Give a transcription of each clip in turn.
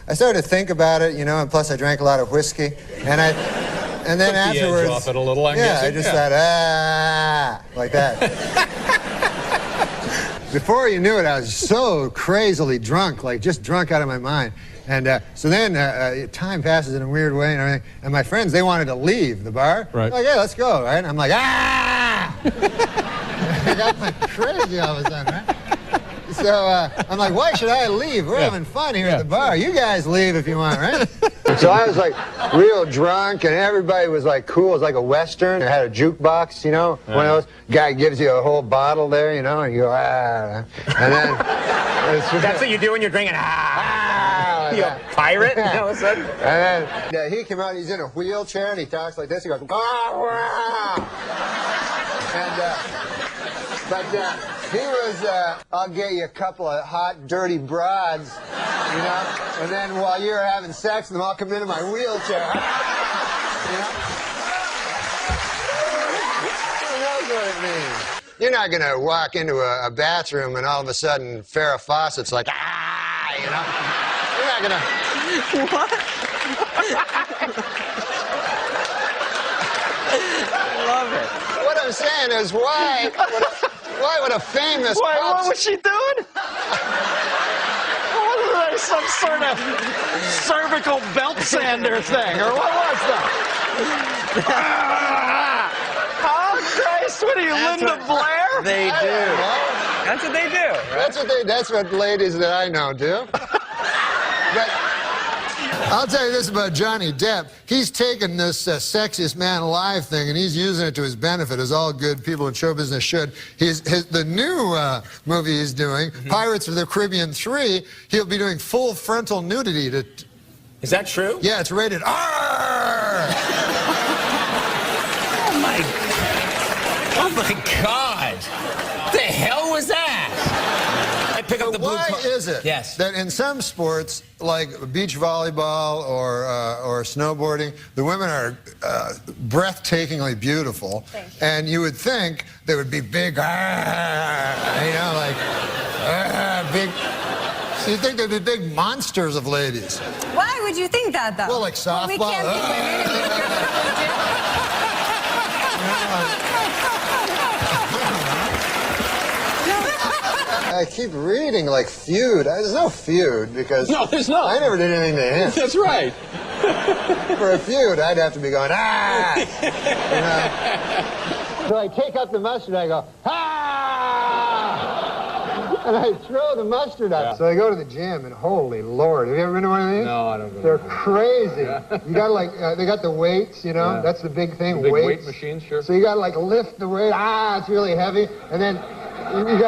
I started to think about it, you know, and plus I drank a lot of whiskey, and then afterwards, the edge off it a little, I'm yeah, guessing. I just thought, like that. Before you knew it, I was so crazily drunk, like just drunk out of my mind. And so then time passes in a weird way and everything. And my friends, they wanted to leave the bar. Right. Like, yeah, let's go, right? And I'm like, ah! I got like crazy all of a sudden, right? So I'm like, why should I leave? We're having fun here at the bar. You guys leave if you want, right? So I was like real drunk, and everybody was like cool. It was like a Western. It had a jukebox, you know, one of those. Guy gives you a whole bottle there, you know, and you go, ah. And then... That's what you do when you're drinking, ah. You a pirate all of a sudden? And then he came out, he's in a wheelchair, and he talks like this. He goes, ah. And, he was, I'll get you a couple of hot, dirty broads, you know, and then while you're having sex with them, I'll come into my wheelchair. You know? Who knows what it means? You're not going to walk into a bathroom and all of a sudden Farrah Fawcett's like, ah, you know? You're not going to... What? I love it. What I'm saying is, why would a famous... Wait, what was she doing? What was that, some sort of cervical belt sander thing, or what was that? Oh, Christ, what are you, Linda Blair? They do. That's what they do. Right? That's what ladies that I know do. But I'll tell you this about Johnny Depp. He's taken this sexiest man alive thing, and he's using it to his benefit, as all good people in show business should. The new movie he's doing, Pirates of the Caribbean 3, he'll be doing full frontal nudity. Is that true? Yeah, it's rated R! Oh my God! What the hell was that? I pick up the blue. Why is it that in some sports, like beach volleyball or snowboarding, the women are breathtakingly beautiful, and you would think they would be big, you know, like big. So you think they'd be big monsters of ladies? Why would you think that, though? Well, like softball. Well, we can't be I keep reading like feud. There's no feud because No, there's not. I never did anything to him. That's right. For a feud, I'd have to be going, ah! You know? So I take out the mustard, I go, ah! And I throw the mustard out. Yeah. So I go to the gym, and holy Lord, have you ever been to one of these? No, I don't go. They're crazy. Yeah. You gotta like, they got the weights, you know? Yeah. That's the big thing, the big weights. weight machines, sure. So you gotta like lift the weight, it's really heavy, and then you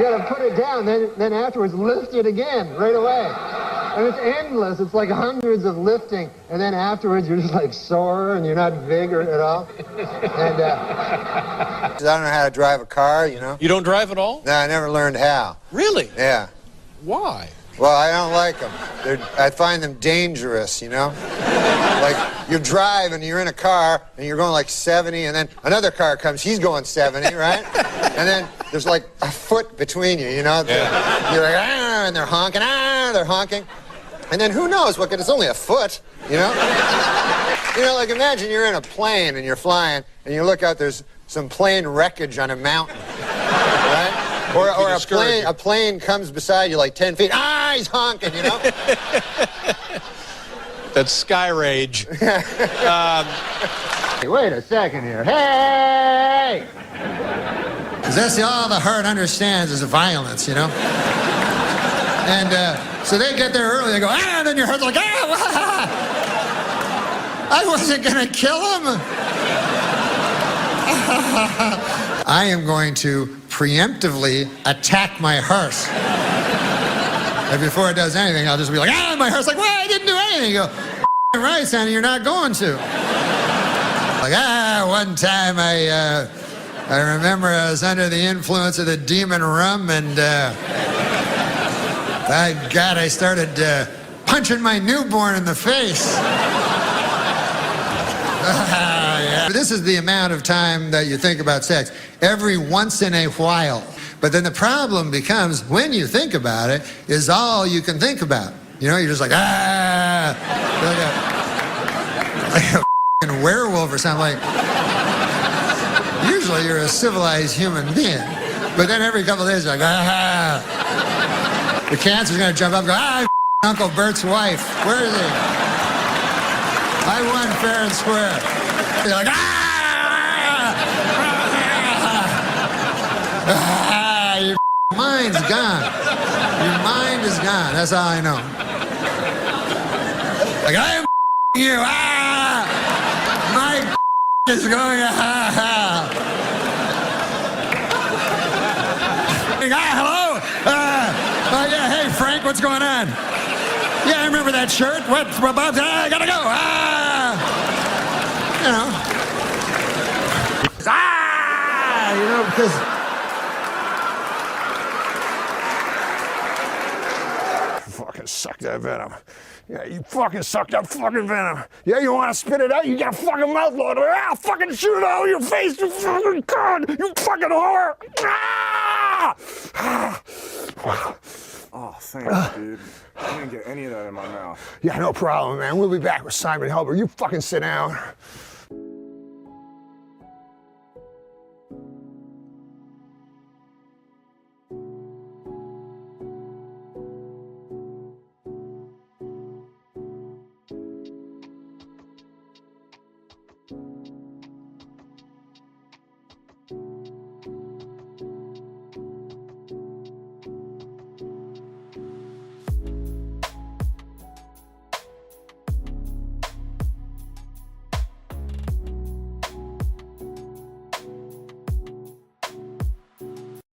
gotta put it down, then afterwards lift it again right away. And it's endless. It's like hundreds of lifting, and then afterwards you're just like sore and you're not vigorous at all. And I don't know how to drive a car, you know. You don't drive at all? No, I never learned how. Really? Yeah. Why? Well, I don't like them. I find them dangerous, you know? Like, you drive and you're in a car and you're going like 70, and then another car comes, he's going 70, right? And then there's like a foot between you, you know? Yeah. You're like, and they're honking, they're honking. And then who knows what, it's only a foot, you know? You know, like imagine you're in a plane and you're flying and you look out, there's some plane wreckage on a mountain, right? Or a plane comes beside you like 10 feet. He's honking, you know? That's sky rage. Hey, wait a second here. Hey! Because that's all the heart understands is violence, you know? And so they get there early, they go, and then your heart's like, I wasn't going to kill him. I am going to preemptively attack my hearse. And before it does anything, I'll just be like, my hearse, like, well, I didn't do anything. You go, right, Sonny, you're not going to. Like, one time I remember I was under the influence of the demon rum, and by God, I started punching my newborn in the face. Yeah. This is the amount of time that you think about sex. Every once in a while, But then the problem becomes, when you think about it, is all you can think about. You know, you're just like, ah, like a f***ing werewolf or something. Like, usually you're a civilized human being. But then every couple of days you're like, ah. The cancer's gonna jump up and go, ah, Uncle Bert's wife. Where is he? I won fair and square. You're like, your mind's gone. Your mind is gone. That's all I know. Like, I am you. My is going, hello? Yeah, hey, Frank, what's going on? Yeah, I remember that shirt. What's about that? I gotta go. You know, because fucking suck that venom. Yeah, you fucking suck that fucking venom. Yeah, you want to spit it out? You got a fucking mouth load. I'll fucking shoot it out of your face, you fucking cunt. You fucking whore. Oh, thanks, dude. I didn't get any of that in my mouth. Yeah, no problem, man. We'll be back with Simon Helber. You fucking sit down.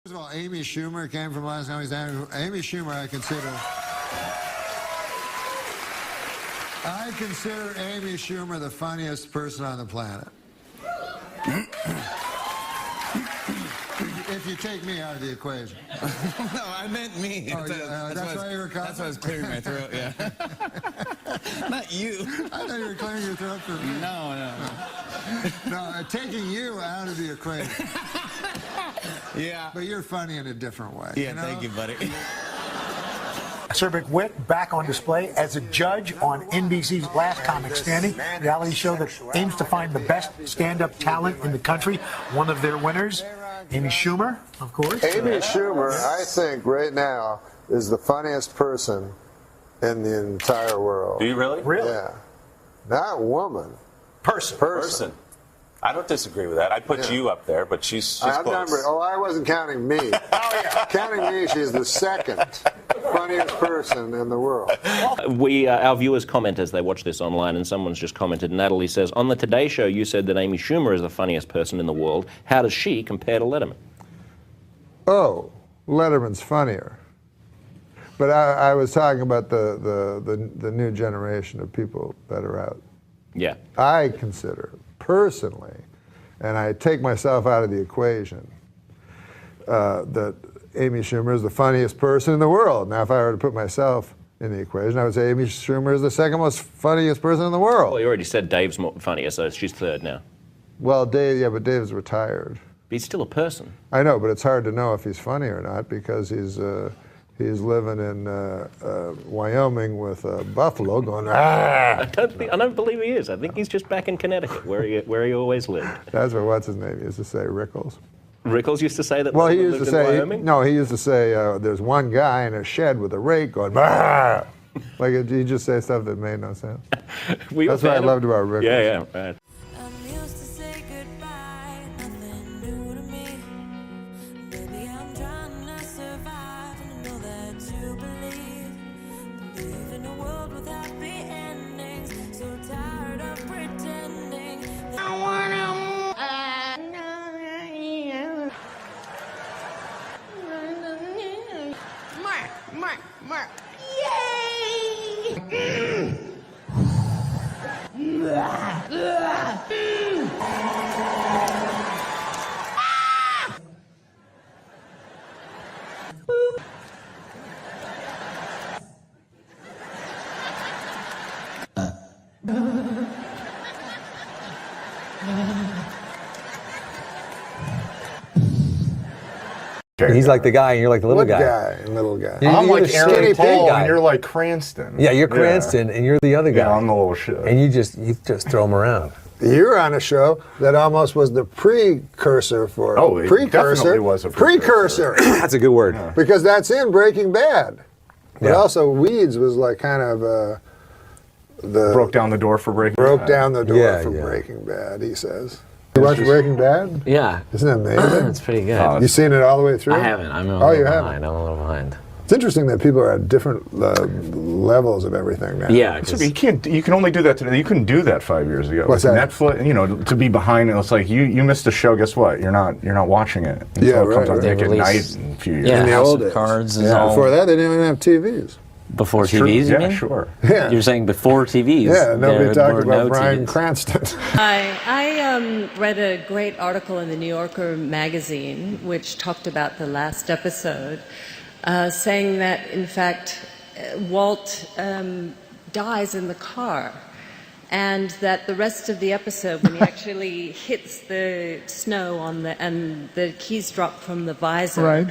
First of all, Amy Schumer came from last time. Amy Schumer, I consider Amy Schumer the funniest person on the planet. If you take me out of the equation. No, I meant me. Oh, that's why you were coughing? That's why I was clearing my throat, yeah. Not you. I thought you were clearing your throat for me. No. No, taking you out of the equation. Yeah. But you're funny in a different way. Yeah, you know? thank you, buddy. Acerbic wit back on display as a judge on NBC's Last Comic Standing, reality show that aims to find the best stand-up talent in the country. One of their winners, Amy Schumer, of course. Amy Schumer, I think, right now, is the funniest person in the entire world. Do you really? Really? Yeah. Not woman. Person. I don't disagree with that. I'd put you up there, but she's close. I wasn't counting me. Counting me, she's the second funniest person in the world. Our viewers comment as they watch this online, and someone's just commented. Natalie says, on the Today Show, you said that Amy Schumer is the funniest person in the world. How does she compare to Letterman? Oh, Letterman's funnier. But I was talking about the new generation of people that are out. Yeah. I consider, personally, and I take myself out of the equation, that Amy Schumer is the funniest person in the world. Now, if I were to put myself in the equation, I would say Amy Schumer is the second most funniest person in the world. Well, you already said Dave's funnier, so she's third now. Well, but Dave's retired. But he's still a person. I know, but it's hard to know if he's funny or not because he's living in Wyoming with a buffalo going, ah! I don't believe he is. I think he's just back in Connecticut, where he always lived. That's what, what's his name, he used to say, Rickles. Rickles used to say that. Well, he used to say, Wyoming? no, he used to say, there's one guy in a shed with a rake going, ah! Like, he just say stuff that made no sense. That's what I loved about Rickles. Yeah, right. Mark. Yay! big He's guy. like the guy, and you're like the little What guy. Little guy. I'm You're like the Aaron skinny Paul, big guy. and you're like Cranston. Yeah, you're Cranston, and you're the other guy. Yeah, I'm the little shit. And you just throw him around. You're on a show that almost was the precursor for it definitely was a precursor. That's a good word. Yeah. Because that's in Breaking Bad. But Yeah. also Weeds was like kind of broke down the door for Breaking Bad. down the door Yeah, for yeah. Breaking Bad, he says. You watch Breaking Bad? Yeah. Isn't that amazing? It's pretty good. You seen it all the way through? I haven't. I'm a Oh, little you behind. haven't? I'm a little behind. It's interesting that people are at different levels of everything now. Yeah. You can't. You can only do that today. You couldn't do that 5 years ago. What's With that? Netflix, you know, to be behind it, it's like you missed a show. Guess what? You're not watching it. Until Yeah, it comes right. on They Nick at release- Night in a few years. Yeah, In the House old of days. Cards is Yeah, all before that, they didn't even have TVs. before True. TVs. You Yeah, mean? sure. Yeah. You're saying before TVs? Yeah, nobody there talked were about no Bryan TVs. Cranston. I read a great article in the New Yorker magazine which talked about the last episode, saying that, in fact, Walt dies in the car, and that the rest of the episode, when he actually hits the snow and the keys drop from the visor, Right.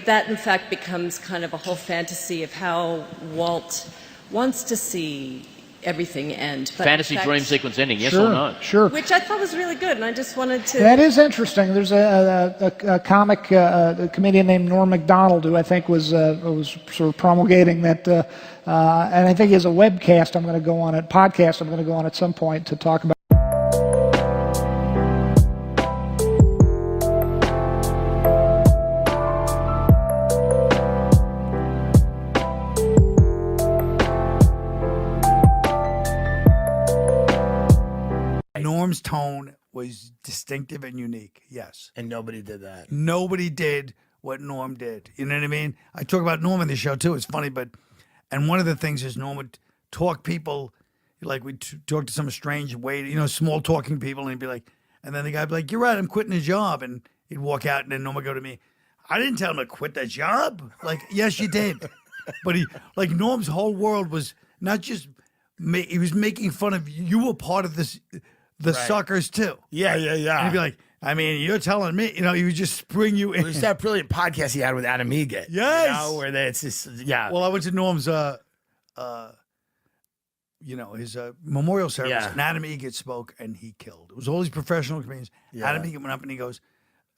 that in fact becomes kind of a whole fantasy of how Walt wants to see everything end. But Fantasy in fact, dream sequence ending, yes Sure, or no? sure. which I thought was really good, and I just wanted to... That is interesting. There's a comic, a comedian named Norm MacDonald, who I think was sort of promulgating that, and I think he has a webcast I'm going to go on, podcast I'm going to go on at some point to talk about. Norm's tone was distinctive and unique, yes. And nobody did that. Nobody did what Norm did. You know what I mean? I talk about Norm in the show too. It's funny, and one of the things is Norm would talk people, like we'd talk to some strange way, small talking people, and he'd be like, and then the guy'd be like, "You're right, I'm quitting the job." And he'd walk out, and then Norm would go to me, "I didn't tell him to quit the job." Like, yes, you did. But Norm's whole world was not just, he was making fun of you. You were part of this, the Right. suckers too. Yeah. And he'd be like, I mean, you're telling me, he would just spring you in. It was that brilliant podcast he had with Adam Egget. Yes. Where it's just, yeah. Well, I went to Norm's, his memorial service, Yeah. and Adam Egget spoke, and he killed. It was all these professional comedians. Yeah. Adam Egget went up and he goes,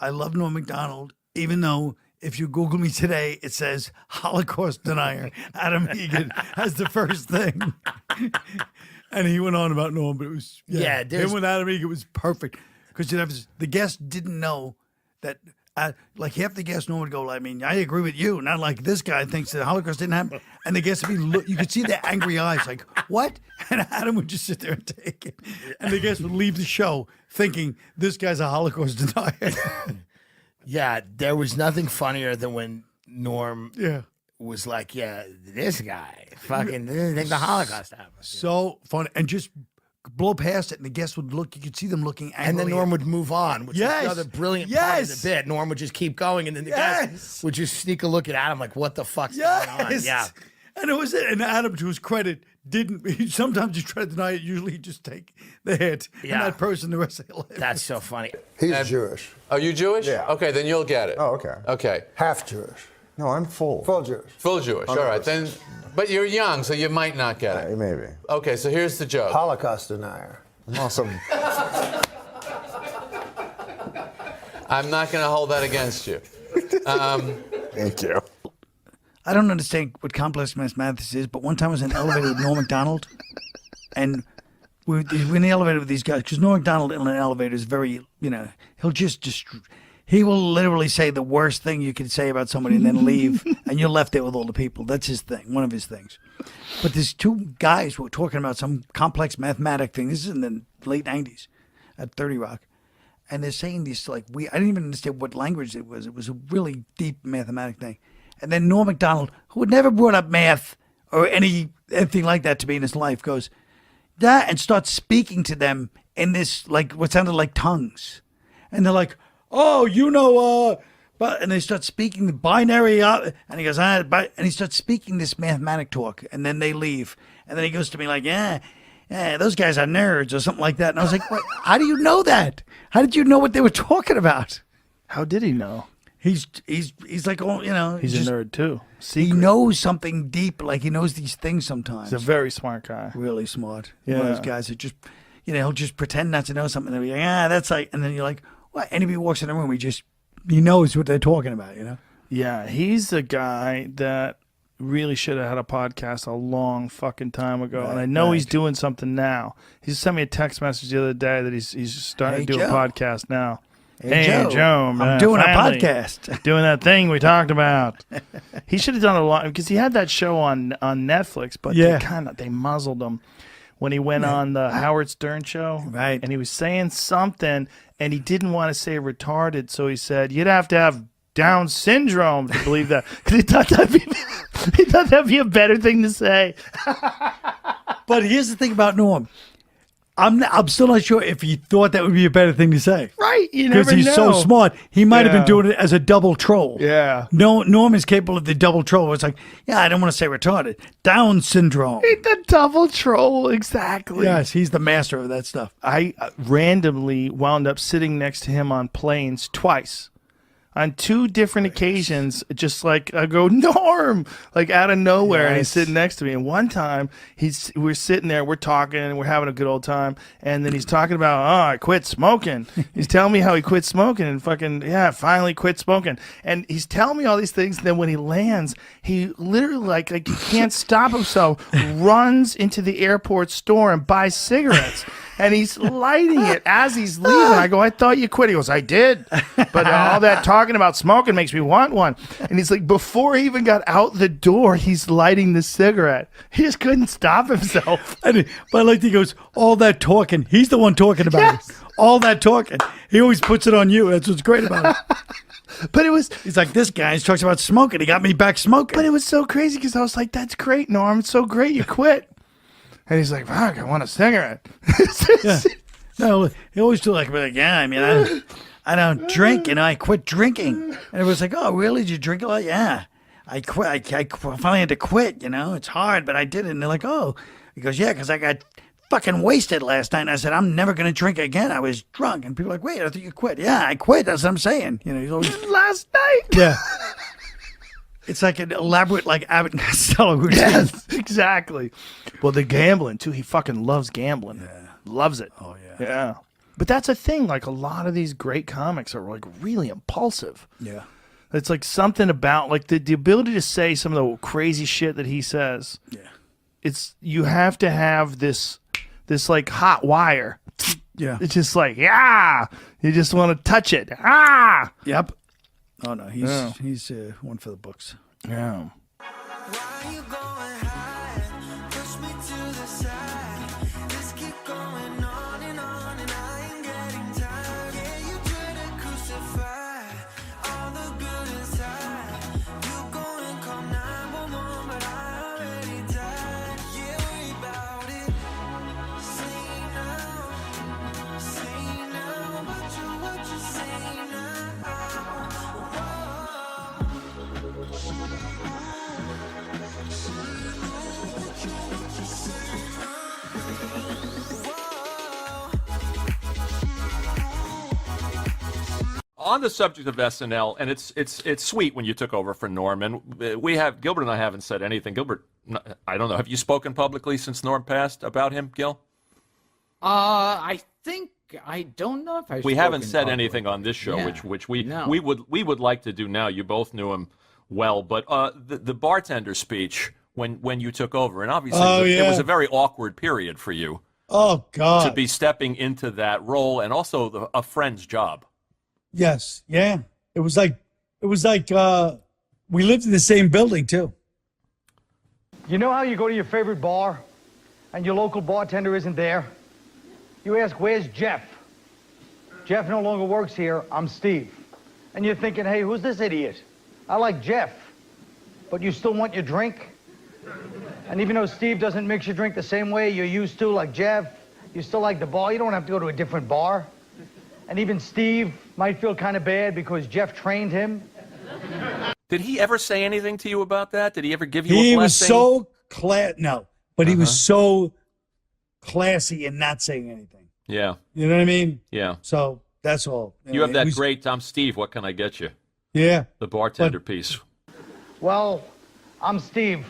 "I love Norm MacDonald, even though if you Google me today, it says Holocaust denier. Adam Egget has the first thing." And he went on about Norm, but it was, him with Adam Egget was perfect. Because the guests didn't know that, like half the guests Norm would go, I mean, I agree with you. Not like this guy thinks the Holocaust didn't happen. And the guests would be, you could see their angry eyes, like, what? And Adam would just sit there and take it. And the guests would leave the show thinking, this guy's a Holocaust denier. Yeah, there was nothing funnier than when Norm was like, yeah, this guy fucking didn't think the Holocaust happened. So funny. And just blow past it, and the guests would look, you could see them looking angrily. And then Norm would move on, which is the other brilliant part of the bit. Norm would just keep going, and then the guys would just sneak a look at Adam like, what the fuck's going on? Yeah. And it was it. And Adam, to his credit, sometimes he tried to deny it. Usually he'd just take the hit. Yeah. And that person the rest of their life. That's so funny. He's Jewish. Are you Jewish? Yeah. Okay, then you'll get it. Oh, okay. Okay. Half Jewish. No, I'm full. Full Jewish. Full Jewish. All right, then. But you're young, so you might not get it. Maybe. Okay, so here's the joke. Holocaust denier. Awesome. I'm not going to hold that against you. Thank you. I don't understand what complex mathematics is, but one time I was in an elevator with Norm MacDonald, and we're in the elevator with these guys, because Norm MacDonald in an elevator is very, he'll he will literally say the worst thing you can say about somebody and then leave, and you're left there with all the people. That's his thing, one of his things. But there's two guys who were talking about some complex mathematic thing. This is in the late 90s at 30 Rock. And they're saying this, I didn't even understand what language it was. It was a really deep mathematic thing. And then Norm MacDonald, who had never brought up math or anything like that to me in his life, goes, and starts speaking to them in this, what sounded like tongues. And they're like, oh, but, and they start speaking the binary, and he goes, and he starts speaking this mathematic talk, and then they leave. And then he goes to me like, yeah, those guys are nerds or something like that. And I was like, what? How do you know that? How did you know what they were talking about? How did he know? He's like, oh, you know, He's just- a nerd too. He knows something deep, like he knows these things sometimes. He's a very smart guy. Really smart. Yeah. One of those guys that just, you know, he'll just pretend not to know something. And be like, that's like, and then you're like, what? Anybody walks in the room, he knows what they're talking about, you know? Yeah, he's the guy that really should have had a podcast a long fucking time ago. And I know he's doing something now. He sent me a text message the other day that he's starting to do a podcast now. Hey, Joe, man, I'm doing finally a podcast. Doing that thing we talked about. He should have done a lot because he had that show on Netflix, but they muzzled him when he went on the Howard Stern show. Right. And he was saying something, and he didn't want to say retarded, so he said, you'd have to have Down syndrome to believe that. Because he thought that'd be a better thing to say. But here's the thing about Norm. I'm still not sure if he thought that would be a better thing to say. Right, you never know. Because he's so smart. He might have been doing it as a double troll. Yeah. No, Norm is capable of the double troll. It's like, yeah, I don't want to say retarded. Down syndrome. The double troll, exactly. Yes, he's the master of that stuff. I randomly wound up sitting next to him on planes twice. On two different occasions, just like I go, Norm, like out of nowhere, and he's sitting next to me. And one time, we're sitting there, we're talking, and we're having a good old time. And then he's talking about, I quit smoking. He's telling me how he quit smoking and finally quit smoking. And he's telling me all these things. And then when he lands, he literally like he can't stop himself, runs into the airport store and buys cigarettes. And he's lighting it as he's leaving. I go, I thought you quit. He goes, I did. But all that talking about smoking makes me want one. And he's like, before he even got out the door, he's lighting the cigarette. He just couldn't stop himself. But I like that he goes, all that talking. He's the one talking about it. All that talking. He always puts it on you. That's what's great about it. But he's like, this guy talks about smoking. He got me back smoking. But it was so crazy because I was like, that's great, Norm. It's so great you quit. And he's like, fuck, I want a cigarette. Yeah. No, he always do like, yeah, I mean, I don't drink, and I quit drinking. And it was like, oh, really? Did you drink a lot? Yeah. I quit. I finally had to quit, you know. It's hard, but I did it. And they're like, oh. He goes, yeah, because I got fucking wasted last night. And I said, I'm never going to drink again. I was drunk. And people are like, wait, I thought you quit. Yeah, I quit. That's what I'm saying. You know, he's always... Last night? Yeah. It's like an elaborate, like, Abbott and Costello routine. Yes, exactly. Well, the gambling, too. He fucking loves gambling. Yeah. Loves it. Oh, yeah. Yeah. But that's a thing. Like, a lot of these great comics are, like, really impulsive. Yeah. It's, like, something about, like, the ability to say some of the crazy shit that he says. Yeah. It's, you have to have this, like, hot wire. Yeah. It's just like, yeah. You just want to touch it. Ah. Yep. Oh, no, he's one for the books. Yeah. On the subject of SNL, and it's sweet when you took over for Norm, and Gilbert and I haven't said anything. Gilbert, I don't know. Have you spoken publicly since Norm passed about him, Gil? I think I don't know if We haven't said anything on this show, which we would like to do now. You both knew him well, but the bartender speech when you took over, and obviously it was a very awkward period for you. Oh God! To be stepping into that role, and also a friend's job. Yes, yeah. It was like we lived in the same building too. You know how you go to your favorite bar and your local bartender isn't there? You ask, where's Jeff? Jeff no longer works here, I'm Steve. And you're thinking, hey, who's this idiot? I like Jeff, but you still want your drink? And even though Steve doesn't mix your drink the same way you're used to, like Jeff, you still like the bar, you don't have to go to a different bar. And even Steve might feel kind of bad because Jeff trained him. Did he ever say anything to you about that? Did he ever give you a He blessing? was so he was so classy in not saying anything. Yeah. You know what I mean? Yeah. So that's all. You have that great, I'm Steve, what can I get you? Yeah. The bartender piece. Well, I'm Steve.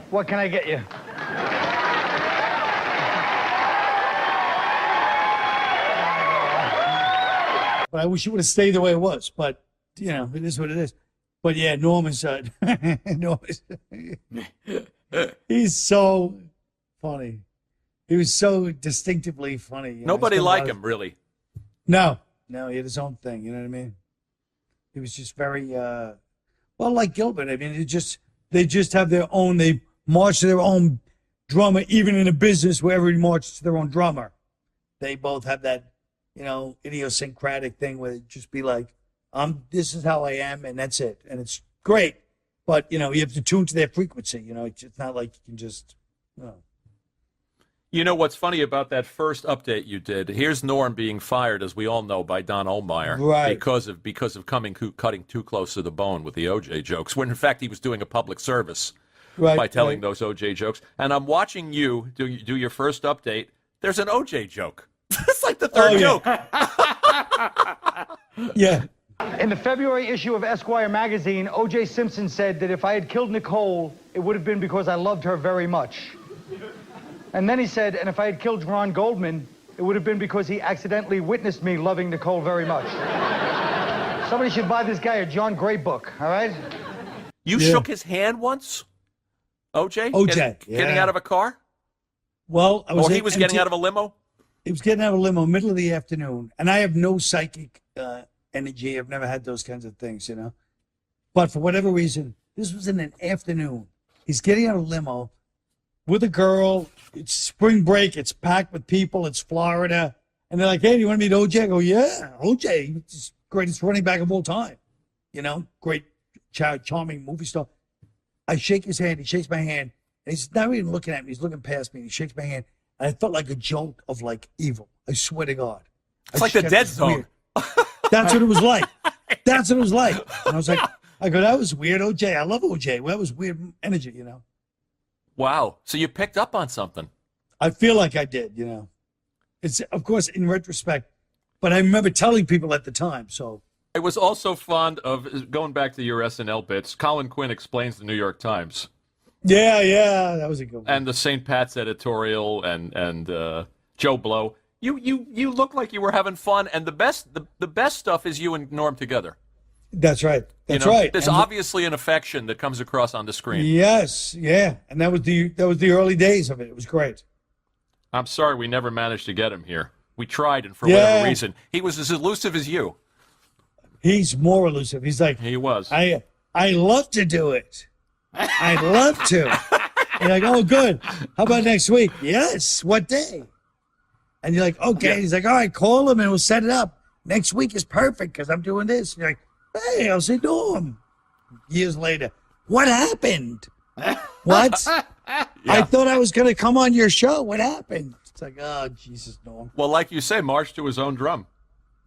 What can I get you? But I wish it would have stayed the way it was. But, you know, it is what it is. But yeah, Norm is, he's so funny. He was so distinctively funny. You know? Nobody liked him, really. No, he had his own thing. You know what I mean? He was just very, well, like Gilbert. I mean, they just have their own. They march to their own drummer, even in a business where everybody marches to their own drummer. They both have that, you know, idiosyncratic thing where it just be like, this is how I am, and that's it, and it's great. But you know, you have to tune to their frequency. You know, it's not like you can just, you know. You know what's funny about that first update you did? Here's Norm being fired, as we all know, by Don Ohlmeyer, right? Because of cutting too close to the bone with the OJ jokes. When in fact he was doing a public service by telling those OJ jokes. And I'm watching you do your first update. There's an OJ joke. It's like the third joke. Yeah. In the February issue of Esquire magazine, O.J. Simpson said that if I had killed Nicole, it would have been because I loved her very much. And then he said, and if I had killed Ron Goldman, it would have been because he accidentally witnessed me loving Nicole very much. Somebody should buy this guy a John Gray book, all right? You shook his hand once? OJ? Getting out of a car? Well, Or he was getting out of a limo? He was getting out of a limo middle of the afternoon. And I have no psychic energy. I've never had those kinds of things, you know. But for whatever reason, this was in an afternoon. He's getting out of a limo with a girl. It's spring break. It's packed with people. It's Florida. And they're like, hey, do you want to meet OJ? I go, yeah, OJ. He's the greatest running back of all time. You know, great, charming movie star. I shake his hand. He shakes my hand. And he's not even looking at me. He's looking past me. And he shakes my hand. And I felt like a joke of like evil. I swear to God. It's like the Dead Zone. That's what it was like. That's what it was like. And I was like, I go, that was weird, OJ. I love OJ. Well, that was weird energy, you know. Wow. So you picked up on something. I feel like I did, you know. It's, of course, in retrospect, but I remember telling people at the time, so. I was also fond of, going back to your SNL bits, Colin Quinn explains the New York Times. Yeah, that was a good one. And the St. Pat's editorial and Joe Blow. You look like you were having fun, and the best stuff is you and Norm together. That's right. That's right. There's obviously an affection that comes across on the screen. Yes, yeah, and that was the early days of it. It was great. I'm sorry we never managed to get him here. We tried, and for whatever reason, he was as elusive as you. He's more elusive. He's like, he was. I love to do it. I'd love to. You're like, oh, good. How about next week? Yes. What day? And you're like, okay. Yeah. He's like, all right, call him and we'll set it up. Next week is perfect because I'm doing this. And you're like, hey, I'll say Norm. Years later, what happened? What? I thought I was going to come on your show. What happened? It's like, oh, Jesus, Norm. Well, like you say, march to his own drum.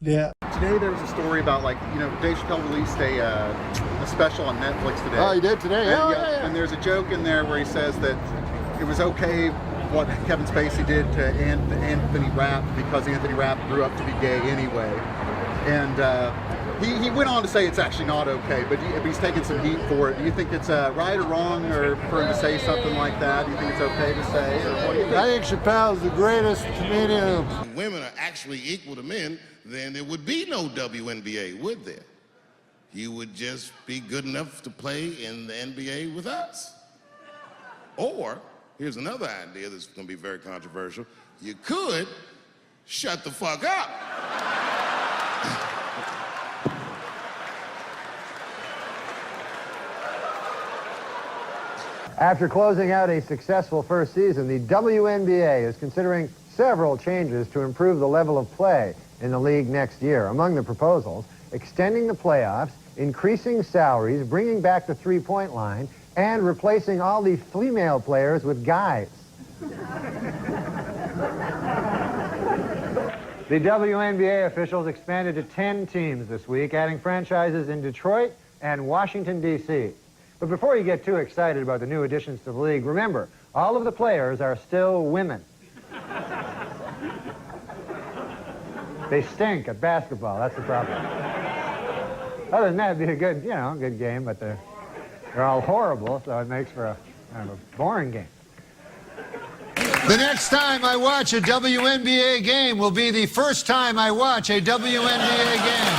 Yeah. Today there was a story about, like, you know, Dave Chappelle released a special on Netflix today. Oh, he did today? And, Yeah. And there's a joke in there where he says that it was okay what Kevin Spacey did to Anthony Rapp because Anthony Rapp grew up to be gay anyway. And he went on to say it's actually not okay, but he's taking some heat for it. Do you think it's right or wrong or for him to say something like that? Do you think it's okay to say? Or what do you think? I think Chappelle's the greatest comedian. If women are actually equal to men, then there would be no WNBA, would there? You would just be good enough to play in the NBA with us. Or, here's another idea that's going to be very controversial. You could shut the fuck up. After closing out a successful first season, the WNBA is considering several changes to improve the level of play in the league next year. Among the proposals, extending the playoffs, increasing salaries, bringing back the three-point line, and replacing all the female players with guys. The WNBA officials expanded to 10 teams this week, adding franchises in Detroit and Washington, D.C. But before you get too excited about the new additions to the league, remember, all of the players are still women. They stink at basketball, that's the problem. Other than that, it'd be a good, good game, but they're all horrible, so it makes for a kind of a boring game. The next time I watch a WNBA game will be the first time I watch a WNBA game.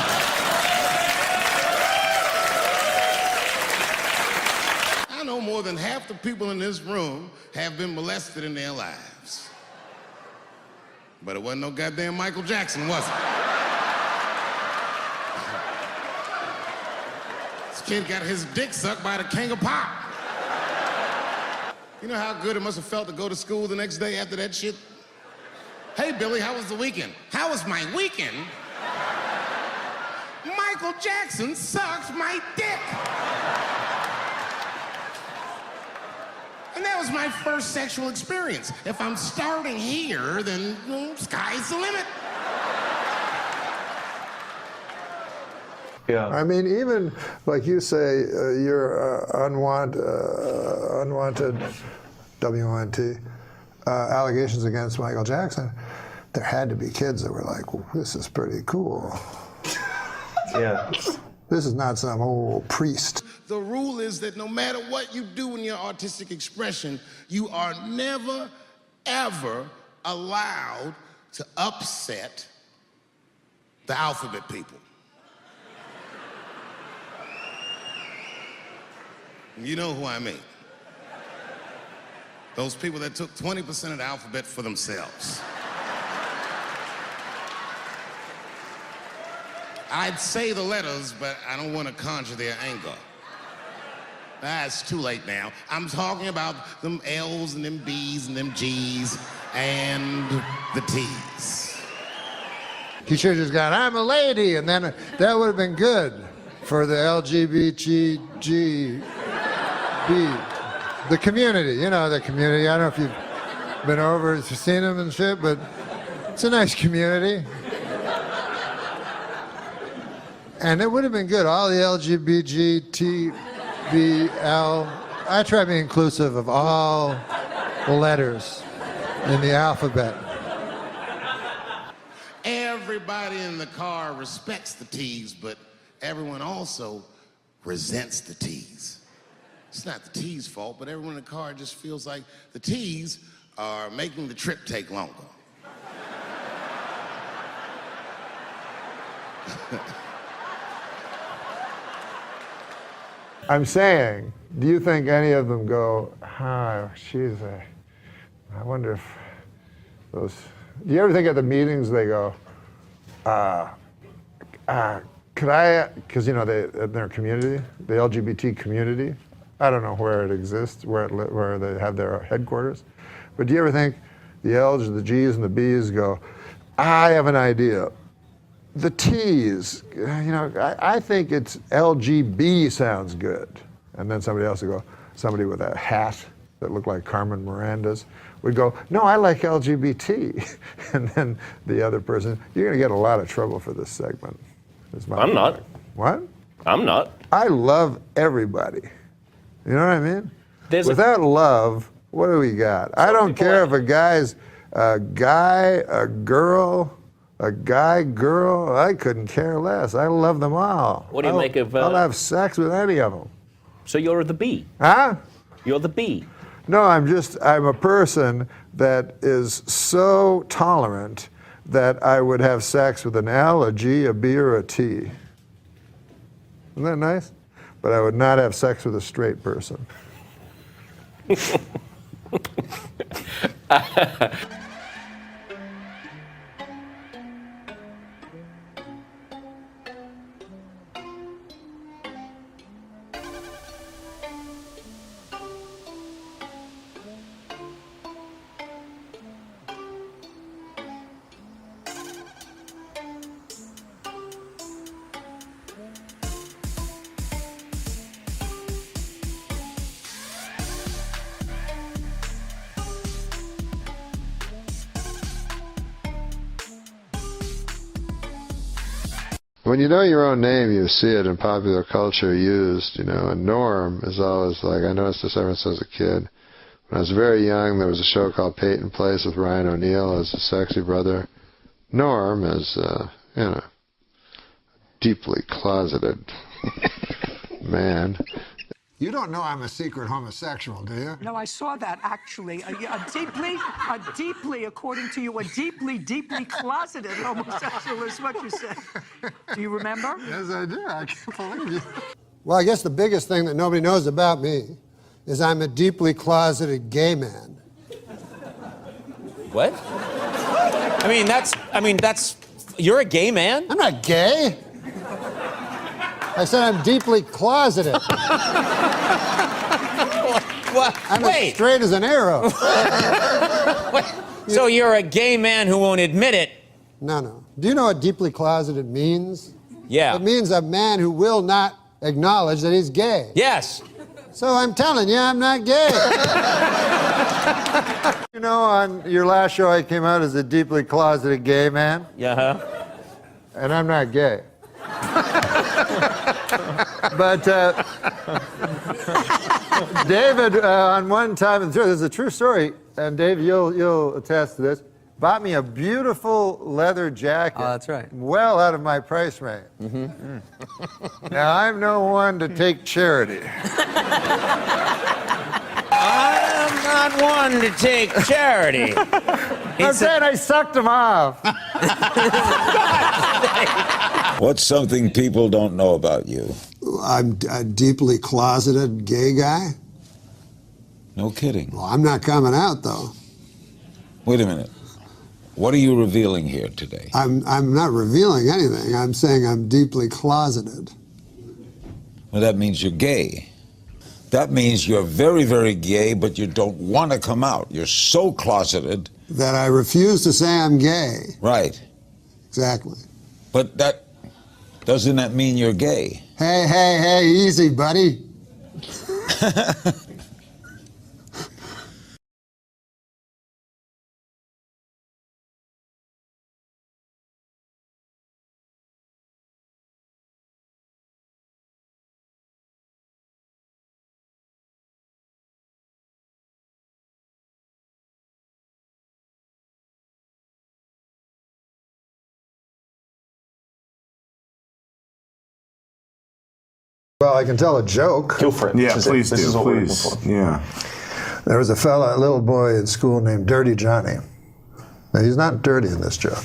I know more than half the people in this room have been molested in their lives. But it wasn't no goddamn Michael Jackson, was it? This kid got his dick sucked by the king of pop. You know how good it must have felt to go to school the next day after that shit? Hey, Billy, how was the weekend? How was my weekend? Michael Jackson sucked my dick. And that was my first sexual experience. If I'm starting here, then sky's the limit. Yeah. I mean, even like you say, your unwanted WNT allegations against Michael Jackson. There had to be kids that were like, well, "This is pretty cool." Yeah. This is not some old priest. The rule is that no matter what you do in your artistic expression, you are never, ever allowed to upset the alphabet people. You know who I mean. Those people that took 20% of the alphabet for themselves. I'd say the letters, but I don't want to conjure their anger. It's too late now. I'm talking about them L's and them B's and them G's and the T's. He should have just gone, "I'm a lady," and then that would have been good for the LGBTG. The community, the community. I don't know if you've been over and seen them and shit, but it's a nice community. And it would have been good. All the LGBTBL. I try to be inclusive of all the letters in the alphabet. Everybody in the car respects the T's, but everyone also resents the T's. It's not the T's fault, but everyone in the car just feels like the T's are making the trip take longer. I'm saying, do you think any of them go, I wonder if those, do you ever think at the meetings they go, could I, because in their community, the LGBT community, I don't know where it exists, where they have their headquarters, but do you ever think the L's, the G's, and the B's go, I have an idea. The T's, I think it's LGB sounds good. And then somebody else would go, somebody with a hat that looked like Carmen Miranda's would go, no, I like LGBT. And then the other person, you're going to get a lot of trouble for this segment. I'm not. What? I'm not. I love everybody. You know what I mean? Without love, what do we got? I don't care if a guy's a guy, a girl, a guy, girl, I couldn't care less. I love them all. What do you make of... I'll have sex with any of them. So you're the B? Huh? You're the B? No, I'm a person that is so tolerant that I would have sex with an L, a G, a B, or a T. Isn't that nice? But I would not have sex with a straight person. When you know your own name, you see it in popular culture used, and Norm is always like, I noticed this ever since I was a kid. When I was very young, there was a show called Peyton Place with Ryan O'Neal as a sexy brother. Norm is, deeply closeted man. You don't know I'm a secret homosexual, do you? No, I saw that actually. A deeply, according to you, a deeply, deeply closeted homosexual is what you said. Do you remember? Yes, I do. I can't believe you. Well, I guess the biggest thing that nobody knows about me is I'm a deeply closeted gay man. What? I mean, you're a gay man? I'm not gay. I said I'm deeply closeted. I'm as straight as an arrow. So you're a gay man who won't admit it? No. Do you know what deeply closeted means? Yeah. It means a man who will not acknowledge that he's gay. Yes. So I'm telling you, I'm not gay. You know, on your last show, I came out as a deeply closeted gay man. Yeah. And I'm not gay. But David, on one time, and this is a true story, and Dave, you'll attest to this, bought me a beautiful leather jacket. Oh, that's right. Well out of my price range. Now, I'm no one to take charity. I'm not one to take charity. I'm saying I sucked him off. What's something people don't know about you? I'm a deeply closeted gay guy. No kidding. Well, I'm not coming out, though. Wait a minute. What are you revealing here today? I'm not revealing anything. I'm saying I'm deeply closeted. Well, that means you're gay. That means you're very, very gay, but you don't want to come out. You're so closeted. That I refuse to say I'm gay. Right. Exactly. But doesn't that mean you're gay? Hey, easy, buddy. Well, I can tell a joke. Go for it. Yeah, please do. Please. Yeah. There was a little boy in school named Dirty Johnny. Now, he's not dirty in this joke,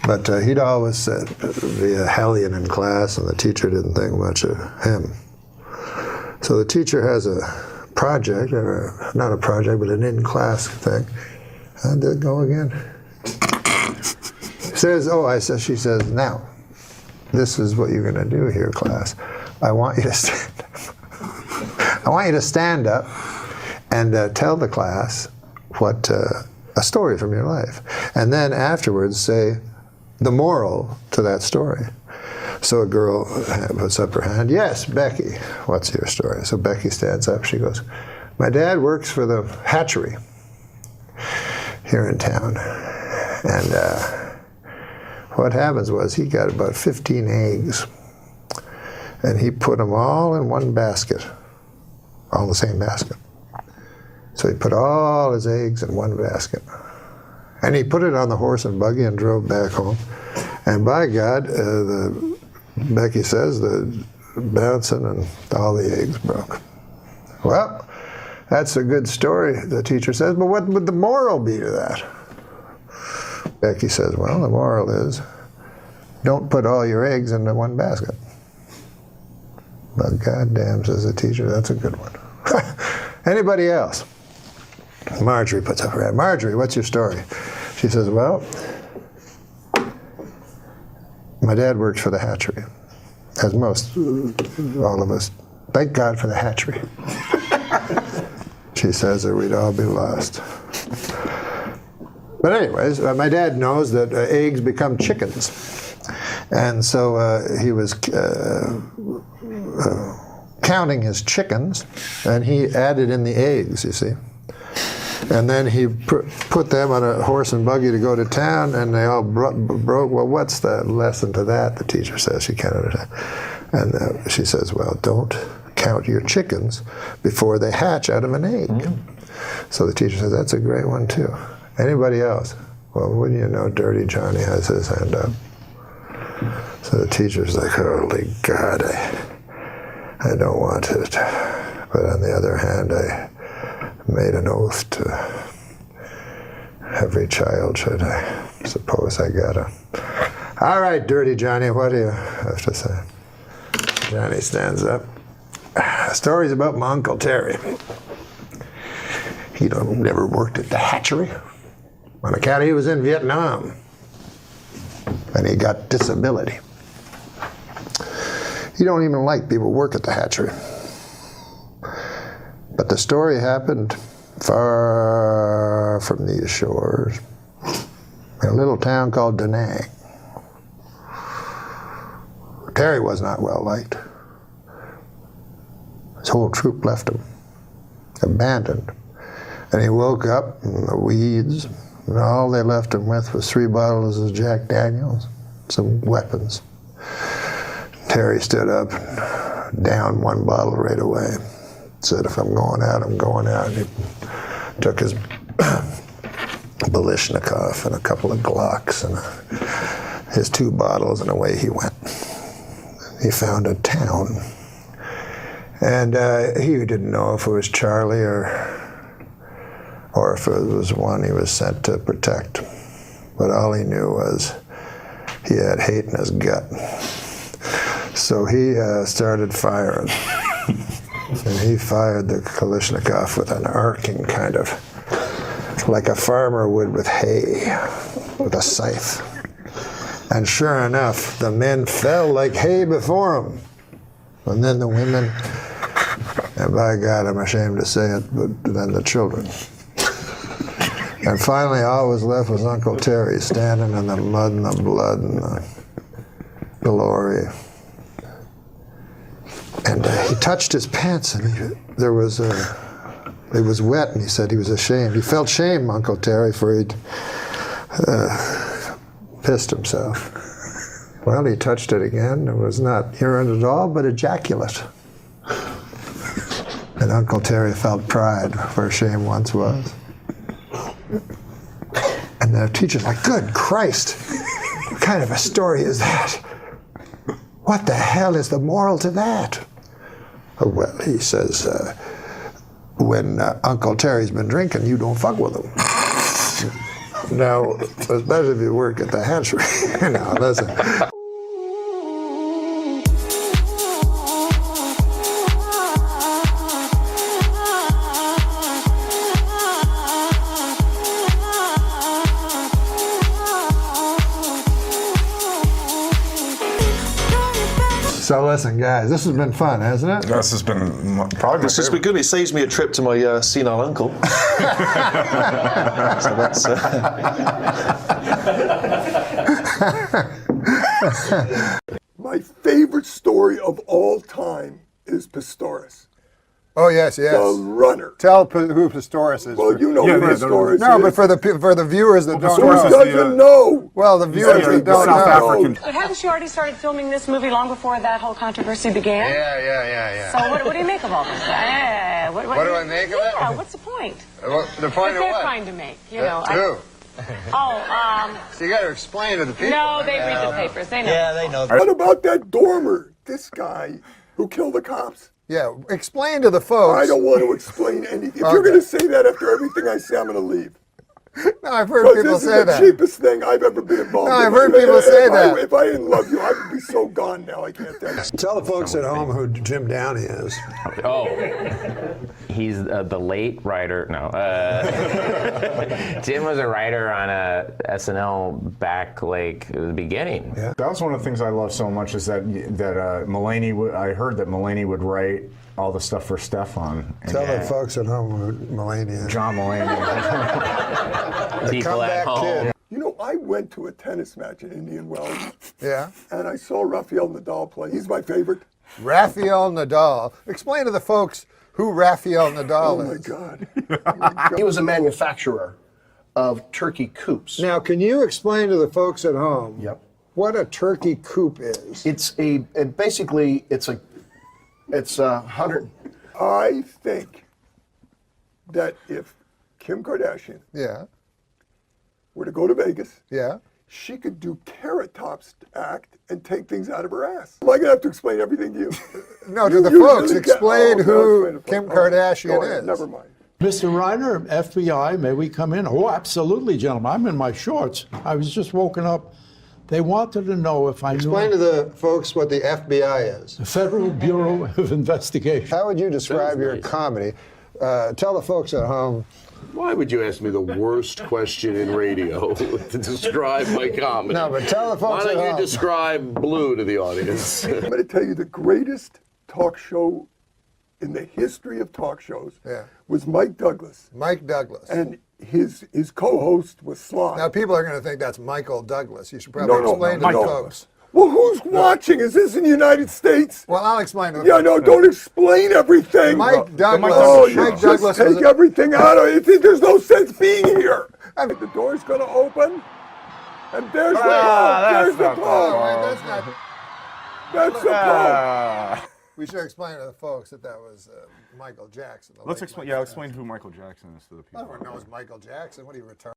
but he'd always be a hellion in class, and the teacher didn't think much of him. So the teacher has a project, or not a project, but an in-class thing. How did it go again? She says, now, this is what you're going to do here, class. I want you to stand up. I want you to stand up and tell the class what a story from your life, and then afterwards say the moral to that story. So a girl puts up her hand. Yes, Becky. What's your story? So Becky stands up. She goes, my dad works for the hatchery here in town, and what happens was he got about 15 eggs. And he put them all in one basket, all in the same basket. So he put all his eggs in one basket. And he put it on the horse and buggy and drove back home. And by God, Becky says, the bouncing and all the eggs broke. Well, that's a good story, the teacher says, but what would the moral be to that? Becky says, well, the moral is, don't put all your eggs into one basket. But goddamn, says the teacher, that's a good one. Anybody else? Marjorie puts up her hand. Marjorie, what's your story? She says, well, my dad works for the hatchery, as all of us. Thank God for the hatchery. She says, or we'd all be lost. But anyways, my dad knows that eggs become chickens. And so he was counting his chickens, and he added in the eggs, you see. And then he put them on a horse and buggy to go to town, and they all broke. Well, what's the lesson to that? The teacher says she can't understand. And she says, well, don't count your chickens before they hatch out of an egg. Mm-hmm. So the teacher says, that's a great one, too. Anybody else? Well, wouldn't you know, Dirty Johnny has his hand up. So the teacher's like, holy God, I don't want it. But on the other hand, I made an oath to every child, should I suppose I gotta. All right, Dirty Johnny, what do you have to say? Johnny stands up. The story's about my Uncle Terry. He never worked at the hatchery. On account he was in Vietnam. And he got disability. He don't even like people work at the hatchery. But the story happened far from these shores, in a little town called Da Nang. Terry was not well liked. His whole troop left him, abandoned. And he woke up in the weeds, and all they left him with was 3 bottles of Jack Daniels, some weapons. Terry stood up and downed 1 bottle right away. Said, if I'm going out, I'm going out. He took his Balishnikov and a couple of Glocks and his 2 bottles, and away he went. He found a town. And he didn't know if it was Charlie or if it was one he was sent to protect. But all he knew was he had hate in his gut. So he started firing. And he fired the Kalashnikov with an arcing kind of, like a farmer would with hay, with a scythe. And sure enough, the men fell like hay before him. And then the women, and by God, I'm ashamed to say it, but then the children. And finally, all was left was Uncle Terry standing in the mud and the blood and the glory. And he touched his pants, and it was wet, and he said he was ashamed. He felt shame, Uncle Terry, for he'd pissed himself. Well, he touched it again. It was not urine at all, but ejaculate. And Uncle Terry felt pride where shame once was. And the teacher's like, good Christ, what kind of a story is that? What the hell is the moral to that? Well, he says, when Uncle Terry's been drinking, you don't fuck with him. Now, especially if you work at the hatchery. Now, listen. So listen, guys, this has been fun, hasn't it? This has been probably This has been good. It saves me a trip to my senile uncle. So that's. My favorite story of all time is Pistorius. Oh yes, yes. The runner. Tell who Pistorius is. Well, you know who Pistorius is. No, but for the viewers that don't know. Who doesn't know? Well, the viewers that don't know. But hadn't you already started filming this movie long before that whole controversy began? Yeah. So what do you make of all this? What do I make of it? Yeah, what's the point? The point of they're what? trying to make, you know. Who? So you got to explain to the people. No, they read the papers. They know. Yeah, they know. What about that Dormer? This guy who killed the cops. Yeah, explain to the folks. I don't want to explain anything. If you're going to say that after everything I say, I'm going to leave. No, I've heard people say that. This is the cheapest thing I've ever been involved in. No, I've heard people say that. If I didn't love you, I would be so gone now, I can't tell you. Tell the folks at home who Jim Downey is. Oh, he's the late writer. No, Jim was a writer on SNL back like the beginning. Yeah. That was one of the things I love so much is that Mulaney. I heard that Mulaney would write all the stuff for Stefan. Tell the folks at home who Mulaney is. John Mulaney. People at home. Kid. You know, I went to a tennis match in Indian Wells. Yeah. And I saw Rafael Nadal play. He's my favorite. Rafael Nadal. Explain to the folks who Rafael Nadal is. Oh my God. He was a manufacturer of turkey coops. Now, can you explain to the folks at home what a turkey coop is? It's basically it's a 100. I think that if Kim Kardashian were to go to Vegas, she could do Carrot Top's act and take things out of her ass. Am I gonna have to explain everything to you? No, to the folks, explain who Kim Kardashian is. Never mind. Mr. Reiner, FBI, may we come in? Oh, absolutely, gentlemen. I'm in my shorts. I was just woken up. They wanted to know if I knew... Explain to the folks what the FBI is. The Federal Bureau of Investigation. How would you describe your comedy? Tell the folks at home. Why would you ask me the worst question in radio to describe my comedy? No, but tell the folks Why at don't you home. describe Blue to the audience? I'm going to tell you the greatest talk show in the history of talk shows was Mike Douglas. Mike Douglas. And his co-host was Sly. Now, people are going to think that's Michael Douglas. You should probably explain to the folks. Well, who's watching? Is this in the United States? Well, I'll explain to the Yeah, no, don't explain everything. Mike Douglas. Oh, you Mike just Douglas take everything out of it. There's no sense being here. And the door's going to open, and there's the Pope. There's the Pope. That's the Pope. We should explain to the folks that was Michael Jackson. Let's explain. Yeah, explain who Michael Jackson is to the people. Everyone knows Michael Jackson. What are you retarded?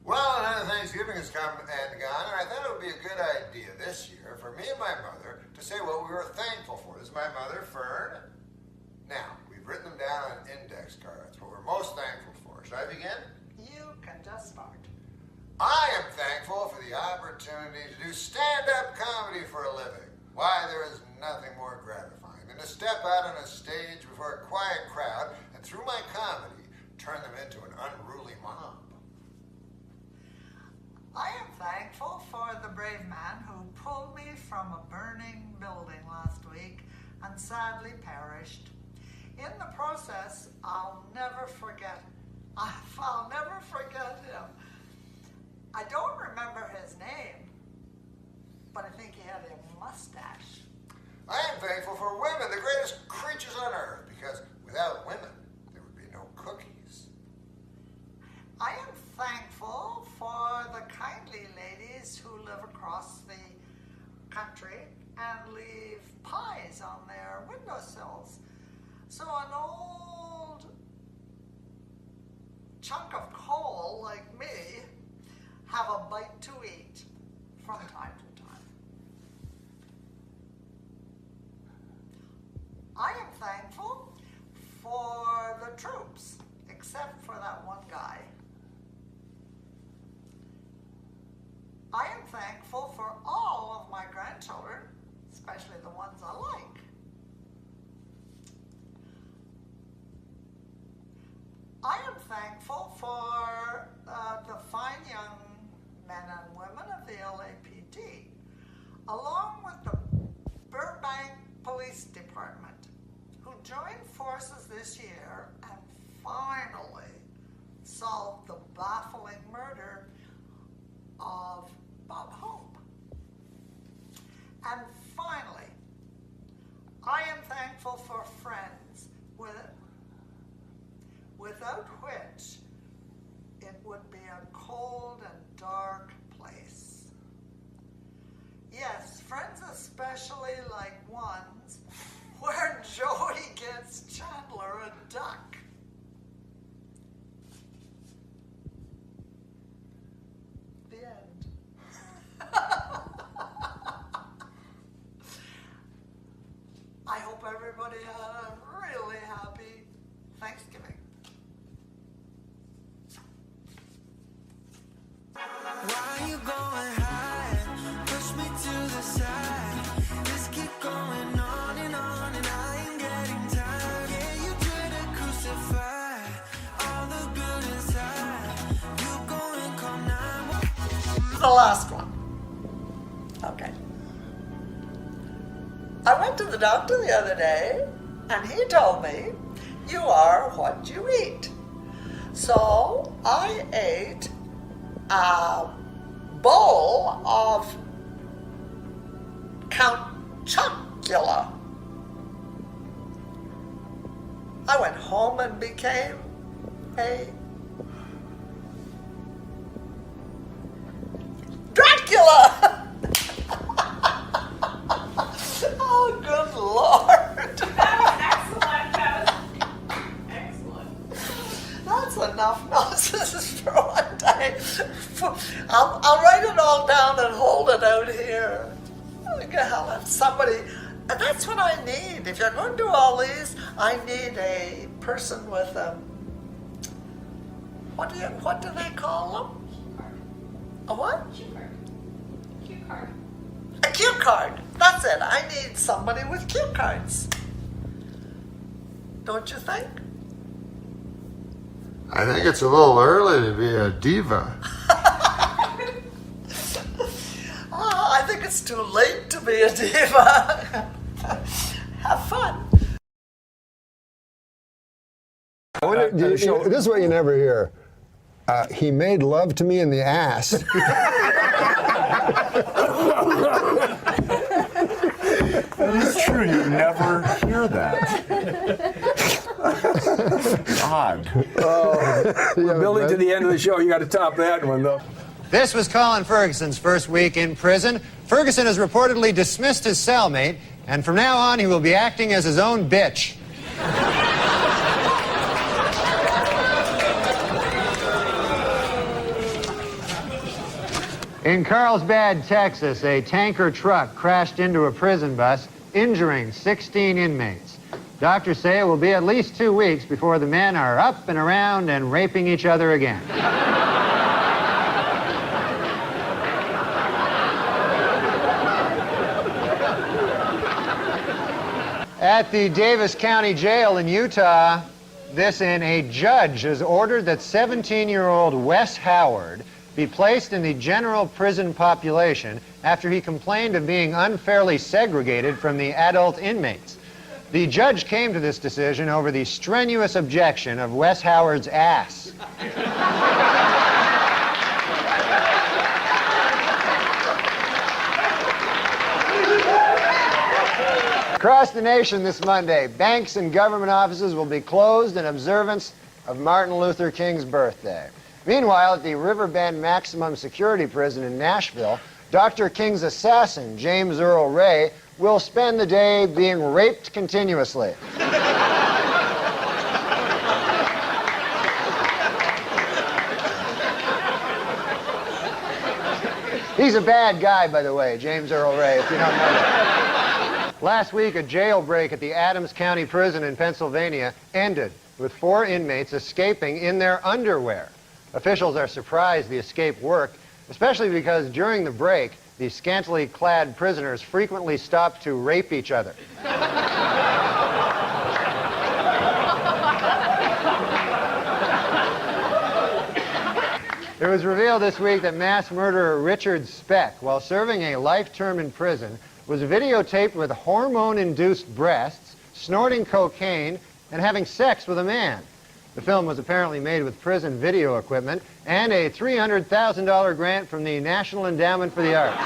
Well, another Thanksgiving has come and gone, and I thought it would be a good idea this year for me and my mother to say what we were thankful for. This is my mother, Fern. Now, we've written them down on index cards, what we're most thankful for. Should I begin? You can just start. I am thankful for the opportunity to do stand-up comedy for a living. Why, there is nothing more gratifying than to step out on a stage before a quiet crowd and through my comedy, turn them into an unruly mob. I am thankful for the brave man who pulled me from a burning building last week and sadly perished. In the process, I'll never forget him. I don't remember his name, but I think he had a mustache. I am thankful for women, the greatest creatures on earth, because without women, there would be no cookies. I am thankful for the kindly ladies who live across the country and leave pies on their windowsills. So an old chunk of coal like me have a bite to eat from time to time. I am thankful for the troops, except for that one guy. I am thankful for all of my grandchildren, especially the ones I like. I am thankful for the fine young men and women of the LAPD, along with the Burbank Police Department, who joined forces this year and finally solved the baffling murder of Bob Hope. And finally, I am thankful for friends without which it would be a cold and dark place. Yes, friends especially like ones where Joey gets Chandler a duck. The end. I hope everybody had a really happy Thanksgiving. Why you going high? Push me to the side. Let's keep going on and I ain't getting tired. Yeah, you try to crucify all the good inside. You go and call 911. The last one. Okay. I went to the doctor the other day and he told me you are what you eat. So I ate a bowl of Count Chocula. I went home and became a Dracula! Oh, good Lord. in here. I'll have somebody. And that's what I need. If you're going to do all these, I need a person with what do they call them? A what? Cue card. A cue card. That's it. I need somebody with cue cards. Don't you think? I think it's a little early to be a diva. Oh, I think it's too late to be a diva. Have fun. This is what you never hear. He made love to me in the ass. That is true. You never hear that. God. We're building to the end of the show. You got to top that one, though. This was Colin Ferguson's first week in prison. Ferguson has reportedly dismissed his cellmate, and from now on he will be acting as his own bitch. In Carlsbad, Texas, a tanker truck crashed into a prison bus, injuring 16 inmates. Doctors say it will be at least 2 weeks before the men are up and around and raping each other again. At the Davis County Jail in Utah, a judge has ordered that 17-year-old Wes Howard be placed in the general prison population after he complained of being unfairly segregated from the adult inmates. The judge came to this decision over the strenuous objection of Wes Howard's ass. Across the nation this Monday, banks and government offices will be closed in observance of Martin Luther King's birthday. Meanwhile, at the Riverbend Maximum Security Prison in Nashville, Dr. King's assassin, James Earl Ray, will spend the day being raped continuously. He's a bad guy, by the way, James Earl Ray, if you don't know that. Last week, a jailbreak at the Adams County Prison in Pennsylvania ended with 4 inmates escaping in their underwear. Officials are surprised the escape worked, especially because during the break, the scantily clad prisoners frequently stopped to rape each other. It was revealed this week that mass murderer Richard Speck, while serving a life term in prison, was videotaped with hormone-induced breasts, snorting cocaine, and having sex with a man. The film was apparently made with prison video equipment and a $300,000 grant from the National Endowment for the Arts.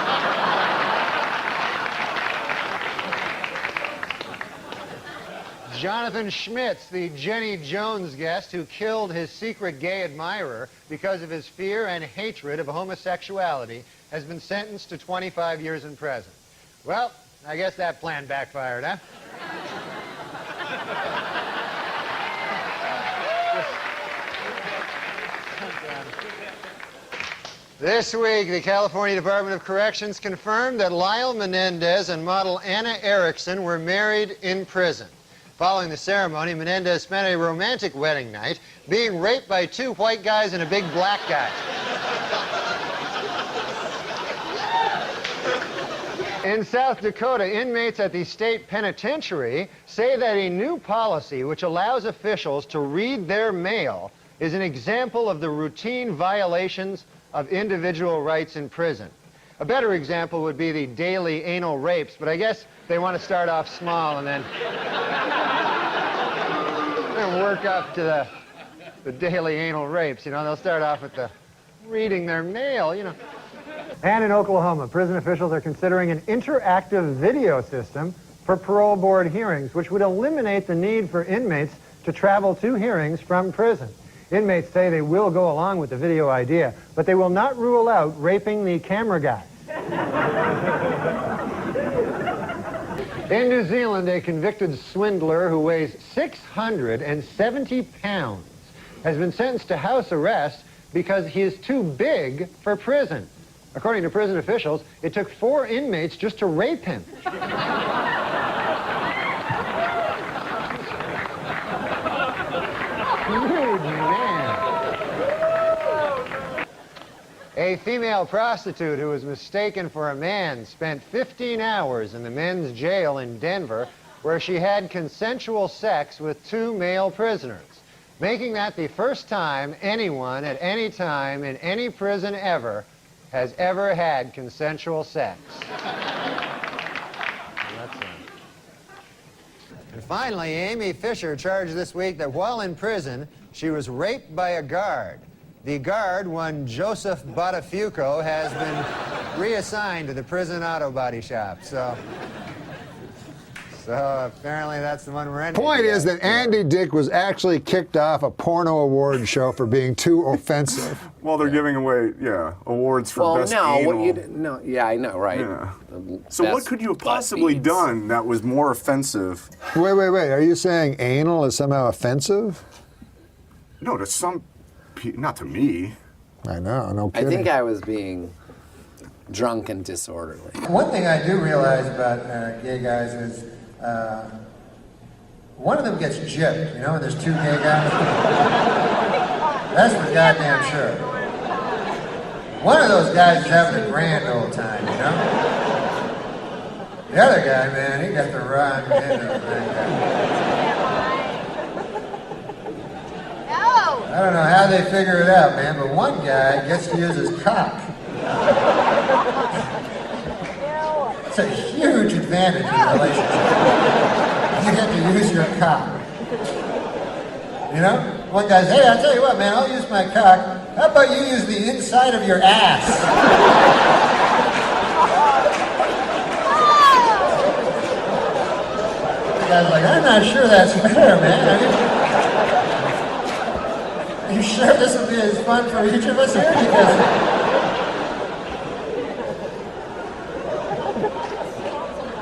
Jonathan Schmitz, the Jenny Jones guest who killed his secret gay admirer because of his fear and hatred of homosexuality, has been sentenced to 25 years in prison. Well, I guess that plan backfired, huh? This week, the California Department of Corrections confirmed that Lyle Menendez and model Anna Erickson were married in prison. Following the ceremony, Menendez spent a romantic wedding night being raped by 2 white guys and a big black guy. In South Dakota, inmates at the state penitentiary say that a new policy which allows officials to read their mail is an example of the routine violations of individual rights in prison. A better example would be the daily anal rapes, but I guess they want to start off small and then work up to the daily anal rapes. You know, they'll start off with the reading their mail, you know. And in Oklahoma, prison officials are considering an interactive video system for parole board hearings, which would eliminate the need for inmates to travel to hearings from prison. Inmates say they will go along with the video idea, but they will not rule out raping the camera guy. In New Zealand, a convicted swindler who weighs 670 pounds has been sentenced to house arrest because he is too big for prison. According to prison officials, it took 4 inmates just to rape him. Huge man. A female prostitute who was mistaken for a man spent 15 hours in the men's jail in Denver, where she had consensual sex with 2 male prisoners, making that the first time anyone at any time in any prison ever has ever had consensual sex. And finally, Amy Fisher charged this week that while in prison, she was raped by a guard. The guard, one Joseph Botafuco, has been reassigned to the prison auto body shop. So apparently that's the one we're in. Point is that Andy Dick was actually kicked off a porno award show for being too offensive. Well, they're giving away, awards for best anal. Yeah, I know, right? Yeah. So what could you have possibly done that was more offensive? Wait. Are you saying anal is somehow offensive? No, to some people, not to me. I know, no kidding. I think I was being drunk and disorderly. One thing I do realize about gay guys is one of them gets gypped, and there's 2 gay guys. That's for goddamn sure. One of those guys is having a grand old time, The other guy, man, he got the run into the thing. I don't know how they figure it out, man, but one guy gets to use his cock. It's a huge advantage in a relationship. You get to use your cock. One guy says, hey, I'll tell you what, man, I'll use my cock. How about you use the inside of your ass? The guy's like, I'm not sure that's fair, man. Are you sure this will be as fun for each of us here?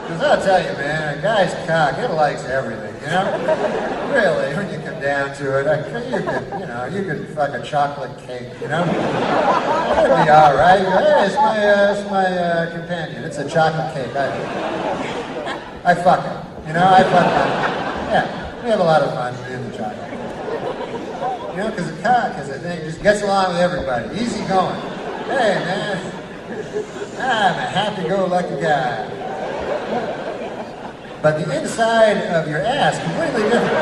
Because I'll tell you, man, a guy's cock, it likes everything, Really, when you come down to it, you could fuck a chocolate cake, It'd be all right. Hey, it's my companion. It's a chocolate cake. I fuck it, I fuck it. Yeah, we have a lot of fun doing the chocolate. Because the cock is a thing, just gets along with everybody. Easy going. Hey, man, I'm a happy-go-lucky guy. But the inside of your ass, completely different.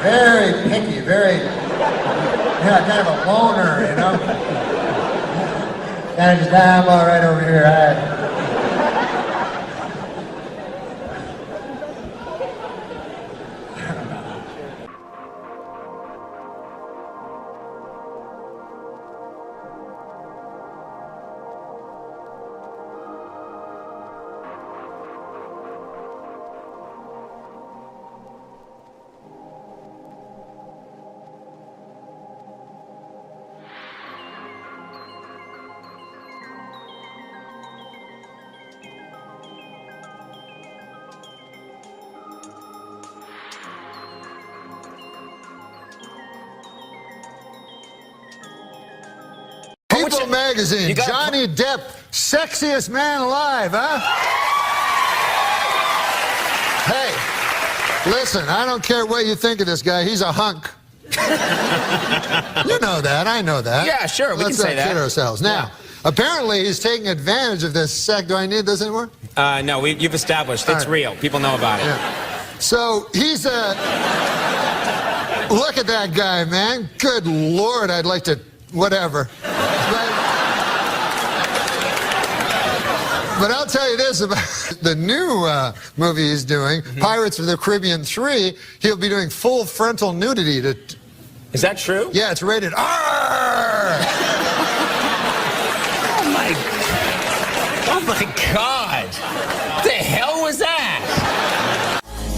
Very picky, very, kind of a loner, Kind of just, I'm all right over here. People magazine, Johnny Depp, sexiest man alive, huh? Hey, listen, I don't care what you think of this guy. He's a hunk. You know that. I know that. Yeah, sure. We can say that. Let's not kid ourselves. Now, apparently he's taking advantage of this sex. Do I need this anymore? No, you've established. It's real. People know about it. Yeah. So he's a... Look at that guy, man. Good Lord, I'd like to... Whatever. But I'll tell you this about the new movie he's doing, Pirates of the Caribbean 3. He'll be doing full frontal nudity. Is that true? Yeah, it's rated R. Oh my God! What the hell was that?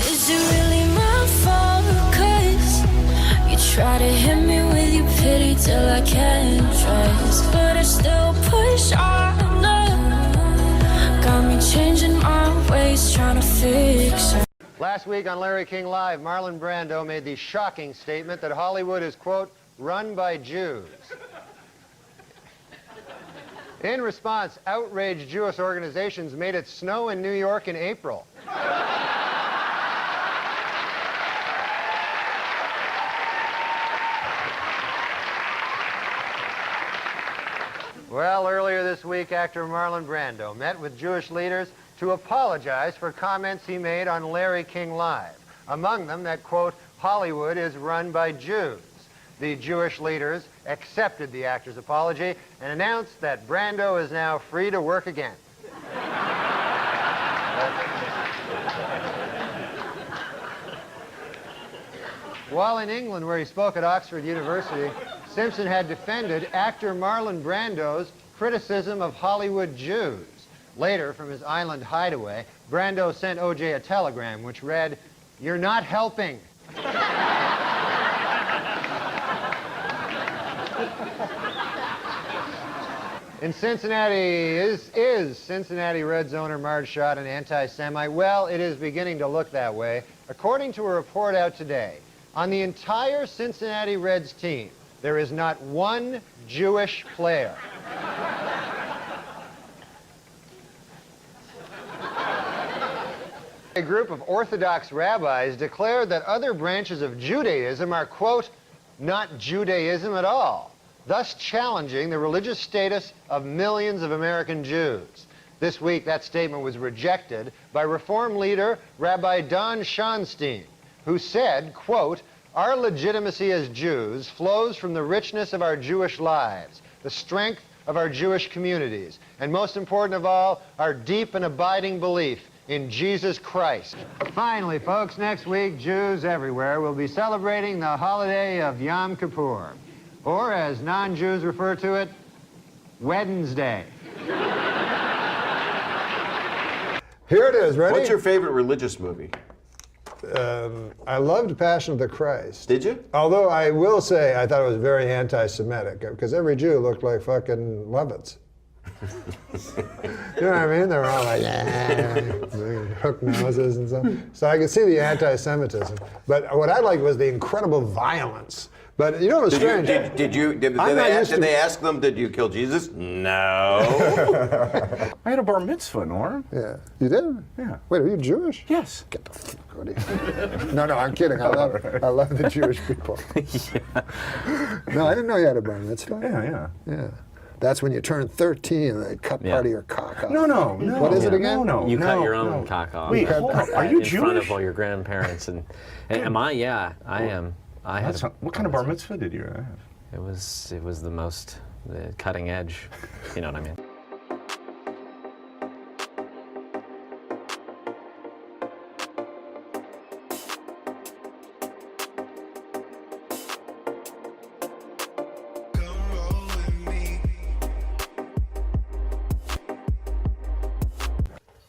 Is it really my fault? 'Cause you try to hit me with your pity till I can't trust, but I still push on. Got me changing my ways, trying to fix it. Last week on Larry King Live, Marlon Brando made the shocking statement that Hollywood is, quote, run by Jews. In response, outraged Jewish organizations made it snow in New York in April. Well, earlier this week, actor Marlon Brando met with Jewish leaders to apologize for comments he made on Larry King Live. Among them, that, quote, Hollywood is run by Jews. The Jewish leaders accepted the actor's apology and announced that Brando is now free to work again. While in England, where he spoke at Oxford University, Simpson had defended actor Marlon Brando's criticism of Hollywood Jews. Later, from his island hideaway, Brando sent O.J. a telegram which read, "You're not helping." In Cincinnati, is Cincinnati Reds owner Marge Schott an anti-Semite? Well, it is beginning to look that way. According to a report out today, on the entire Cincinnati Reds team, there is not one Jewish player. A group of Orthodox rabbis declared that other branches of Judaism are, quote, not Judaism at all, thus challenging the religious status of millions of American Jews. This week, that statement was rejected by Reform leader Rabbi Don Schonstein, who said, quote, our legitimacy as Jews flows from the richness of our Jewish lives, the strength of our Jewish communities, and most important of all, our deep and abiding belief in Jesus Christ. Finally, folks, next week, Jews everywhere will be celebrating the holiday of Yom Kippur, or as non-Jews refer to it, Wednesday. Here it is, ready? What's your favorite religious movie? I loved Passion of the Christ. Did you? Although I will say I thought it was very anti-Semitic, because every Jew looked like fucking Levitts. You know what I mean? They were all like, hook noses and stuff. So I could see the anti-Semitism. But what I liked was the incredible violence. But you know what was strange? Did they ask them, did you kill Jesus? No. I had a bar mitzvah, Norm. Yeah. You did? Yeah. Wait, are you Jewish? Yes. Get the fuck out of here. No, I'm kidding. I love the Jewish people. Yeah. No, I didn't know you had a bar mitzvah. Yeah. That's when you turn 13 and they cut part of your cock off. No. What is it again? No. You cut your own cock off. Wait, are you Jewish? In front of all your grandparents. And am I? Yeah, I am. What kind of bar mitzvah did you have? It was the most cutting edge. You know what I mean?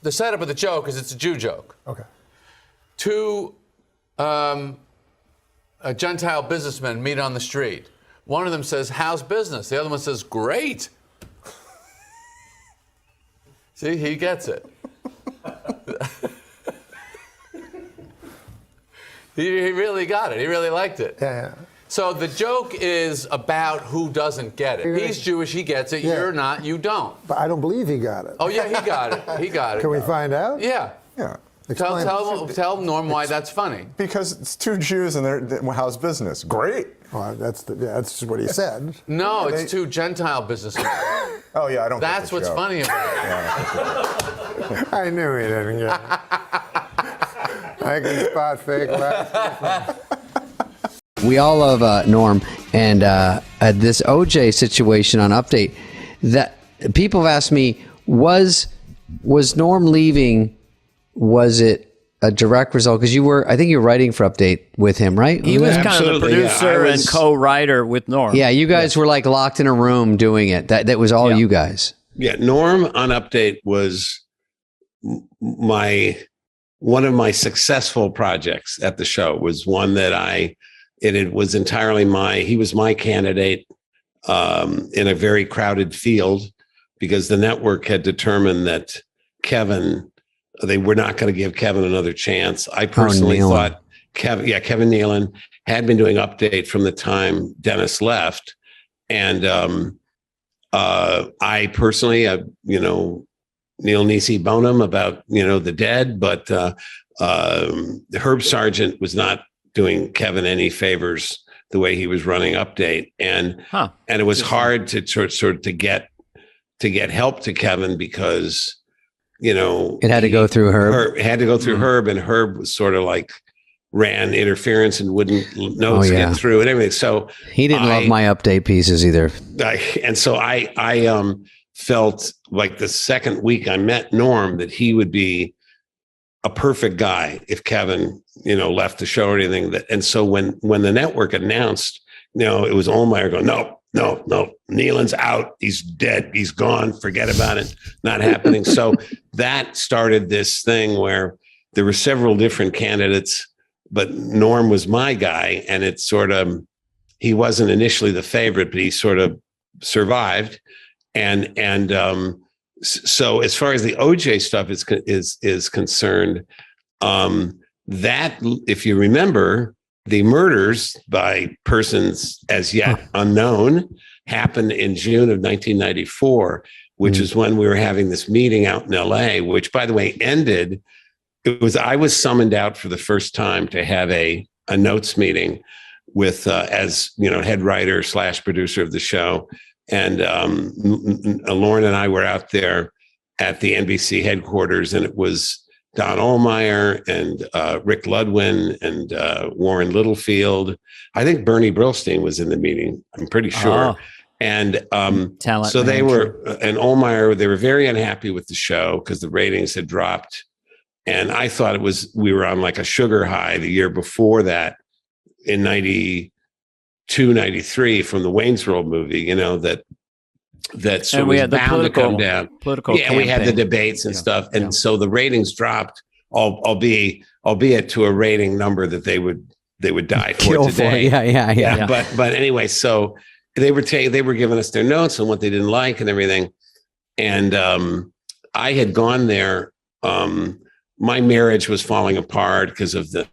The setup of the joke is it's a Jew joke. Okay. Two Gentile businessmen meet on the street. One of them says, how's business? The other one says, great. See, he gets it. He really got it. He really liked it. Yeah. So the joke is about who doesn't get it. He's Jewish, he gets it. Yeah. You're not, you don't. But I don't believe he got it. Oh, yeah, he got it. He got it. Can we find out? Yeah. Yeah. Tell Norm why that's funny. Because it's two Jews and how's business? Great. Well, that's just what he said. No, it's two Gentile businessmen. Oh, yeah, I don't That's what's funny about it. I knew he didn't get it. I can spot fake laughs. We all love Norm, and this OJ situation on Update, that people have asked me, was Norm leaving? Was it a direct result? Because I think you were writing for Update with him, right? He was kind of the producer and co-writer with Norm. Yeah, you guys were like locked in a room doing it. That was all you guys. Yeah, Norm on Update was one of my successful projects at the show. Was one that it was entirely he was my candidate in a very crowded field, because the network had determined that they were not going to give Kevin another chance. I personally thought Kevin Nealon had been doing Update from the time Dennis left. And I personally, Neil Nisi Bonham about, the dead, but Herb Sargent was not doing Kevin any favors the way he was running Update. And it was hard to sort of to get help to Kevin because, it had to go through Herb. It had to go through Herb, and Herb was sort of like ran interference and wouldn't notes get through and everything. So he didn't love my Update pieces either. And so I felt like the second week I met Norm that he would be a perfect guy if Kevin, left the show or anything. And so when the network announced, it was Ohlmeyer going, no, Nealon's out. He's dead. He's gone. Forget about it. Not happening. So that started this thing where there were several different candidates, but Norm was my guy. And it's sort of, he wasn't initially the favorite, but he sort of survived. And so as far as the OJ stuff is concerned, that, if you remember, the murders by persons as yet unknown happened in June of 1994, which is when we were having this meeting out in LA, which, by the way, ended. I was summoned out for the first time to have a notes meeting with, head writer / producer of the show. And Lauren and I were out there at the NBC headquarters, and it was Don Ohlmeyer and Rick Ludwin and Warren Littlefield. I think Bernie Brillstein was in the meeting. I'm pretty sure. And talent. So they were, and Ohlmeyer, they were very unhappy with the show because the ratings had dropped. And I thought we were on like a sugar high the year before that in 92, 93 from the Wayne's World movie, that sort of was bound to come down. We had the debates and stuff. And so the ratings dropped, albeit to a rating number that they would die for today. Yeah. But anyway, so they were giving us their notes on what they didn't like and everything. And I had gone there. My marriage was falling apart because of the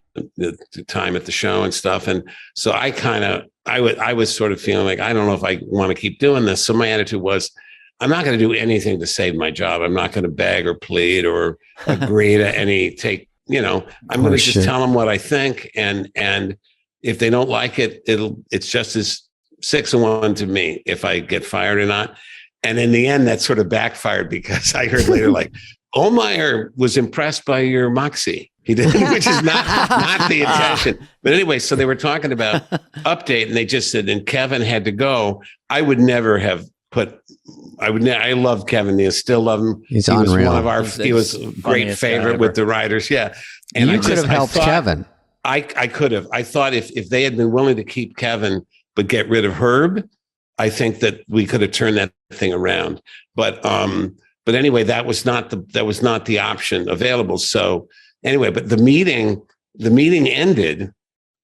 time at the show and stuff. And so I was sort of feeling like, I don't know if I want to keep doing this. So my attitude was, I'm not going to do anything to save my job. I'm not going to beg or plead or agree to I'm going to just tell them what I think. And if they don't like it, it's just as 6 of 1 to me if I get fired or not. And in the end, that sort of backfired because I heard later, like, Ohlmeyer was impressed by your moxie. He did, which is not the intention. But anyway, so they were talking about Update, and they just said, and Kevin had to go. I would never have I loved Kevin. I still love him. He's he was unreal. One of our. He was a great favorite with the writers. Yeah, and you could have helped Kevin. I could have. I thought if they had been willing to keep Kevin but get rid of Herb, I think that we could have turned that thing around. But anyway, that was not the option available. So anyway, but the meeting ended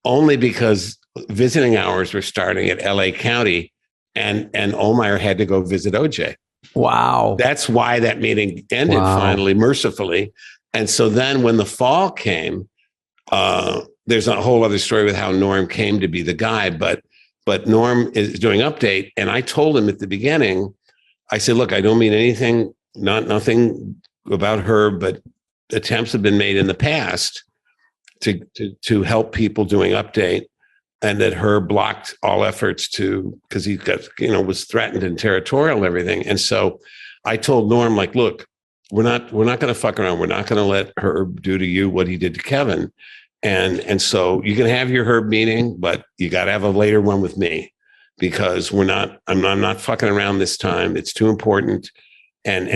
only because visiting hours were starting at LA County, and Ohlmeyer had to go visit OJ. Wow. That's why that meeting ended finally, mercifully. And so then when the fall came, there's a whole other story with how Norm came to be the guy, but Norm is doing Update. And I told him at the beginning, I said, look, I don't mean anything, nothing about her, but attempts have been made in the past to help people doing Update, and that Herb blocked all efforts because he got, was threatened and territorial and everything. And so I told Norm, like, look, we're not going to fuck around. We're not going to let Herb do to you what he did to Kevin. And so you can have your Herb meeting, but you got to have a later one with me, because I'm not fucking around this time. It's too important. And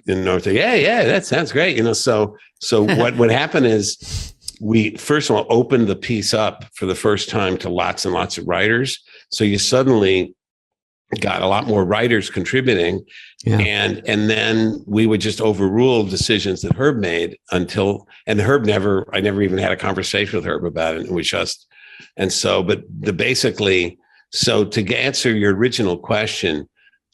Norm said, yeah, that sounds great. So what happened is, we first of all opened the piece up for the first time to lots and lots of writers. So you suddenly got a lot more writers contributing, and then we would just overrule decisions that Herb made I never even had a conversation with Herb about it. It was just, so to answer your original question,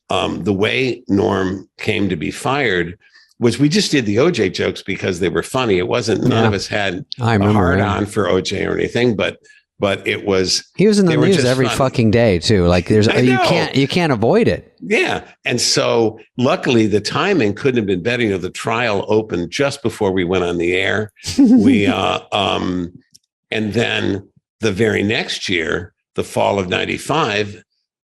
the way Norm came to be fired was we just did the OJ jokes because they were funny. It wasn't, none of us had a hard on for OJ or anything, but but it was. He was in the news every fucking day too. Like you can't avoid it. Yeah, and so luckily the timing couldn't have been better. You know, the trial opened just before we went on the air. We and then the very next year, the fall of '95,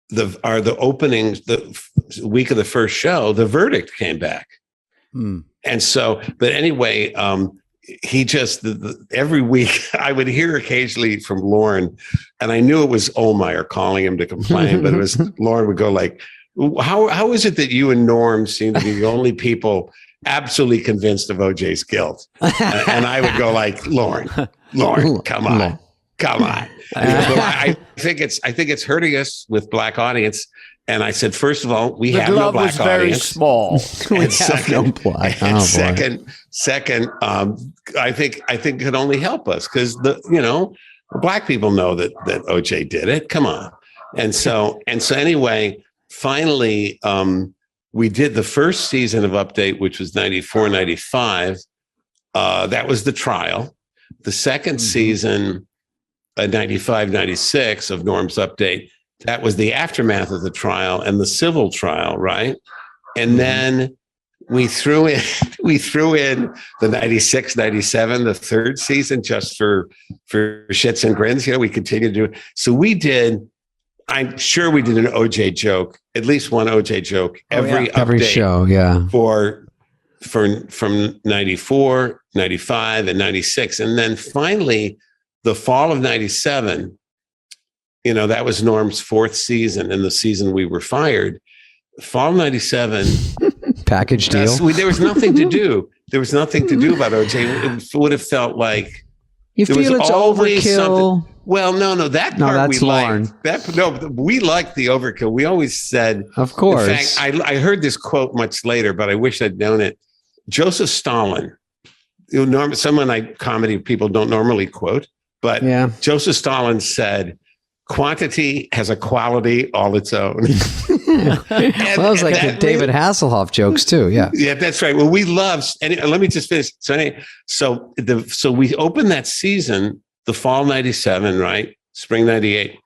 the openings, the week of the first show, the verdict came back. And so, but anyway, he just every week I would hear occasionally from Lauren, and I knew it was Ohlmeyer calling him to complain, but it was Lauren would go like, how is it that you and Norm seem to be the only people absolutely convinced of OJ's guilt? And I would go like, Lauren, come on. I think it's hurting us with black audience. And I said, first of all, we have no black audience. The glove was very small. Second, I think it could only help us because black people know that OJ did it. Come on. And so anyway, finally, we did the first season of Update, which was 94, 95. That was the trial. The second season, 95, 96 of Norm's Update, that was the aftermath of the trial and the civil trial, right? And then we threw in the 96, 97, the third season, just for shits and grins. We continued to do it. So we did. I'm sure we did an OJ joke, at least one OJ joke every show, yeah. From 94, 95, and 96, and then finally the fall of 97. That was Norm's fourth season, and the season we were fired. Fall 97. Package deal. There was nothing to do. There was nothing to do about OJ. It would have felt like you feel it's overkill. Well, no, that part that's we Lauren. liked. We liked the overkill. We always said, of course. In fact, I heard this quote much later, but I wish I'd known it. Joseph Stalin. Someone comedy people don't normally quote, but Joseph Stalin said, "Quantity has a quality all its own." That was like the David Hasselhoff jokes too. Yeah. Yeah, that's right. Well, we love, and let me just finish. So we opened that season, the fall 97, right? Spring 98.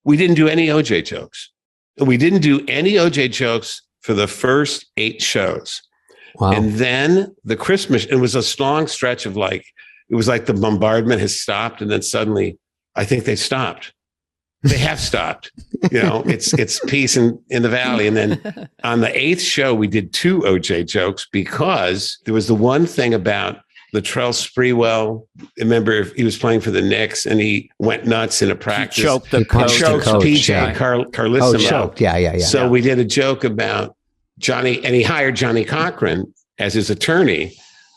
We didn't do any OJ jokes. We didn't do any OJ jokes for the first 8 shows. Wow. And then the Christmas, it was a long stretch of it was like the bombardment has stopped. And then suddenly I think they stopped. They have stopped. It's peace in the valley. And then on the 8th show, we did 2 OJ jokes because there was the one thing about Latrell Sprewell. Remember, he was playing for the Knicks and he went nuts in a practice. He choked the coach. PJ Carlissimo. Oh, choked. Yeah. So we did a joke about Johnny, and he hired Johnny Cochran as his attorney.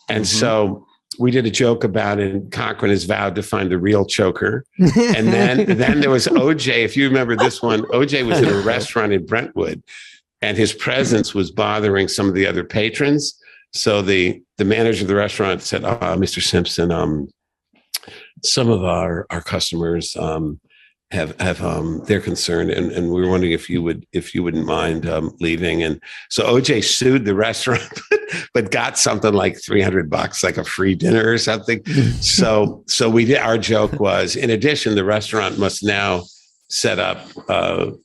And so we did a joke about it, and Cochran has vowed to find the real choker. And then there was OJ. If you remember this one, OJ was in a restaurant in Brentwood, and his presence was bothering some of the other patrons. So the manager of the restaurant said, "Mr. Simpson, some of our customers have they're concerned, and we were wondering if you wouldn't mind leaving." And so OJ sued the restaurant, but got something like $300, like a free dinner or something. So we did. Our joke was, in addition, the restaurant must now set up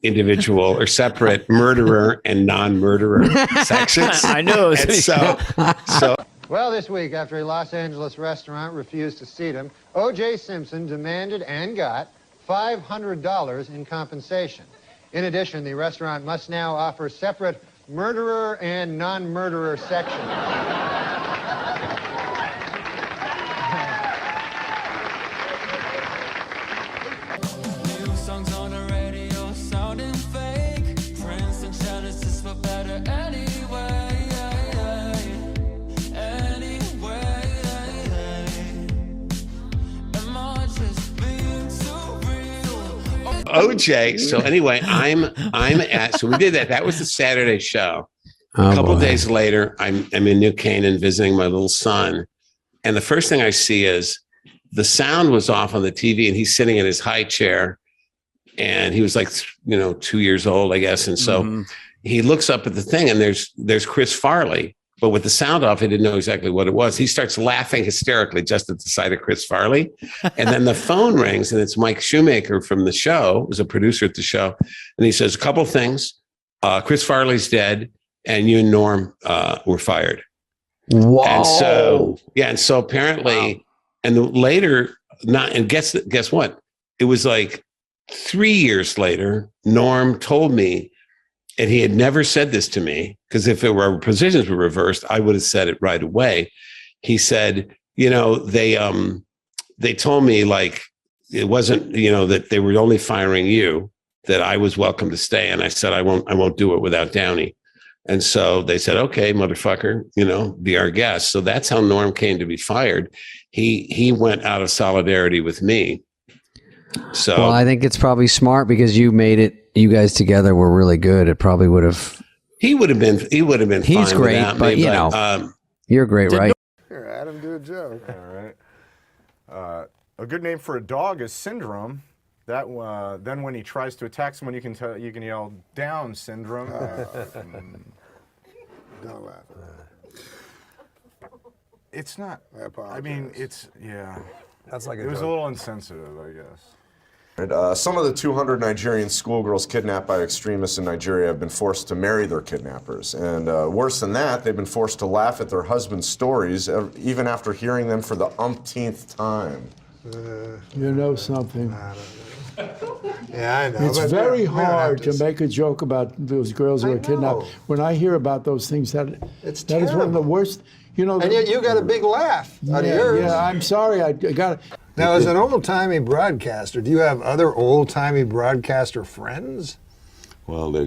individual or separate murderer and non-murderer sections. I know. So. Well, this week, after a Los Angeles restaurant refused to seat him, O.J. Simpson demanded and got $500 in compensation. In addition, the restaurant must now offer separate murderer and non-murderer sections. New songs on the radio sounding fake. Trends and challenges for better anyway. OJ. So anyway, so we did that. That was the Saturday show. A couple of days later, I'm in New Canaan visiting my little son. And the first thing I see is the sound was off on the TV and he's sitting in his high chair. And he was like, 2 years old, I guess. And so he looks up at the thing and there's Chris Farley but with the sound off, he didn't know exactly what it was. He starts laughing hysterically just at the sight of Chris Farley. And then the phone rings, and it's Mike Shoemaker from the show, who's a producer at the show. And he says, a couple things. Chris Farley's dead, and you and Norm were fired. Wow. And so apparently, and later, and guess what? It was like 3 years later, Norm told me, and he had never said this to me, because if our positions were reversed, I would have said it right away. He said, they told me like it wasn't, that they were only firing you, that I was welcome to stay. And I said, I won't do it without Downey. And so they said, okay, motherfucker, be our guest. So that's how Norm came to be fired. He went out of solidarity with me. So well, I think it's probably smart because you made it. You guys together were really good. It probably would have. He would have been. He's fine great, but you're great, right? Here, Adam, do a joke. All right. A good name for a dog is Syndrome. That then when he tries to attack someone, you can yell "Down, Syndrome." Don't laugh. It's not. I mean, it's yeah. That's like it was a little insensitive, I guess. Some of the 200 Nigerian schoolgirls kidnapped by extremists in Nigeria have been forced to marry their kidnappers. And worse than that, they've been forced to laugh at their husbands' stories, even after hearing them for the umpteenth time. You know something. Yeah, I know. It's very hard to make a joke about those girls who are kidnapped. When I hear about those things, that is one of the worst. And yet you got a big laugh out of yours. Yeah, I'm sorry. I got. Now, as an old-timey broadcaster, do you have other old-timey broadcaster friends? Well, they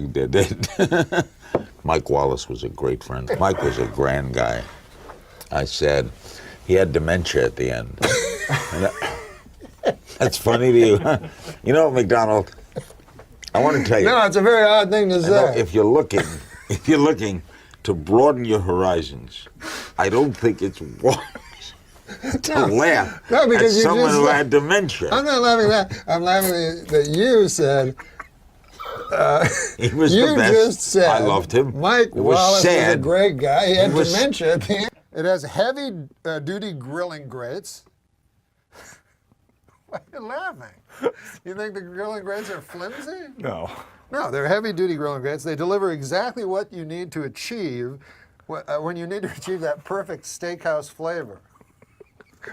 Mike Wallace was a great friend. Mike was a grand guy. I said he had dementia at the end. That's funny to you. You know, McDonald, I want to tell you. No, it's a very odd thing to say. If you're looking to broaden your horizons, I don't think it's wise to laugh at someone who had dementia. I'm not laughing at that. I'm laughing that you said. He was you the best. Just said. I loved him. Mike Wallace was a great guy. He had dementia at the end. It has heavy-duty grilling grates. Why are you laughing? You think the grilling grates are flimsy? No. No, they're heavy-duty grilling grates. They deliver exactly what you need to achieve when you need to achieve that perfect steakhouse flavor.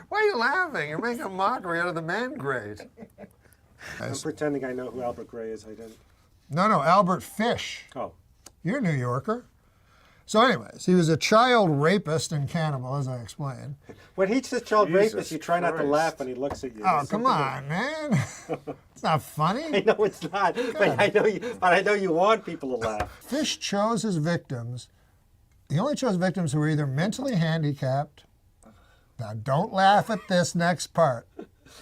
Why are you laughing? You're making a mockery out of the man grate. I'm pretending I know who Albert Gray is. I didn't. No, Albert Fish. Oh. You're a New Yorker. So anyways, he was a child rapist and cannibal, as I explained. When he's a child rapist, you try not to laugh when he looks at you. Oh, come on, man. It's not funny. I know it's not, but I know you want people to laugh. Fish chose his victims. He only chose victims who were either mentally handicapped. Now, don't laugh at this next part,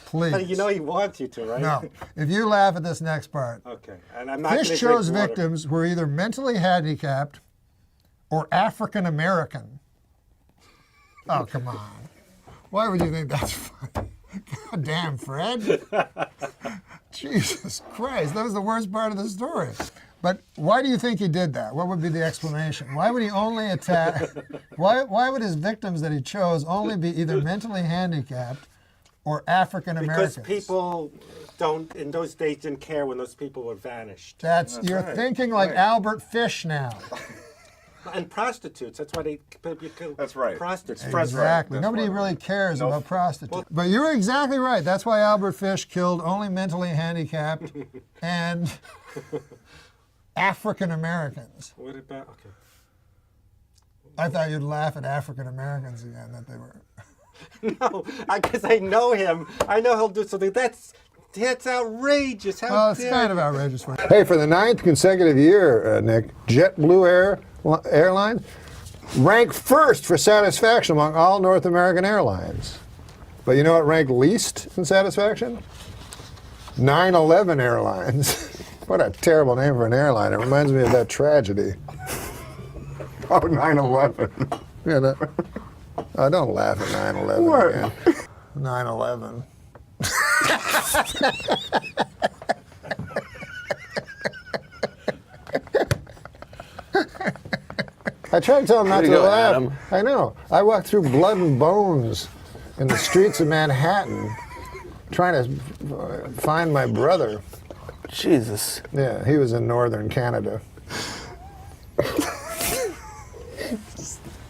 please. But you know he wants you to, right? No. If you laugh at this next part. Okay. And I'm not Fish chose victims who were either mentally handicapped or African American. Oh, come on. Why would you think that's funny? God damn, Fred. Jesus Christ, that was the worst part of the story. But why do you think he did that? What would be the explanation? Why would he only attack? Why would his victims that he chose only be either mentally handicapped or African Americans? Because people in those days didn't care when those people were vanished. You're right. Thinking like Albert Fish now. And prostitutes. That's why they kill prostitutes. Exactly. Nobody really cares about prostitutes. But you're exactly right. That's why Albert Fish killed only mentally handicapped and African Americans. What about? Okay. I thought you'd laugh at African Americans again. That they were. No, because I know him. I know he'll do something. That's outrageous. Well, it's kind of outrageous. Hey, for the 9th consecutive year, Nick, JetBlue Airlines ranked first for satisfaction among all North American airlines. But you know what ranked least in satisfaction? 9/11 Airlines. What a terrible name for an airline. It reminds me of that tragedy. Oh, 9/11. You know? Oh, don't laugh at 9/11 again. 9/11. I tried to tell him not There to you go, laugh. Adam. I know. I walked through blood and bones in the streets of Manhattan trying to find my brother. Jesus. Yeah, he was in northern Canada.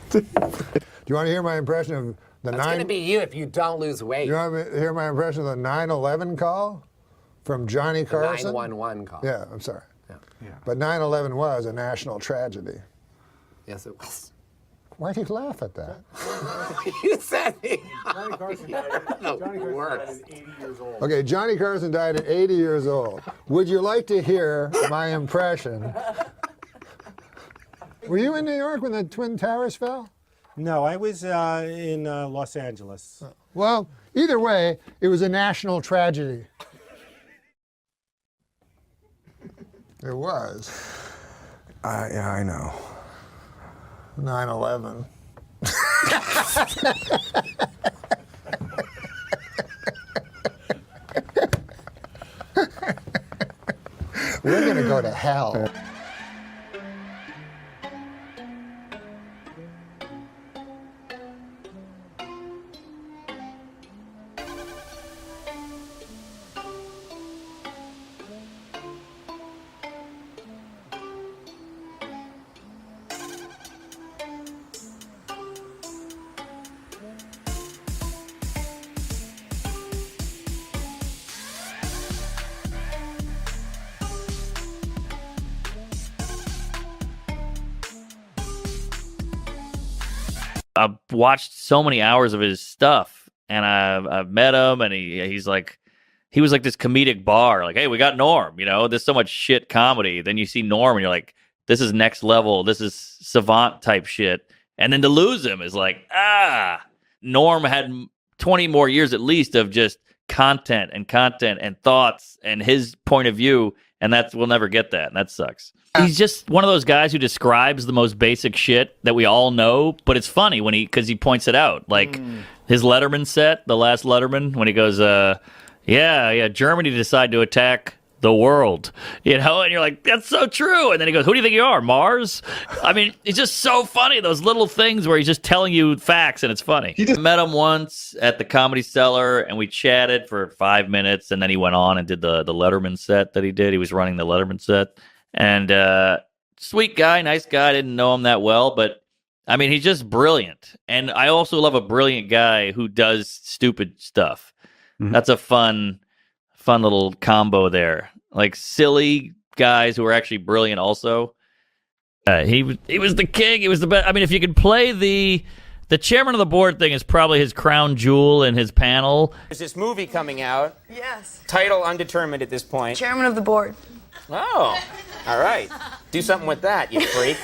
Do you want to hear my impression of the That's going to be you if you don't lose weight. You want to hear my impression of the 9/11 call from Johnny Carson? 911 call. Yeah, I'm sorry. But 9/11 was a national tragedy. Yes, it was. Why'd you laugh at that? You said it. Johnny Carson died at 80 years old. Okay, Johnny Carson died at 80 years old. Would you like to hear my impression? Were you in New York when the Twin Towers fell? No, I was in Los Angeles. Well, either way, it was a national tragedy. It was. Yeah, I know. 9/11. We're going to go to hell. I've watched so many hours of his stuff, and I've met him, and he was like this comedic bar, like, hey, we got Norm, there's so much shit comedy. Then you see Norm, and you're like, this is next level, this is savant type shit. And then to lose him is like, Norm had 20 more years at least of just content and thoughts and his point of view, and we'll never get that, and that sucks. He's just one of those guys who describes the most basic shit that we all know, but it's funny because he points it out. Like his Letterman set, the last Letterman, when he goes, Germany decided to attack the world, and you're like, that's so true. And then he goes, who do you think you are, Mars? I mean, it's just so funny, those little things where he's just telling you facts, and it's funny. He just met him once at the Comedy Cellar, and we chatted for 5 minutes, and then he went on and did the Letterman set that he did. He was running the Letterman set. And sweet guy, nice guy. I didn't know him that well, but I mean, he's just brilliant. And I also love a brilliant guy who does stupid stuff. Mm-hmm. That's a fun little combo there. Like silly guys who are actually brilliant also. He was the king. He was the best. I mean, if you could play the chairman of the board thing is probably his crown jewel in his panel. There's this movie coming out. Yes. Title undetermined at this point. Chairman of the board. Oh, all right. Do something with that, you freak.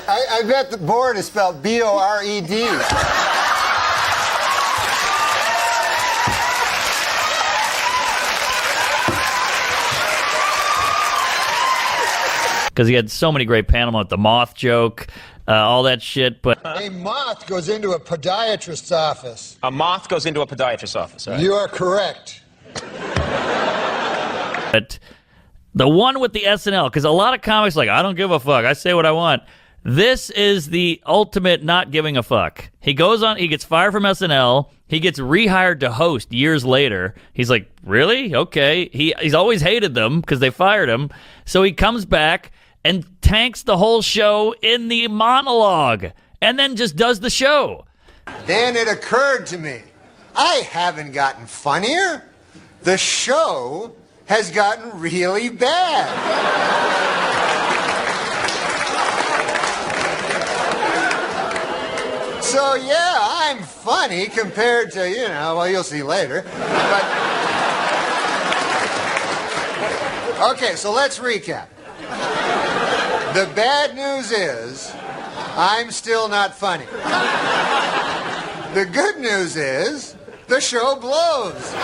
I bet the board is spelled B-O-R-E-D. Because he had so many great panel with the moth joke, all that shit. But a moth goes into a podiatrist's office. A moth goes into a podiatrist's office. Right? You are correct. But the one with the SNL, because a lot of comics are like, I don't give a fuck, I say what I want. This is the ultimate not giving a fuck. He goes on, he gets fired from SNL, he gets rehired to host years later. He's like, really? Okay. He's always hated them because they fired him. So he comes back and tanks the whole show in the monologue and then just does the show. Then it occurred to me, I haven't gotten funnier. The show has gotten really bad. So yeah, I'm funny compared to, well, you'll see later. But okay, so let's recap. The bad news is I'm still not funny. The good news is the show blows.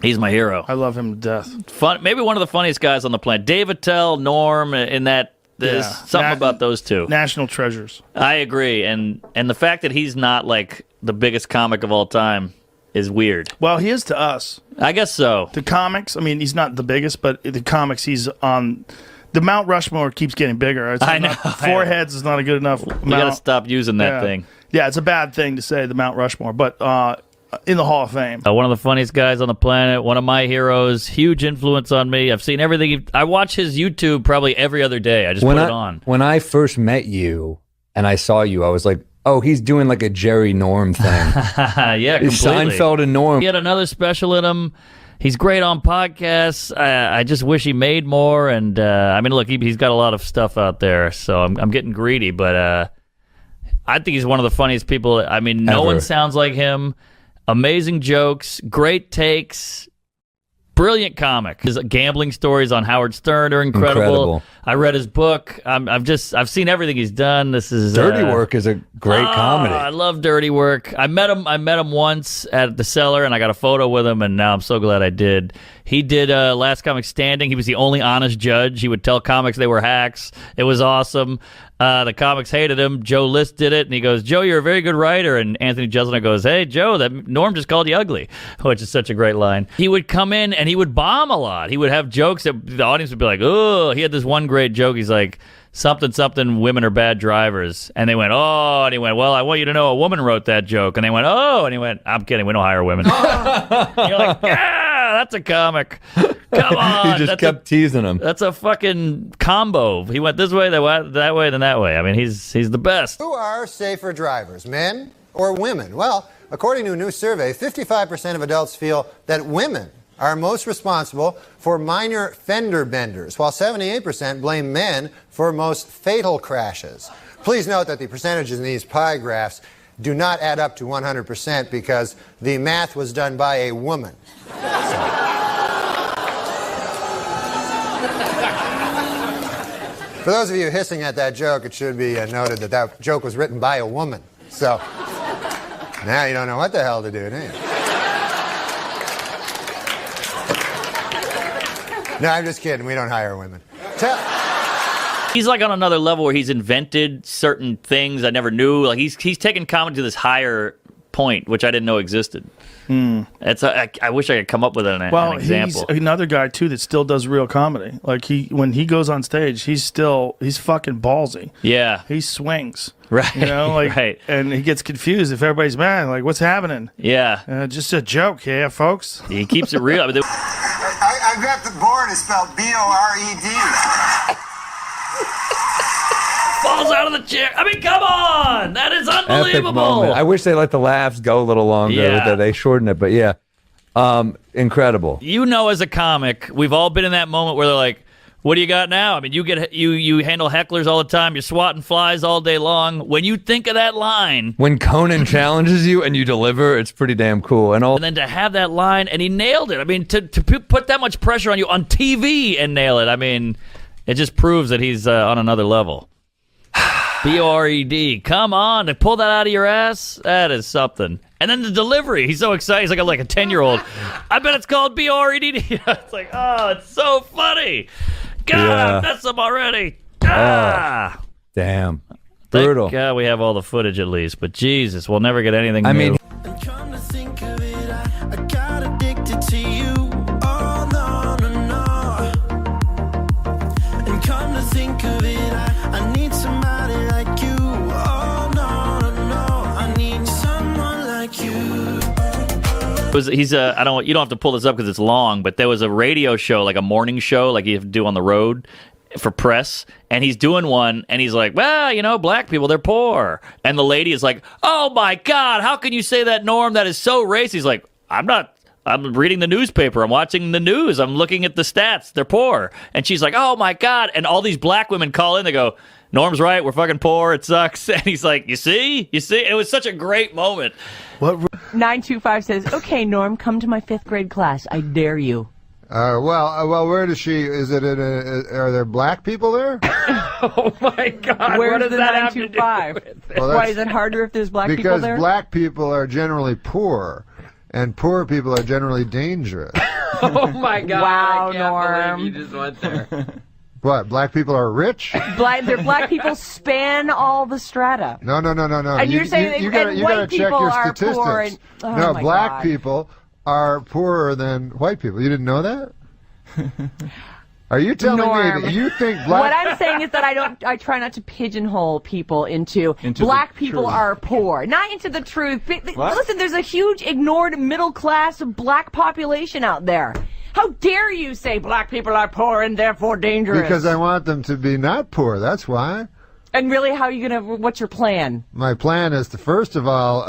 He's my hero. I love him to death. Fun, maybe one of the funniest guys on the planet. Dave Attell, Norm, in that. There's something about those two. National treasures. I agree, and the fact that he's not like the biggest comic of all time is weird. Well, he is to us. I guess so. The comics, I mean, he's not the biggest, but the comics, he's on The Mount Rushmore keeps getting bigger. I know. Four heads is not a good enough amount. We got to stop using that thing. Yeah, it's a bad thing to say, the Mount Rushmore, but in the Hall of Fame. One of the funniest guys on the planet, one of my heroes, huge influence on me. I've seen everything. I watch his YouTube probably every other day. I just put it on. When I first met you and I saw you, I was like, oh, he's doing like a Jerry Norm thing. Yeah, completely. Seinfeld and Norm. He had another special in him. He's great on podcasts. I just wish he made more. And I mean, look, he's got a lot of stuff out there, so I'm getting greedy. But I think he's one of the funniest people. I mean, no one sounds like him. Amazing jokes, great takes, brilliant comic. His gambling stories on Howard Stern are incredible. I read his book. I've seen everything he's done. This is Dirty Work is a great comedy. I love Dirty Work. I met him once at the Cellar, and I got a photo with him, and now I'm so glad I did. He did Last Comic Standing. He was the only honest judge. He would tell comics they were hacks. It was awesome. The comics hated him. Joe List did it, and he goes, Joe, you're a very good writer. And Anthony Jeselnik goes, hey, Joe, that Norm just called you ugly, which is such a great line. He would come in, and he would bomb a lot. He would have jokes that the audience would be like, oh. He had this one great joke. He's like, something, women are bad drivers. And they went, oh. And he went, well, I want you to know a woman wrote that joke. And they went, oh. And he went, I'm kidding. We don't hire women. You're like, yeah, that's a comic. Come on. He just kept teasing him. That's a fucking combo. He went this way, that way, then that way. I mean, he's the best. Who are safer drivers, men or women? Well, according to a new survey, 55% of adults feel that women are most responsible for minor fender benders, while 78% blame men for most fatal crashes. Please note that the percentages in these pie graphs do not add up to 100% because the math was done by a woman. For those of you hissing at that joke, it should be noted that that joke was written by a woman. So now you don't know what the hell to do, do you? No, I'm just kidding. We don't hire women. He's like on another level where he's invented certain things I never knew. Like he's taken comedy to this higher point, which I didn't know existed. I wish I could come up with an example. He's another guy too that still does real comedy. Like when he goes on stage, he's fucking ballsy. Yeah, he swings. Right. You know, like, right. And he gets confused if everybody's mad. Like, what's happening? Yeah. Just a joke, yeah, folks. He keeps it real. I've got the board. It's spelled B-O-R-E-D. Falls out of the chair. I mean, come on. That is unbelievable. Epic moment. I wish they let the laughs go a little longer. Yeah. They shortened it, but yeah. Incredible. You know, as a comic, we've all been in that moment where they're like, what do you got now? I mean, you handle hecklers all the time. You're swatting flies all day long. When you think of that line. When Conan challenges you and you deliver, it's pretty damn cool. And then to have that line, and he nailed it. I mean, to put that much pressure on you on TV and nail it, I mean, it just proves that he's on another level. B-O-R-E-D. Come on, to pull that out of your ass, that is something. And then the delivery, he's so excited. He's like a 10-year-old. I bet it's called B-O-R-E-D. It's like, oh, it's so funny. God, that's them already. Ah. Oh, damn. Brutal. Thank God we have all the footage at least, but Jesus, we'll never get anything new. I mean, Come to think of it, I got addicted to you. Oh, no, no, no. And come to think of it, I need somebody like you. Oh, no, no, no. I need someone like you. You don't have to pull this up because it's long, but there was a radio show, like a morning show, like you have to do on the road for press, and he's doing one, and he's like, well, you know, black people, they're poor. And the lady is like, oh my God, how can you say that, Norm? That is so racist. He's like, I'm reading the newspaper. I'm watching the news. I'm looking at the stats. They're poor. And she's like, oh my God. And all these black women call in. They go, Norm's right. We're fucking poor. It sucks. And he's like, you see? You see? It was such a great moment. 925 says, okay, Norm, come to my 5th grade class. I dare you. Well, where does she? Is it in are there black people there? Oh my God! Where's what does the that have to do 925? with it? Why is it harder if there's black people there? Because black people are generally poor, and poor people are generally dangerous. Oh my God! Wow, I can't Norm. believe you just went there. What? Black people are rich? Black people span all the strata. No. And you're saying you that gotta white check people your are statistics. poor and, oh no, my black God. people are poorer than white people. You didn't know that? Are you telling Norm. me that you think black? What I'm saying is that I try not to pigeonhole people into black people truth. are poor, not into the truth. What? Listen, there's a huge ignored middle class black population out there. How dare you say black people are poor and therefore dangerous? Because I want them to be not poor. That's why. And really, how are you what's your plan? My plan is to first of all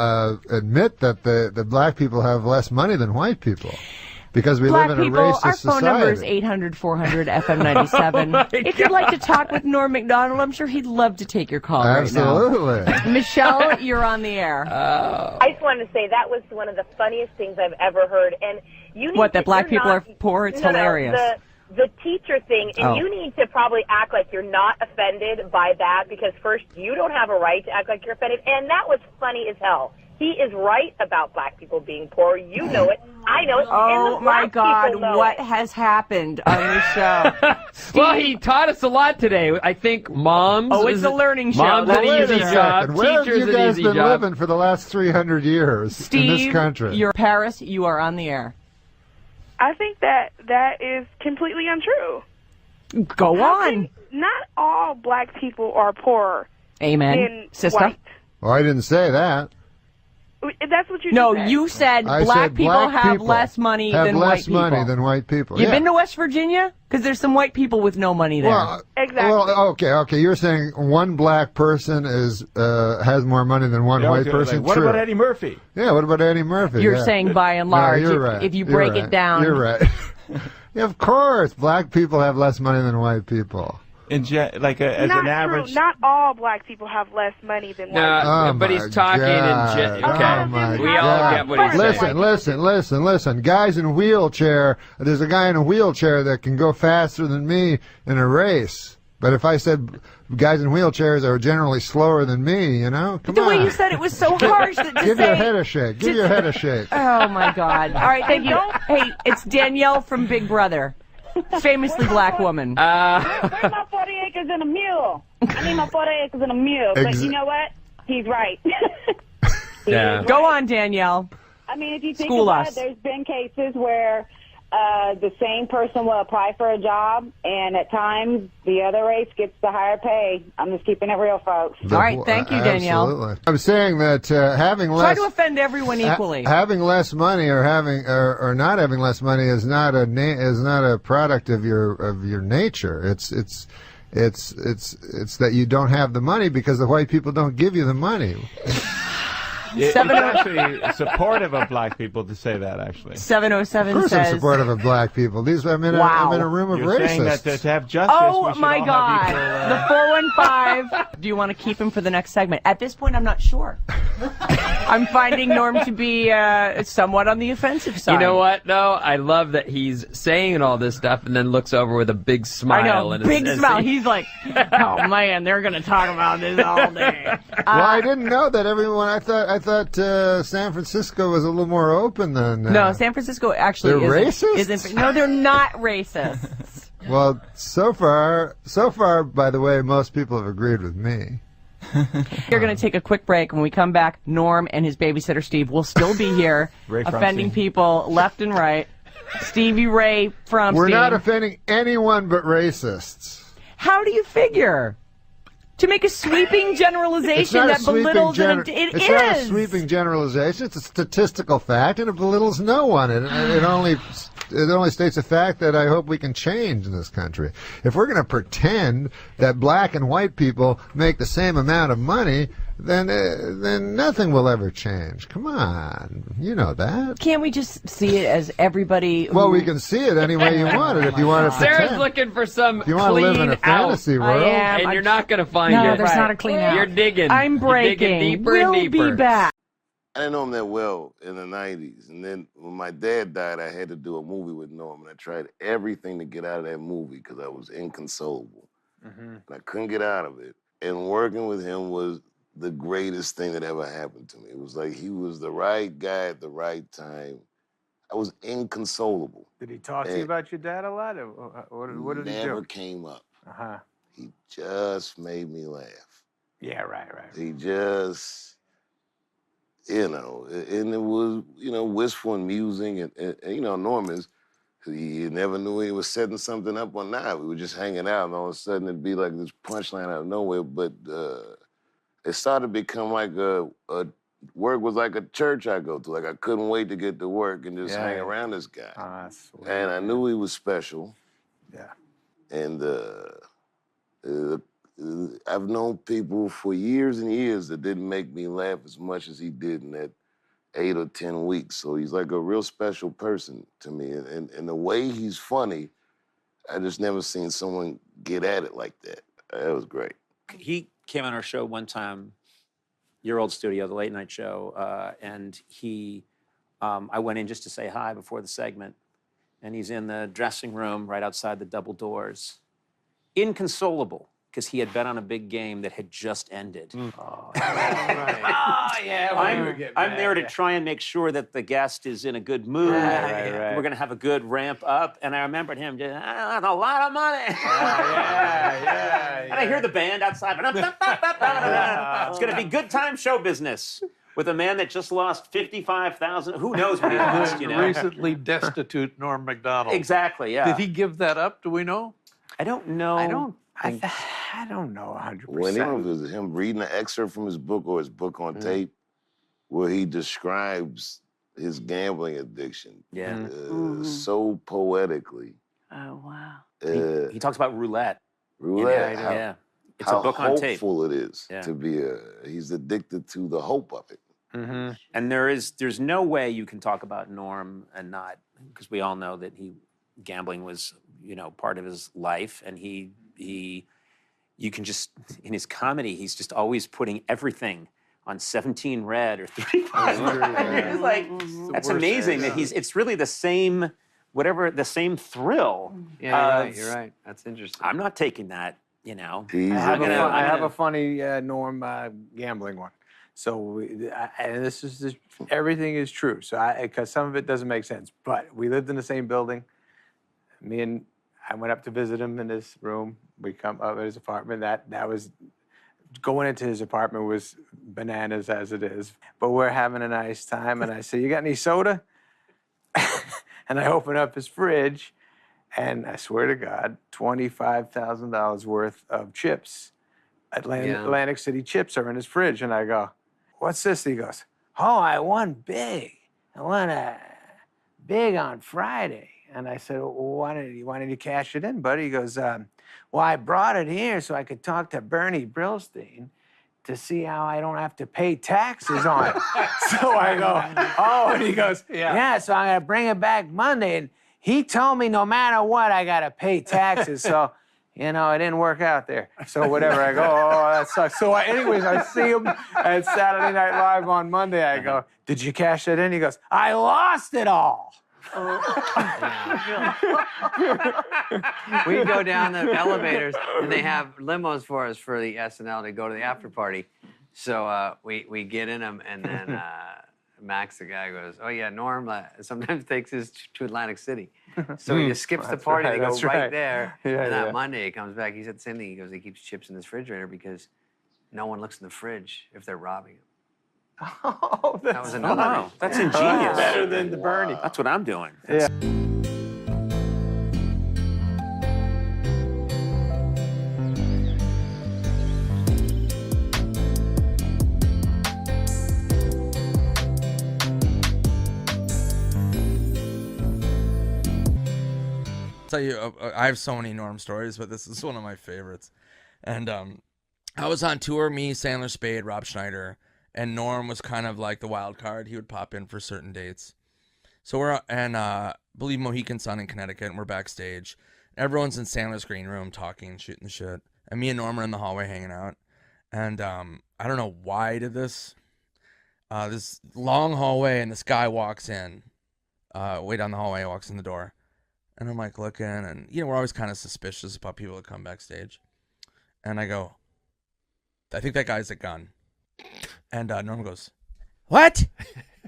admit that the black people have less money than white people. Because we Black live in a people, racist our phone society. number is 800-400-FM97. If you'd like to talk with Norm MacDonald, I'm sure he'd love to take your call Absolutely. right now. Michelle, you're on the air. I just wanted to say that was one of the funniest things I've ever heard. And you need What, that to, black you're people not, are poor? It's no, hilarious. No, the teacher thing, and Oh. you need to probably act like you're not offended by that, because first, you don't have a right to act like you're offended, and that was funny as hell. He is right about black people being poor. You know it. I know it. Oh, and the my black God, people know what it. has happened on this show? Well, he taught us a lot today. I think moms. Oh, it's a learning show. Moms an easy job. Where have Teachers you an guys easy been job. living for the last 300 years in Steve, this country? you're Paris. You are on the air. I think that is completely untrue. Go on. Not all black people are poorer Amen. than Sister? white. Well, I didn't say that. That's what you No, just said. you said I black said people black have people less money have than less white people. money than white people. You've Yeah. been to West Virginia? Because there's some white people with no money there. Well, exactly. Well, okay. You're saying one black person has more money than one Yeah, white okay, person. like, what True. about Eddie Murphy? Yeah. What about Eddie Murphy? You're Yeah. saying by and No, large, you're right. if you You're break it right. down. You're right. Yeah, of course, black people have less money than white people. As Not an average. true. Not all black people have less money than white No, people. Oh but he's my talking God. in okay. Oh my We all God. get what he's saying. Listen. Guys in wheelchair. There's a guy in a wheelchair that can go faster than me in a race. But if I said guys in wheelchairs are generally slower than me, come the on. way you said it was so harsh that to Give say... your head a shake. Give your head a shake. Oh, my God. All right, thank you. Hey, it's Danielle from Big Brother. Famously black woman. Where's my 40 acres and a mule? I need my 40 acres and a mule. But you know what? He's right. Yeah. Go on, Danielle. I mean, if you think School about us. it, there's been cases where the same person will apply for a job, and at times the other race gets the higher pay. I'm just keeping it real, folks. All right, thank you, Danielle. Absolutely. I'm saying that having Try less to offend everyone equally. having less money or having or not having less money is not a product of your nature. It's that you don't have the money because the white people don't give you the money. It's actually supportive of black people to say that, actually. 707 Of course, says... I'm supportive of black people. I'm in a room of You're racists. saying that to have justice, Oh, we should my all God. have The 415. Do you want to keep him for the next segment? At this point, I'm not sure. I'm finding Norm to be somewhat on the offensive side. You know what, though? I love that he's saying all this stuff and then looks over with a big smile. I know, and big smile. He's like, oh, man, they're going to talk about this all day. Well, I didn't know that everyone. I thought San Francisco was a little more open than. No, San Francisco actually They're isn't. racist? No, they're not racist. Well, so far, by the way, most people have agreed with me. You're going to take a quick break. When we come back, Norm and his babysitter Steve will still be here, Ray offending Frumsty. people left and right. Stevie Ray Frumsty. We're not offending anyone but racists. How do you figure? To make a sweeping generalization that belittles it It's is. not a sweeping generalization. It's a statistical fact, and it belittles no one. It only states a fact that I hope we can change in this country. If we're going to pretend that black and white people make the same amount of money, then nothing will ever change. Come on, you know that. Can't we just see it as everybody? Well, we can see it any way you want it. If you want to Sarah's pretend. looking for some If you want to live in a fantasy out, world, and you're not going to find No, it. there's not a clean out. You're digging. I'm breaking. You're digging deeper We'll and deeper. be back. I didn't know him that well in the 90s. And then when my dad died, I had to do a movie with Norm. And I tried everything to get out of that movie because I was inconsolable. And I couldn't get out of it. And working with him was the greatest thing that ever happened to me. It was like he was the right guy at the right time. I was inconsolable. Did he talk to you about your dad a lot? Or what did he do? Never came up. Uh-huh. He just made me laugh. Yeah, right. He just, and it was, wistful and musing. And Norm You never knew he was setting something up or not. We were just hanging out, and all of a sudden it'd be like this punchline out of nowhere. But it started to become like a work was like a church I go to. Like I couldn't wait to get to work and just hang around this guy. And I knew he was special. Yeah. And I've known people for years and years that didn't make me laugh as much as he did in that 8 or 10 weeks. So he's like a real special person to me. And the way he's funny, I just never seen someone get at it like that. That was great. He came on our show one time, your old studio, the late night show, and I went in just to say hi before the segment, and he's in the dressing room right outside the double doors, inconsolable, because he had bet on a big game that had just ended. Oh, yeah. I'm there to try and make sure that the guest is in a good mood. Right. We're going to have a good ramp up. And I remembered him just, that's a lot of money. And I hear the band outside. It's going to be good time show business with a man that just lost 55,000. Who knows what he lost, you know? Recently destitute Norm MacDonald. Exactly, yeah. Did he give that up? Do we know? I don't know. I don't know 100%. When it was him reading an excerpt from his book or his book on tape, where he describes his gambling addiction, so poetically. Oh wow! He talks about roulette. Roulette, yeah. It's how a book on tape. hopeful it is Yeah. to be he's addicted to the hope of it. And there's no way you can talk about Norm and not, because we all know that gambling was, part of his life, and you can just, in his comedy, he's just always putting everything on 17 red or 35 red. It's like, that's amazing that it's really the same, the same thrill. Yeah, you're right. That's interesting. I'm not taking that, I have a funny Norm gambling one. So, and this is everything is true. So, because some of it doesn't make sense, but we lived in the same building. I went up to visit him in his room. We come up at his apartment. That was going into his apartment was bananas as it is. But we're having a nice time, and I say, "You got any soda?" And I open up his fridge, and I swear to God, $25,000 worth of chips. Atlantic City chips are in his fridge, and I go, "What's this?" He goes, "Oh, I won big. I won a big on Friday." And I said, well, why didn't you cash it in, buddy? He goes, well, I brought it here so I could talk to Bernie Brillstein to see how I don't have to pay taxes on it. So I go, oh, and he goes, yeah, so I'm going to bring it back Monday. And he told me no matter what, I got to pay taxes. So, it didn't work out there. So whatever, I go, oh, that sucks. So anyways, I see him at Saturday Night Live on Monday. I go, did you cash that in? He goes, I lost it all. We go down the elevators, and they have limos for us for the SNL to go to the after party. So we get in them, and then Max, the guy, goes, "Oh yeah, Norm sometimes takes us to Atlantic City." So he just skips the party. They go right there. And that Monday, he comes back. He said the same thing. He goes, he keeps chips in his refrigerator because no one looks in the fridge if they're robbing him. Oh, that was another. Wow, that's ingenious. Better than the Bernie. That's what I'm doing. Yeah. Tell you, I have so many Norm stories, but this is one of my favorites. And I was on tour, me, Sandler, Spade, Rob Schneider, and Norm was kind of like the wild card. He would pop in for certain dates. So believe Mohegan Sun in Connecticut, and we're backstage. Everyone's in Sandler's green room talking, shooting the shit. And me and Norm are in the hallway hanging out. And I don't know why I did this. This long hallway, and this guy walks in. Way down the hallway, walks in the door. And I'm like looking, and we're always kind of suspicious about people that come backstage. And I go, I think that guy's a gun. And Norm goes, what?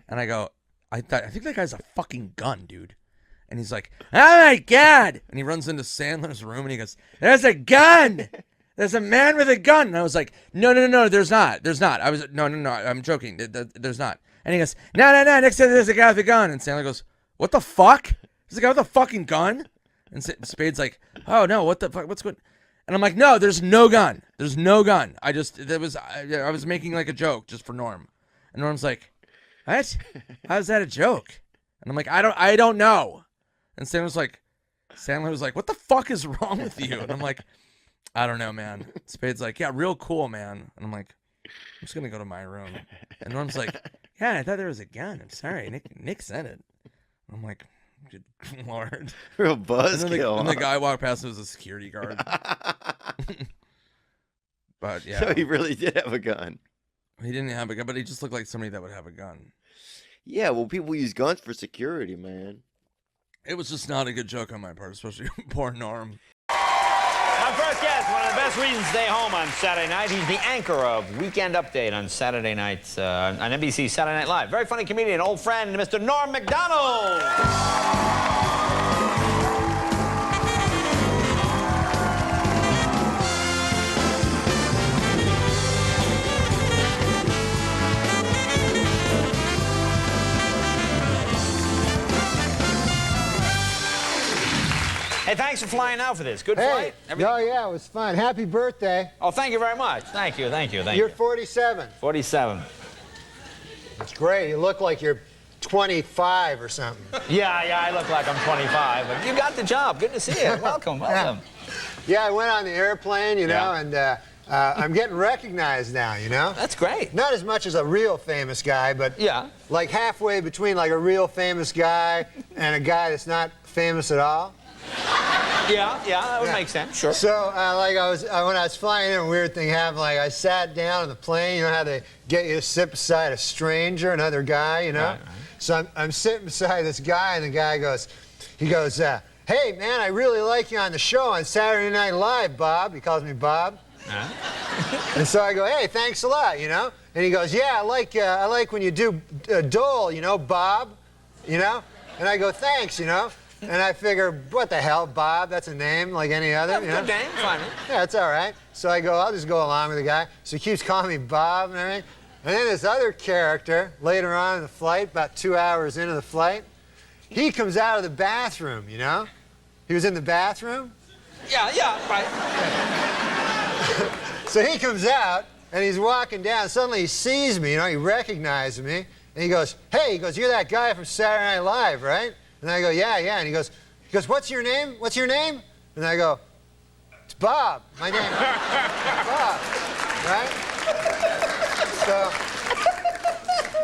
And I go, I think that guy's a fucking gun, dude. And he's like, oh my God. And he runs into Sandler's room and he goes, there's a gun. There's a man with a gun. And I was like, no, there's not. I was, no, I'm joking. There's not. And he goes, no, next to there's a guy with a gun. And Sandler goes, what the fuck? He's like, I have a fucking gun? And Spade's like, oh no, what the fuck? What's going? And I'm like, no, there's no gun. There's no gun. I was making like a joke just for Norm. And Norm's like, what? How's that a joke? And I'm like, I don't know. And Sandler was like, what the fuck is wrong with you? And I'm like, I don't know, man. Spade's like, yeah, real cool, man. And I'm like, I'm just gonna go to my room. And Norm's like, yeah, I thought there was a gun. I'm sorry, Nick said it. I'm like, good Lord. Real buzzkill. And the guy walked past and was a security guard. But yeah. So he really did have a gun. He didn't have a gun, but he just looked like somebody that would have a gun. Yeah, well, people use guns for security, man. It was just not a good joke on my part, especially poor Norm. Our first guest, one of the best reasons to stay home on Saturday night. He's the anchor of Weekend Update on Saturday nights on NBC Saturday Night Live. Very funny comedian, old friend, Mr. Norm MacDonald. Hey, thanks for flying out for this. Good flight? Oh, yeah, it was fun. Happy birthday. Oh, thank you very much. Thank you. You're 47. 47. That's great. You look like you're 25 or something. Yeah, I look like I'm 25, but you got the job. Good to see you. Welcome. Yeah, I went on the airplane, you know, and I'm getting recognized now, you know? That's great. Not as much as a real famous guy, but like halfway between like a real famous guy and a guy that's not famous at all. Yeah, that would make sense. Sure. So, like when I was flying in, a weird thing happened. Like I sat down on the plane. You know how they get you to sit beside a stranger, another guy, you know? Right. So I'm sitting beside this guy, and the guy goes, hey man, I really like you on the show on Saturday Night Live, Bob. He calls me Bob. And so I go, hey, thanks a lot, you know? And he goes, yeah, I like when you do Dole, you know, Bob, you know? And I go, thanks, you know? And I figure, what the hell, Bob? That's a name like any other. Yeah, you know? good name, fine. Yeah, it's all right. So I go, I'll just go along with the guy. So he keeps calling me Bob and everything. And then this other character, later on in the flight, about 2 hours into the flight, he comes out of the bathroom, you know? He was in the bathroom. Yeah, right. So he comes out, and he's walking down. Suddenly he sees me, you know, he recognizes me. And he goes, hey, you're that guy from Saturday Night Live, right? And I go, yeah. And he goes, what's your name? What's your name? And I go, it's Bob. My name is Bob, right? So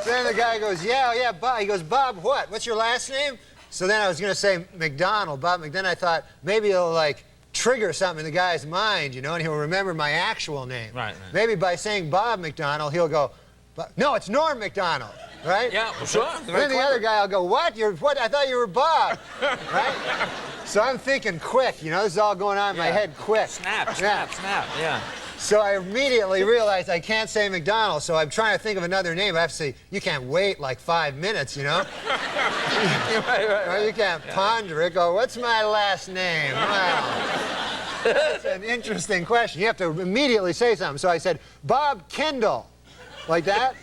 then the guy goes, yeah, Bob. He goes, Bob what? What's your last name? So then I was going to say McDonald, Bob McDonald. I thought maybe it'll like trigger something in the guy's mind, you know, and he'll remember my actual name. Right. Maybe by saying Bob McDonald, he'll go, no, it's Norm MacDonald. Right? Yeah, well, sure. And then the other guy will go, what? I thought you were Bob. Right? So I'm thinking quick, you know, this is all going on in my head quick. Snap, yeah. So I immediately realized I can't say McDonald, so I'm trying to think of another name. I have to say, you can't wait like 5 minutes, you know? right. You can't ponder it, go, what's my last name? Wow. That's an interesting question. You have to immediately say something. So I said, Bob Kendall. Like that?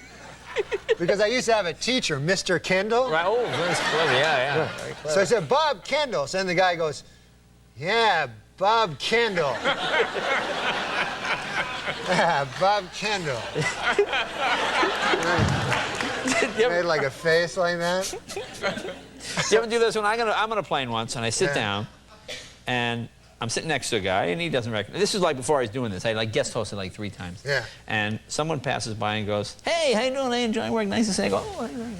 Because I used to have a teacher, Mr. Kendall. Right. Oh, very clever. Yeah. Very clever. So I said, Bob Kendall. So then the guy goes, yeah, Bob Kendall. Yeah, Bob Kendall. Made like a face like that. Do you ever do this when I'm on a plane once and I sit down and I'm sitting next to a guy and he doesn't recognize. This is like before I was doing this. I like guest hosted like 3 times. Yeah. And someone passes by and goes, hey, how you doing? I enjoy work. Nice to see you. I go, oh. And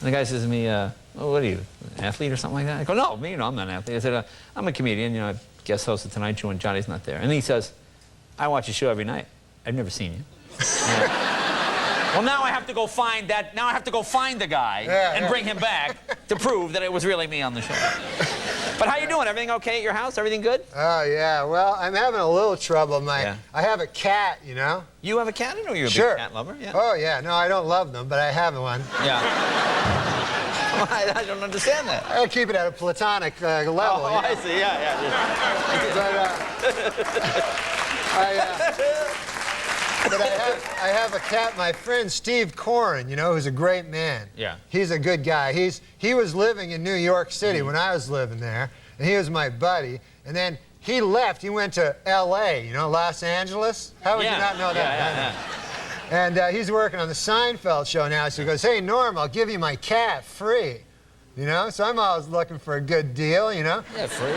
the guy says to me, what are you, an athlete or something like that? I go, no, I'm not an athlete. I said, I'm a comedian. You know, I guest hosted Tonight Show when Johnny's not there. And he says, I watch your show every night. I've never seen you. Well, now I have to go find that. Now I have to go find the guy and bring him back to prove that it was really me on the show. But how you doing? Everything okay at your house? Everything good? Oh, yeah. Well, I'm having a little trouble. I have a cat, you know? You have a cat? I know you're a big cat lover. Yeah. Oh, yeah. No, I don't love them, but I have one. Yeah. I don't understand that. I keep it at a platonic level. Oh, I see. Yeah. But I have a cat, my friend Steve Corin, you know, who's a great man. Yeah. He's a good guy. He was living in New York City when I was living there, and he was my buddy. And then he left. He went to L.A., you know, Los Angeles. How would you not know that? And he's working on the Seinfeld show now. So he goes, hey, Norm, I'll give you my cat free. You know, so I'm always looking for a good deal, you know? Yeah, free.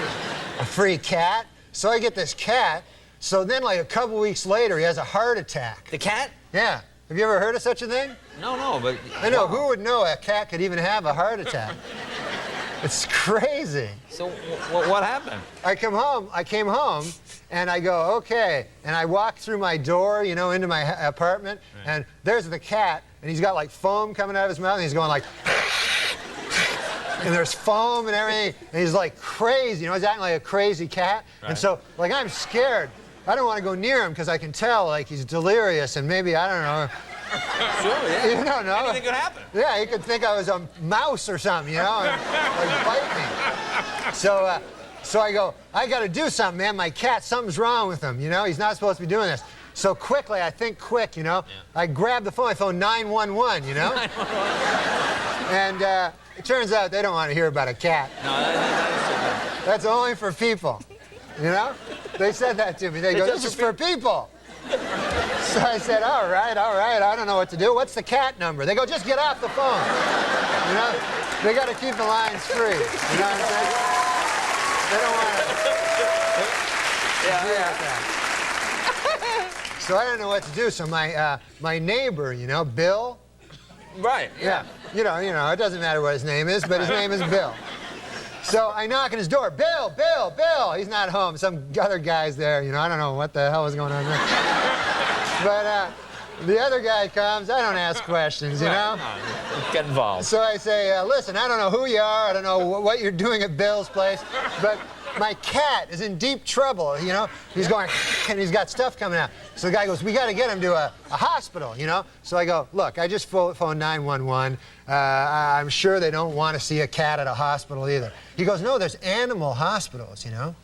A free cat. So I get this cat. So then, like, a couple weeks later, he has a heart attack. The cat? Yeah. Have you ever heard of such a thing? No, but... I know. Who would know a cat could even have a heart attack? It's crazy. So what happened? I came home, and I go, okay. And I walk through my door, you know, into my apartment, and there's the cat, and he's got, like, foam coming out of his mouth, and he's going, like... and there's foam and everything, and he's like crazy, you know, he's acting like a crazy cat. Right. And so, like, I'm scared. I don't want to go near him because I can tell, like, he's delirious, and maybe, I don't know. Sure, yeah. You don't know. Anything could happen. Yeah, he could think I was a mouse or something, you know, and like bite me. So I go, I got to do something, man. My cat, something's wrong with him, you know. He's not supposed to be doing this. So quickly, I think quick, you know. Yeah. I grab the phone. I phone 911, you know. 911. And it turns out they don't want to hear about a cat. No, that's only for people, you know. They said that to me. They go, this is for people. So I said, all right, I don't know what to do. What's the cat number? They go, just get off the phone. You know, they got to keep the lines free. You know what I'm saying? They don't want to. Yeah. So I don't know what to do. So my neighbor, you know, Bill. Right. Yeah. You know, it doesn't matter what his name is, but his name is Bill. So I knock on his door. Bill. He's not home. Some other guy's there. You know, I don't know what the hell is going on there. But the other guy comes. I don't ask questions, you know. Get involved. So I say, listen, I don't know who you are. I don't know what you're doing at Bill's place, but my cat is in deep trouble, you know. He's going, and he's got stuff coming out. So the guy goes, we got to get him to a hospital, you know. So I go, look, I just phoned 911. I'm sure they don't want to see a cat at a hospital either. He goes, no, there's animal hospitals, you know.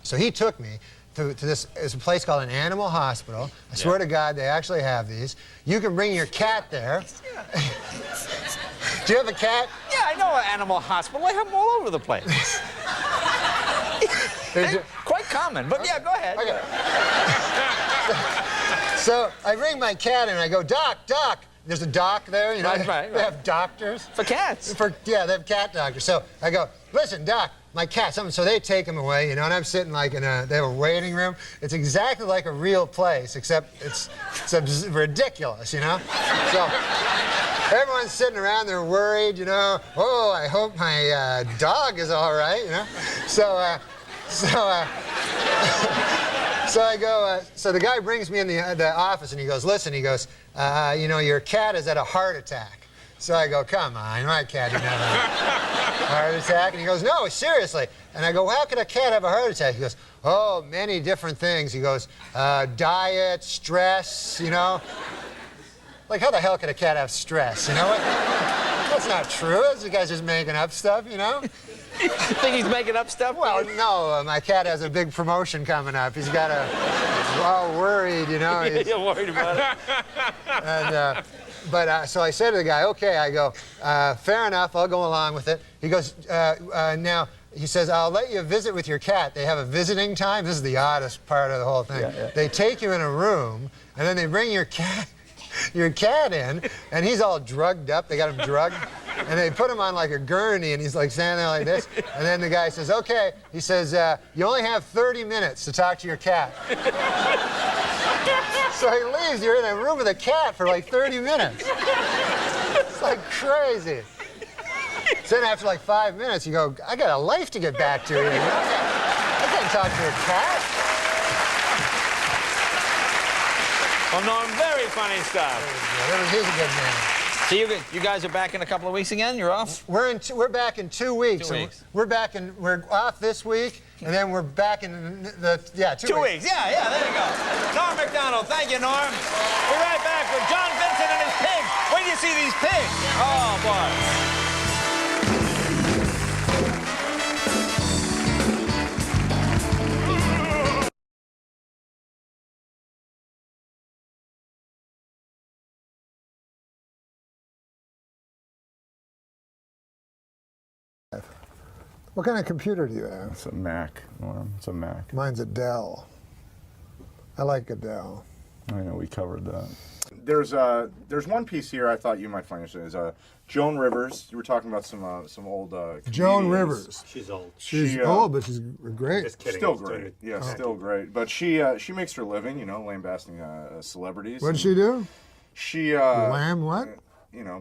So he took me to this, it's a place called an animal hospital. I swear to God, they actually have these. You can bring your cat there. Do you have a cat? Yeah, I know an animal hospital. I have them all over the place. Quite common, but yeah, go ahead. Okay. So I bring my cat in and I go, Doc. There's a doc there, you know. Right. They have doctors. For cats. Yeah, they have cat doctors. So I go, listen, Doc, my cat, something. So they they take him away, you know, and I'm sitting like they have a waiting room. It's exactly like a real place, except it's ridiculous, you know. So everyone's sitting around, they're worried, you know. Oh, I hope my dog is all right, you know. So I go, so the guy brings me in the office and he goes, listen, you know, your cat has had a heart attack. So I go, come on, my cat didn't have a heart attack. And he goes, no, seriously. And I go, well, how could a cat have a heart attack? He goes, oh, many different things. He goes, diet, stress, you know. Like, how the hell could a cat have stress, you know? That's not true. This guy's just making up stuff, you know? You think he's making up stuff? Well, no, my cat has a big promotion coming up. He's got he's all worried, you know. You're worried about it. And, so I said to the guy, okay, I go, fair enough, I'll go along with it. He goes, now, he says, I'll let you visit with your cat. They have a visiting time. This is the oddest part of the whole thing. Yeah. They take you in a room, and then they bring your cat in, and he's all drugged up. They got him drugged. And they put him on like a gurney, and he's like standing there like this. And then the guy says, okay. He says, you only have 30 minutes to talk to your cat. So he leaves. You're in a room with a cat for like 30 minutes. It's like crazy. So then after like 5 minutes, you go, I got a life to get back to here. I can't talk to a cat. Well, Norm, very funny stuff. He's a good man. So you guys are back in a couple of weeks again? You're off? We're back in 2 weeks. 2 weeks. We're off this week, and then we're back in 2 weeks. Yeah, there you go. Norm MacDonald, thank you, Norm. We're right back with John Vincent and his pigs. Wait till you see these pigs. Oh, boy. What kind of computer do you have? It's a Mac, Norm. It's a Mac. Mine's a Dell. I like a Dell. I know, we covered that. There's one piece here I thought you might find interesting. Is Joan Rivers. You were talking about some old Joan comedians. Rivers. She's old. She's old, but she's great. Just kidding. Still great. Yeah, Oh. still great. But she makes her living, lambasting celebrities. What'd she do? She Lamb what?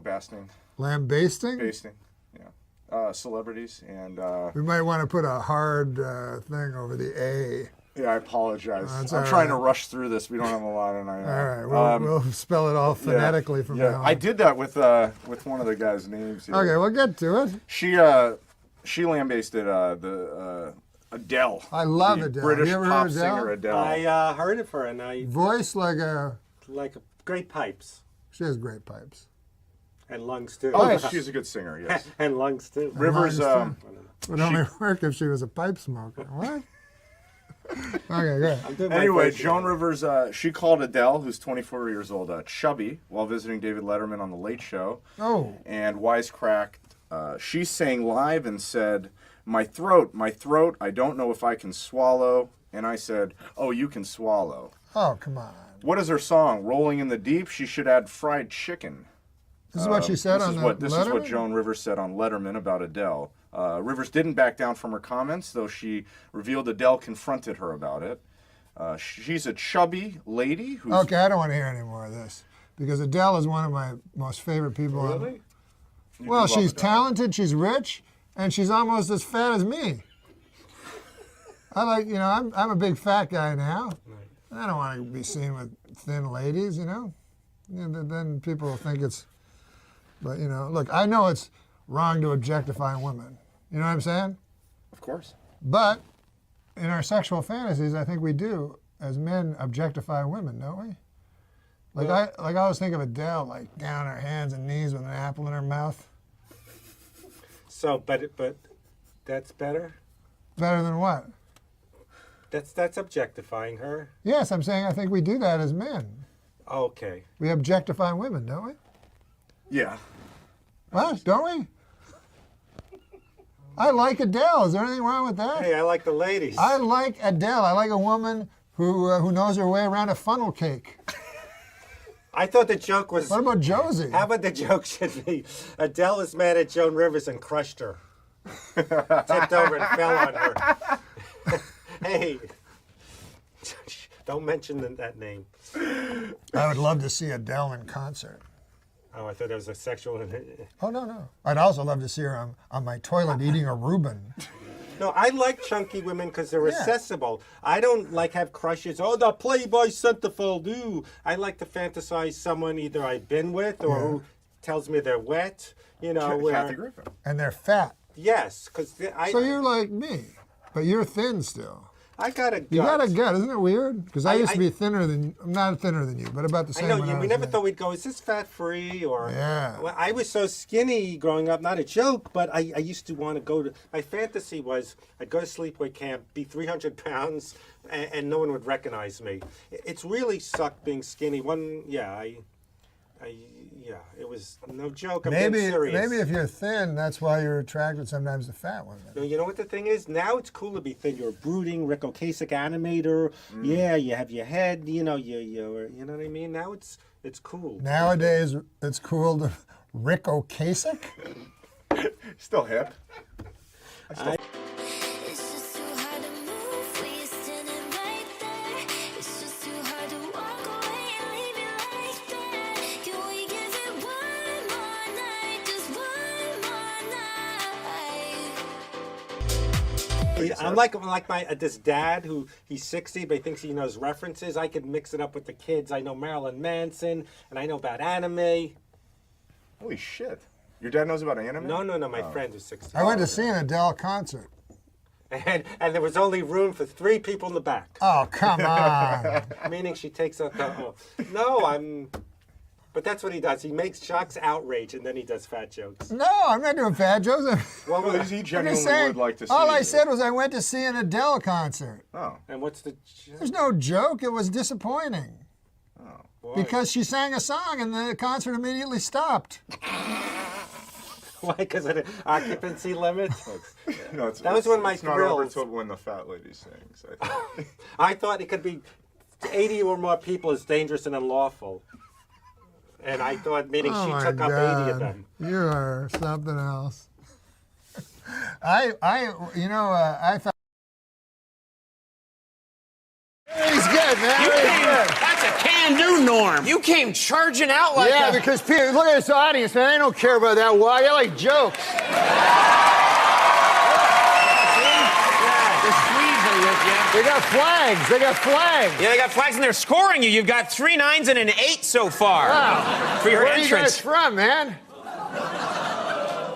Basting. Lambasting? Basting. Yeah. Celebrities and. We might want to put a hard thing over the A. Yeah, I apologize. That's I'm all trying right. to rush through this. We don't have a lot, and I. All right, we'll spell it all phonetically from now on. I did that with one of the guys' names. Here. Okay, we'll get to it. She lambasted Adele. I love the Adele. British You ever pop heard Adele? singer Adele. I heard it for her, and I Voice like a great pipes She has great pipes. and lungs too. Oh, she's a good singer. Yes. and lungs too. Rivers. Would only work if she was a pipe smoker. What? Okay, good. Anyway, Joan Rivers, she called Adele, who's 24 years old, chubby, while visiting David Letterman on The Late Show. Oh. And wisecracked. She sang live and said, my throat, I don't know if I can swallow. And I said, oh, you can swallow. Oh, come on. What is her song? Rolling in the Deep? She should add fried chicken. This is what she said this on is the what This is what Letterman? Joan Rivers said on Letterman about Adele. Rivers didn't back down from her comments, though she revealed Adele confronted her about it. She's a chubby lady who's... Okay, I don't want to hear any more of this. Because Adele is one of my most favorite people. Really? Well, she's talented, she's rich, and she's almost as fat as me. I like, I'm a big fat guy now. I don't want to be seen with thin ladies, Then people will think it's... But, look, I know it's wrong to objectify women. You know what I'm saying? Of course. But in our sexual fantasies, I think we do, as men, objectify women, don't we? I always think of Adele, like down on her hands and knees with an apple in her mouth. So, but that's better. Better than what? That's objectifying her. Yes, I'm saying I think we do that as men. Okay. We objectify women, don't we? Yeah. What? Don't we? I like Adele. Is there anything wrong with that? Hey, I like the ladies. I like Adele. I like a woman who knows her way around a funnel cake. I thought the joke was... What about Josie? How about the joke should be, Adele is mad at Joan Rivers and crushed her. Tipped over and fell on her. Hey, don't mention that name. I would love to see Adele in concert. Oh, I thought there was a sexual... Oh, no. I'd also love to see her on my toilet eating a Reuben. No, I like chunky women because they're accessible. I don't have crushes. Oh, the Playboy centerfold. Ooh. I like to fantasize someone either I've been with or who tells me they're wet. Kathy Griffin. And they're fat. Yes, because So you're like me, but you're thin still. I got a gut. You got a gut, isn't it weird? Because I used to be thinner than, I'm not thinner than you, but about the same. I know, when we was never young. thought we'd go, is this fat free? Or Yeah. Well, I was so skinny growing up, not a joke, but I used to want to go to, my fantasy was I'd go to sleepaway camp, be 300 pounds, and no one would recognize me. It's really sucked being skinny. It was no joke. I'm being serious. Maybe if you're thin, that's why you're attracted sometimes to fat women. No, you know what the thing is? Now it's cool to be thin. You're a brooding Rick Ocasek animator. Yeah, you have your head. You know what I mean. Now it's cool. Nowadays, it's cool to Rick Ocasek. Still hip. I'm like this dad who he's 60 but he thinks he knows references. I could mix it up with the kids. I know Marilyn Manson and I know about anime. Holy shit! Your dad knows about anime? No. My friend who's 60. I went to see an Adele concert. And there was only room for 3 people in the back. Oh, come on. Meaning she takes up the... But that's what he does. He makes shocks outrage, and then he does fat jokes. No, I'm not doing fat jokes. Well, he genuinely would like to see All I it. said was I went to see an Adele concert. Oh. And what's the... There's no joke. It was disappointing. Why? Because she sang a song and the concert immediately stopped. Why? Because of the occupancy limit? No, That was one of my it's not over thrills. till when the fat lady sings. I think. I thought it could be 80 or more people is dangerous and unlawful. And I thought, meaning Oh she my took up 80 God. of them. You are something else. I thought. He's good, man. You He's came, good. that's a can-do, Norm. You came charging out like Yeah, a... because people, look at this audience, man. They don't care about that. Why? They like jokes. The Swedes are with you. They got flags. They got flags. Yeah, they got flags and they're scoring you. You've got 3 9s and an 8 so far. Wow. For your Where are you entrance. guys from, man?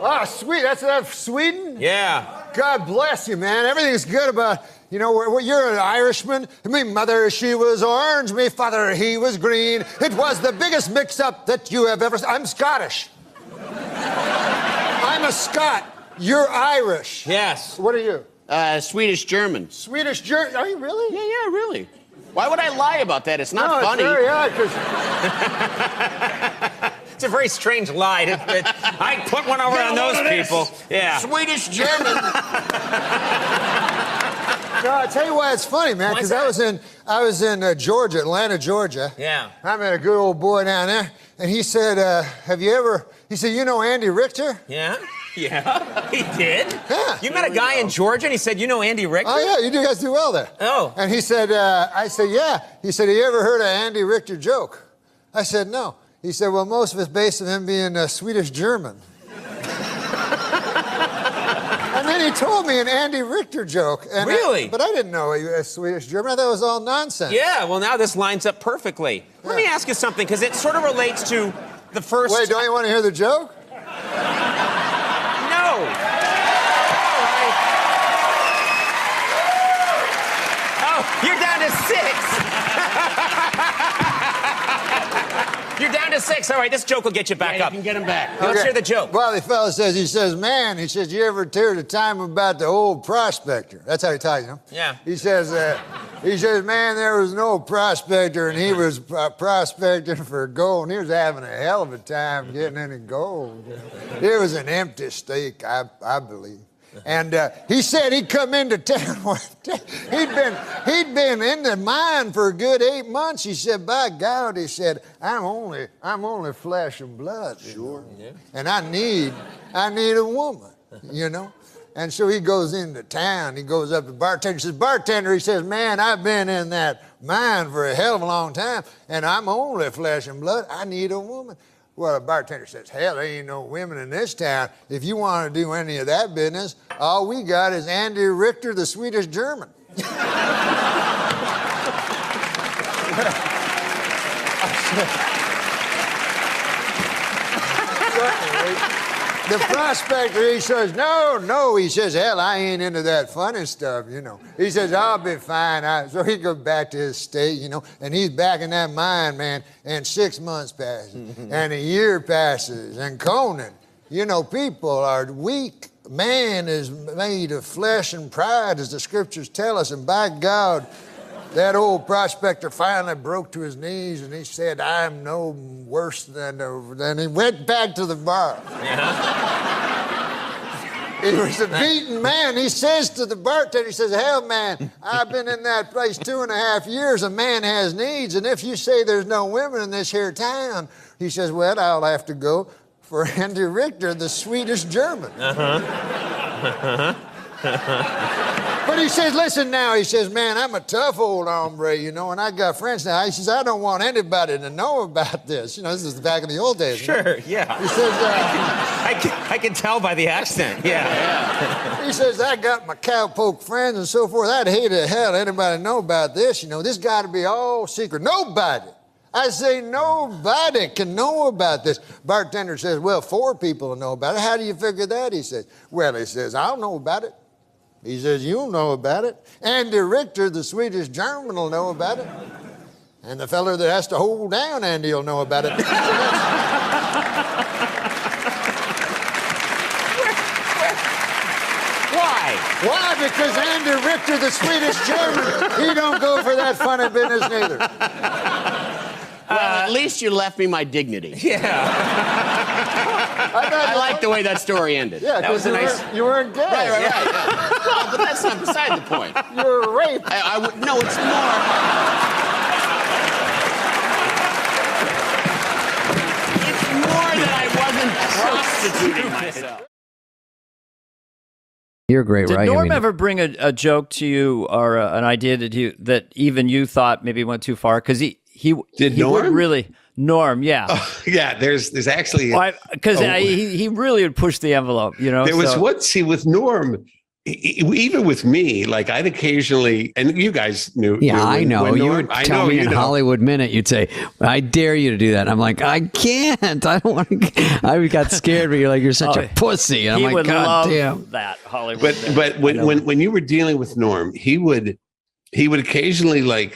Oh, sweet. That's Sweden? Yeah. God bless you, man. Everything's good about, you're an Irishman. My mother, she was orange. My father, he was green. It was the biggest mix-up that you have ever seen. I'm Scottish. I'm a Scot. You're Irish. Yes. What are you? Swedish German. Swedish German. Are you really? Yeah, really. Why would I lie about that? It's not funny. It's very odd, 'cause It's a very strange lie. I put one over on those people. Yeah. Swedish German. No, I'll tell you why it's funny, man, because I was in Georgia, Atlanta, Georgia. Yeah. I met a good old boy down there, and he said, he said, you know Andy Richter? Yeah. Yeah, he did. Yeah. You met a guy in Georgia and he said, you know Andy Richter? Oh, yeah, you guys do well there. Oh. And he said, I said, yeah. He said, have you ever heard of Andy Richter joke? I said, no. He said, well, most of it's based on him being Swedish German. And then he told me an Andy Richter joke. And Really? But I didn't know he was Swedish German. I thought it was all nonsense. Yeah, well, now this lines up perfectly. Let me ask you something, because it sort of relates to the first... Wait, don't you want to hear the joke? No. Oh, you're down to 6. You're down to 6. All right, this joke will get you back up. You can get him back. Let's hear the joke. Well, the fellow says, he says, you ever heard a time about the old prospector? That's how he talks, Yeah. He says, man, there was an old prospector, and he was prospecting for gold, and he was having a hell of a time getting any gold. It was an empty stake, I believe. And he said he'd come into town one day. He'd been in the mine for a good 8 months. He said, by God, he said, I'm only flesh and blood. Sure. Yeah. And I need a woman, And so he goes into town. He goes up to the bartender. He says, bartender, he says, man, I've been in that mine for a hell of a long time, and I'm only flesh and blood. I need a woman. Well, the bartender says, hell, there ain't no women in this town. If you want to do any of that business, all we got is Andy Richter, the Swedish German. The prospector, he says, no. He says, hell, I ain't into that funny stuff, He says, I'll be fine. So he goes back to his state, and he's back in that mine, man, and 6 months passes, and a year passes, and Conan, people are weak. Man is made of flesh and pride, as the scriptures tell us, and by God, that old prospector finally broke to his knees and he said, I'm no worse than he went back to the bar. Yeah. He was a beaten man. He says to the bartender, he says, hell, man, I've been in that place 2.5 years. A man has needs, and if you say there's no women in this here town, he says, well, I'll have to go for Andy Richter, the Swedish German. But he says, listen now, he says, man, I'm a tough old hombre, and I got friends now. He says, I don't want anybody to know about this. This is back in the old days. Sure, yeah. He says, I can tell by the accent, yeah. He says, I got my cowpoke friends and so forth. I'd hate to hell anybody know about this. This got to be all secret. Nobody. I say, nobody can know about this. Bartender says, well, 4 people will know about it. How do you figure that? He says, well, he says, I'll know about it. He says, you'll know about it. Andy Richter, the Swedish German, will know about it. And the fella that has to hold down Andy will know about it. Why? Why? Because Andy Richter, the Swedish German, he don't go for that funny business neither. at least you left me my dignity. Yeah. I like the way that story ended. Yeah, that was a nice. You weren't gay. Right. Yeah. Well, but that's not beside the point. You were raped. No, it's more. It's more that I wasn't prostituting myself. You're a great Did writer. Norm ever bring a joke to you or an idea that even you thought maybe went too far? Because he would Norm? really Norm, yeah. Oh, yeah, there's actually because he really would push the envelope, you know. There was with Norm, even with me, like I'd occasionally, and you guys knew. Yeah, I know. When You Norm, would tell me in Hollywood Minute, you'd say, I dare you to do that. I'm like, I can't. I don't want to. I got scared, but you're like, you're such a pussy. And I'm like, God damn. That Hollywood. But when you were dealing with Norm, he would occasionally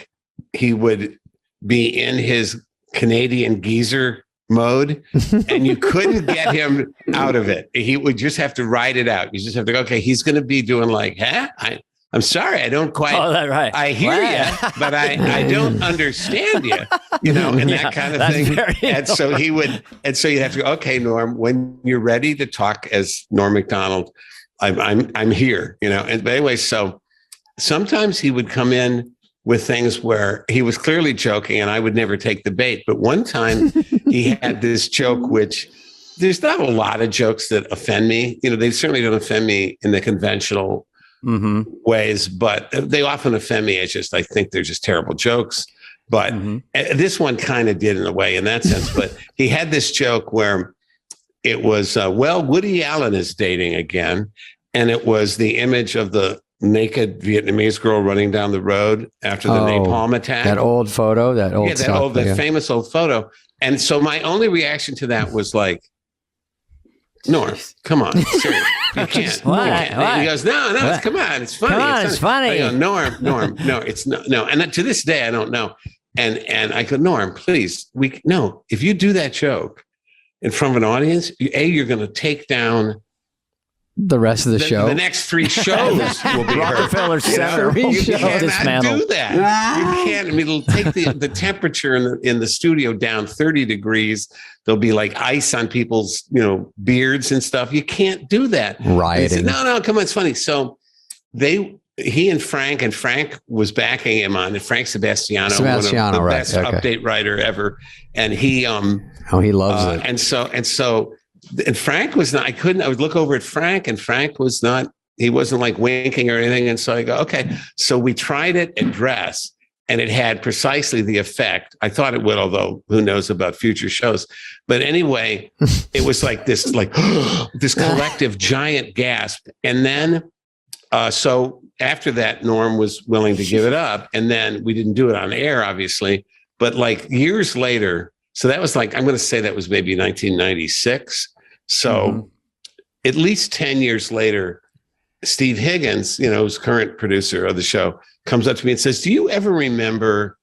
he would be in his Canadian geezer mode, and you couldn't get him out of it. He would just have to ride it out. You just have to go, okay, he's going to be doing I'm sorry, I don't quite. Oh, that right. I hear you, but I don't understand you, and that kind of thing. And so you'd have to go, okay, Norm, when you're ready to talk as Norm Macdonald, I'm here, But anyway, so sometimes he would come in with things where he was clearly joking and I would never take the bait. But one time he had this joke, which there's not a lot of jokes that offend me. They certainly don't offend me in the conventional ways, but they often offend me. I think they're just terrible jokes. But this one kind of did in a way in that sense. But he had this joke where it was, Woody Allen is dating again. And it was the image of the naked Vietnamese girl running down the road after the napalm attack. That old photo, that famous old photo. And so my only reaction to that was like, Norm, come on, seriously, you can't. And he goes, no, come on, it's funny. Come on, it's funny. I go, Norm, no, it's no. And to this day, I don't know. And I go, Norm, please, if you do that joke in front of an audience, you're going to take down the rest of the show. The next 3 shows will be Rockefeller Center. You cannot do that. You can't. I mean, it'll take the temperature in the studio down 30 degrees. There'll be like ice on people's, beards and stuff. You can't do that. Rioting. No, come on, it's funny. So he and Frank was backing him on it. Frank Sebastiano, one of the best update writer ever. And he he loves it. And Frank was not, I would look over at Frank and Frank was not, he wasn't like winking or anything. And so I go, okay. So we tried it at Dress and it had precisely the effect. I thought it would, although who knows about future shows. But anyway, it was like this, this collective giant gasp. And then, so after that, Norm was willing to give it up. And then we didn't do it on air, obviously, but years later, so that was I'm going to say that was maybe 1996. So at least 10 years later, Steve Higgins, who's current producer of the show, comes up to me and says, do you ever remember,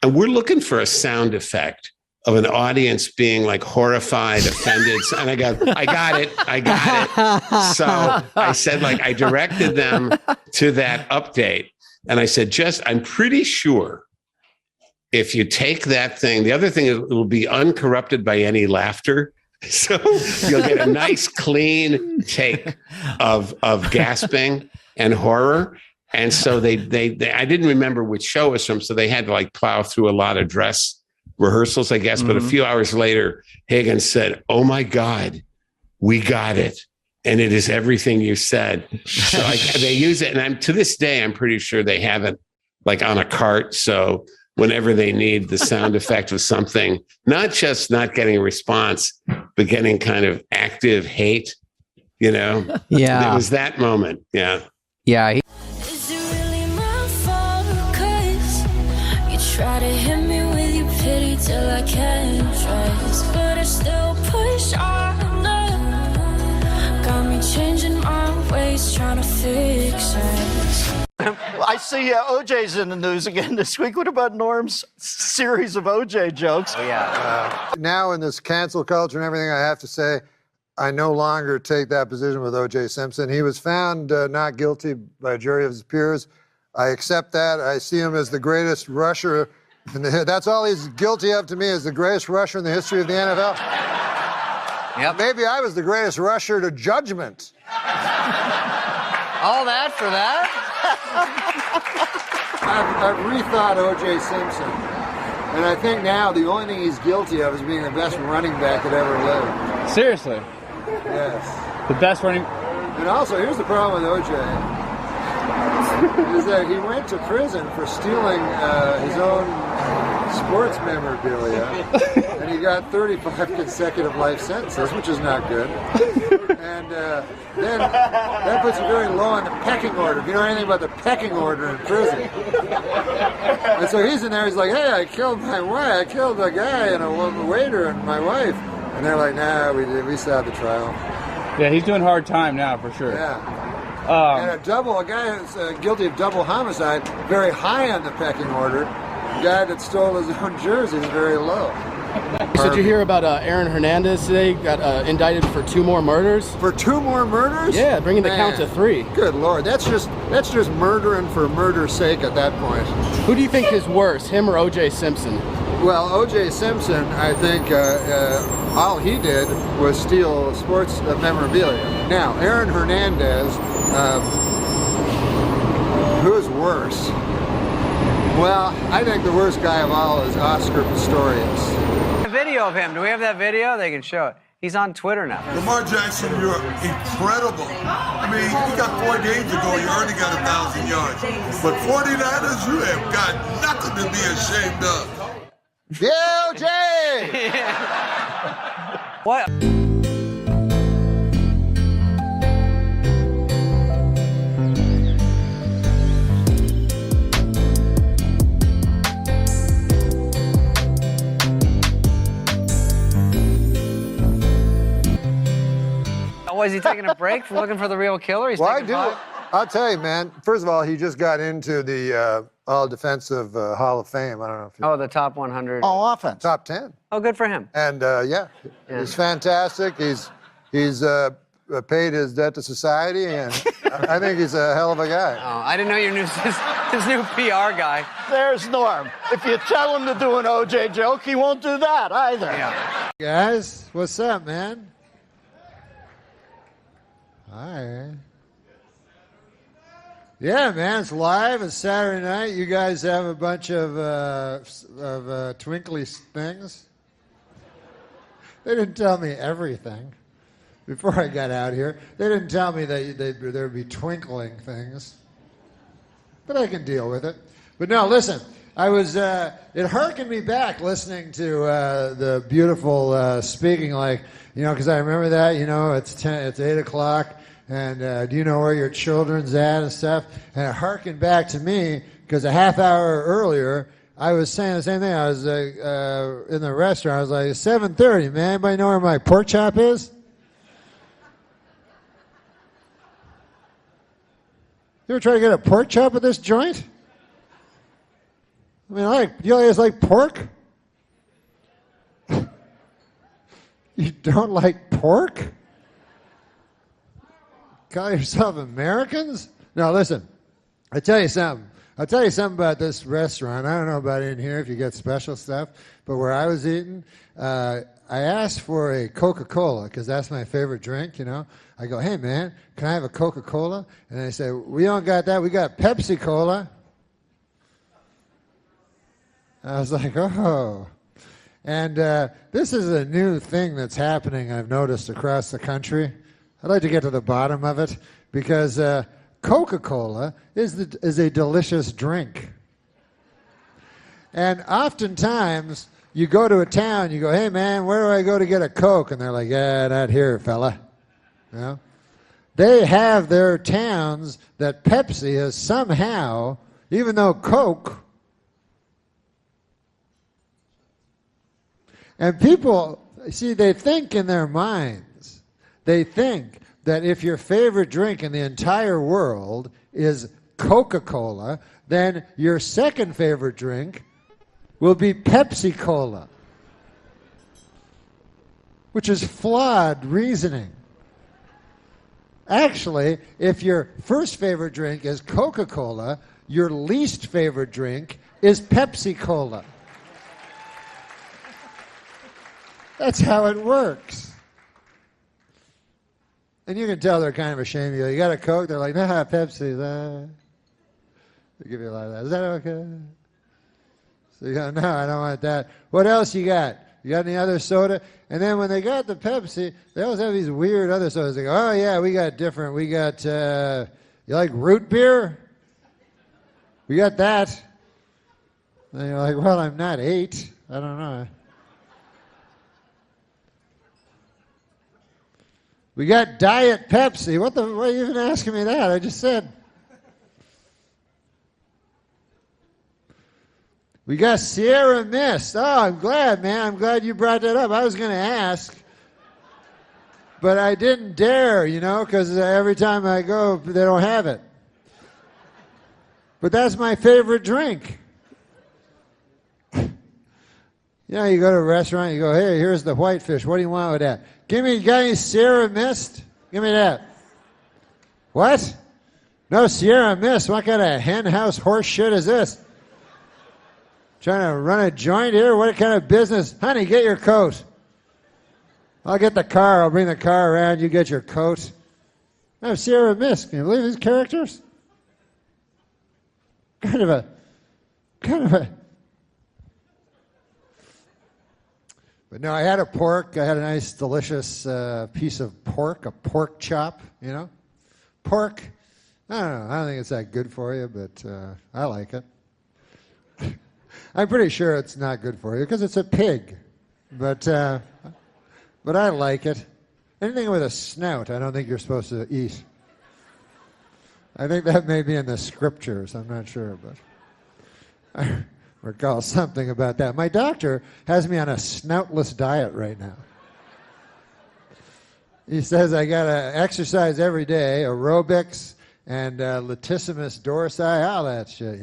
and we're looking for a sound effect of an audience being horrified, offended. And I got it. So I said, I directed them to that update. And I said, I'm pretty sure if you take that thing, the other thing is it will be uncorrupted by any laughter. So you'll get a nice clean take of gasping and horror. And so they I didn't remember which show it was from. So they had to plow through a lot of Dress rehearsals, I guess. But a few hours later, Higgins said, oh my God, we got it. And it is everything you said. So they use it. And to this day, I'm pretty sure they have it on a cart. So whenever they need the sound effect of something, not just not getting a response, but getting kind of active hate, Yeah. It was that moment. Yeah. Yeah. Is it really my fault? 'Cause you try to hit me with your pity till I can't trust, but I still push on. Got me changing my ways, trying to fix it. I see OJ's in the news again this week. What about Norm's series of OJ jokes? Oh, yeah. Now in this cancel culture and everything, I have to say, I no longer take that position with O.J. Simpson. He was found not guilty by a jury of his peers. I accept that. I see him as the greatest rusher And that's all he's guilty of to me is the greatest rusher in the history of the NFL. Yep. Maybe I was the greatest rusher to judgment. All that for that? I've rethought O.J. Simpson. And I think now the only thing he's guilty of is being the best running back that ever lived. Seriously? Yes. The best running... And also, here's the problem with O.J. is that he went to prison for stealing his own sports memorabilia, and he got 35 consecutive life sentences, which is not good. And then that puts you very low on the pecking order. If you know anything about the pecking order in prison. And so he's in there, he's like, hey, I killed my wife, I killed a guy and a waiter and my wife. And they're like, nah, we still have the trial. Yeah, he's doing hard time now, for sure. Yeah. And a guy who's guilty of double homicide, very high on the pecking order. The guy that stole his own jersey is very low. Did you hear about Aaron Hernandez today? Got indicted for 2 more murders. For 2 more murders? Yeah, bringing the count to 3. Good Lord, that's just murdering for murder's sake at that point. Who do you think is worse, him or O.J. Simpson? Well, O.J. Simpson, I think all he did was steal sports memorabilia. Now, Aaron Hernandez, who's worse? Well, I think the worst guy of all is Oscar Pistorius. A video of him. Do we have that video? They can show it. He's on Twitter now. Lamar Jackson, you're incredible. I mean, you got 4 games ago, you already got 1,000 yards. But 49ers, you have got nothing to be ashamed of. Yeah, OJ! What? Was he taking a break from looking for the real killer? He's taking 5? I'll tell you, man. First of all, he just got into the All-Defensive Hall of Fame. I don't know if you... Oh, the top 100. Oh, offense. Top 10. Oh, good for him. And, he's fantastic. He's paid his debt to society, and I think he's a hell of a guy. Oh, I didn't know you knew his new PR guy. There's Norm. If you tell him to do an OJ joke, he won't do that either. Yeah. Guys, what's up, man? Hi. Yeah, man, it's live. It's Saturday night. You guys have a bunch of twinkly things. They didn't tell me everything before I got out here. They didn't tell me that there'd be twinkling things. But I can deal with it. But no, listen. I was. It harkened me back listening to the beautiful speaking, like, you know, because I remember that. You know, it's 8 o'clock. And do you know where your children's at and stuff? And it harkened back to me because a half hour earlier, I was saying the same thing. I was in the restaurant. I was like, 7:30, man. Anybody know where my pork chop is? You ever try to get a pork chop at this joint? I mean, you guys like pork? You don't like pork? Call yourself Americans? No, listen. I'll tell you something about this restaurant. I don't know about in here if you get special stuff, but where I was eating, I asked for a Coca-Cola because that's my favorite drink, you know. I go, hey, man, can I have a Coca-Cola? And they say, we don't got that. We got Pepsi-Cola. I was like, oh. And this is a new thing that's happening, I've noticed, across the country. I'd like to get to the bottom of it because Coca-Cola is a delicious drink. And oftentimes, you go to a town, you go, hey, man, where do I go to get a Coke? And they're like, yeah, not here, fella. You know? They have their towns that Pepsi has somehow, even though Coke, and people, see, they think in their minds, they think that if your favorite drink in the entire world is Coca-Cola, then your second favorite drink will be Pepsi-Cola, which is flawed reasoning. Actually, if your first favorite drink is Coca-Cola, your least favorite drink is Pepsi-Cola. That's how it works. And you can tell they're kind of ashamed. You got a Coke? They're like, nah, Pepsi. They give you a lot of that. Is that okay? So you go, no, I don't want that. What else you got? You got any other soda? And then when they got the Pepsi, they always have these weird other sodas. They go, oh, yeah, we got different. We got, you like root beer? We got that. And you're like, well, I'm not 8. I don't know. We got Diet Pepsi. Why are you even asking me that? I just said. We got Sierra Mist. Oh, I'm glad, man. I'm glad you brought that up. I was going to ask, but I didn't dare, because every time I go, they don't have it. But that's my favorite drink. You go to a restaurant, you go, hey, here's the whitefish. What do you want with that? Got any Sierra Mist? Give me that. What? No Sierra Mist. What kind of hen house horse shit is this? Trying to run a joint here? What kind of business? Honey, get your coat. I'll get the car. I'll bring the car around. You get your coat. No Sierra Mist. Can you believe these characters? Kind of a. But no, I had a pork. I had a nice, delicious piece of pork, a pork chop, Pork, I don't know. I don't think it's that good for you, but I like it. I'm pretty sure it's not good for you because it's a pig. But I like it. Anything with a snout, I don't think you're supposed to eat. I think that may be in the scriptures. I'm not sure, but I recall something about that. My doctor has me on a snoutless diet right now. He says I got to exercise every day, aerobics and latissimus dorsi, all that shit,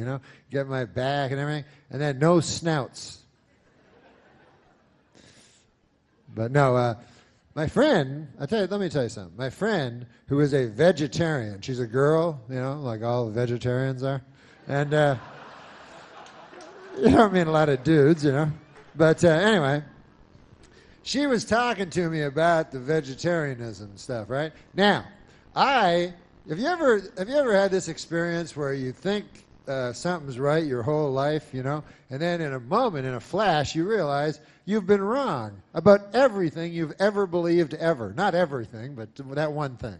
get my back and everything, and then no snouts. But no, my friend, let me tell you something. My friend, who is a vegetarian, she's a girl, like all vegetarians are, and you don't mean a lot of dudes, But anyway, she was talking to me about the vegetarianism stuff, right? Now, have you ever had this experience where you think something's right your whole life, and then in a moment, in a flash, you realize you've been wrong about everything you've ever believed ever. Not everything, but that one thing.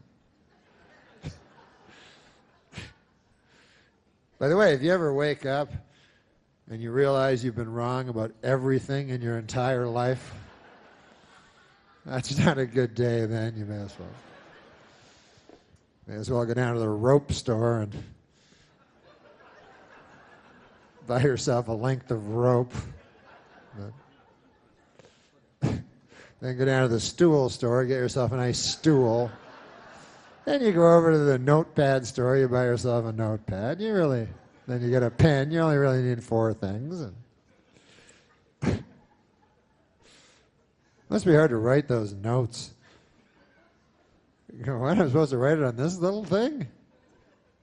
By the way, if you ever wake up and you realize you've been wrong about everything in your entire life, that's not a good day, then. You may as well go down to the rope store and buy yourself a length of rope. Then go down to the stool store, get yourself a nice stool. Then you go over to the notepad store, you buy yourself a notepad. Then you get a pen. You only really need 4 things. Must be hard to write those notes. What, I'm supposed to write it on this little thing?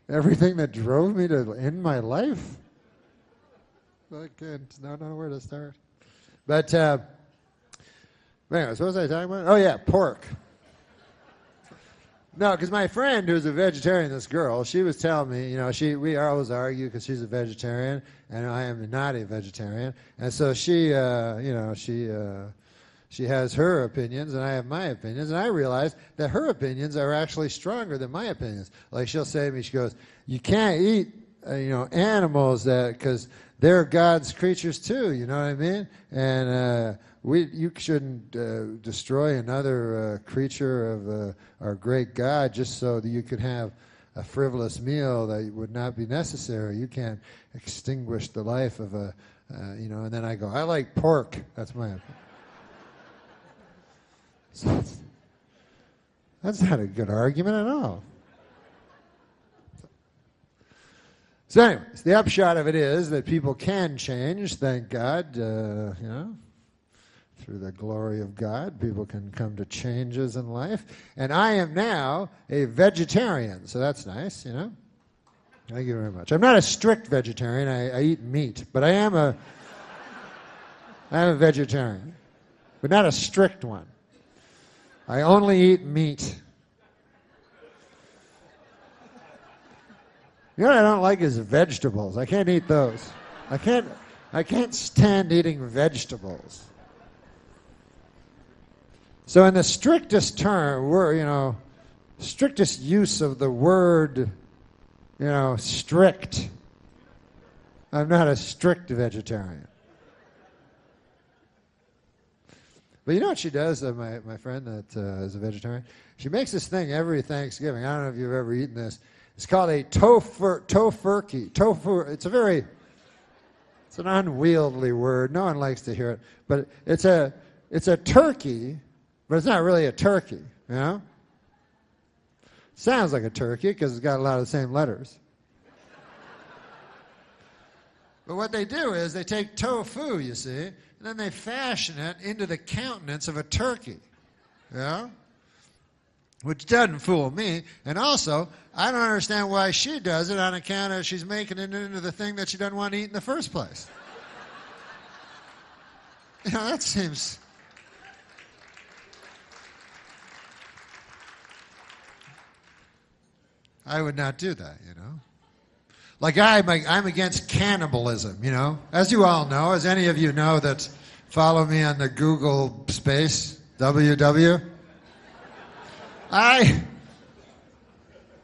Everything that drove me to end my life? I don't know where to start. But anyways, what was I talking about? Oh, yeah, pork. No, because my friend, who's a vegetarian, this girl, she was telling me, we always argue because she's a vegetarian and I am not a vegetarian, and so she has her opinions and I have my opinions, and I realized that her opinions are actually stronger than my opinions. Like she'll say to me, she goes, "You can't eat, animals because they're God's creatures too." You know what I mean? And you shouldn't destroy another creature of our great God just so that you could have a frivolous meal that would not be necessary. You can't extinguish the life of And then I go, I like pork. That's my opinion. So that's not a good argument at all. So anyways, the upshot of it is that people can change, thank God, through the glory of God, people can come to changes in life. And I am now a vegetarian, so that's nice, Thank you very much. I'm not a strict vegetarian. I eat meat, but I am a vegetarian. but not a strict one. I only eat meat. You know what I don't like is vegetables. I can't eat those. I can't stand eating vegetables. So in the strictest term, strictest use of the word, strict, I'm not a strict vegetarian. But you know what she does, my friend that is a vegetarian? She makes this thing every Thanksgiving. I don't know if you've ever eaten this. It's called a tofurkey. Tofu, it's an unwieldy word. No one likes to hear it. But it's a turkey, but it's not really a turkey, Sounds like a turkey because it's got a lot of the same letters. But what they do is they take tofu, you see, and then they fashion it into the countenance of a turkey, which doesn't fool me. And also, I don't understand why she does it on account of she's making it into the thing that she doesn't want to eat in the first place. That seems... I would not do that, Like I'm against cannibalism, As you all know, as any of you know that follow me on the Google space, WW, I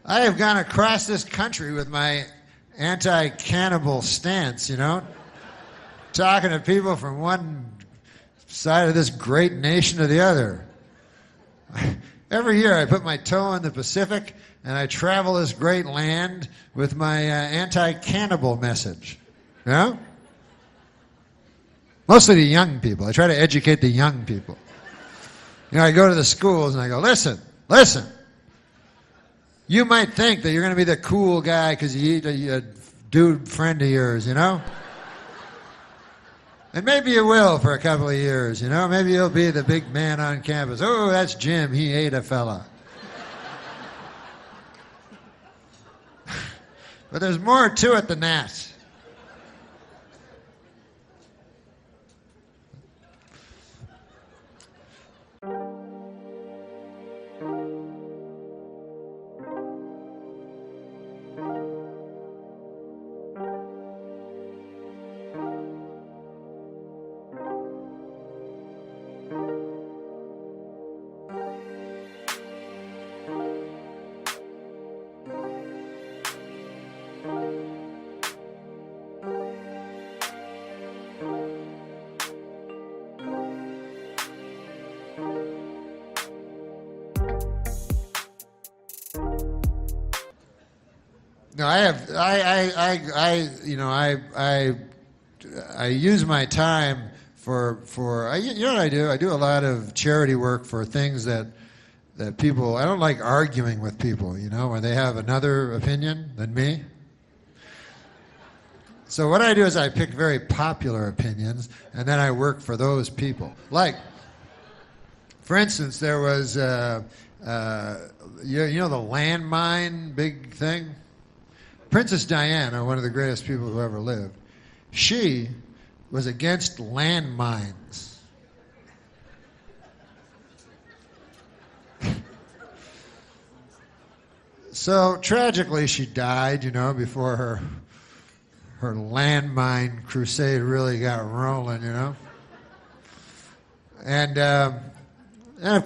have gone across this country with my anti-cannibal stance, talking to people from one side of this great nation to the other. Every year I put my toe in the Pacific and I travel this great land with my anti-cannibal message. Mostly the young people. I try to educate the young people. I go to the schools and I go, listen. You might think that you're going to be the cool guy because you eat a dude friend of yours, And maybe you will for a couple of years, Maybe you'll be the big man on campus. Oh, that's Jim. He ate a fella. But there's more to it than that. No, I use my time for you know what I do? I do a lot of charity work for things that people, I don't like arguing with people, where they have another opinion than me. So what I do is I pick very popular opinions and then I work for those people. Like, for instance, there was, the landmine big thing? Princess Diana, one of the greatest people who ever lived, she was against landmines. So tragically, she died, before her landmine crusade really got rolling, And of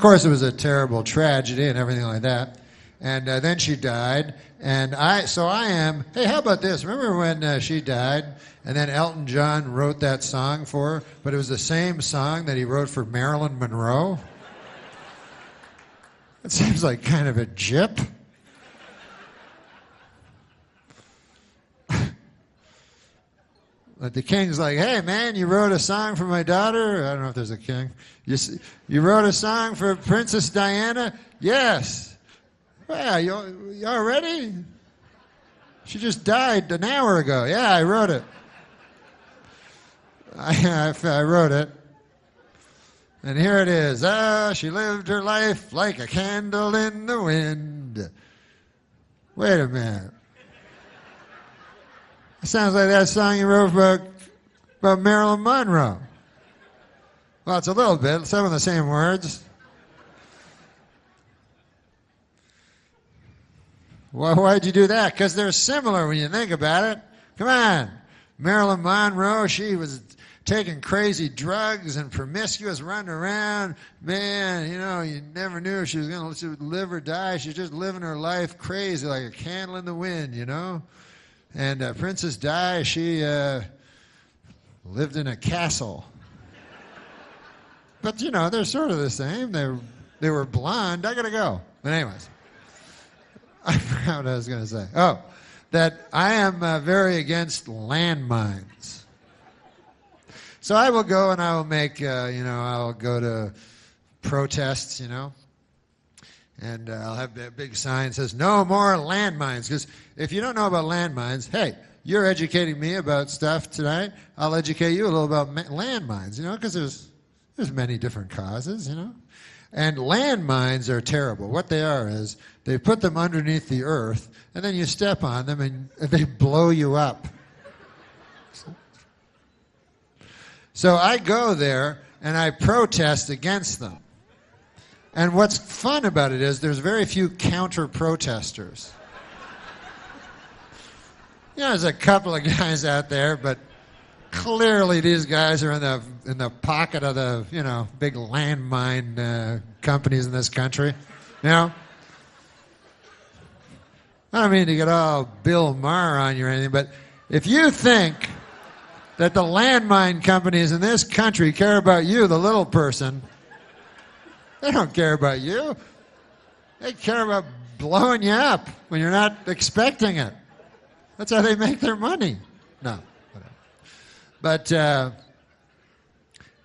course, it was a terrible tragedy and everything like that. And then she died. And hey, how about this? Remember when she died and then Elton John wrote that song for her, but it was the same song that he wrote for Marilyn Monroe? It seems like kind of a jip. But the king's like, hey, man, you wrote a song for my daughter? I don't know if there's a king. You wrote a song for Princess Diana? Yes. Well, you all ready? She just died an hour ago. Yeah, I wrote it. I wrote it. And here it is. She lived her life like a candle in the wind. Wait a minute. It sounds like that song you wrote about Marilyn Monroe. Well, it's a little bit. Some of the same words. Well, why'd you do that? Because they're similar when you think about it. Come on. Marilyn Monroe, she was taking crazy drugs and promiscuous, running around. Man, you know, you never knew if she was going to live or die. She's just living her life crazy like a candle in the wind, you know. And Princess Di, she lived in a castle. But, you know, they're sort of the same. They were blonde. I got to go. But anyways, I forgot what I was going to say. Oh, that I am very against landmines. So I will go and I will make, I'll go to protests, you know, and I'll have a big sign that says, no more landmines. Because if you don't know about landmines, hey, you're educating me about stuff tonight. I'll educate you a little about landmines, you know, because there's many different causes, you know. And landmines are terrible. What they are is they put them underneath the earth, and then you step on them, and they blow you up. So I go there, and I protest against them. And what's fun about it is there's very few counter-protesters. You know, there's a couple of guys out there, but clearly these guys are in the pocket of the, you know, big landmine companies in this country. You know? I don't mean to get all Bill Maher on you or anything, but if you think that the landmine companies in this country care about you, the little person, they don't care about you. They care about blowing you up when you're not expecting it. That's how they make their money. No, whatever. But,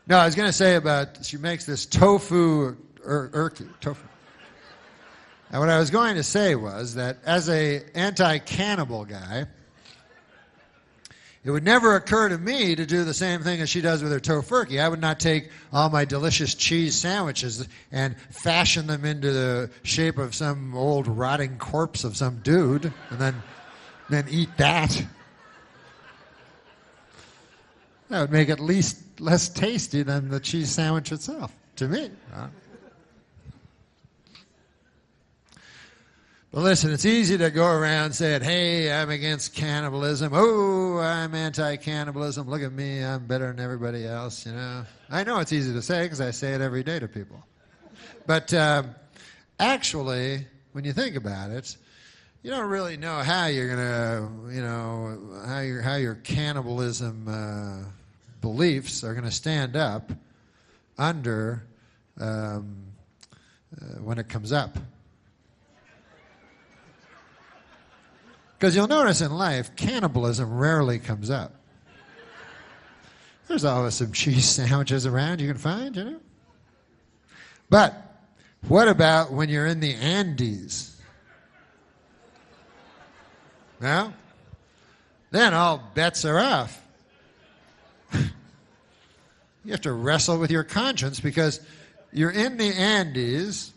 no, I was going to say about, she makes this tofu, tofu. And what I was going to say was that as a anti-cannibal guy, it would never occur to me to do the same thing as she does with her tofurkey. I would not take all my delicious cheese sandwiches and fashion them into the shape of some old rotting corpse of some dude and then eat that. That would make it at least less tasty than the cheese sandwich itself, to me. But listen, it's easy to go around saying, hey, I'm against cannibalism. Oh, I'm anti-cannibalism. Look at me. I'm better than everybody else, you know. I know it's easy to say because I say it every day to people. But actually, when you think about it, you don't really know how you're going to, you know, how your cannibalism beliefs are going to stand up under when it comes up. Because you'll notice in life, cannibalism rarely comes up. There's always some cheese sandwiches around you can find, you know. But what about when you're in the Andes? Well, then all bets are off. You have to wrestle with your conscience because you're in the Andes.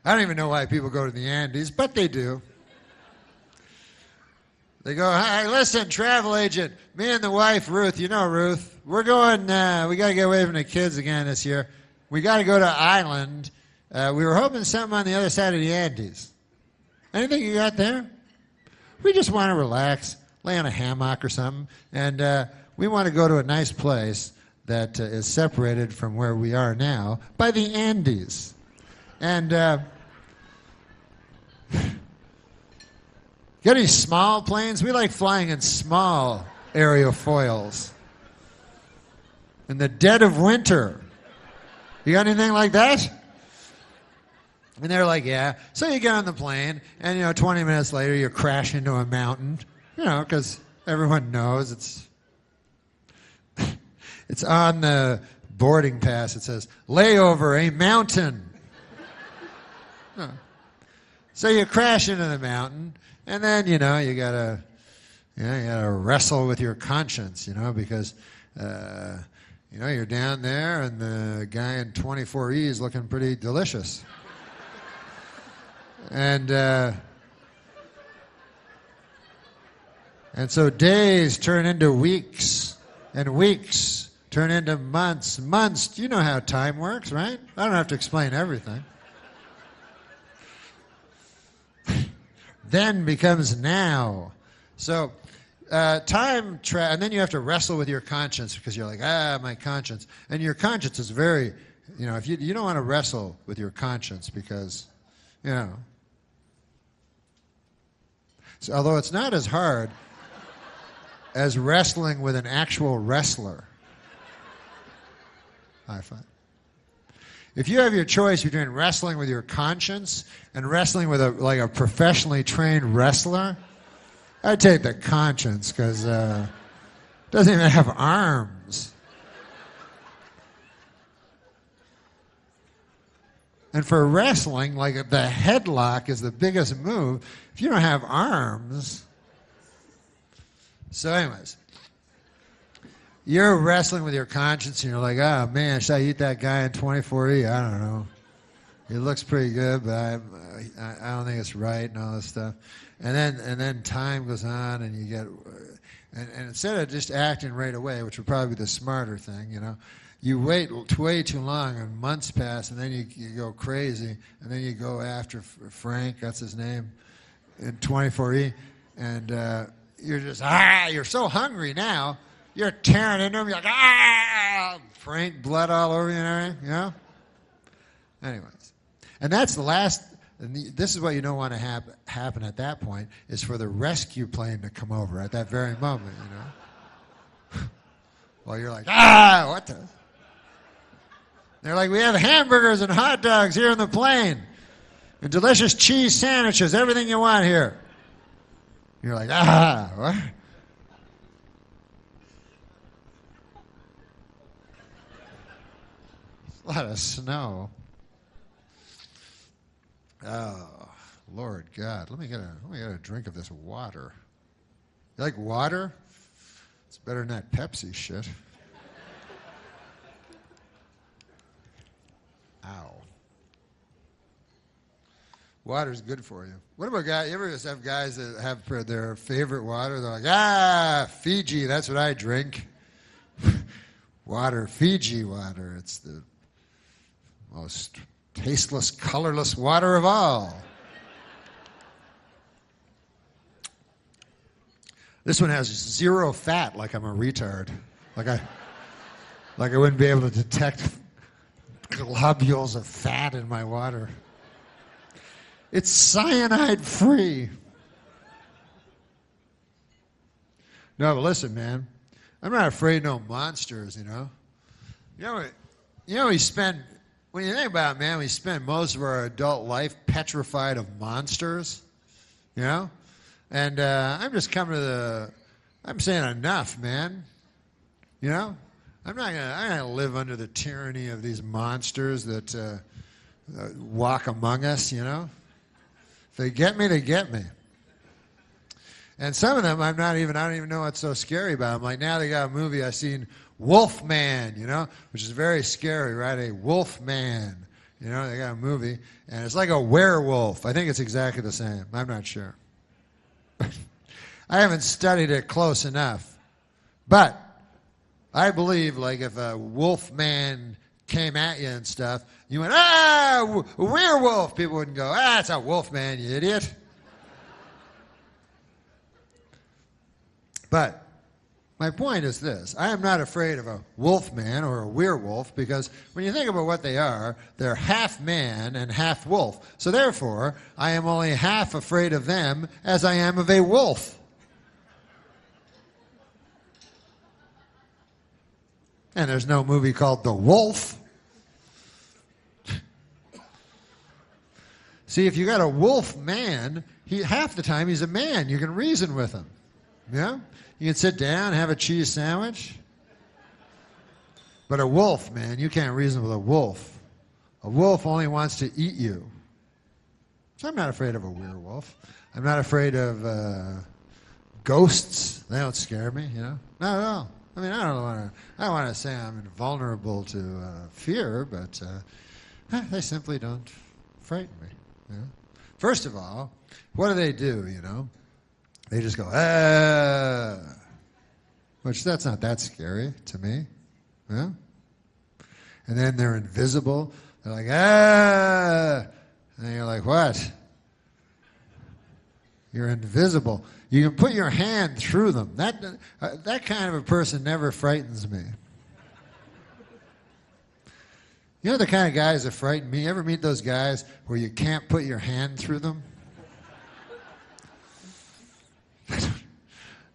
I don't even know why people go to the Andes, but they do. They go, hey, listen, travel agent, me and the wife, Ruth, you know Ruth, we're going, we got to get away from the kids again this year. We got to go to Island. We were hoping something on the other side of the Andes. Anything you got there? We just want to relax, lay on a hammock or something, and we want to go to a nice place that is separated from where we are now by the Andes. And got any small planes? We like flying in small aerofoils. In the dead of winter. You got anything like that? And they're like, yeah. So you get on the plane, and, 20 minutes later, you crash into a mountain, because everyone knows it's on the boarding pass. It says, layover, a mountain. So you crash into the mountain, and then, you gotta wrestle with your conscience, because, you're down there, and the guy in 24E is looking pretty delicious. And so days turn into weeks, and weeks turn into months. Months, you know how time works, right? I don't have to explain everything. Then becomes now. So and then you have to wrestle with your conscience because you're like, my conscience. And your conscience is very, if you don't want to wrestle with your conscience because, So, although it's not as hard as wrestling with an actual wrestler, I find. If you have your choice between wrestling with your conscience and wrestling with a professionally trained wrestler, I'd take the conscience because it doesn't even have arms. And for wrestling, like the headlock is the biggest move. If you don't have arms. So anyways, you're wrestling with your conscience and you're like, oh man, should I eat that guy in 24E? I don't know. It looks pretty good, but I don't think it's right and all this stuff. And then time goes on and you get, and instead of just acting right away, which would probably be the smarter thing, you wait way too long and months pass and then you go crazy and then you go after Frank, that's his name, in 24E, and you're just, you're so hungry now, you're tearing into him, you're like, Frank, blood all over you and everything, Anyways, and that's the last, and this is what you don't want to happen at that point, is for the rescue plane to come over at that very moment, Well, you're like, what the? They're like, we have hamburgers and hot dogs here in the plane, and delicious cheese sandwiches, everything you want here. You're like, what? A lot of snow. Oh, Lord God. Let me get a drink of this water. You like water? It's better than that Pepsi shit. Ow. Water's good for you. What about guys? You ever just have guys that have their favorite water? They're like, Fiji, that's what I drink. Water, Fiji water. It's the most tasteless, colorless water of all. This one has 0 fat, like I'm a retard. Like I wouldn't be able to detect globules of fat in my water. It's cyanide-free. No, but listen, man. I'm not afraid of no monsters, we spend, when you think about it, man, we spend most of our adult life petrified of monsters, And I'm just coming to I'm saying enough, man. I'm not gonna live under the tyranny of these monsters that walk among us, If they get me, they get me. And some of them I don't even know what's so scary about them. Like now they got a movie I've seen, Wolfman, which is very scary, right? A Wolfman. They got a movie, and it's like a werewolf. I think it's exactly the same. I'm not sure. I haven't studied it close enough. But I believe, like, if a wolfman came at you and stuff, you went, werewolf! People wouldn't go, it's a wolfman, you idiot. But my point is this. I am not afraid of a wolfman or a werewolf because when you think about what they are, they're half man and half wolf. So therefore, I am only half afraid of them as I am of a wolf. And there's no movie called The Wolf. See, if you got a wolf man, half the time he's a man. You can reason with him. Yeah? You can sit down, have a cheese sandwich. But a wolf, man, you can't reason with a wolf. A wolf only wants to eat you. So I'm not afraid of a werewolf. I'm not afraid of ghosts. They don't scare me, Not at all. I mean, I don't want to say I'm invulnerable to fear, but they simply don't frighten me. First of all, what do? They just go, which that's not that scary to me. Yeah? And then they're invisible. They're like, ah. And you're like, what? You're invisible. You can put your hand through them. That kind of a person never frightens me. You know the kind of guys that frighten me? You ever meet those guys where you can't put your hand through them? I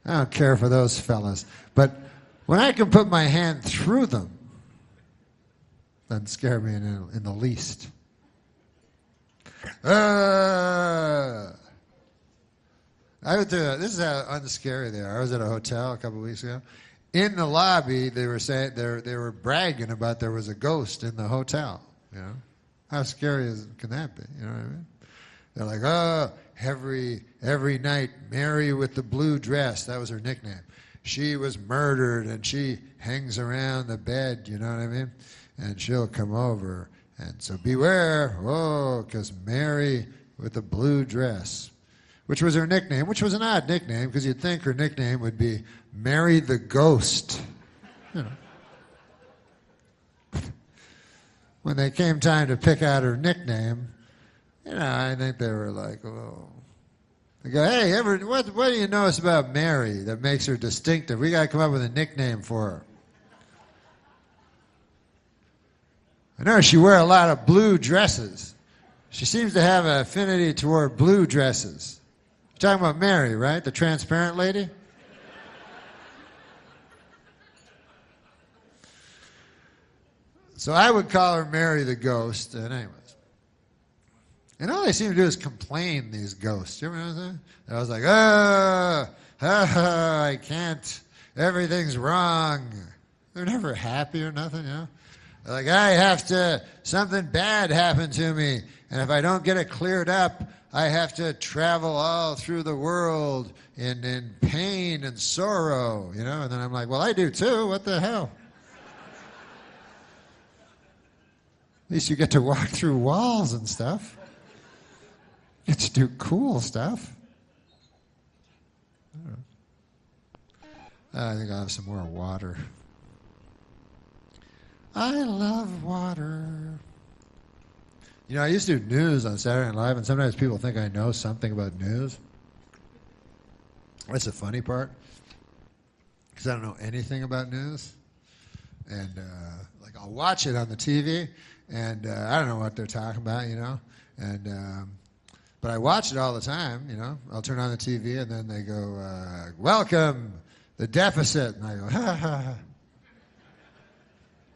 don't care for those fellas. But when I can put my hand through them, doesn't scare me in the least. This is how unscary they are. I was at a hotel a couple of weeks ago. In the lobby, they were saying they were bragging about there was a ghost in the hotel. You know, how scary can that be? You know what I mean? They're like, oh, every night, Mary with the blue dress. That was her nickname. She was murdered, and she hangs around the bed. You know what I mean? And she'll come over, and so beware, because Mary with the blue dress, which was her nickname, which was an odd nickname because you'd think her nickname would be Mary the Ghost. You know. When they came time to pick out her nickname, you know, I think they were like, oh. They go, hey, what do you notice about Mary that makes her distinctive? We got to come up with a nickname for her. I know she wears a lot of blue dresses. She seems to have an affinity toward blue dresses. You're talking about Mary, right? The transparent lady? So I would call her Mary the Ghost. And anyways. And all they seem to do is complain, these ghosts. You ever notice that? And I was like, I can't. Everything's wrong. They're never happy or nothing, you know? They're like, something bad happened to me. And if I don't get it cleared up, I have to travel all through the world in pain and sorrow, you know? And then I'm like, well, I do too. What the hell? At least you get to walk through walls and stuff. You get to do cool stuff. I think I'll have some more water. I love water. You know, I used to do news on Saturday Night Live, and sometimes people think I know something about news. That's the funny part, because I don't know anything about news. And, like, I'll watch it on the TV, and I don't know what they're talking about, you know. And but I watch it all the time, you know. I'll turn on the TV, and then they go, welcome, the deficit. And I go, ha, ha, ha.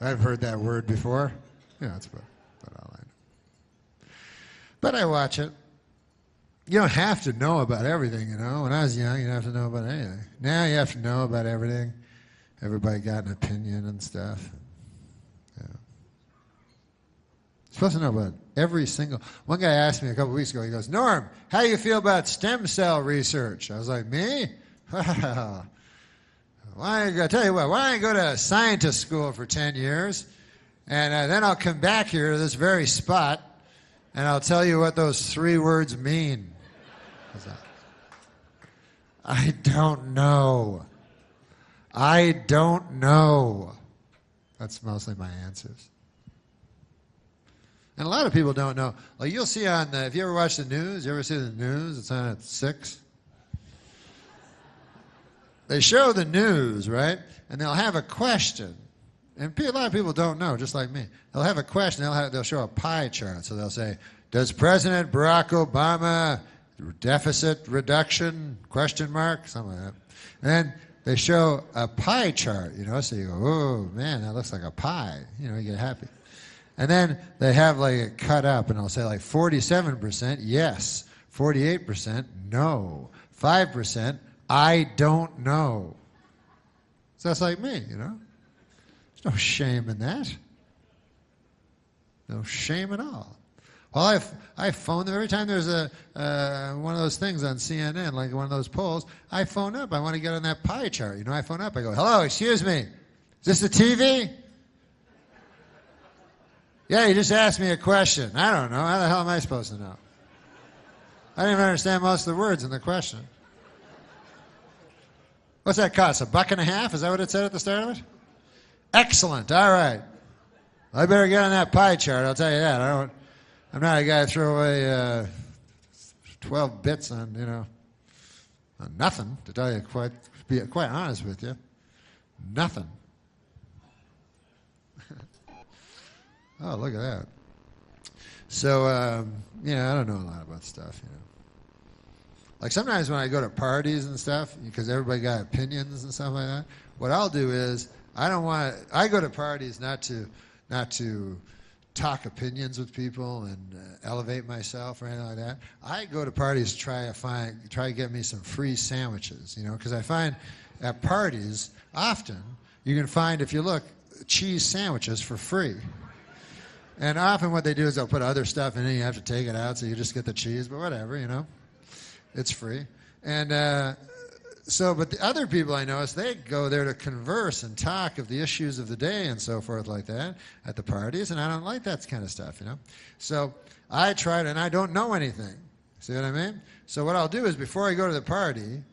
I've heard that word before. Yeah, that's about all I know. But I watch it. You don't have to know about everything, you know. When I was young, you didn't have to know about anything. Now you have to know about everything. Everybody got an opinion and stuff. Yeah. You're supposed to know about every single... One guy asked me a couple weeks ago, he goes, Norm, how do you feel about stem cell research? I was like, me? Well, why don't I go to scientist school for 10 years, and then I'll come back here to this very spot, and I'll tell you what those 3 words mean. I don't know. I don't know. That's mostly my answers. And a lot of people don't know. Like you'll see on the, if you ever watch the news, you ever see the news? It's on at 6. They show the news, right? And they'll have a question. And a lot of people don't know, just like me. They'll have a question. They'll show a pie chart. So they'll say, does President Barack Obama deficit reduction, ? Something like that. And then they show a pie chart, you know, so you go, oh, man, that looks like a pie. You know, you get happy. And then they have like it cut up, and they'll say like 47% yes, 48% no, 5% I don't know. So that's like me, you know. There's no shame in that. No shame at all. Well, I phone them every time there's one of those things on CNN, like one of those polls. I phone up. I want to get on that pie chart. You know, I phone up. I go, hello, excuse me. Is this the TV? Yeah, you just asked me a question. I don't know. How the hell am I supposed to know? I didn't even understand most of the words in the question. What's that cost? $1.50? Is that what it said at the start of it? Excellent. All right. I better get on that pie chart. I'll tell you that. I'm not a guy to throw away 12 bits on, on nothing. To tell you be quite honest with you, nothing. Oh, look at that. So, I don't know a lot about stuff, Like sometimes when I go to parties and stuff, because everybody got opinions and stuff like that, what I'll do is I go to parties not to talk opinions with people and elevate myself or anything like that. I go to parties to try to get me some free sandwiches, because I find at parties often you can find, if you look, cheese sandwiches for free. And often what they do is they'll put other stuff in it. You have to take it out, so you just get the cheese. But whatever, it's free. And but the other people I notice, they go there to converse and talk of the issues of the day and so forth like that at the parties. And I don't like that kind of stuff, So I tried, and I don't know anything. See what I mean? So what I'll do is before I go to the party,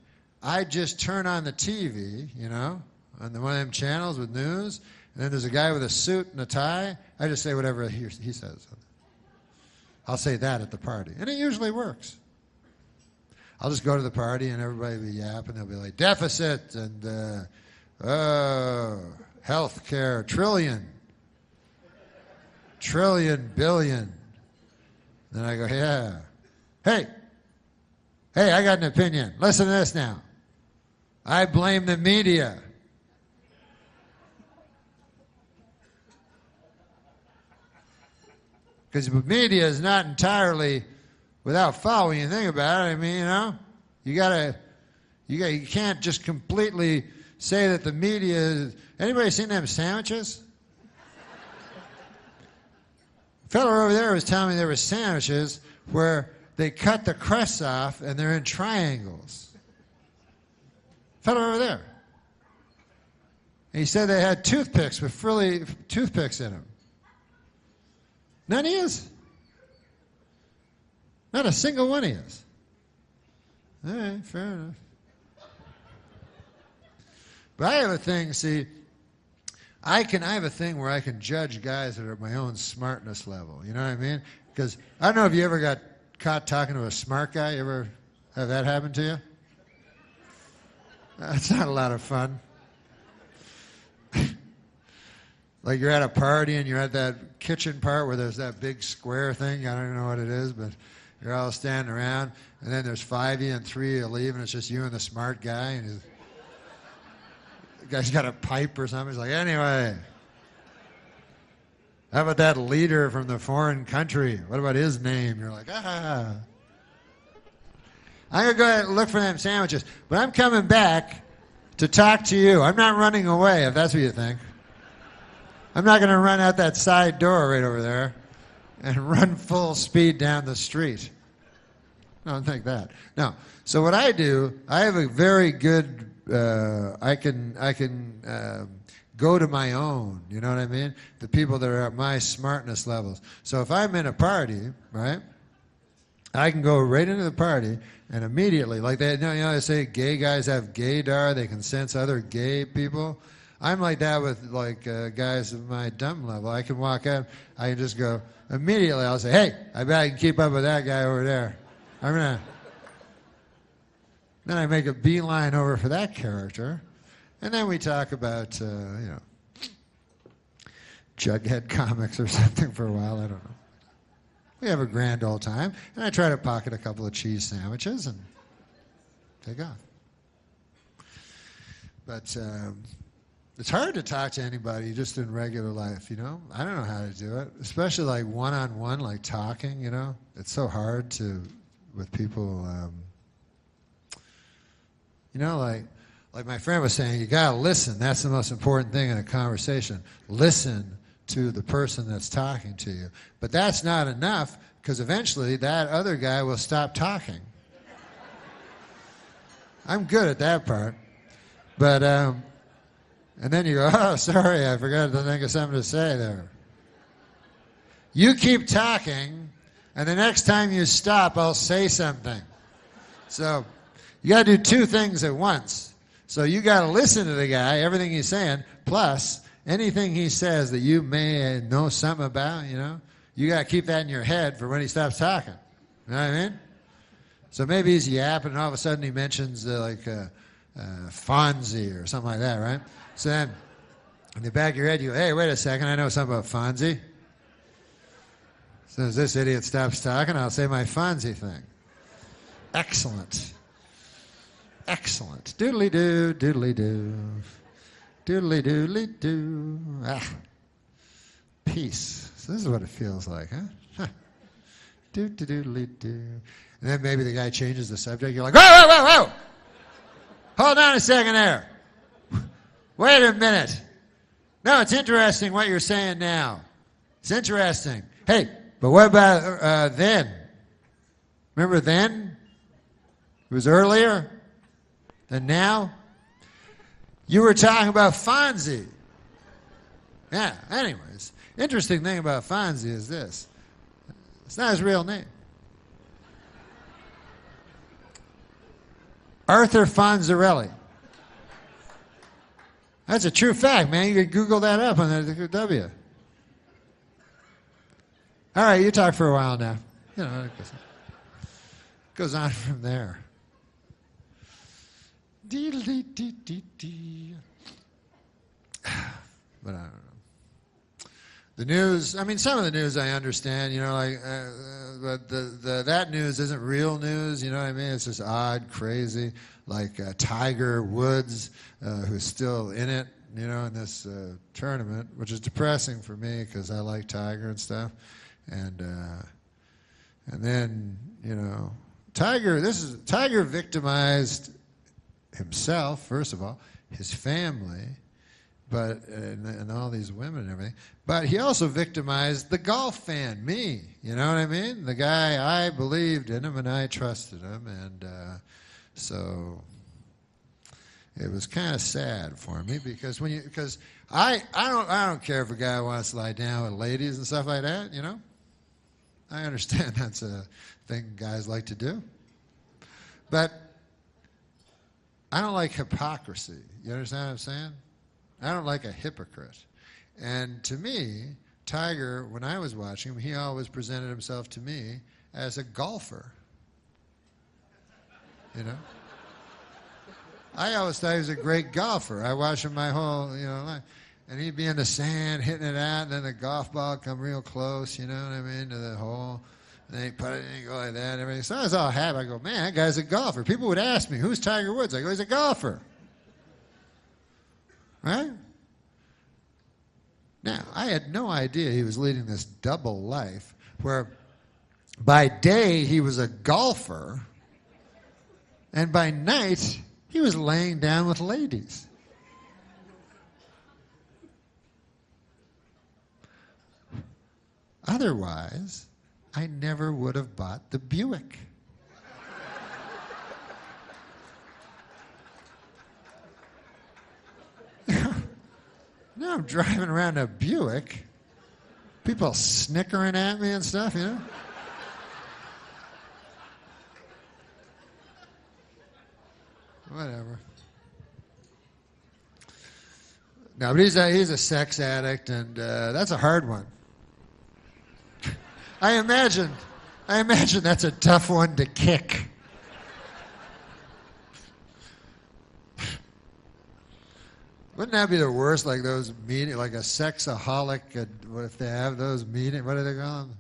I just turn on the TV, on one of them channels with news. And then there's a guy with a suit and a tie. I just say whatever he says. I'll say that at the party. And it usually works. I'll just go to the party and everybody will be yapping. They'll be like, deficit and health care, trillion, billion. Then I go, yeah. Hey, I got an opinion. Listen to this now. I blame the media. Because the media is not entirely without fault when you think about it. I mean, you can't just completely say that the media is. Anybody seen them sandwiches? A fellow over there was telling me there were sandwiches where they cut the crusts off and they're in triangles. Fellow over there. And he said they had toothpicks with frilly toothpicks in them. None of yous. Not a single one of yous. All right, fair enough. But I have a thing, I have a thing where I can judge guys that are at my own smartness level. You know what I mean? Because I don't know if you ever got caught talking to a smart guy. You ever have that happen to you? That's not a lot of fun. Like you're at a party and you're at that kitchen part where there's that big square thing. I don't even know what it is, but you're all standing around, and then there's 5 of you and 3 of you leave, and it's just you and the smart guy, and the guy's got a pipe or something. He's like, anyway, how about that leader from the foreign country? What about his name? You're like, I'm going to go ahead and look for them sandwiches, but I'm coming back to talk to you. I'm not running away, if that's what you think. I'm not going to run out that side door right over there and run full speed down the street. I don't think that. No. So what I do, I have a very good, I can go to my own, you know what I mean? The people that are at my smartness levels. So if I'm in a party, right, I can go right into the party and immediately, like they say gay guys have gaydar, they can sense other gay people. I'm like that with guys at my dumb level. I can walk up, I can just go, immediately I'll say, hey, I bet I can keep up with that guy over there. Then I make a beeline over for that character. And then we talk about, Jughead comics or something for a while, I don't know. We have a grand old time, and I try to pocket a couple of cheese sandwiches and take off. But it's hard to talk to anybody just in regular life, I don't know how to do it, especially like one-on-one, like talking, It's so hard with people, like my friend was saying, you got to listen. That's the most important thing in a conversation. Listen to the person that's talking to you. But that's not enough, because eventually that other guy will stop talking. I'm good at that part. But, and then you go, oh, sorry, I forgot to think of something to say there. You keep talking, and the next time you stop, I'll say something. So you got to do 2 things at once. So you got to listen to the guy, everything he's saying, plus anything he says that you may know something about, you know, you got to keep that in your head for when he stops talking. You know what I mean? So maybe he's yapping, and all of a sudden he mentions Fonzie or something like that, right? So then, in the back of your head, you go, hey, wait a second, I know something about Fonzie. As soon as this idiot stops talking, I'll say my Fonzie thing. Excellent. Excellent. Doodly-doo, doodly-doo. Doodly-doodly-doo. Ah. Peace. So this is what it feels like, huh? Doo-doo-doodly-doo. And then maybe the guy changes the subject. You're like, whoa, whoa, whoa, whoa! Hold on a second there. Wait a minute. No, it's interesting what you're saying now. It's interesting. Hey, but what about then? Remember then? It was earlier than now? You were talking about Fonzie. Yeah, anyways. Interesting thing about Fonzie is this. It's not his real name. Arthur Fonzarelli. That's a true fact, man. You could Google that up on the W. All right, you talk for a while now. You know, it goes on from there. But I don't know. The news, I mean, some of the news I understand, you know, like, but that news isn't real news, you know what I mean? It's just odd, crazy, like Tiger Woods, who's still in it, you know, in this tournament, which is depressing for me because I like Tiger and stuff. And then, you know, Tiger victimized himself, first of all, his family, but and all these women and everything. But he also victimized the golf fan, me. You know what I mean? The guy, I believed in him and I trusted him, and so it was kind of sad for me because I don't care if a guy wants to lie down with ladies and stuff like that. You know, I understand that's a thing guys like to do, but I don't like hypocrisy. You understand what I'm saying? I don't like a hypocrite. And to me, Tiger, when I was watching him, he always presented himself to me as a golfer. You know? I always thought he was a great golfer. I watched him my whole, you know, life. And he'd be in the sand hitting it out, and then the golf ball would come real close, you know what I mean, to the hole. And then he'd put it in and go like that and everything. So I was all happy. I go, man, that guy's a golfer. People would ask me, who's Tiger Woods? I go, he's a golfer. Right? Now, I had no idea he was leading this double life where by day he was a golfer and by night he was laying down with ladies. Otherwise, I never would have bought the Buick. Now I'm driving around a Buick, people snickering at me and stuff, you know? Whatever. No, but he's a sex addict, and that's a hard one. I imagine that's a tough one to kick. Wouldn't that be the worst? Like those meetings, like a sexaholic. What if they have those meetings? What do they call them?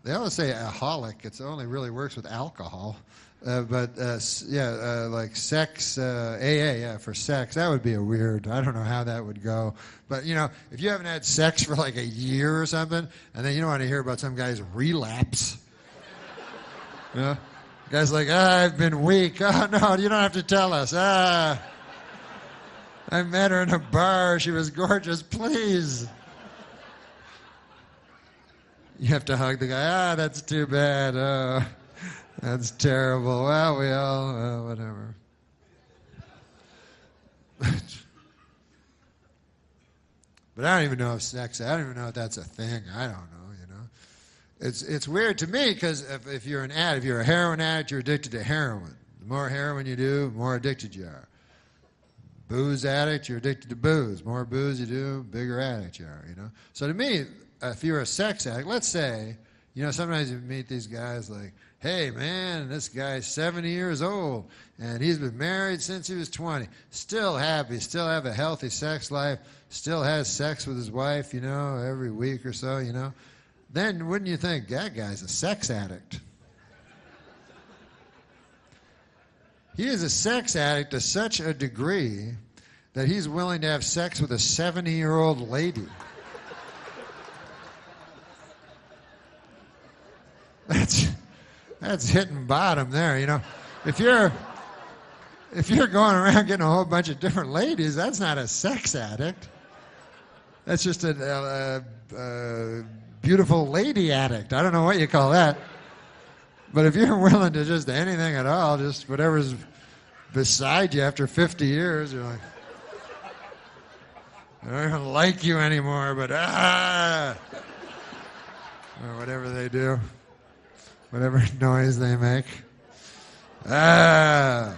They always say aholic. It only really works with alcohol. Like sex, AA, yeah, for sex. That would be a weird. I don't know how that would go. But you know, if you haven't had sex for like a year or something, and then you don't want to hear about some guy's relapse. You know, guy's like, I've been weak. Oh no, you don't have to tell us. I met her in a bar. She was gorgeous. Please. You have to hug the guy. That's too bad. That's terrible. Well, we all, whatever. But I don't even know if sex, I don't even know if that's a thing. I don't know, you know. It's weird to me because if you're an addict, if you're a heroin addict, you're addicted to heroin. The more heroin you do, the more addicted you are. booze addict, you're addicted to booze. More booze you do, bigger addict you are, you know? So to me, if you're a sex addict, let's say, you know, sometimes you meet these guys like, hey, man, this guy's 70 years old, and he's been married since he was 20. Still happy, still have a healthy sex life, still has sex with his wife, you know, every week or so, you know. Then wouldn't you think, that guy's a sex addict? He is a sex addict to such a degree that he's willing to have sex with a 70-year-old lady. That's hitting bottom there, you know. If you're going around getting a whole bunch of different ladies, that's not a sex addict. That's just a beautiful lady addict. I don't know what you call that. But if you're willing to just anything at all, just whatever's beside you after 50 years, you're like, I don't even like you anymore, but or whatever they do. Whatever noise they make. Man,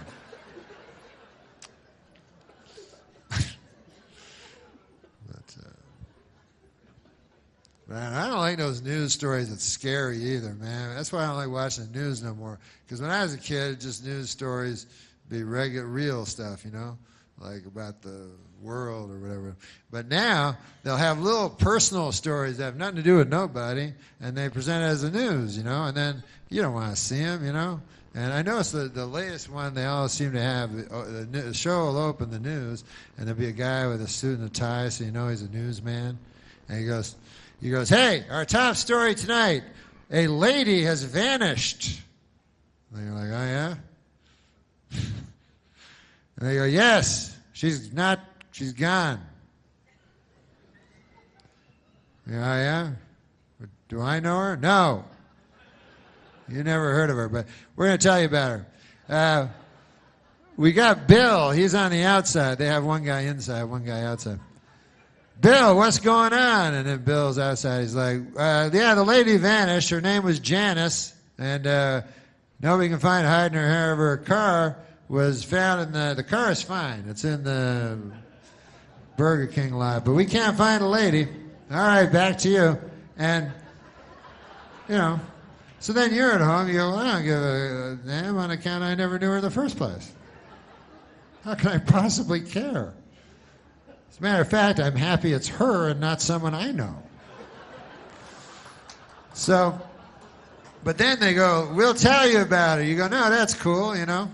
I don't like those news stories that's scary either, man. That's why I don't like watching the news no more. Because when I was a kid, just news stories be real stuff, you know, like about the world or whatever. But now they'll have little personal stories that have nothing to do with nobody, and they present it as the news, you know, and then you don't want to see them, you know. And I noticed the latest one, they all seem to have, the show will open the news, and there'll be a guy with a suit and a tie, so you know he's a newsman. And he goes, hey, our top story tonight, a lady has vanished. And you're like, oh, yeah? And they go, yes, she's gone. Yeah, oh, yeah? Do I know her? No. You never heard of her, but we're going to tell you about her. We got Bill. He's on the outside. They have one guy inside, one guy outside. Bill, what's going on? And then Bill's outside. He's like, yeah, the lady vanished. Her name was Janice, and nobody can find her hiding her hair. Her car was found in the car is fine. It's in the Burger King lot, but we can't find a lady. All right, back to you. And, you know, so then you're at home, you go, well, I don't give a damn on account I never knew her in the first place. How can I possibly care? As a matter of fact, I'm happy it's her and not someone I know. So, but then they go, we'll tell you about it. You go, no, that's cool, you know.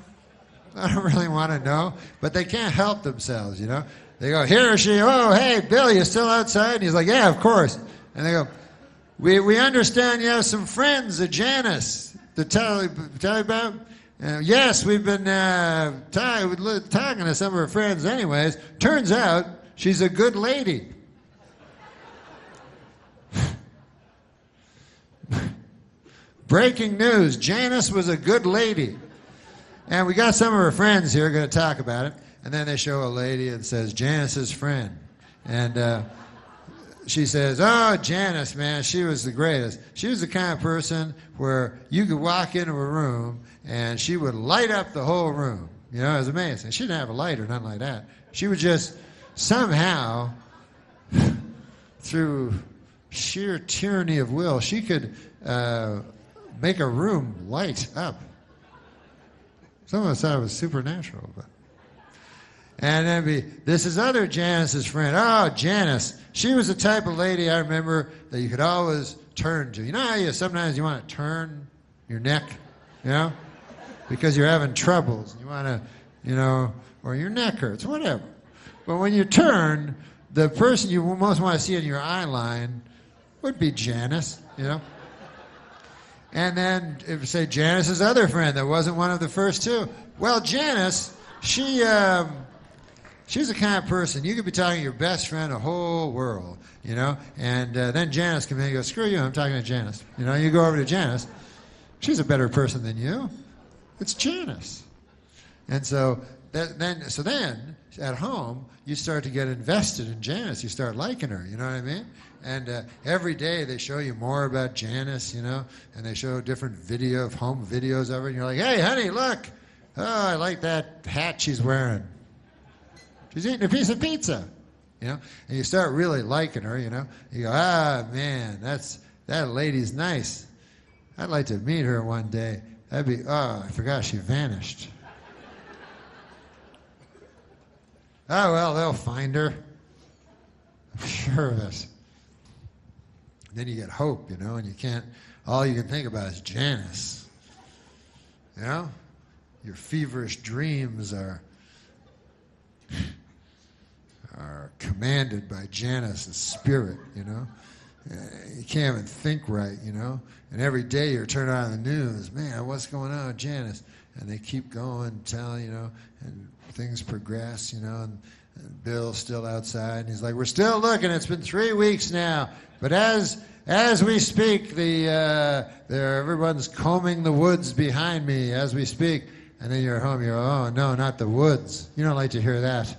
I don't really want to know. But they can't help themselves, you know. They go, here or she, oh, hey, Bill, you still outside? And he's like, yeah, of course. And they go, we understand you have some friends, Janice, to tell you about. Yes, we've been talking to some of her friends anyways. Turns out she's a good lady. Breaking news, Janice was a good lady. And we got some of her friends here going to talk about it. And then they show a lady and says, Janice's friend. And she says, oh, Janice, man, she was the greatest. She was the kind of person where you could walk into a room and she would light up the whole room. You know, it was amazing. She didn't have a light or nothing like that. She would just somehow, through sheer tyranny of will, she could make a room light up. Some of us thought it was supernatural. But. And then this is other Janice's friend. Oh, Janice. She was the type of lady I remember that you could always turn to. You know how sometimes you want to turn your neck, you know, because you're having troubles. You want to, you know, or your neck hurts, whatever. But when you turn, the person you most want to see in your eye line would be Janice, you know. And then, if you say Janice's other friend that wasn't one of the first two. Well, Janice, she's the kind of person, you could be talking to your best friend the whole world, you know, and then Janice comes in and goes, screw you, I'm talking to Janice. You know, you go over to Janice. She's a better person than you. It's Janice. And so then, at home, you start to get invested in Janice. You start liking her, you know what I mean? And every day they show you more about Janice, you know, and they show different home videos of her, and you're like, hey, honey, look. Oh, I like that hat she's wearing. She's eating a piece of pizza, you know. And you start really liking her, you know. You go, ah, man, that lady's nice. I'd like to meet her one day. That'd be, oh, I forgot she vanished. Oh, well, they'll find her. I'm sure of it. Then you get hope, you know, and you can't, all you can think about is Janice. You know? Your feverish dreams are commanded by Janice's spirit, you know? You can't even think right, you know? And every day you're turning on the news, man, what's going on with Janice? And they keep going, telling, you know, and things progress, you know, and Bill's still outside, and he's like, we're still looking, it's been 3 weeks now, but as we speak, everyone's combing the woods behind me as we speak. And then you're home, you're, oh, no, not the woods. You don't like to hear that.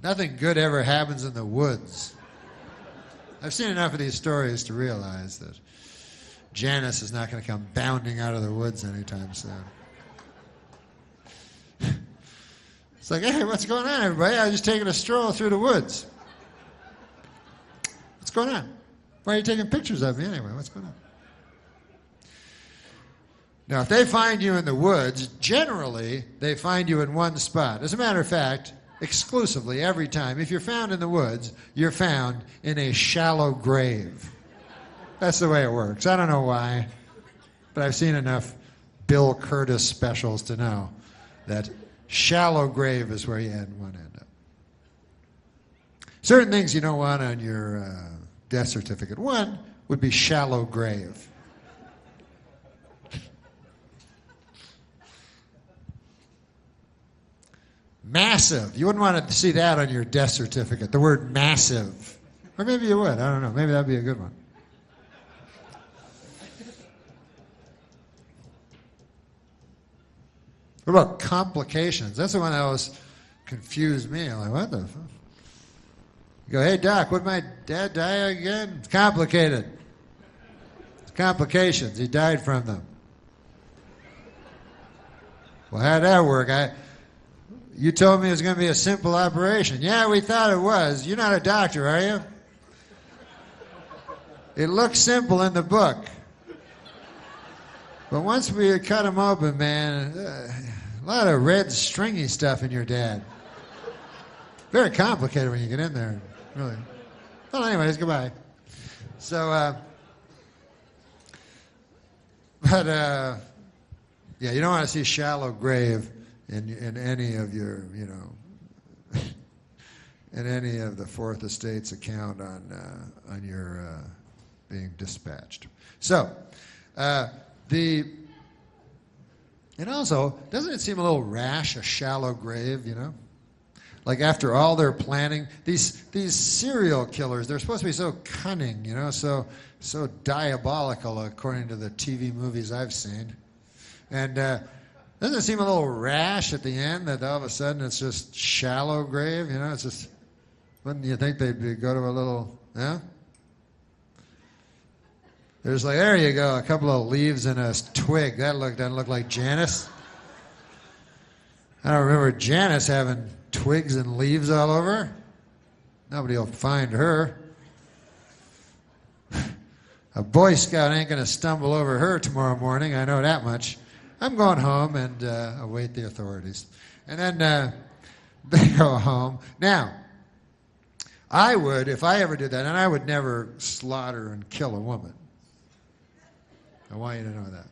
Nothing good ever happens in the woods. I've seen enough of these stories to realize that Janice is not going to come bounding out of the woods anytime soon. It's like, hey, what's going on, everybody? I was just taking a stroll through the woods. What's going on? Why are you taking pictures of me anyway? What's going on? Now, if they find you in the woods, generally, they find you in one spot. As a matter of fact, exclusively, every time, if you're found in the woods, you're found in a shallow grave. That's the way it works. I don't know why, but I've seen enough Bill Curtis specials to know that shallow grave is where you want to end up. Certain things you don't want on your death certificate. One would be shallow grave. Massive. You wouldn't want to see that on your death certificate, the word massive. Or maybe you would. I don't know. Maybe that'd be a good one. What about complications? That's the one that always confused me. I'm like, what the fuck? You go, hey, Doc, would my dad die again? It's complicated. It's complications. He died from them. Well, how'd that work? You told me it was going to be a simple operation. Yeah, we thought it was. You're not a doctor, are you? It looks simple in the book. But once we cut him open, man, a lot of red stringy stuff in your dad. Very complicated when you get in there, really. Well, anyways, goodbye. So, yeah, you don't want to see shallow grave in any of your, you know, in any of the Fourth Estate's account on your being dispatched. So, and also, doesn't it seem a little rash, a shallow grave, you know? Like after all their planning, these serial killers, they're supposed to be so cunning, you know, so diabolical according to the TV movies I've seen. And doesn't it seem a little rash at the end that all of a sudden it's just shallow grave, you know? It's just, wouldn't you think they'd go to a little, yeah? There's like, there you go, a couple of leaves and a twig. That doesn't look like Janice. I don't remember Janice having twigs and leaves all over. Nobody will find her. A Boy Scout ain't going to stumble over her tomorrow morning, I know that much. I'm going home and await the authorities. And then they go home. Now, I would, if I ever did that, and I would never slaughter and kill a woman. I want you to know that.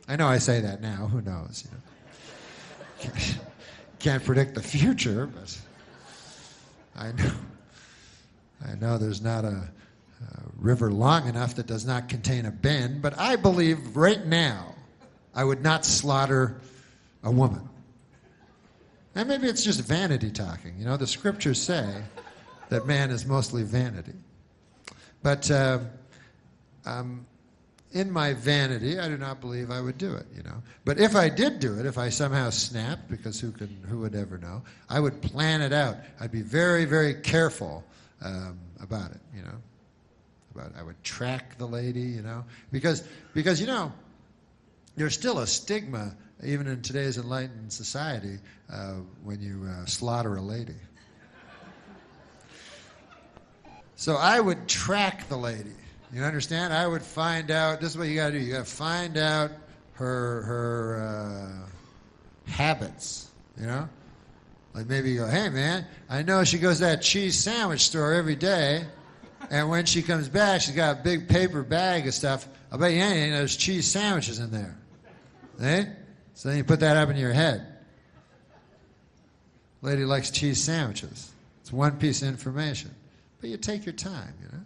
I know I say that now. Who knows? You know, can't predict the future, but I know there's not a river long enough that does not contain a bend. But I believe right now I would not slaughter a woman. And maybe it's just vanity talking. You know, the scriptures say that man is mostly vanity. But in my vanity, I do not believe I would do it, you know. But if I did do it, if I somehow snapped, because who would ever know, I would plan it out. I'd be very, very careful about it, you know. I would track the lady, you know. Because you know, there's still a stigma, even in today's enlightened society, when you slaughter a lady. So I would track the lady. You understand? I would find out. This is what you got to do. You got to find out her habits. You know, like maybe you go, hey man, I know she goes to that cheese sandwich store every day, and when she comes back, she's got a big paper bag of stuff. I bet you anything, there's cheese sandwiches in there. Eh? So then you put that up in your head. Lady likes cheese sandwiches. It's one piece of information. But you take your time, you know.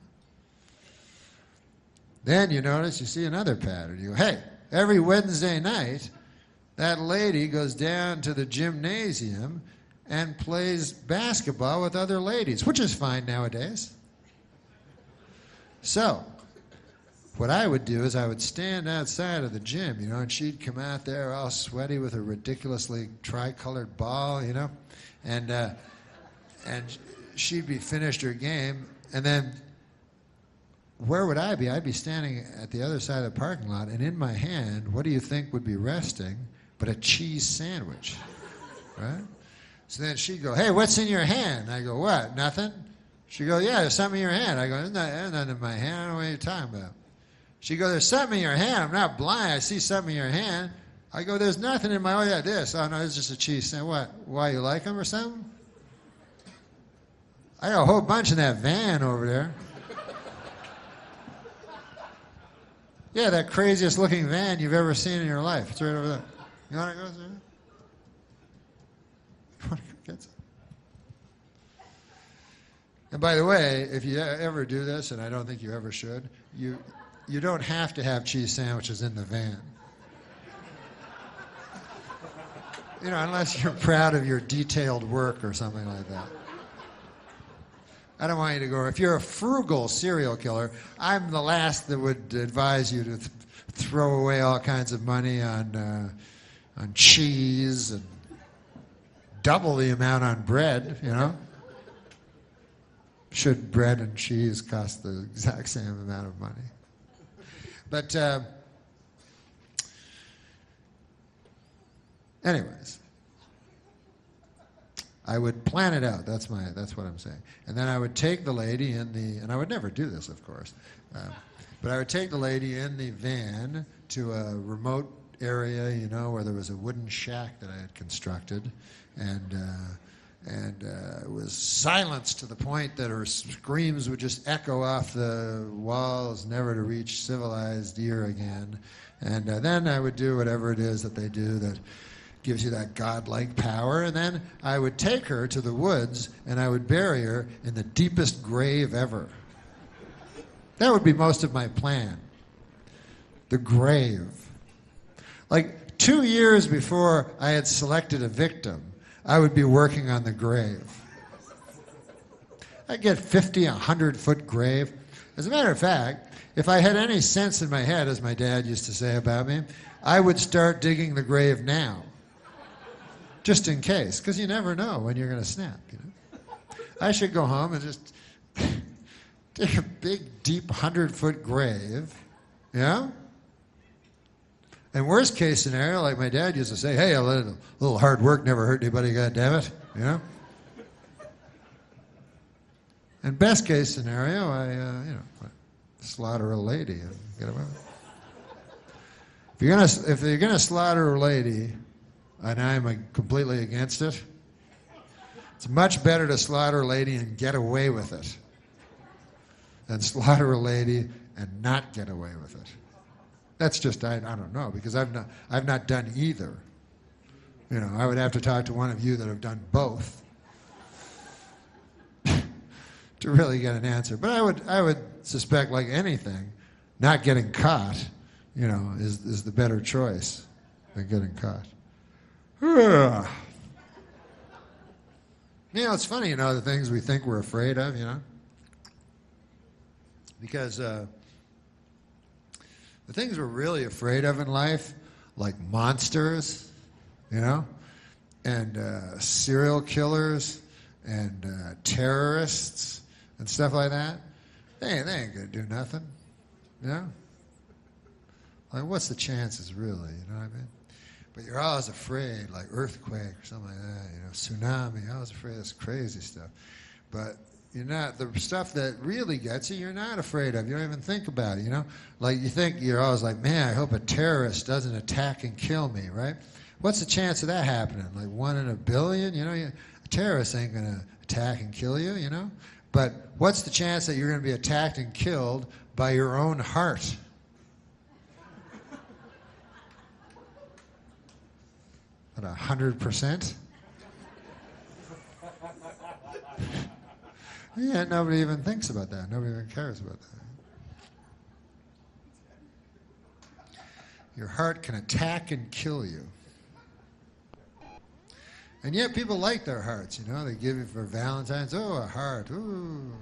Then you notice, you see another pattern. You go, hey, every Wednesday night, that lady goes down to the gymnasium and plays basketball with other ladies, which is fine nowadays. So, what I would do is I would stand outside of the gym, you know, and she'd come out there all sweaty with a ridiculously tricolored ball, you know, and she'd be finished her game, and then where would I be? I'd be standing at the other side of the parking lot, and in my hand, what do you think would be resting but a cheese sandwich, right? So then she'd go, hey, what's in your hand? I go, what, nothing? She'd go, yeah, there's something in your hand. I go, there's nothing in my hand. I don't know what you're talking about. She'd go, there's something in your hand. I'm not blind. I see something in your hand. I go, there's nothing in my, oh yeah, this. Oh no, it's just a cheese sandwich. What, why, you like them or something? I got a whole bunch in that van over there. Yeah, that craziest looking van you've ever seen in your life. It's right over there. You want to go through? You want to go get some? And by the way, if you ever do this, and I don't think you ever should, you don't have to have cheese sandwiches in the van. You know, unless you're proud of your detailed work or something like that. I don't want you to go, if you're a frugal serial killer, I'm the last that would advise you to throw away all kinds of money on cheese and double the amount on bread, you know? Should bread and cheese cost the exact same amount of money? But anyways, I would plan it out. That's what I'm saying. And then I would take the lady and I would never do this, of course, but I would take the lady in the van to a remote area, you know, where there was a wooden shack that I had constructed, and it was silenced to the point that her screams would just echo off the walls, never to reach civilized ear again. And then I would do whatever it is that they do that gives you that godlike power, and then I would take her to the woods and I would bury her in the deepest grave ever. That would be most of my plan. The grave. Like 2 years before I had selected a victim, I would be working on the grave. I'd get 50, 100-foot grave. As a matter of fact, if I had any sense in my head, as my dad used to say about me, I would start digging the grave now. Just in case, because you never know when you're going to snap, you know. I should go home and just dig a big, deep 100-foot grave, you know? And worst case scenario, like my dad used to say, hey, a little hard work never hurt anybody, goddammit, you know? And best case scenario, I slaughter a lady and get away with it. If you're gonna slaughter a lady, and I'm completely against it, it's much better to slaughter a lady and get away with it than slaughter a lady and not get away with it. That's just, I don't know, because I've not done either. You know, I would have to talk to one of you that have done both to really get an answer. But I would suspect, like anything, not getting caught, you know, is the better choice than getting caught. You know, it's funny, you know, the things we think we're afraid of, you know? Because the things we're really afraid of in life, like monsters, you know, and serial killers and terrorists and stuff like that, they ain't gonna do nothing, you know? Like, what's the chances, really? You know what I mean? But you're always afraid, like earthquake or something like that, you know, tsunami. I was afraid of this crazy stuff. But you're not, the stuff that really gets you, you're not afraid of. You don't even think about it, you know? Like, you think, you're always like, man, I hope a terrorist doesn't attack and kill me, right? What's the chance of that happening? Like 1 in a billion? You know, a terrorist ain't going to attack and kill you, you know? But what's the chance that you're going to be attacked and killed by your own heart? What, 100%? Yeah, nobody even thinks about that. Nobody even cares about that. Your heart can attack and kill you. And yet people like their hearts, you know. They give you for Valentine's, oh, a heart, ooh.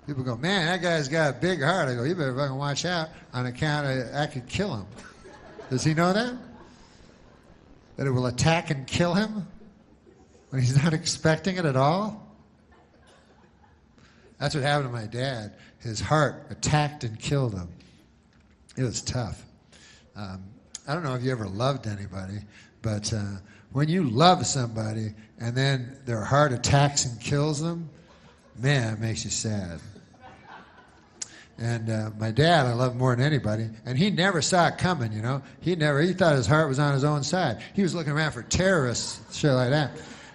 People go, man, that guy's got a big heart. I go, you better fucking watch out on account of I could kill him. Does he know that? That it will attack and kill him when he's not expecting it at all? That's what happened to my dad. His heart attacked and killed him. It was tough. I don't know if you ever loved anybody, but when you love somebody and then their heart attacks and kills them, man, it makes you sad. And my dad, I loved more than anybody, and he never saw it coming, you know. He thought his heart was on his own side. He was looking around for terrorists, shit like that.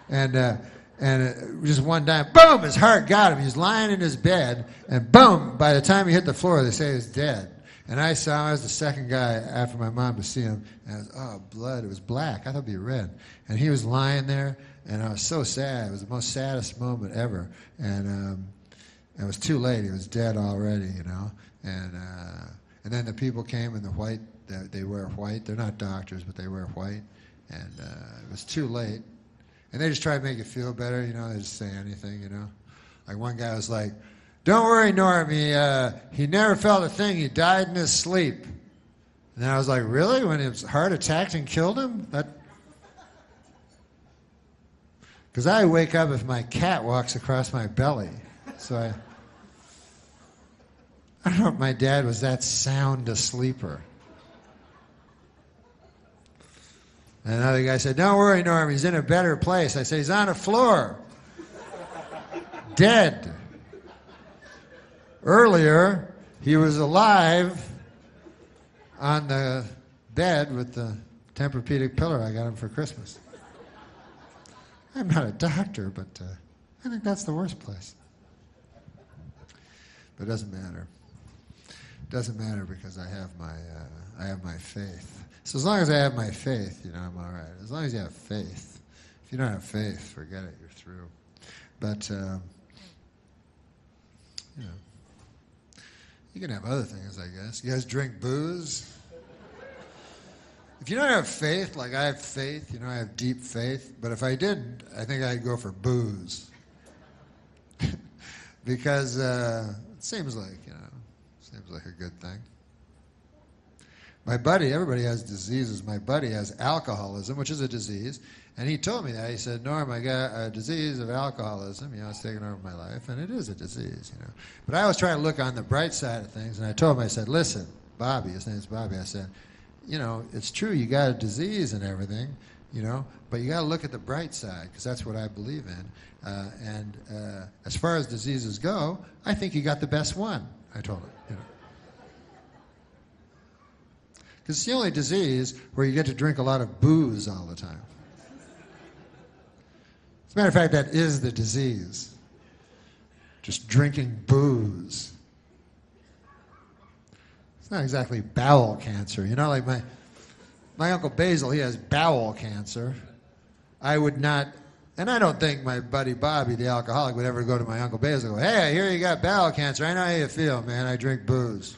And just one time, boom, his heart got him. He was lying in his bed, and boom, by the time he hit the floor, they say he was dead. And I saw him, I was the second guy after my mom to see him, and I was, oh, blood, it was black. I thought it'd be red. And he was lying there, and I was so sad. It was the most saddest moment ever. And it was too late. He was dead already, you know. And then the people came in the white, they wear white. They're not doctors, but they wear white. And it was too late. And they just try to make you feel better, you know. They just say anything, you know. Like one guy was like, don't worry, Norm, he never felt a thing. He died in his sleep. And then I was like, really? When his heart attacked and killed him? Because I wake up if my cat walks across my belly. So I don't know if my dad was that sound a sleeper. And another guy said, don't worry, Norm, he's in a better place. I said, he's on the floor. Dead. Earlier, he was alive on the bed with the Tempur-Pedic pillow I got him for Christmas. I'm not a doctor, but I think that's the worst place. But it doesn't matter. It doesn't matter because I have my faith. So as long as I have my faith, you know, I'm all right. As long as you have faith. If you don't have faith, forget it. You're through. But you know, you can have other things, I guess. You guys drink booze? If you don't have faith, like I have faith, you know, I have deep faith. But if I didn't, I think I'd go for booze. Because it seems like, you know, seems like a good thing. My buddy, everybody has diseases. My buddy has alcoholism, which is a disease. And he told me that. He said, Norm, I got a disease of alcoholism. You know, it's taken over my life. And it is a disease, you know. But I was trying to look on the bright side of things. And I told him, I said, listen, Bobby, his name's Bobby. I said, you know, it's true you got a disease and everything, you know, but you got to look at the bright side because that's what I believe in. And as far as diseases go, I think you got the best one, I told him, you know. Because it's the only disease where you get to drink a lot of booze all the time. As a matter of fact, that is the disease. Just drinking booze. It's not exactly bowel cancer. You know, like my Uncle Basil, he has bowel cancer. I would not, and I don't think my buddy Bobby, the alcoholic, would ever go to my Uncle Basil and go, hey, I hear you got bowel cancer. I know how you feel, man. I drink booze.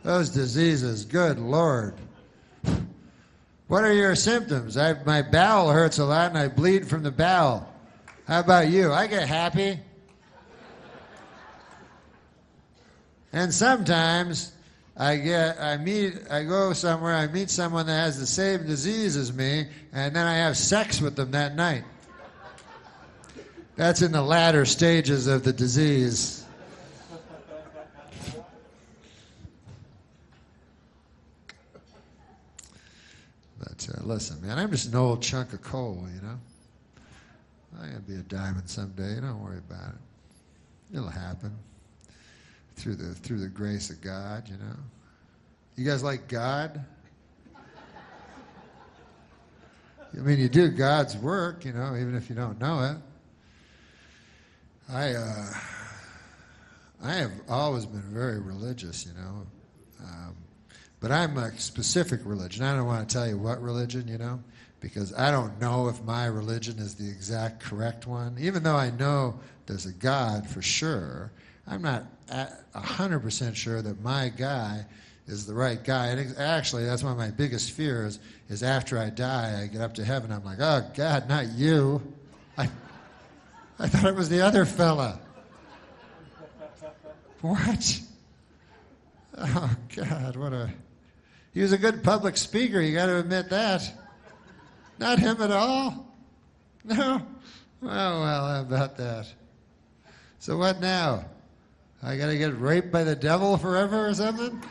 Those diseases, good Lord. What are your symptoms? My bowel hurts a lot and I bleed from the bowel. How about you? I get happy. And sometimes I go somewhere, I meet someone that has the same disease as me, and then I have sex with them that night. That's in the latter stages of the disease. Listen, man, I'm just an old chunk of coal, you know? I'm going to be a diamond someday. Don't worry about it. It'll happen through the grace of God, you know? You guys like God? I mean, you do God's work, you know, even if you don't know it. I have always been very religious, you know. But I'm a specific religion. I don't want to tell you what religion, you know, because I don't know if my religion is the exact correct one. Even though I know there's a God for sure, I'm not 100% sure that my guy is the right guy. And actually, that's one of my biggest fears is after I die, I get up to heaven, I'm like, oh, God, not you. I thought it was the other fella. What? Oh, God, he was a good public speaker, you got to admit that. Not him at all? No? Well, how about that? So what now? I got to get raped by the devil forever or something?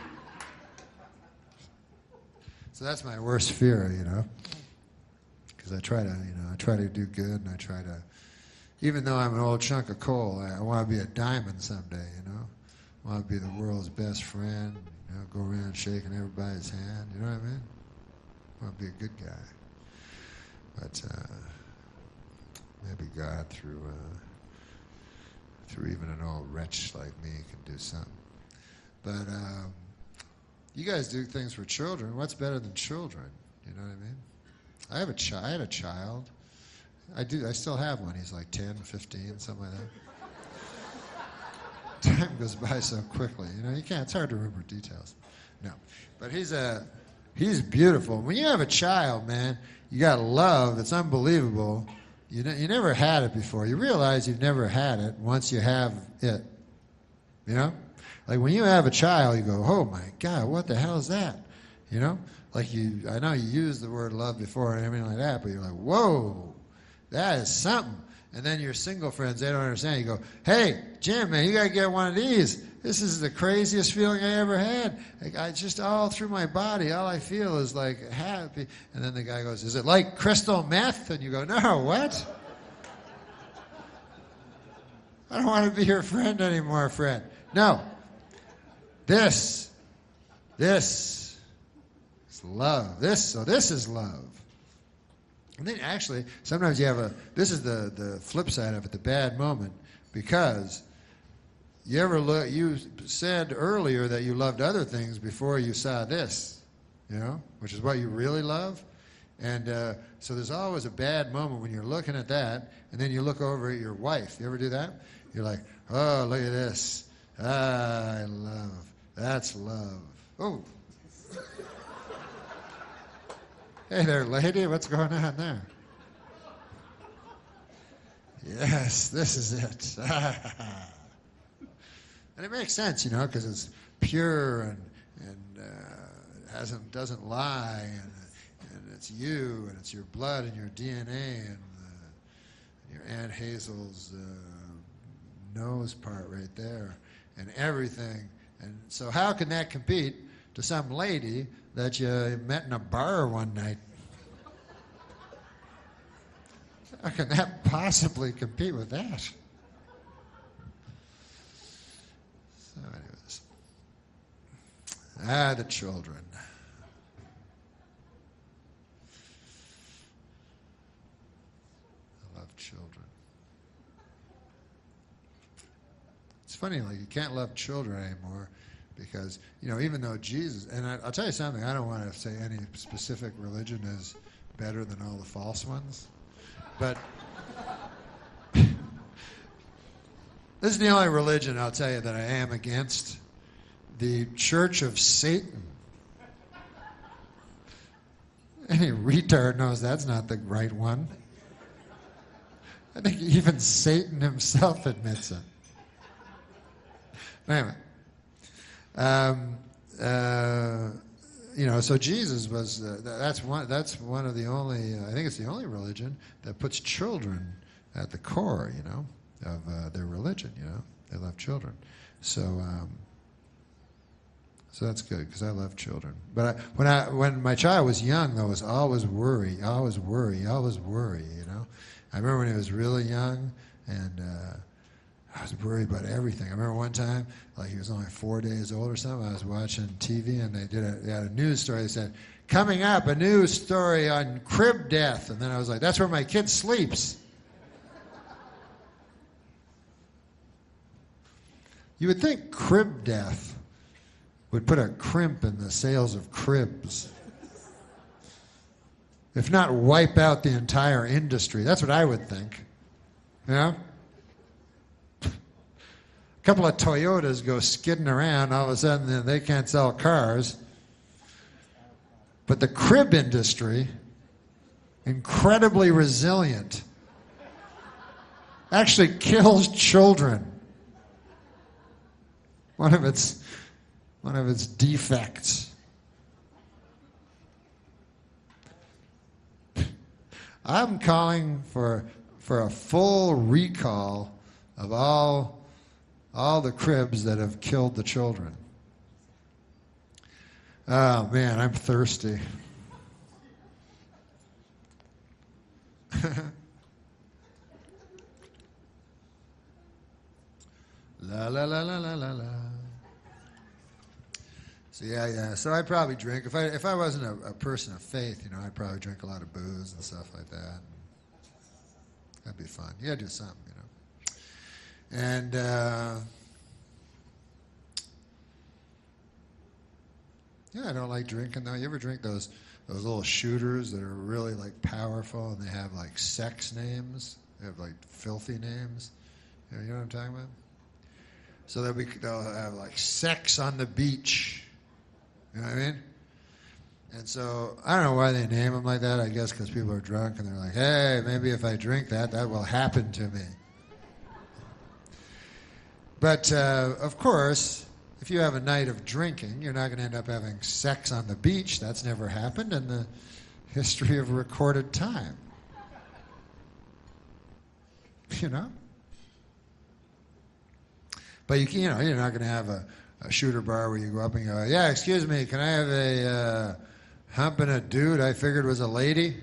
So that's my worst fear, you know, because I try to do good, and I try to, even though I'm an old chunk of coal, I want to be a diamond someday, you know. I want to be the world's best friend, you know, go around shaking everybody's hand, you know what I mean? I want to be a good guy. But maybe God, through even an old wretch like me, can do something. But you guys do things for children. What's better than children? You know what I mean? I had a child. I still have one. He's like 10, 15, something like that. Time goes by so quickly. You know, it's hard to remember details. No. But he's beautiful. When you have a child, man, you got love that's unbelievable. You never had it before. You realize you've never had it once you have it. You know? Like when you have a child, you go, oh my God, what the hell is that? You know? Like I know you used the word love before and everything like that, but you're like, whoa, that is something. And then your single friends, they don't understand. You go, hey, Jim, man, you got to get one of these. This is the craziest feeling I ever had. Like, I just all through my body, all I feel is like happy. And then the guy goes, is it like crystal meth? And you go, no, what? I don't want to be your friend anymore, friend. No. This is love. This is love. And then actually, sometimes you have this is the flip side of it, the bad moment, because you said earlier that you loved other things before you saw this, you know, which is what you really love. And so there's always a bad moment when you're looking at that, and then you look over at your wife. You ever do that? You're like, oh, look at this. I love. That's love. Oh. Hey there, lady. What's going on there? Yes, this is it. And it makes sense, you know, because it's pure and doesn't lie, and it's you, and it's your blood and your DNA and your Aunt Hazel's nose part right there, and everything. And so how can that compete to some lady that you met in a bar one night? How can that possibly compete with that? So anyways. The children. I love children. It's funny, like you can't love children anymore because, you know, even though Jesus, and I'll tell you something, I don't want to say any specific religion is better than all the false ones, but this is the only religion, I'll tell you, that I am against, the Church of Satan. Any retard knows that's not the right one. I think even Satan himself admits it. Anyway, you know, so Jesus was, that's one of the only, I think it's the only religion that puts children at the core, you know, of their religion, you know. They love children. So So that's good because I love children. But when my child was young, though, it was always worry, always worry, always worry. You know, I remember when he was really young, and I was worried about everything. I remember one time, like he was only 4 days old or something. I was watching TV, and they had a news story. They said, "Coming up, a news story on crib death," and then I was like, "That's where my kid sleeps." You would think crib death would put a crimp in the sales of cribs. If not wipe out the entire industry. That's what I would think. You know? A couple of Toyotas go skidding around, all of a sudden they can't sell cars. But the crib industry, incredibly resilient, actually kills children. One of its defects. I'm calling for a full recall of all the cribs that have killed the children. Oh man, I'm thirsty. La la la la la la la. So yeah. So I'd probably drink if I wasn't a person of faith, you know, I'd probably drink a lot of booze and stuff like that. That'd be fun. You gotta do something, you know. And yeah, I don't like drinking though. You ever drink those little shooters that are really like powerful and they have like sex names? They have like filthy names. You know what I'm talking about? So they'll have like sex on the beach. You know what I mean? And so I don't know why they name them like that. I guess because people are drunk and they're like, hey, maybe if I drink that will happen to me. But of course, if you have a night of drinking, you're not going to end up having sex on the beach. That's never happened in the history of recorded time. You know? But you know, you're not going to have a shooter bar where you go up and go, yeah, excuse me, can I have a humping a dude I figured was a lady?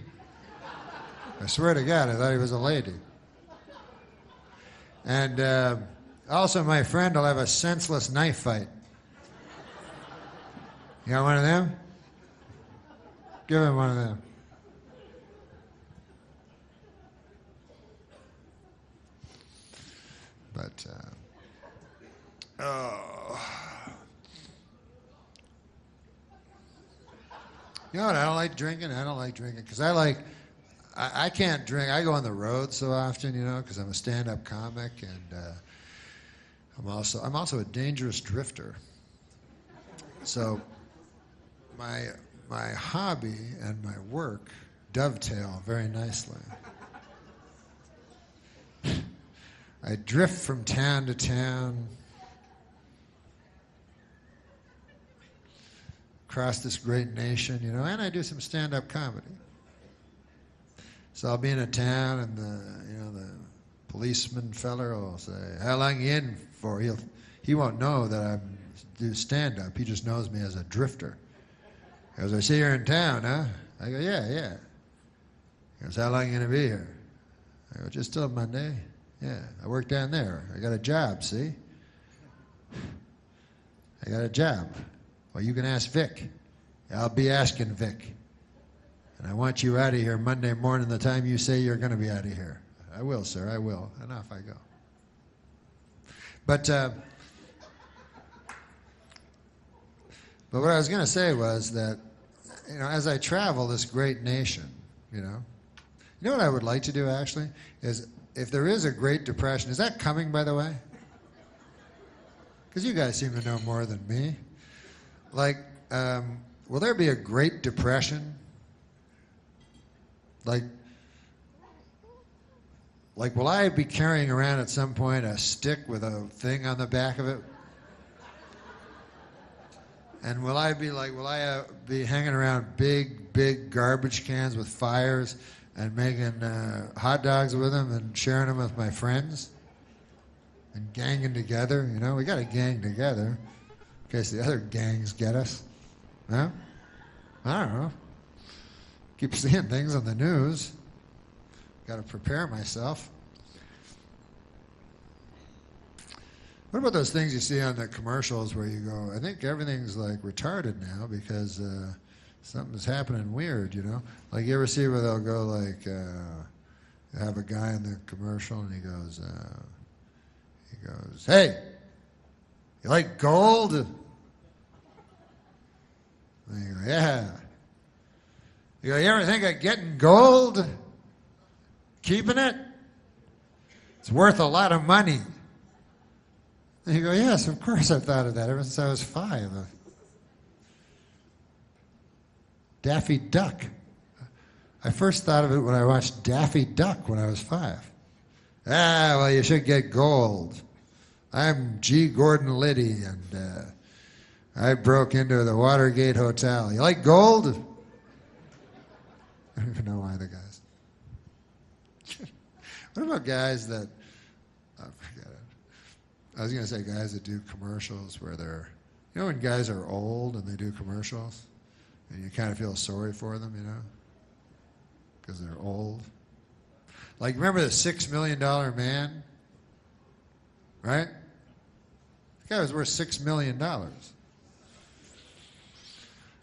I swear to God, I thought he was a lady. And also, my friend will have a senseless knife fight. You got one of them? Give him one of them. But, you know what? I don't like drinking because I can't drink. I go on the road so often, you know, because I'm a stand-up comic and I'm also a dangerous drifter. So my hobby and my work dovetail very nicely. I drift from town to town, across this great nation, you know, and I do some stand-up comedy. So I'll be in a town, and the policeman feller will say, "How long you in for?" He won't know that I do stand-up. He just knows me as a drifter. He goes, "I see you're in town, huh?" I go, "Yeah." He goes, "How long you gonna be here?" I go, "Just till Monday." "Yeah, I work down there. I got a job, see? I got a job." "Well, you can ask Vic." "I'll be asking Vic. And I want you out of here Monday morning the time you say you're going to be out of here." "I will, sir, I will." And off I go. But what I was going to say was that, you know, as I travel this great nation, you know what I would like to do actually is, if there is a Great Depression, is that coming, by the way? Because you guys seem to know more than me. Like, will there be a Great Depression? Like, will I be carrying around at some point a stick with a thing on the back of it? And will I be hanging around big garbage cans with fires and making hot dogs with them and sharing them with my friends? And ganging together, you know? We got to gang together. case the other gangs get us. Huh? I don't know. Keep seeing things on the news. Got to prepare myself. What about those things you see on the commercials where you go, I think everything's like retarded now because something's happening weird, you know? Like you ever see where they'll go like, have a guy in the commercial and he goes, hey, you like gold? And you go, yeah. You go, you ever think of getting gold? Keeping it? It's worth a lot of money. And you go, yes, of course I've thought of that ever since I was 5. Daffy Duck. I first thought of it when I watched Daffy Duck when I was 5. Ah, well, you should get gold. I'm G. Gordon Liddy, and I broke into the Watergate Hotel. You like gold? I don't even know why the guys. What about guys that, I forget it. I was going to say guys that do commercials where they're, you know when guys are old and they do commercials? And you kind of feel sorry for them, you know? Because they're old. Like, remember the $6 Million Man? Right? The guy was worth $6 million.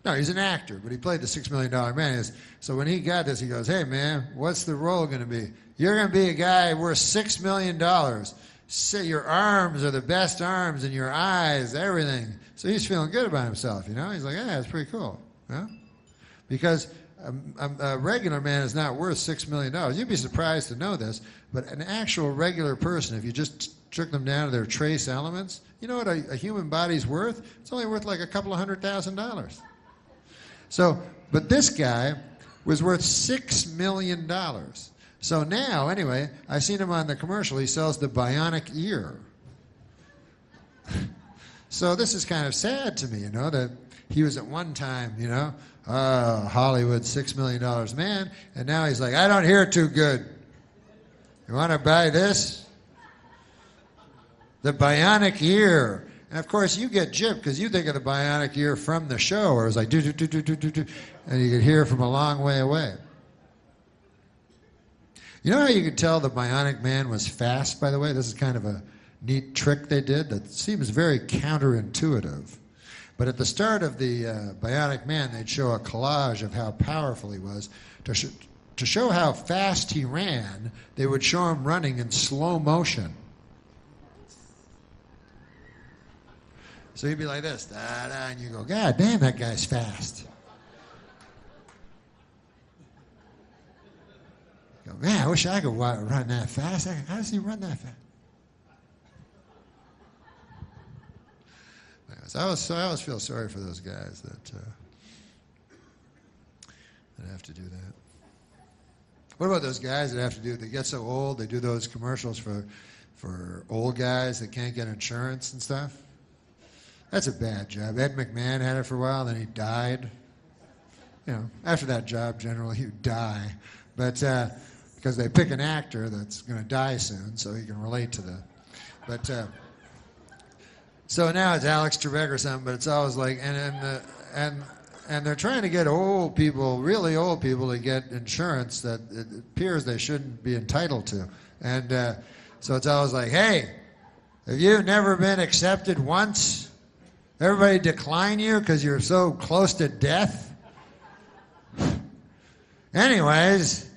No, he's an actor, but he played the $6 Million Man. So when he got this, he goes, hey, man, what's the role going to be? You're going to be a guy worth $6 million. Your arms are the best arms, and your eyes, everything. So he's feeling good about himself, you know? He's like, yeah, that's pretty cool. Yeah? Because a regular man is not worth $6 million. You'd be surprised to know this, but an actual regular person, if you just took them down to their trace elements, you know what a human body's worth? It's only worth like a couple of $100,000. So, but this guy was worth $6 million. So now, anyway, I seen him on the commercial. He sells the bionic ear. So this is kind of sad to me, you know, that he was at one time, you know, Hollywood $6 million man, and now he's like, I don't hear too good. You want to buy this? The bionic ear. And of course, you get gypped because you think of the bionic ear from the show, where it was like do do do do do do do, and you could hear from a long way away. You know how you could tell the bionic man was fast, by the way? This is kind of a neat trick they did that seems very counterintuitive. But at the start of the bionic man, they'd show a collage of how powerful he was. To show how fast he ran, they would show him running in slow motion. So he'd be like this, da-da, and you go, God damn, that guy's fast. You go, man, I wish I could run that fast. How does he run that fast? Anyways, I always feel sorry for those guys that have to do that. What about those guys that have to do, they get so old, they do those commercials for old guys that can't get insurance and stuff? That's a bad job. Ed McMahon had it for a while, then he died. You know, after that job, generally you die. But because they pick an actor that's going to die soon, so he can relate to the. But so now it's Alex Trebek or something, but it's always like, and they're trying to get old people, really old people, to get insurance that it appears they shouldn't be entitled to. And so it's always like, hey, have you never been accepted once? Everybody decline you because you're so close to death? Anyways,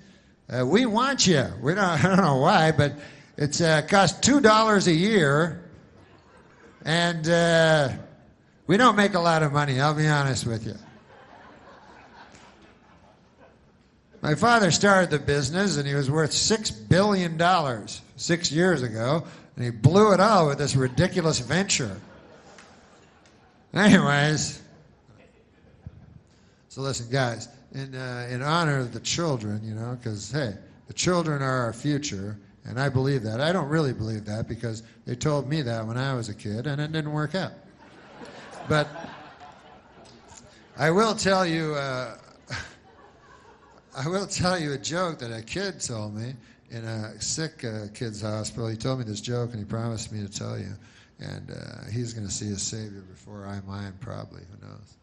we want you. I don't know why, but it's costs $2 a year, and we don't make a lot of money, I'll be honest with you. My father started the business, and he was worth $6 billion 6 years ago, and he blew it all with this ridiculous venture. Anyways, so listen, guys, in honor of the children, you know, because, hey, the children are our future, and I believe that. I don't really believe that because they told me that when I was a kid, and it didn't work out. But I will tell you a joke that a kid told me in a sick kid's hospital. He told me this joke, and he promised me to tell you. And he's going to see his Savior before I mine, probably. Who knows?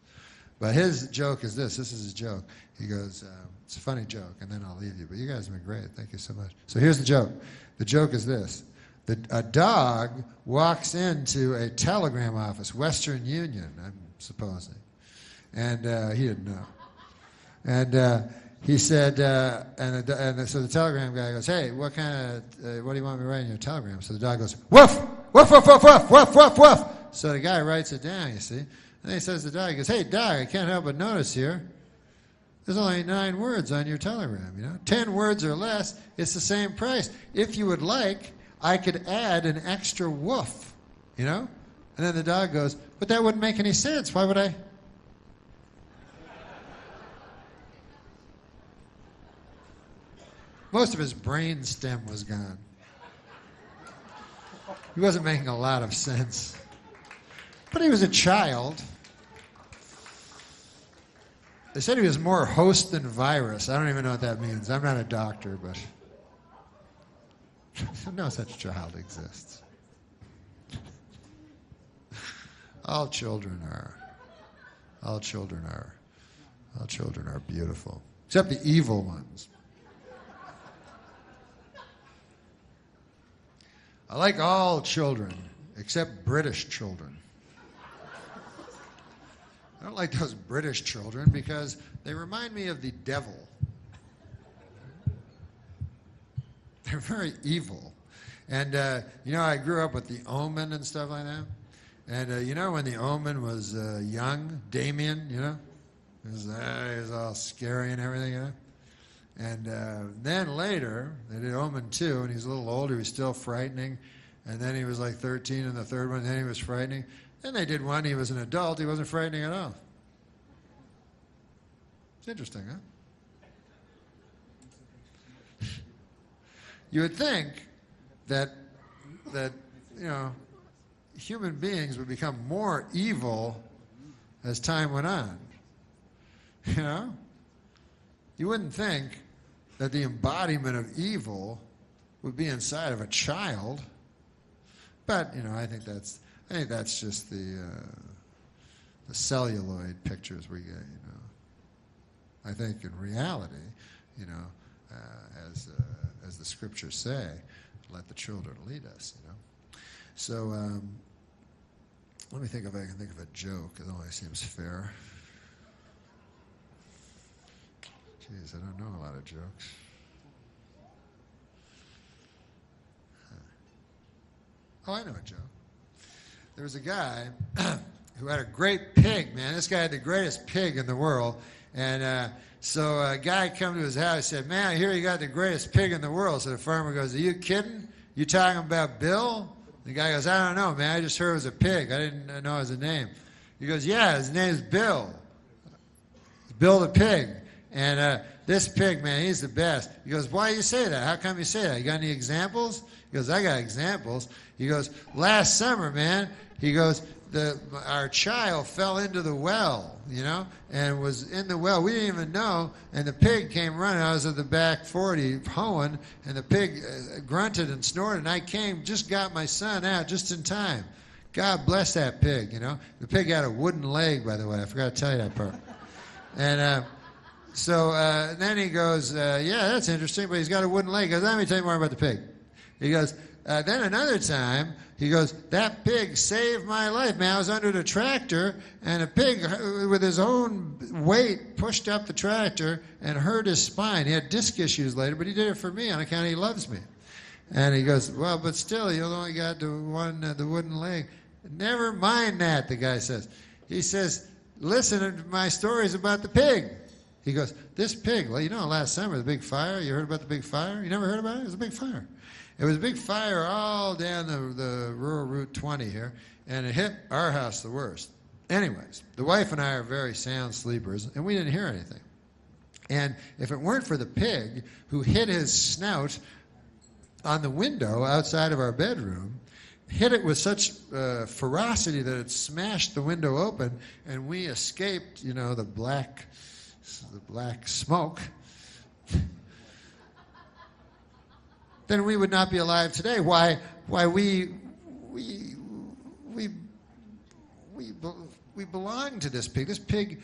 But his joke is this. This is his joke. He goes, it's a funny joke, and then I'll leave you. But you guys have been great. Thank you so much. So here's the joke. The joke is this. A dog walks into a telegram office, Western Union, I'm supposing. And he didn't know. And he said, so the telegram guy goes, hey, what do you want me to write in your telegram? So the dog goes, woof, woof, woof, woof, woof, woof, woof, woof. So the guy writes it down, you see. And then he says to the dog, he goes, hey, dog, I can't help but notice here, there's only 9 words on your telegram, 10 words or less, it's the same price. If you would like, I could add an extra woof, And then the dog goes, but that wouldn't make any sense. Why would I? Most of his brain stem was gone. He wasn't making a lot of sense. But he was a child. They said he was more host than virus. I don't even know what that means. I'm not a doctor, but no such child exists. All children are beautiful, except the evil ones. I like all children, except British children. I don't like those British children because they remind me of the devil. They're very evil. And, I grew up with the Omen and stuff like that. And, when the Omen was young, Damien, he was all scary and everything, And then later, they did Omen 2, and he was a little older, he was still frightening. And then he was like 13 in the third one, and then he was frightening. Then they did one, he was an adult, he wasn't frightening at all. It's interesting, huh? You would think that human beings would become more evil as time went on. You wouldn't think that the embodiment of evil would be inside of a child. But, I think that's just the celluloid pictures we get, I think in reality, as the scriptures say, let the children lead us, So let me think if I can think of a joke. It only seems fair. Jeez, I don't know a lot of jokes. Oh, I know a joke. There was a guy who had a great pig, man. This guy had the greatest pig in the world. And so a guy come to his house and said, man, I hear you got the greatest pig in the world. So the farmer goes, are you kidding? You talking about Bill? The guy goes, I don't know, man. I just heard it was a pig. I didn't know it was a name. He goes, yeah, his name's Bill. Bill the pig. And this pig, man, he's the best. He goes, why do you say that? How come you say that? You got any examples? He goes, I got examples. He goes, last summer, man, he goes, our child fell into the well, and was in the well. We didn't even know, and the pig came running. I was at the back 40 hoeing, and the pig grunted and snorted, and I just got my son out just in time. God bless that pig, The pig had a wooden leg, by the way. I forgot to tell you that part. And so then he goes, yeah, that's interesting, but he's got a wooden leg. He goes, let me tell you more about the pig. He goes, then another time, he goes, that pig saved my life, man. I was under the tractor, and a pig, with his own weight, pushed up the tractor and hurt his spine. He had disc issues later, but he did it for me on account he loves me. And he goes, well, but still, you only got the wooden leg. Never mind that, the guy says. He says, listen to my stories about the pig. He goes, this pig, well, last summer, the big fire, you heard about the big fire? You never heard about it? It was a big fire. It was a big fire all down the rural Route 20 here, and it hit our house the worst. Anyways, the wife and I are very sound sleepers, and we didn't hear anything. And if it weren't for the pig who hit his snout on the window outside of our bedroom, hit it with such ferocity that it smashed the window open, and we escaped, the black smoke, then we would not be alive today. Why we we belong to this pig. This pig,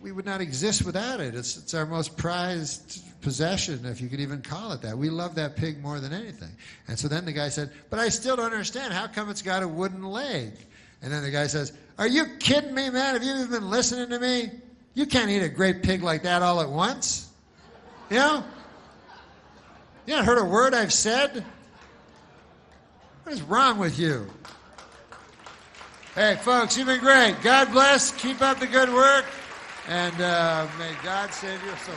we would not exist without it. It's our most prized possession, if you could even call it that. We love that pig more than anything. And so then the guy said, but I still don't understand. How come it's got a wooden leg? And then the guy says, are you kidding me, man? Have you even been listening to me? You can't eat a great pig like that all at once. You know? You haven't heard a word I've said? What is wrong with you? Hey, folks, you've been great. God bless. Keep up the good work. And may God save your soul.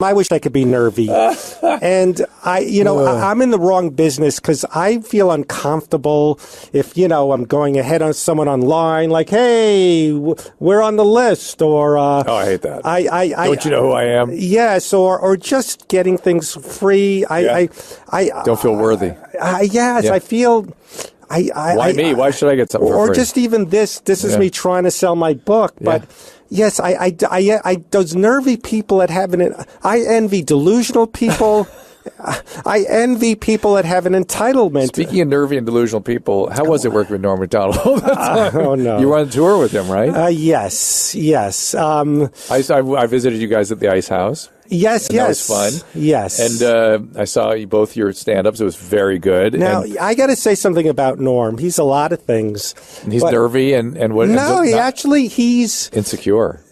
I wish I could be nervy. And I'm in the wrong business because I feel uncomfortable if, I'm going ahead on someone online like, hey, we're on the list, or... oh, I hate that. Don't you know who I am? Yes, or just getting things free. I don't feel worthy. I feel... Why me? Why should I get something for free? Or just even this is me trying to sell my book, but... Yes, I those nervy people that have I envy delusional people. I envy people that have an entitlement. Speaking of nervy and delusional people, how was it working with Norm MacDonald? Oh, no. You were on tour with him, right? Yes. I visited you guys at the Ice House. Yes. That was fun. Yes. And I saw both your stand-ups. It was very good. Now, I got to say something about Norm. He's a lot of things. He's nervy and what? No, he's... insecure.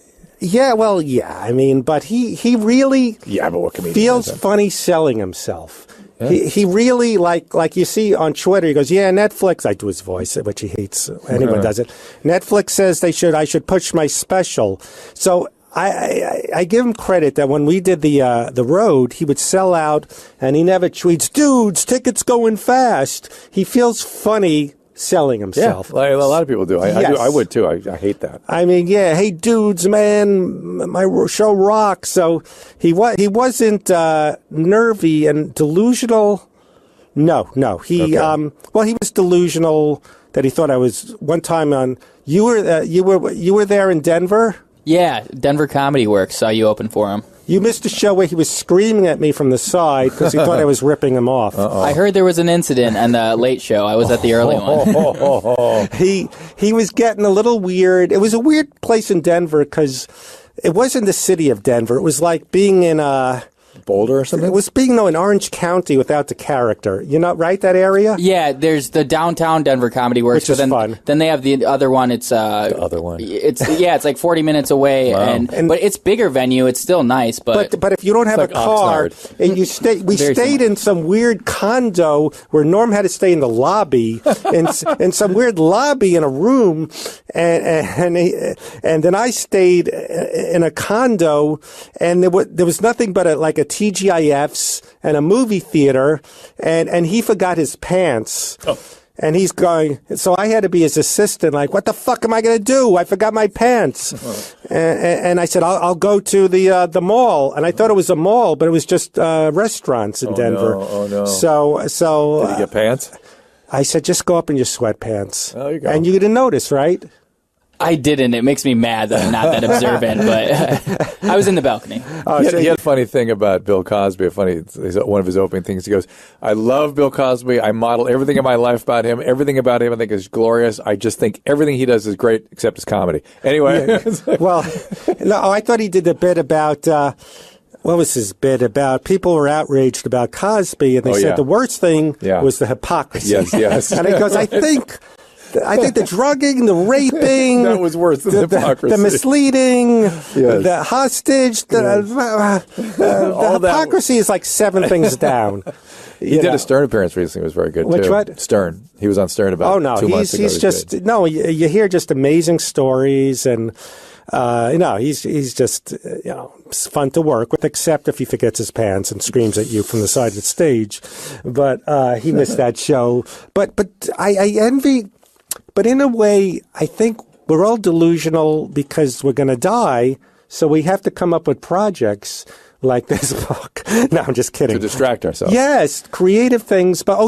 Yeah, well, I mean, but he really but what comedian feels funny selling himself. Yeah. He really, like you see on Twitter, he goes, yeah, Netflix, I do his voice, which he hates. Anyone does it. Netflix says I should push my special. So I give him credit that when we did the road, he would sell out, and he never tweets, dudes, tickets going fast. He feels funny selling himself. Yeah, a lot of people do. I would too. I hate that. I mean, hey dudes, man, my show rocks. So he wasn't nervy and delusional. No. He he was delusional that he thought I was one time on. You were there in Denver. Yeah, Denver Comedy Works. Saw you open for him. You missed a show where he was screaming at me from the side because he thought I was ripping him off. I heard there was an incident on the late show. I was at the early one. He was getting a little weird. It was a weird place in Denver because it wasn't the city of Denver. It was like being in Boulder or something? It was being in Orange County without the character. You know, right, that area? Yeah, there's the downtown Denver Comedy Works. Which is fun. Then they have the other one. It's the other one. It's like 40 minutes away, Wow. but it's bigger venue. It's still nice, but if you don't have a car and you we stayed in some weird condo where Norm had to stay in the lobby in some weird lobby in a room, and then I stayed in a condo, and there was nothing but a TGIFs and a movie theater, and he forgot his pants. Oh. And he's going, so I had to be his assistant, like, what the fuck am I going to do? I forgot my pants. Oh. And I said, I'll go to the mall. And I thought it was a mall, but it was just restaurants in Denver. No. Oh, no. So did he get pants? I said, just go up in your sweatpants. Oh, you go. And you didn't notice, right? I didn't. It makes me mad that I'm not that observant, but I was in the balcony. He had a funny thing about Bill Cosby. One of his opening things. He goes, I love Bill Cosby. I model everything in my life about him. Everything about him I think is glorious. I just think everything he does is great except his comedy. Anyway. Yeah. Well, no, I thought he did a bit about... what was his bit about? People were outraged about Cosby, and they said the worst thing was the hypocrisy. Yes. And he goes, I think the drugging, the raping, that was worse than hypocrisy. The misleading, the hostage, the hypocrisy is like 7 things down. He did a Stern appearance recently. It was very good, Which too. what? Stern. He was on Stern about 2 months ago. He's just, you hear just amazing stories, and he's just, it's fun to work with, except if he forgets his pants and screams at you from the side of the stage. But he missed that show. But I envy, but in a way, I think we're all delusional because we're going to die, so we have to come up with projects like this book. No, I'm just kidding. To distract ourselves. Yes, creative things, but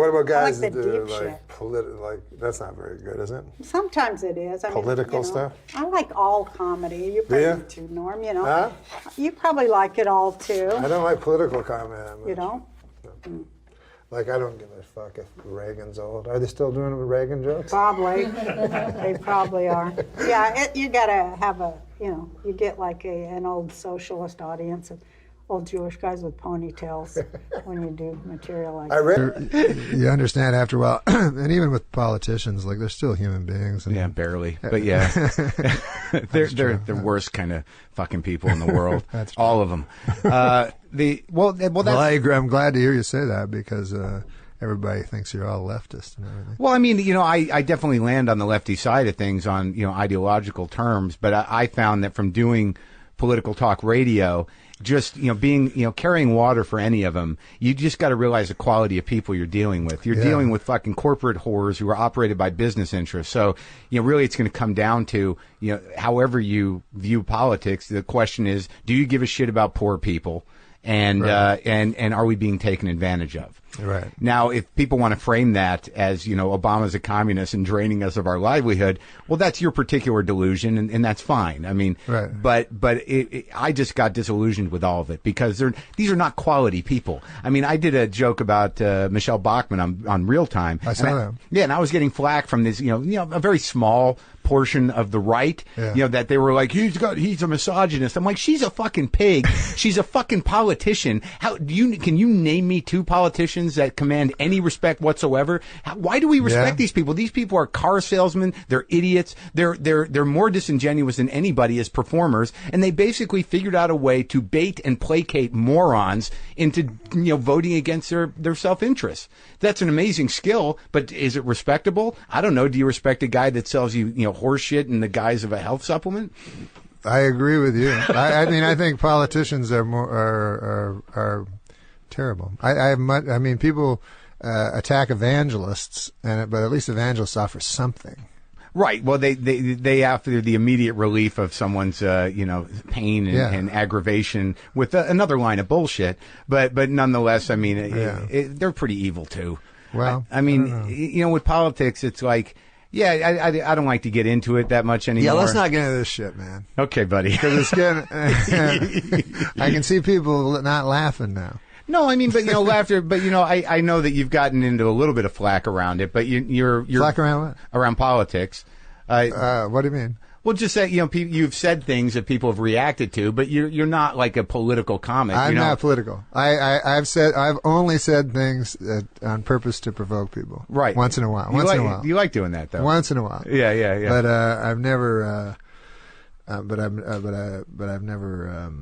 what about guys I like that the do deep like that's not very good, is it? Sometimes it is. I mean, Political stuff? I like all comedy. You probably ya? do too, Norm, you know. Huh? You probably like it all too. I don't like political comedy that much. You don't? Like, I don't give a fuck if Reagan's old. Are they still doing Reagan jokes? Probably. They probably are. Yeah, you gotta have you get like an old socialist audience of old Jewish guys with ponytails when you do material like that. You understand after a while, and even with politicians, like, they're still human beings. And, yeah, barely. But yeah, they're the worst kind of fucking people in the world. That's true. All of them. I agree. I'm glad to hear you say that because everybody thinks you're all leftist and everything. Well, I mean, I definitely land on the lefty side of things on, ideological terms, but I found that from doing political talk radio, just, being, carrying water for any of them, you just got to realize the quality of people you're dealing with. You're dealing with fucking corporate whores who are operated by business interests. So, really it's going to come down to, however you view politics, the question is, do you give a shit about poor people? And, and are we being taken advantage of? Right. Now, if people want to frame that as, Obama's a communist and draining us of our livelihood, well, that's your particular delusion, and that's fine. I mean, but I just got disillusioned with all of it because these are not quality people. I mean, I did a joke about Michelle Bachmann on Real Time. I saw that. Yeah, and I was getting flack from this, a very small portion of the right, that they were like, he's a misogynist. I'm like, she's a fucking pig. She's a fucking politician. Can you name me two politicians that command any respect whatsoever? Why do we respect these people? These people are car salesmen. They're idiots. They're more disingenuous than anybody as performers, and they basically figured out a way to bait and placate morons into voting against their self-interest. That's an amazing skill, but is it respectable? I don't know. Do you respect a guy that sells you horse shit in the guise of a health supplement? I agree with you. I mean, I think politicians are terrible. I mean, people attack evangelists, but at least evangelists offer something. Right. Well, they after the immediate relief of someone's pain and aggravation with another line of bullshit. But nonetheless, I mean, they're pretty evil too. Well, I mean, with politics, it's like. Yeah, I don't like to get into it that much anymore. Yeah, let's not get into this shit, man. Okay, buddy. Because it's getting. I can see people not laughing now. No, I mean, but laughter. But I know that you've gotten into a little bit of flack around it. But you're flack around what? Around politics. What do you mean? Well, just say you've said things that people have reacted to, but you're not like a political comic. I'm not political. I've only said things on purpose to provoke people. Right. Once in a while. You like doing that though. Once in a while. Yeah. But I've never. But I've never.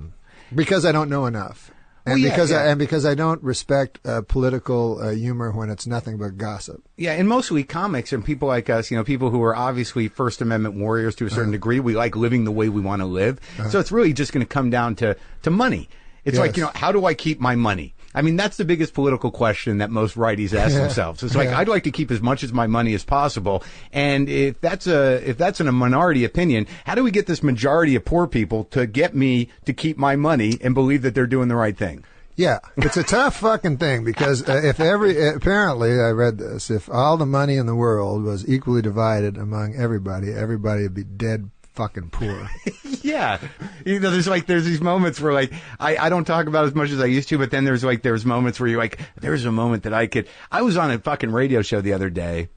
Because I don't know enough. And because I don't respect political humor when it's nothing but gossip. Yeah, and mostly comics and people like us, people who are obviously First Amendment warriors to a certain degree. We like living the way we want to live. So it's really just going to come down to money. It's like, how do I keep my money? I mean, that's the biggest political question that most righties ask themselves. It's like, I'd like to keep as much of my money as possible. And if that's in a minority opinion, how do we get this majority of poor people to get me to keep my money and believe that they're doing the right thing? Yeah, it's a tough fucking thing because apparently I read this, if all the money in the world was equally divided among everybody would be dead fucking poor. Yeah. There's these moments where I don't talk about as much as I used to, but then there's moments where you're like, there's a moment that I was on a fucking radio show the other day.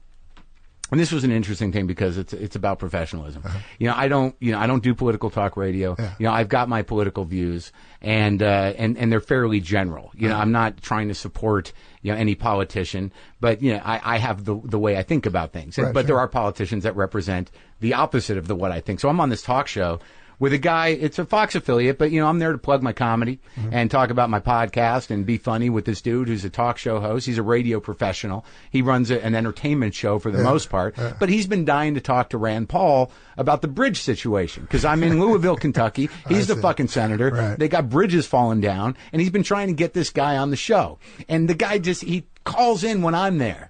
And this was an interesting thing because it's about professionalism. I don't do political talk radio. I've got my political views and they're fairly general. I'm not trying to support, any politician, but I have the way I think about things. But there are politicians that represent the opposite of what I think. So I'm on this talk show with a guy, it's a Fox affiliate, but I'm there to plug my comedy and talk about my podcast and be funny with this dude who's a talk show host. He's a radio professional. He runs an entertainment show for the most part, but he's been dying to talk to Rand Paul about the bridge situation because I'm in Louisville, Kentucky. He's the fucking senator. They got bridges falling down and he's been trying to get this guy on the show. And the guy he calls in when I'm there.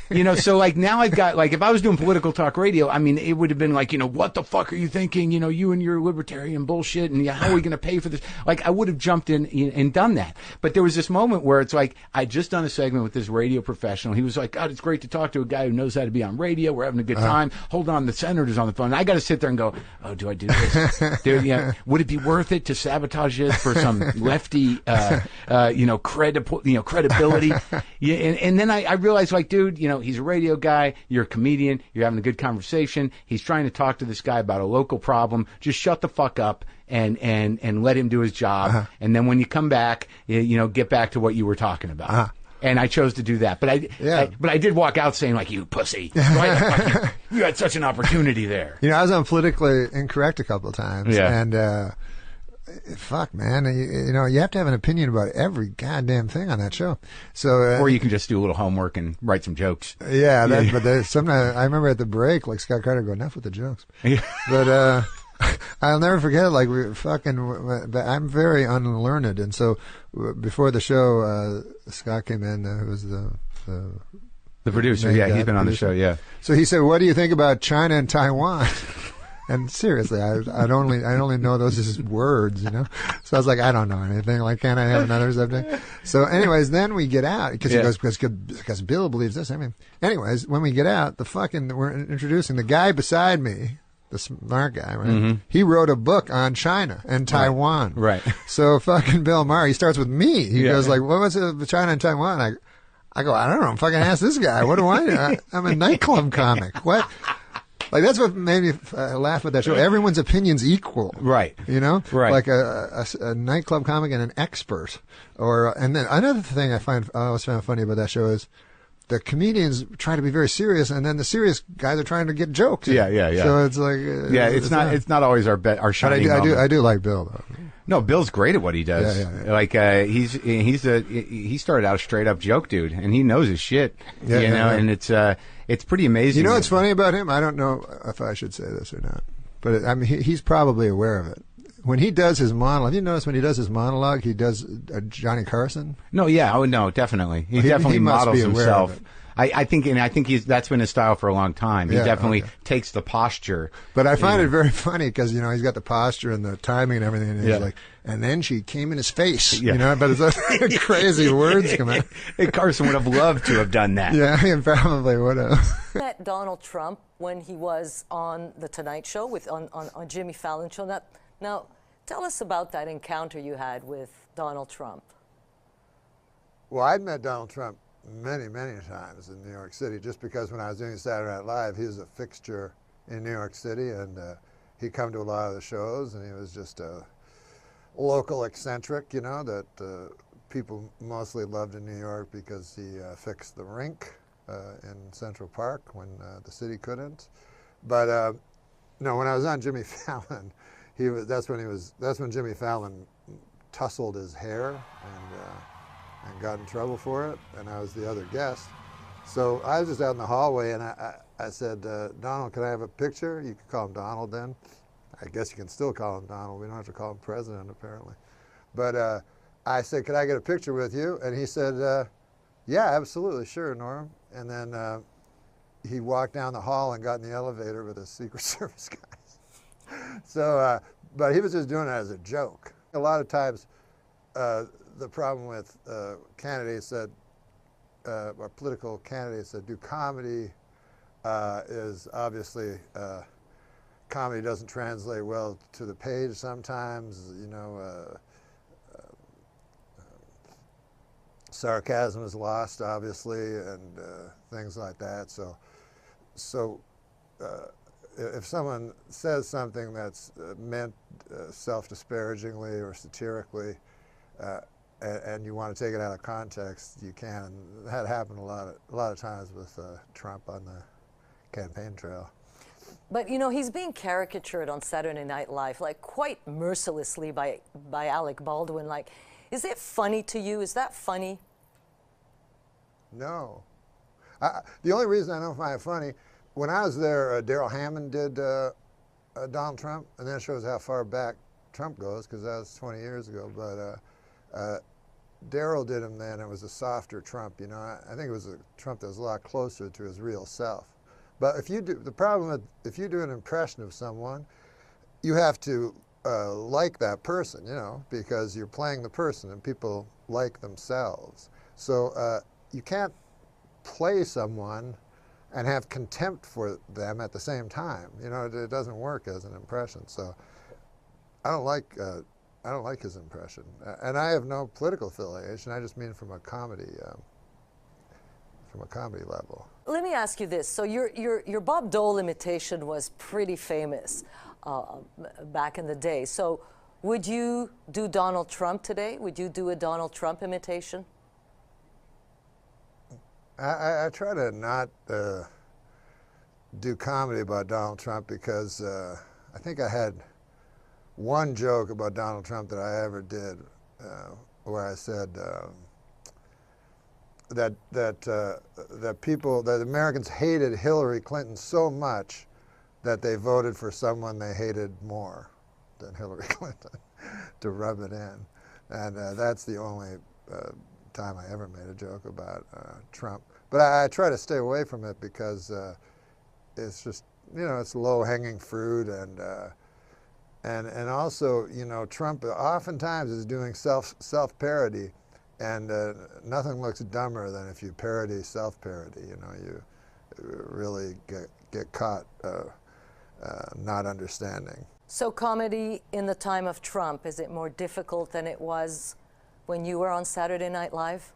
You know, so like now I've got, like, if I was doing political talk radio, I mean, it would have been like, you know, what the fuck are you thinking? You know, you and your libertarian bullshit, and how are we going to pay for this? Like, I would have jumped in and done that. But there was this moment where it's like, I'd just done a segment with this radio professional. He was like, God, it's great to talk to a guy who knows how to be on radio. We're having a good time. Hold on, the senator's on the phone. And I got to sit there and go, oh, do I do this? Would it be worth it to sabotage this for some lefty, credibility? Yeah, and then I realized, like, dude, you know, he's a radio guy, you're a comedian, you're having a good conversation, he's trying to talk to this guy about a local problem. Just shut the fuck up and let him do his job. And then when you come back, you know, get back to what you were talking about. And I chose to do that. But I did walk out saying, like, you pussy. Right? You had such an opportunity there. You know, I was on Politically Incorrect a couple of times. Yeah. And, fuck, man. You know, you have to have an opinion about every goddamn thing on that show. So, or you can just do a little homework and write some jokes. Yeah, but sometimes I remember at the break, like Scott Carter go, enough with the jokes. But I'll never forget it. Like, I'm very unlearned, and so before the show, Scott came in, who was the producer. Yeah, he's been on the show. Yeah. So he said, "What do you think about China and Taiwan?" And seriously, I only know those as words, you know. So I was like, I don't know anything. Like, can't I have another subject? So, anyways, then we get out because he goes because Bill believes this. I mean, anyways, when we get out, we're introducing the guy beside me, the smart guy, right? Mm-hmm. He wrote a book on China and Taiwan. Right. So fucking Bill Maher, he starts with me. He goes like, "What was it with China and Taiwan?" I go, I don't know. Fucking ask this guy. What do I know? I'm a nightclub comic. What? Like, that's what made me laugh at that show. Everyone's opinion's equal. Right. You know? Right. Like a nightclub comic and an expert. And then another thing I always found funny about that show is the comedians try to be very serious, and then the serious guys are trying to get jokes. Yeah. So it's like... it's not always our shining moment. I do like Bill, though. No, Bill's great at what he does. Yeah. Like he started out a straight up joke dude, and he knows his shit. And it's pretty amazing. You know what's funny about him? I don't know if I should say this or not, but I mean he's probably aware of it. When he does his monologue, have you noticed when he does his monologue, he does Johnny Carson? No, definitely. He definitely models himself. I think that's been his style for a long time. He definitely takes the posture. But I find it very funny because, you know, he's got the posture and the timing and everything. And he's like, and then she came in his face, you know, but it's like crazy words come out. Carson would have loved to have done that. Yeah, he probably would have. Met Donald Trump when he was on The Tonight Show on Jimmy Fallon's show. Now, tell us about that encounter you had with Donald Trump. Well, I'd met Donald Trump many, many times in New York City, just because when I was doing Saturday Night Live, he was a fixture in New York City, and he'd come to a lot of the shows, and he was just a local eccentric, you know, that people mostly loved in New York because he fixed the rink in Central Park when the city couldn't. But no, when I was on Jimmy Fallon, that's when Jimmy Fallon tousled his hair and got in trouble for it, and I was the other guest. So I was just out in the hallway, and I said, Donald, can I have a picture? You could call him Donald then. I guess you can still call him Donald. We don't have to call him President, apparently. But I said, could I get a picture with you? And he said, yeah, absolutely, sure, Norm. And then he walked down the hall and got in the elevator with the Secret Service guys. So, but he was just doing it as a joke. A lot of times, the problem with candidates that, or political candidates that do comedy is obviously comedy doesn't translate well to the page sometimes, you know, sarcasm is lost, obviously, and things like that. So if someone says something that's meant self-disparagingly or satirically, and you want to take it out of context, you can. And that happened a lot of times with Trump on the campaign trail. But, you know, he's being caricatured on Saturday Night Live, like, quite mercilessly by Alec Baldwin. Like, is it funny to you? Is that funny? No. The only reason I don't find it funny, when I was there, Daryl Hammond did Donald Trump, and that shows how far back Trump goes, because that was 20 years ago. But Daryl did him then, it was a softer Trump. You know, I think it was a Trump that was a lot closer to his real self. But if you do, the problem with if you do an impression of someone, you have to like that person, you know, because you're playing the person, and people like themselves. So you can't play someone and have contempt for them at the same time. You know, it doesn't work as an impression. So I don't like his impression, and I have no political affiliation. I just mean from a comedy level. Let me ask you this. So your Bob Dole imitation was pretty famous back in the day. So would you do Donald Trump today? Would you do a Donald Trump imitation? I try to not do comedy about Donald Trump because I think I had one joke about Donald Trump that I ever did where I said that Americans hated Hillary Clinton so much that they voted for someone they hated more than Hillary Clinton to rub it in. And that's the only time I ever made a joke about Trump. But I try to stay away from it because it's just, you know, it's low-hanging fruit, and also, you know, Trump oftentimes is doing self-parody, and nothing looks dumber than if you parody self-parody. You know, you really get caught not understanding. So comedy in the time of Trump, is it more difficult than it was when you were on Saturday Night Live?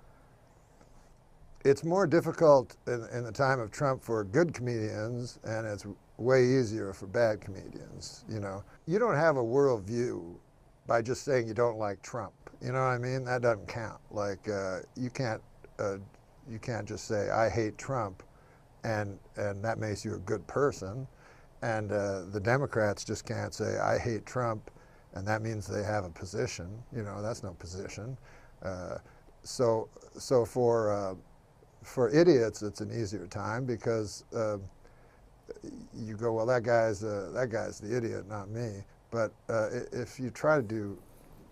It's more difficult in the time of Trump for good comedians, and it's way easier for bad comedians. You know, you don't have a worldview by just saying you don't like Trump. You know what I mean? That doesn't count. Like you can't just say I hate Trump, and that makes you a good person. And the Democrats just can't say I hate Trump, and that means they have a position. You know, that's no position. So for idiots, it's an easier time because you go, well, that guy's the idiot, not me. But if you try to do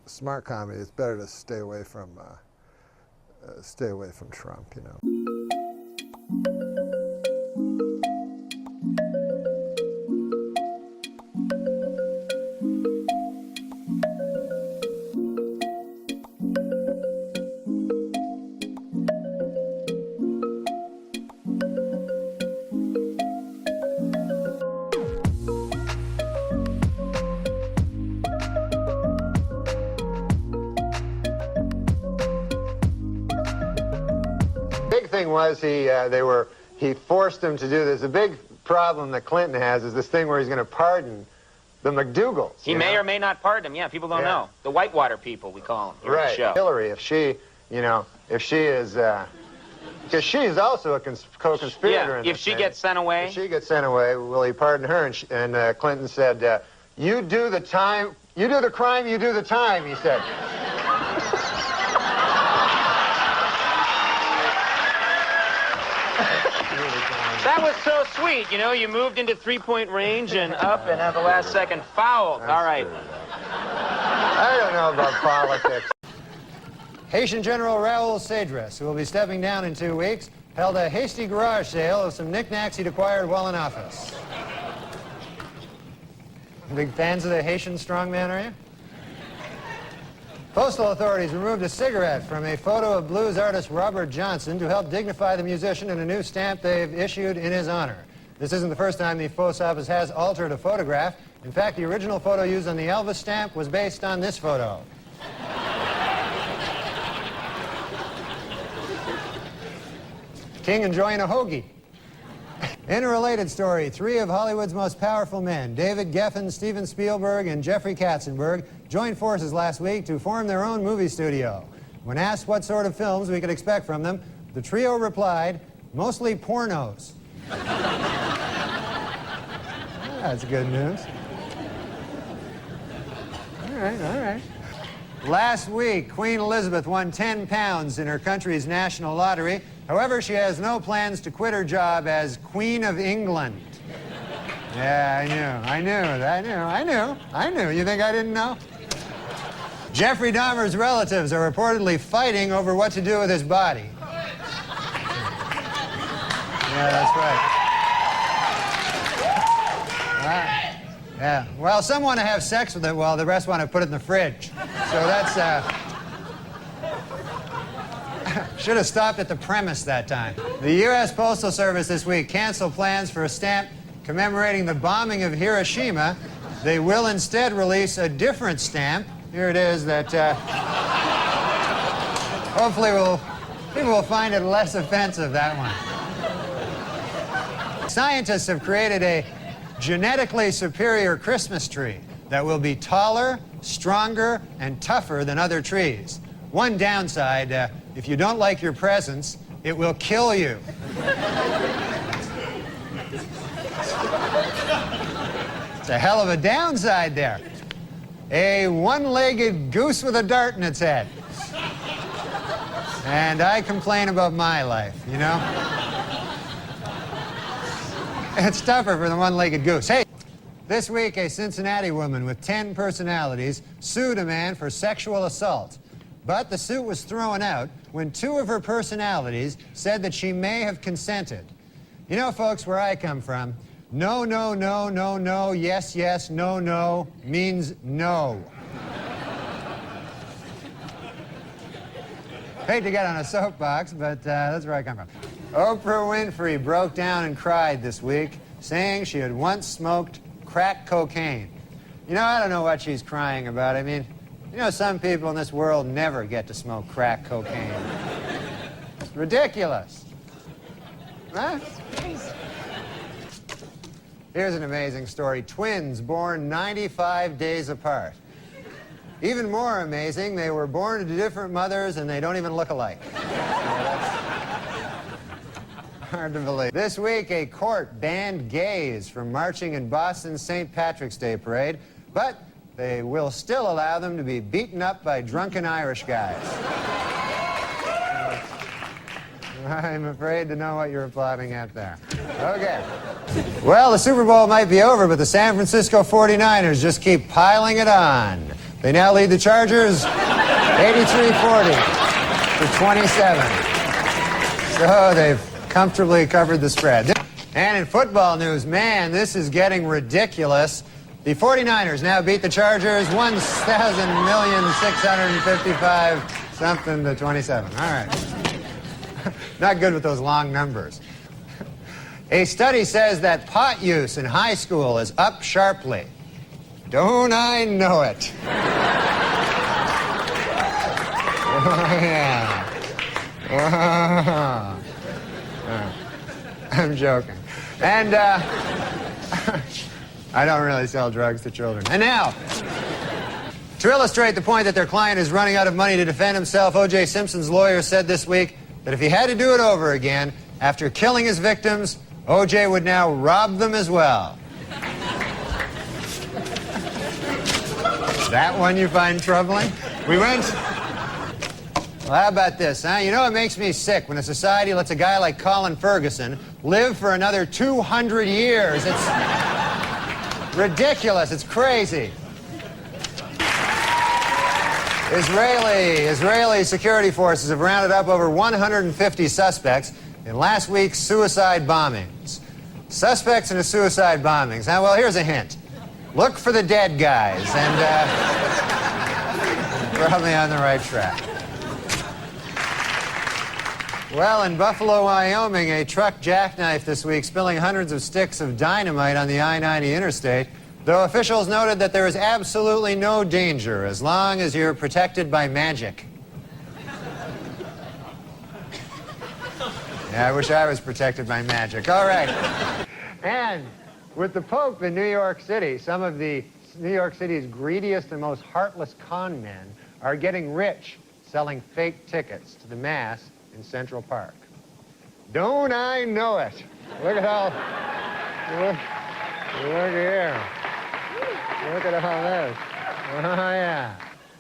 smart comedy, it's better to stay away from Trump. You know. Was he forced him to do this. The big problem that Clinton has is this thing where he's going to pardon the McDougalls. He may or may not pardon him. Yeah, people don't know. The Whitewater people, we call them. Right. The show. Hillary, if she is, because she's also a co-conspirator. Yeah. If she gets sent away. If she gets sent away, will he pardon her? And Clinton said, "You do the time. You do the crime. You do the time." He said. That was so sweet, you know, you moved into three-point range and up and at the last second fouled. All right. I don't know about politics. Haitian General Raoul Cedras, who will be stepping down in 2 weeks, held a hasty garage sale of some knickknacks he'd acquired while in office. Big fans of the Haitian strongman, are you? Postal authorities removed a cigarette from a photo of blues artist Robert Johnson to help dignify the musician in a new stamp they've issued in his honor. This isn't the first time the post office has altered a photograph. In fact, the original photo used on the Elvis stamp was based on this photo. King enjoying a hoagie. In a related story, 3 of Hollywood's most powerful men, David Geffen, Steven Spielberg, and Jeffrey Katzenberg, joined forces last week to form their own movie studio. When asked what sort of films we could expect from them, the trio replied, mostly pornos. That's good news. All right, all right. Last week, Queen Elizabeth won 10 pounds in her country's national lottery. However, she has no plans to quit her job as Queen of England. Yeah, I knew. You think I didn't know? Jeffrey Dahmer's relatives are reportedly fighting over what to do with his body. Yeah, that's right. Yeah. Well, some want to have sex with it while the rest want to put it in the fridge. So that's, should have stopped at the premise that time. The U.S. Postal Service this week canceled plans for a stamp commemorating the bombing of Hiroshima. They will instead release a different stamp. Here it is that hopefully people will find it less offensive, that one. Scientists have created a genetically superior Christmas tree that will be taller, stronger, and tougher than other trees. One downside, if you don't like your presents, it will kill you. It's a hell of a downside there. A one-legged goose with a dart in its head. And I complain about my life, you know? It's tougher for the one-legged goose. Hey, this week a Cincinnati woman with 10 personalities sued a man for sexual assault. But the suit was thrown out when 2 of her personalities said that she may have consented. You know, folks, where I come from, no, no, no, no, no, yes, yes, no, no means no. Hate to get on a soapbox, but that's where I come from. Oprah Winfrey broke down and cried this week, saying she had once smoked crack cocaine. You know, I don't know what she's crying about. I mean, you know, some people in this world never get to smoke crack cocaine. It's ridiculous. Huh? Here's an amazing story. Twins born 95 days apart. Even more amazing, they were born to different mothers and they don't even look alike. Hard to believe. This week, a court banned gays from marching in Boston's St. Patrick's Day parade, but they will still allow them to be beaten up by drunken Irish guys. I'm afraid to know what you're applauding at there. Okay. Well, the Super Bowl might be over, but the San Francisco 49ers just keep piling it on. They now lead the Chargers 83-40 for 27. So they've comfortably covered the spread. And in football news, man, this is getting ridiculous. The 49ers now beat the Chargers 1,000,655 something to 27. All right. Not good with those long numbers. A study says that pot use in high school is up sharply. Don't I know it? Oh, yeah. Oh. I'm joking. And I don't really sell drugs to children. And now, to illustrate the point that their client is running out of money to defend himself, O.J. Simpson's lawyer said this week that if he had to do it over again, after killing his victims, O.J. would now rob them as well. That one you find troubling? We went... Well, how about this, huh? You know what makes me sick? When a society lets a guy like Colin Ferguson live for another 200 years. It's ridiculous. It's crazy. Israeli security forces have rounded up over 150 suspects in last week's suicide bombings. Suspects in a suicide bombings. Now, well, here's a hint. Look for the dead guys, and probably on the right track. Well, in Buffalo, Wyoming, a truck jackknifed this week, spilling hundreds of sticks of dynamite on the I-90 interstate, though officials noted that there is absolutely no danger as long as you're protected by magic. Yeah, I wish I was protected by magic. All right. And with the Pope in New York City, some of the New York City's greediest and most heartless con men are getting rich selling fake tickets to the Mass in Central Park. Don't I know it? Look at all... Look here. Look at all this. Oh, yeah.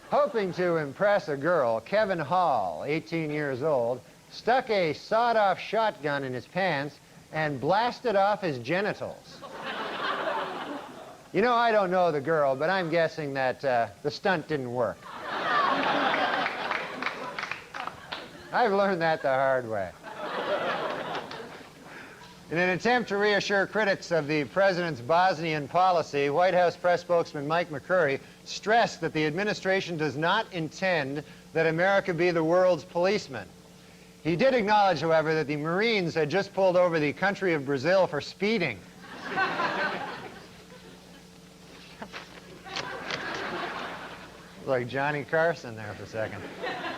Hoping to impress a girl, Kevin Hall, 18 years old, stuck a sawed-off shotgun in his pants and blasted off his genitals. You know, I don't know the girl, but I'm guessing that the stunt didn't work. I've learned that the hard way. In an attempt to reassure critics of the president's Bosnian policy, White House press spokesman Mike McCurry stressed that the administration does not intend that America be the world's policeman. He did acknowledge, however, that the Marines had just pulled over the country of Brazil for speeding. Like Johnny Carson there for a second.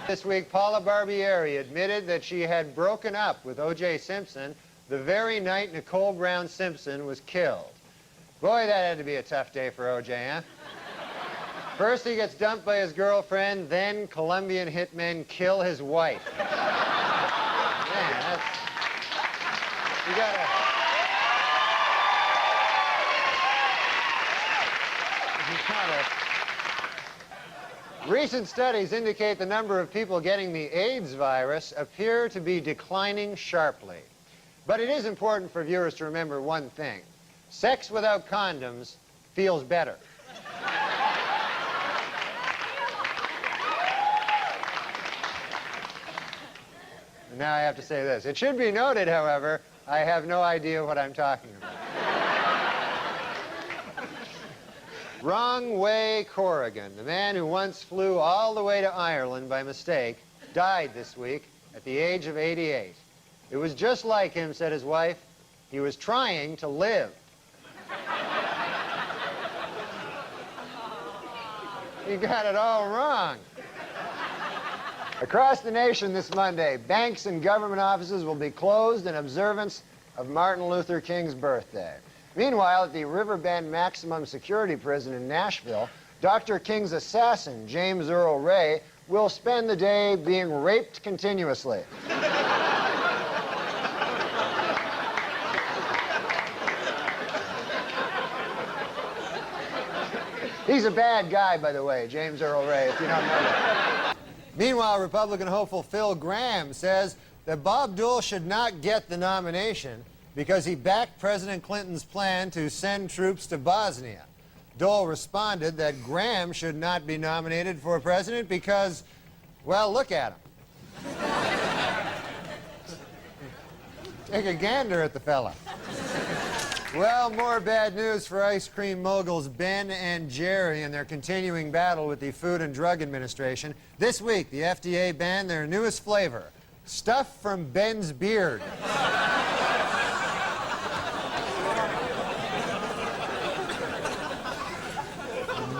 This week, Paula Barbieri admitted that she had broken up with O.J. Simpson the very night Nicole Brown Simpson was killed. Boy, that had to be a tough day for O.J., huh? First he gets dumped by his girlfriend, then Colombian hitmen kill his wife. Man, that's... You gotta... Recent studies indicate the number of people getting the AIDS virus appear to be declining sharply. But it is important for viewers to remember one thing. Sex without condoms feels better. And now I have to say this. It should be noted, however, I have no idea what I'm talking about. Wrong Way Corrigan, the man who once flew all the way to Ireland by mistake, died this week at the age of 88. It was just like him, said his wife. He was trying to live. You got it all wrong. Across the nation this Monday, banks and government offices will be closed in observance of Martin Luther King's birthday. Meanwhile, at the Riverbend Maximum Security Prison in Nashville, Dr. King's assassin, James Earl Ray, will spend the day being raped continuously. He's a bad guy, by the way, James Earl Ray, if you don't know that. Meanwhile, Republican hopeful Phil Gramm says that Bob Dole should not get the nomination because he backed President Clinton's plan to send troops to Bosnia. Dole responded that Gramm should not be nominated for president because, well, look at him. Take a gander at the fella. Well, more bad news for ice cream moguls Ben and Jerry in their continuing battle with the Food and Drug Administration. This week, the FDA banned their newest flavor, stuff from Ben's beard.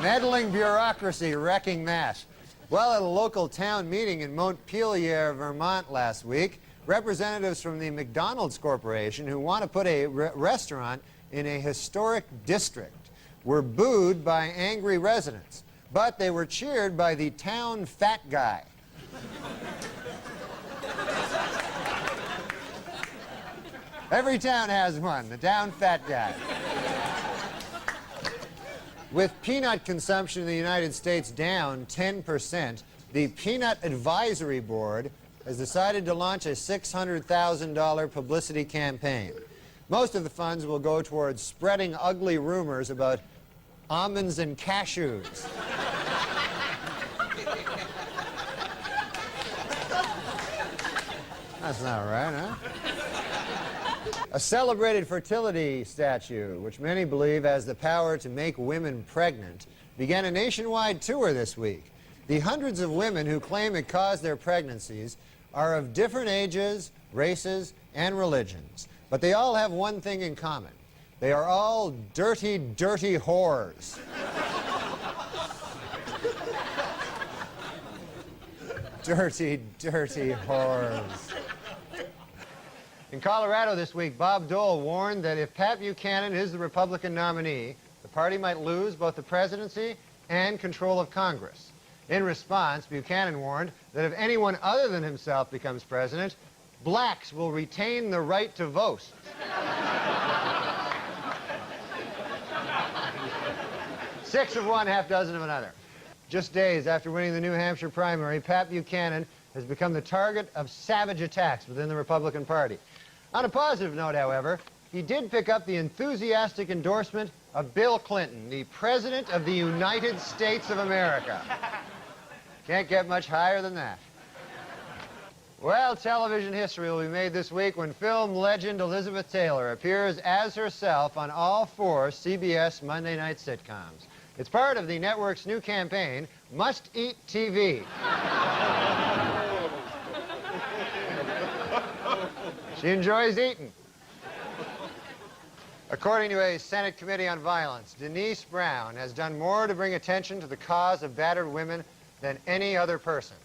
Meddling bureaucracy wrecking that. Well, at a local town meeting in Montpelier, Vermont last week, representatives from the McDonald's Corporation who want to put a restaurant in a historic district were booed by angry residents, but they were cheered by the town fat guy. Every town has one, the town fat guy. With peanut consumption in the United States down 10%, the Peanut Advisory Board has decided to launch a $600,000 publicity campaign. Most of the funds will go towards spreading ugly rumors about almonds and cashews. That's not right, huh? A celebrated fertility statue, which many believe has the power to make women pregnant, began a nationwide tour this week. The hundreds of women who claim it caused their pregnancies are of different ages, races, and religions. But they all have one thing in common. They are all dirty, dirty whores. Dirty, dirty whores. In Colorado this week, Bob Dole warned that if Pat Buchanan is the Republican nominee, the party might lose both the presidency and control of Congress. In response, Buchanan warned that if anyone other than himself becomes president, blacks will retain the right to vote. 6 of one, half dozen of another. Just days after winning the New Hampshire primary, Pat Buchanan has become the target of savage attacks within the Republican Party. On a positive note, however, he did pick up the enthusiastic endorsement of Bill Clinton, the President of the United States of America. Can't get much higher than that. Well, television history will be made this week when film legend Elizabeth Taylor appears as herself on all 4 CBS Monday night sitcoms. It's part of the network's new campaign, Must Eat TV. She enjoys eating. According to a Senate Committee on Violence, Denise Brown has done more to bring attention to the cause of battered women than any other person.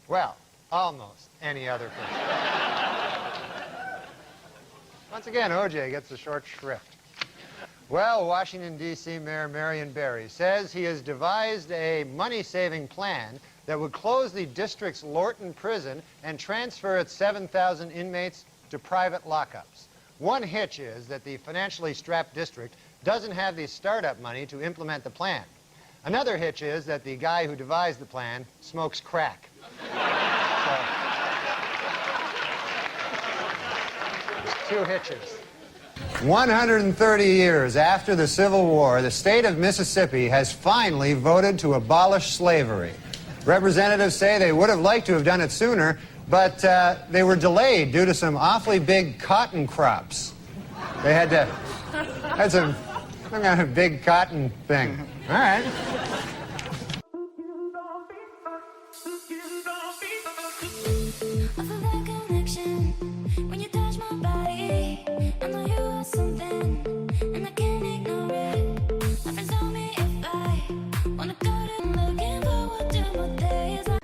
Well, almost any other person. Once again, O.J. gets the short shrift. Well, Washington, D.C. Mayor Marion Barry says he has devised a money-saving plan that would close the district's Lorton prison and transfer its 7,000 inmates to private lockups. One hitch is that the financially strapped district doesn't have the startup money to implement the plan. Another hitch is that the guy who devised the plan smokes crack. So, 2 hitches. 130 years after the Civil War, the state of Mississippi has finally voted to abolish slavery. Representatives say they would have liked to have done it sooner, but they were delayed due to some awfully big cotton crops. They had some kind of big cotton thing. All right.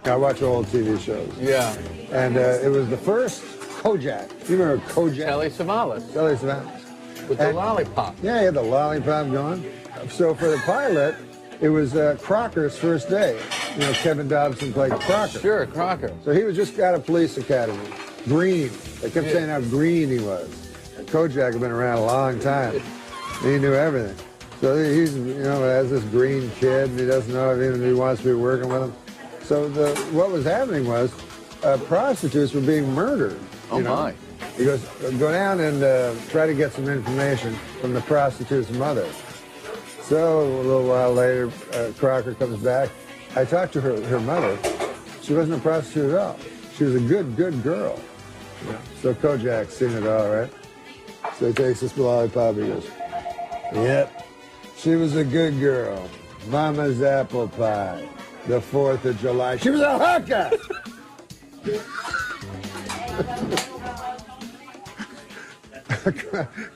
I watch old TV shows. Yeah. And it was the first Kojak. You remember Kojak? Telly Savalas. Telly Savalas. With the lollipop. Yeah, he had the lollipop going. So for the pilot, it was Crocker's first day. You know, Kevin Dobson played Crocker. Sure, Crocker. So he was just out of police academy. Green. They kept saying how green he was. Kojak had been around a long time. He knew everything. So he's, you know, has this green kid, and he doesn't know if he wants to be working with him. So what was happening was prostitutes were being murdered. Oh, my. He goes, go down and try to get some information from the prostitute's mother. So a little while later, Crocker comes back. I talked to her mother. She wasn't a prostitute at all. She was a good girl. Yeah. So Kojak's seen it all, right? So he takes this lollipop, he goes, yep, she was a good girl. Mama's apple pie. The 4th of July. She was a hooker!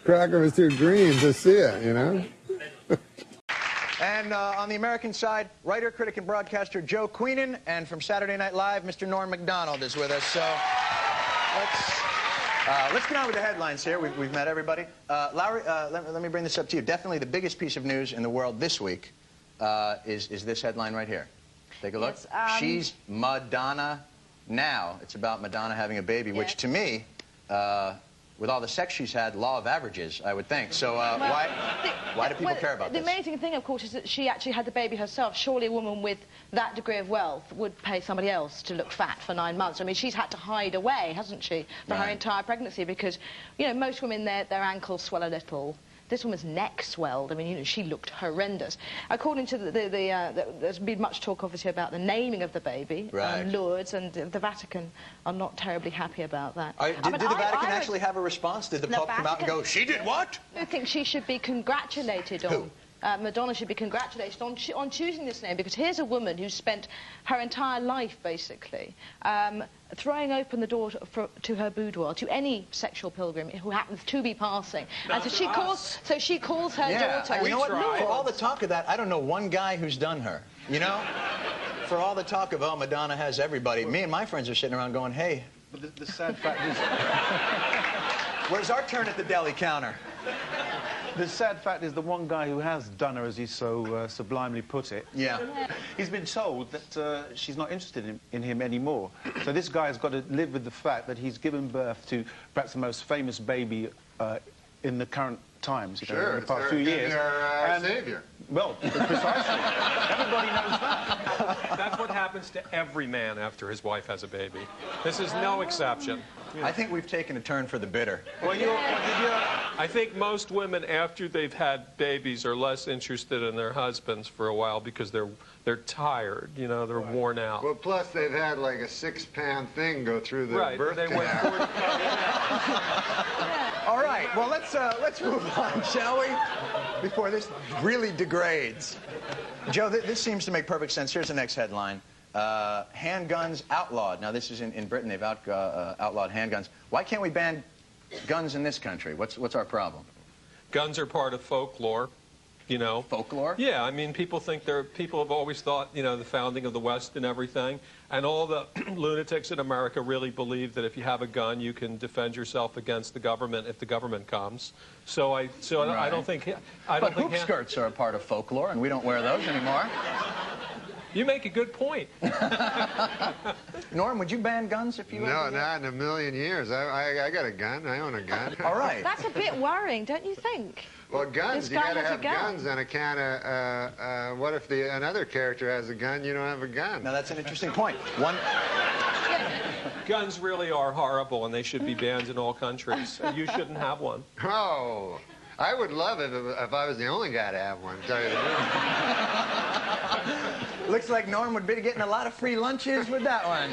Crocker was too green to see it, you know? And on the American side, writer, critic, and broadcaster Joe Queenan, and from Saturday Night Live, Mr. Norm MacDonald is with us. So let's get on with the headlines here. We've met everybody. Lowry, let me bring this up to you. Definitely the biggest piece of news in the world this week is this headline right here. Take a look. Yes, she's Madonna now. It's about Madonna having a baby, yes. Which to me, with all the sex she's had, law of averages, I would think. So why do people care about this? The amazing thing, of course, is that she actually had the baby herself. Surely a woman with that degree of wealth would pay somebody else to look fat for 9 months. I mean, she's had to hide away, hasn't she, for her entire pregnancy, because, you know, most women, their ankles swell a little. This woman's neck swelled. I mean, you know, she looked horrendous. According to there's been much talk, obviously, about the naming of the baby, Lourdes, and the Vatican are not terribly happy about that. Did the Vatican actually have a response? Did the Pope come out and go, she did what? I think she should be congratulated on. Madonna should be congratulated on choosing this name, because here's a woman who's spent her entire life, basically, throwing open the door to her boudoir to any sexual pilgrim who happens to be passing. And so she calls her daughter. You know what? For all the talk of that, I don't know one guy who's done her. You know? For all the talk of, oh, Madonna has everybody, me and my friends are sitting around going, hey. But the sad fact is... Where's our turn at the deli counter? The sad fact is the one guy who has done her, as he so sublimely put it, he's been told that she's not interested in him anymore. So this guy has got to live with the fact that he's given birth to perhaps the most famous baby in the current times, you know, in the past few years. Our savior. Well, precisely. Everybody knows that. That's what happens to every man after his wife has a baby. This is no exception. I think we've taken a turn for the bitter. Well, I think most women, after they've had babies, are less interested in their husbands for a while because they're tired, you know, they're worn out. Well, plus they've had like a 6-pound thing go through the birth canal. All right, well, let's move on, shall we? Before this really degrades. Joe, this seems to make perfect sense. Here's the next headline. Handguns outlawed. Now, this is in Britain. They've outlawed handguns. Why can't we ban guns in this country? What's our problem? Guns are part of folklore, you know. Folklore? Yeah, I mean, people have always thought, you know, the founding of the West and everything, and all the lunatics in America really believe that if you have a gun, you can defend yourself against the government if the government comes. So I don't think... But hoop skirts are a part of folklore, and we don't wear those anymore. You make a good point. Norm, would you ban guns if you... No, not in a million years. I got a gun. I own a gun. All right. That's a bit worrying, don't you think? Well, guns, you This guy got to has a have gun. guns on account of, what if another character has a gun, you don't have a gun? Now, that's an interesting point. Guns really are horrible, and they should be banned in all countries. You shouldn't have one. Oh, I would love it if I was the only guy to have one, to tell you the truth. Looks like Norm would be getting a lot of free lunches with that one.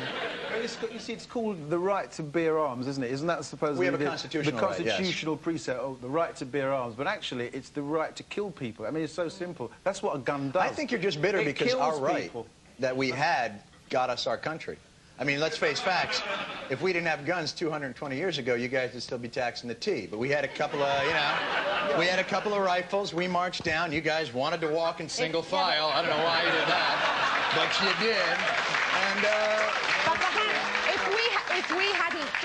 You see, it's called the right to bear arms, isn't it? Isn't that supposedly We have a constitutional the right, yes. constitutional precept of the right to bear arms? But actually, it's the right to kill people. I mean, it's so simple. That's what a gun does. I think you're just bitter It because kills our right people. that we had got us our country. I mean, let's face facts. If we didn't have guns 220 years ago, you guys would still be taxing the tea. But we had a couple of, you know, we had a couple of rifles. We marched down. You guys wanted to walk in single file. I don't know why you did that, but you did. And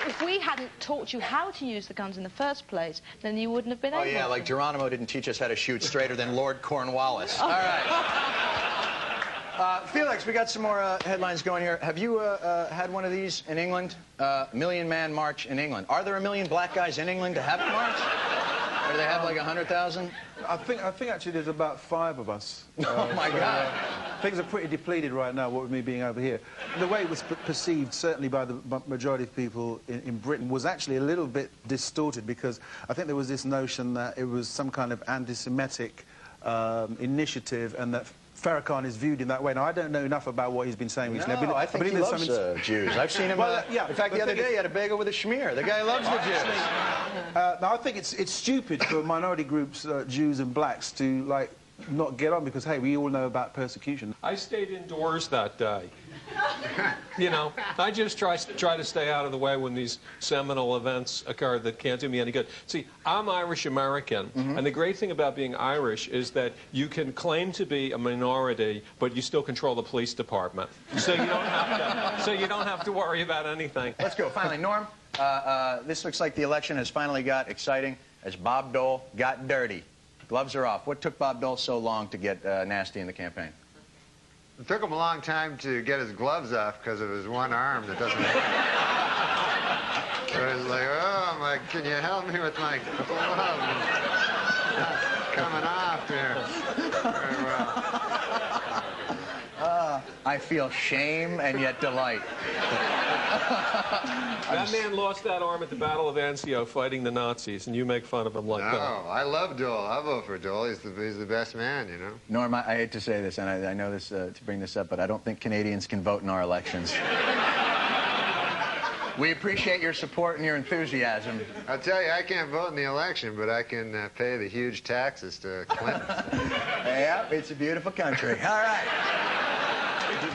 if we hadn't taught you how to use the guns in the first place, then you wouldn't have been able to. Oh yeah, like Geronimo didn't teach us how to shoot straighter than Lord Cornwallis. All right. Felix, we got some more headlines going here. Have you had one of these in England? Million Man March in England. Are there a million black guys in England to have a march? Or do they have like 100,000? I think actually there's about 5 of us. Oh my God. Things are pretty depleted right now, what with me being over here. The way it was perceived, certainly by the majority of people in Britain, was actually a little bit distorted, because I think there was this notion that it was some kind of anti-Semitic initiative, and that Farrakhan is viewed in that way. Now, I don't know enough about what he's been saying recently. No, I think he loves Jews. I've seen him. Well, yeah, in fact, the other day he had a bagel with a schmear. The guy loves the Jews. Now, I think it's stupid for minority groups, Jews and blacks, to like not get on, because hey, we all know about persecution. I stayed indoors that day. You know, I just try to stay out of the way when these seminal events occur that can't do me any good. See, I'm Irish-American, and the great thing about being Irish is that you can claim to be a minority, but you still control the police department. So you don't have to worry about anything. Let's go. Finally, Norm, this looks like the election has finally got exciting as Bob Dole got dirty. Gloves are off. What took Bob Dole so long to get nasty in the campaign? It took him a long time to get his gloves off because of his one arm that doesn't... So he's like, oh, can you help me with my glove? It's coming off here. Very well. I feel shame and yet delight. That man lost that arm at the Battle of Anzio fighting the Nazis, and you make fun of him like that. No, I love Dole. I'll vote for Dole. He's the best man, you know. Norm, I hate to say this, and I know this to bring this up, but I don't think Canadians can vote in our elections. We appreciate your support and your enthusiasm. I'll tell you, I can't vote in the election, but I can pay the huge taxes to Clinton. Yeah, it's a beautiful country. All right.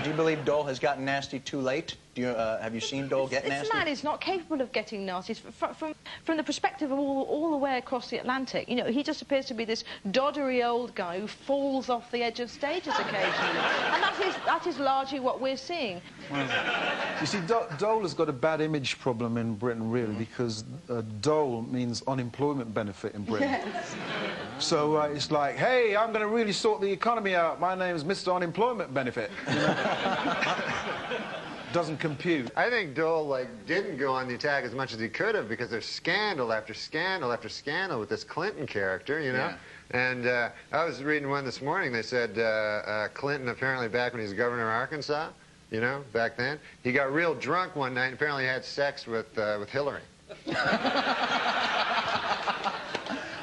Do you believe Dole has gotten nasty too late? Have you seen Dole get nasty? This man is not capable of getting nasty. From the perspective of all the way across the Atlantic, you know, he just appears to be this doddery old guy who falls off the edge of stages occasionally. And that is largely what we're seeing. Well, you see, Dole has got a bad image problem in Britain, really, because Dole means unemployment benefit in Britain. Yes. So it's like, hey, I'm going to really sort the economy out. My name's Mr. Unemployment Benefit. You know? Doesn't compute. I think Dole didn't go on the attack as much as he could have, because there's scandal after scandal after scandal with this Clinton character, you know. Yeah. And I was reading one this morning. They said Clinton, apparently back when he was governor of Arkansas, you know, back then, he got real drunk one night and apparently had sex with Hillary.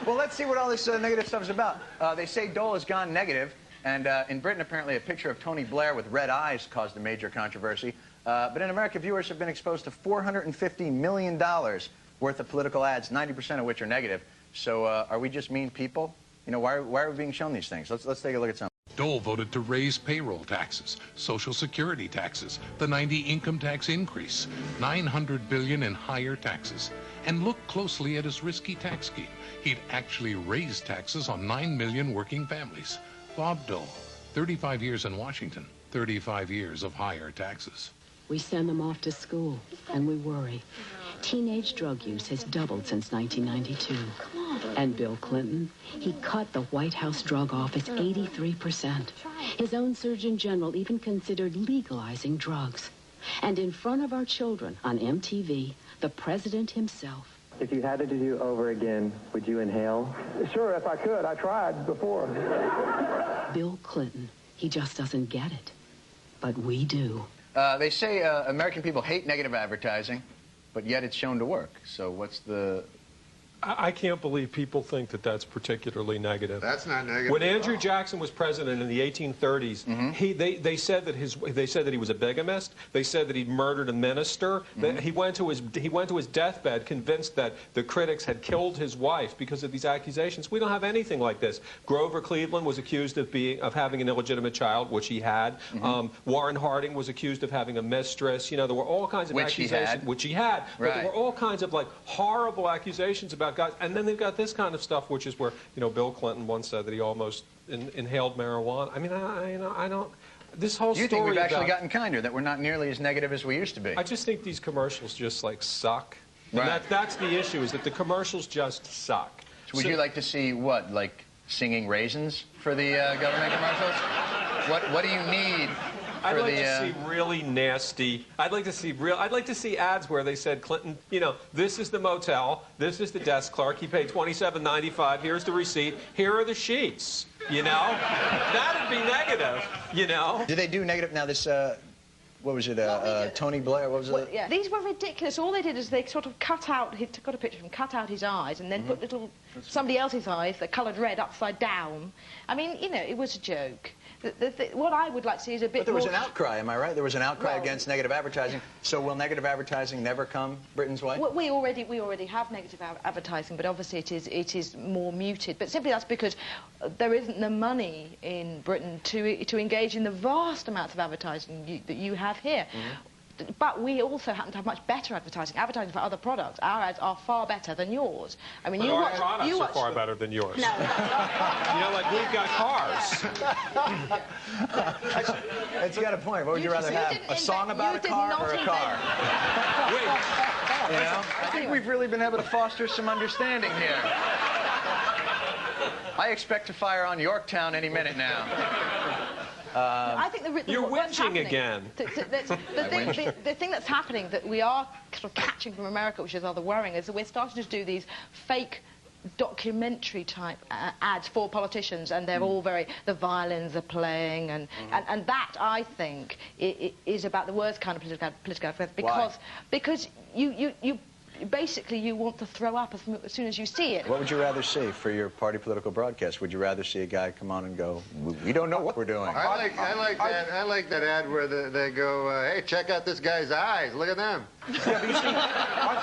Well, let's see what all this negative stuff is about. They say Dole has gone negative, and in Britain, apparently, a picture of Tony Blair with red eyes caused a major controversy. But in America, viewers have been exposed to $450 million worth of political ads, 90% of which are negative. So are we just mean people? You know, why are we being shown these things? Let's take a look at some. Dole voted to raise payroll taxes, Social Security taxes, the 90 income tax increase, $900 billion in higher taxes. And look closely at his risky tax scheme. He'd actually raised taxes on 9 million working families. Bob Dole, 35 years in Washington, 35 years of higher taxes. We send them off to school, and we worry. Teenage drug use has doubled since 1992. And Bill Clinton, he cut the White House drug office 83%. His own Surgeon General even considered legalizing drugs. And in front of our children on MTV, the president himself. If you had to do over again, would you inhale? Sure, if I could. I tried before. Bill Clinton, he just doesn't get it. But we do. They say American people hate negative advertising, but yet it's shown to work. So what's the... I can't believe people think that that's particularly negative. That's not negative. When Andrew Jackson was president in the 1830s, they said that he was a bigamist. They said that he murdered a minister. That he went to his deathbed convinced that the critics had killed his wife because of these accusations. We don't have anything like this. Grover Cleveland was accused of having an illegitimate child, which he had. Warren Harding was accused of having a mistress. You know, there were all kinds of accusations, which he had. But there were all kinds of like horrible accusations about guys, and then they've got this kind of stuff, which is where, you know, Bill Clinton once said that he almost inhaled marijuana. I mean, I don't. This whole story. You think we've actually gotten kinder, that we're not nearly as negative as we used to be? I just think these commercials just like suck. And that's the issue, is that the commercials just suck. So would you like to see what, like singing raisins for the government commercials? What do you need? I'd like to see really nasty. I'd like to see ads where they said, Clinton, you know, this is the motel, this is the desk clerk. He paid $27.95. Here's the receipt. Here are the sheets. You know, that'd be negative. You know. Do they do negative now? This. What was it, Tony Blair? What was it? Yeah. These were ridiculous. All they did is they sort of cut out, he got a picture of him, cut out his eyes, and then put little, somebody else's eyes, they're coloured red, upside down. I mean, you know, it was a joke. What I would like to see is a bit more... But there was an outcry, am I right? There was an outcry against negative advertising. So will negative advertising never come Britain's way? Well, we already have negative advertising, but obviously it is more muted. But simply that's because there isn't the money in Britain to engage in the vast amounts of advertising that you have here. But we also happen to have much better advertising for other products. Our ads are far better than yours. I mean, our products are far better than yours. No. You know, like we've got cars. It's got a point. What would you rather have? A song about a car or a car? Wait. You know, I think we've really been able to foster some understanding here. I expect to fire on Yorktown any minute now. I think you're whinging again. The thing that's happening that we are sort of catching from America, which is rather worrying, is that we're starting to do these fake documentary type ads for politicians, and they're all very, the violins are playing, and that, I think, is about the worst kind of political advertising, because you basically you want to throw up as soon as you see it. What would you rather see for your party political broadcast? Would you rather see a guy come on and go, we don't know what we're doing? I like that ad where they go, hey, check out this guy's eyes. Look at them. Yeah, but you see, I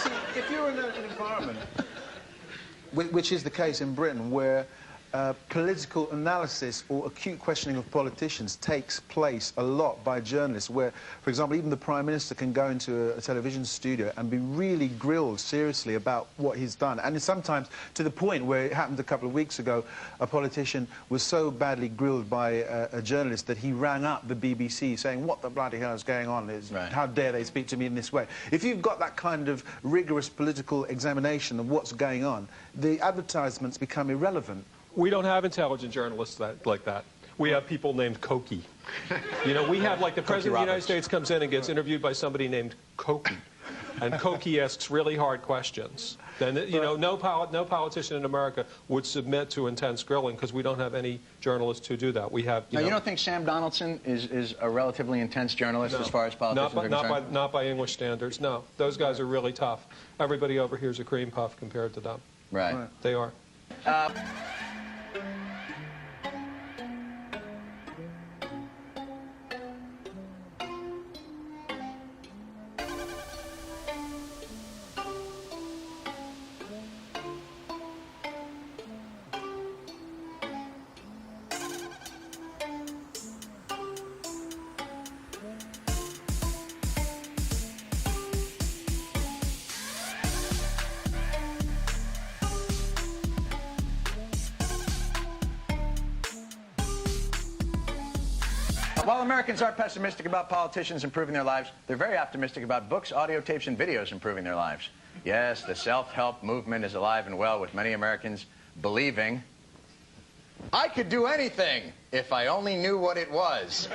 think, if you're in an environment, which is the case in Britain, where political analysis or acute questioning of politicians takes place a lot by journalists, where, for example, even the Prime Minister can go into a television studio and be really grilled seriously about what he's done. And sometimes to the point where it happened a couple of weeks ago, a politician was so badly grilled by a journalist that he rang up the BBC saying, what the bloody hell is going on? How dare they speak to me in this way? If you've got that kind of rigorous political examination of what's going on, the advertisements become irrelevant. We don't have intelligent journalists like that. We have people named Koki. You know, we have, like, the President of the United States comes in and gets interviewed by somebody named Koki. and Cokie asks really hard questions, then no politician in America would submit to intense grilling because we don't have any journalists who do that. We have. You don't think Sam Donaldson is a relatively intense journalist as far as politicians are concerned? Not by English standards. No, those guys are really tough. Everybody over here is a cream puff compared to them. Right. They are. While Americans are pessimistic about politicians improving their lives, they're very optimistic about books, audio tapes, and videos improving their lives. Yes, the self-help movement is alive and well, with many Americans believing, I could do anything if I only knew what it was.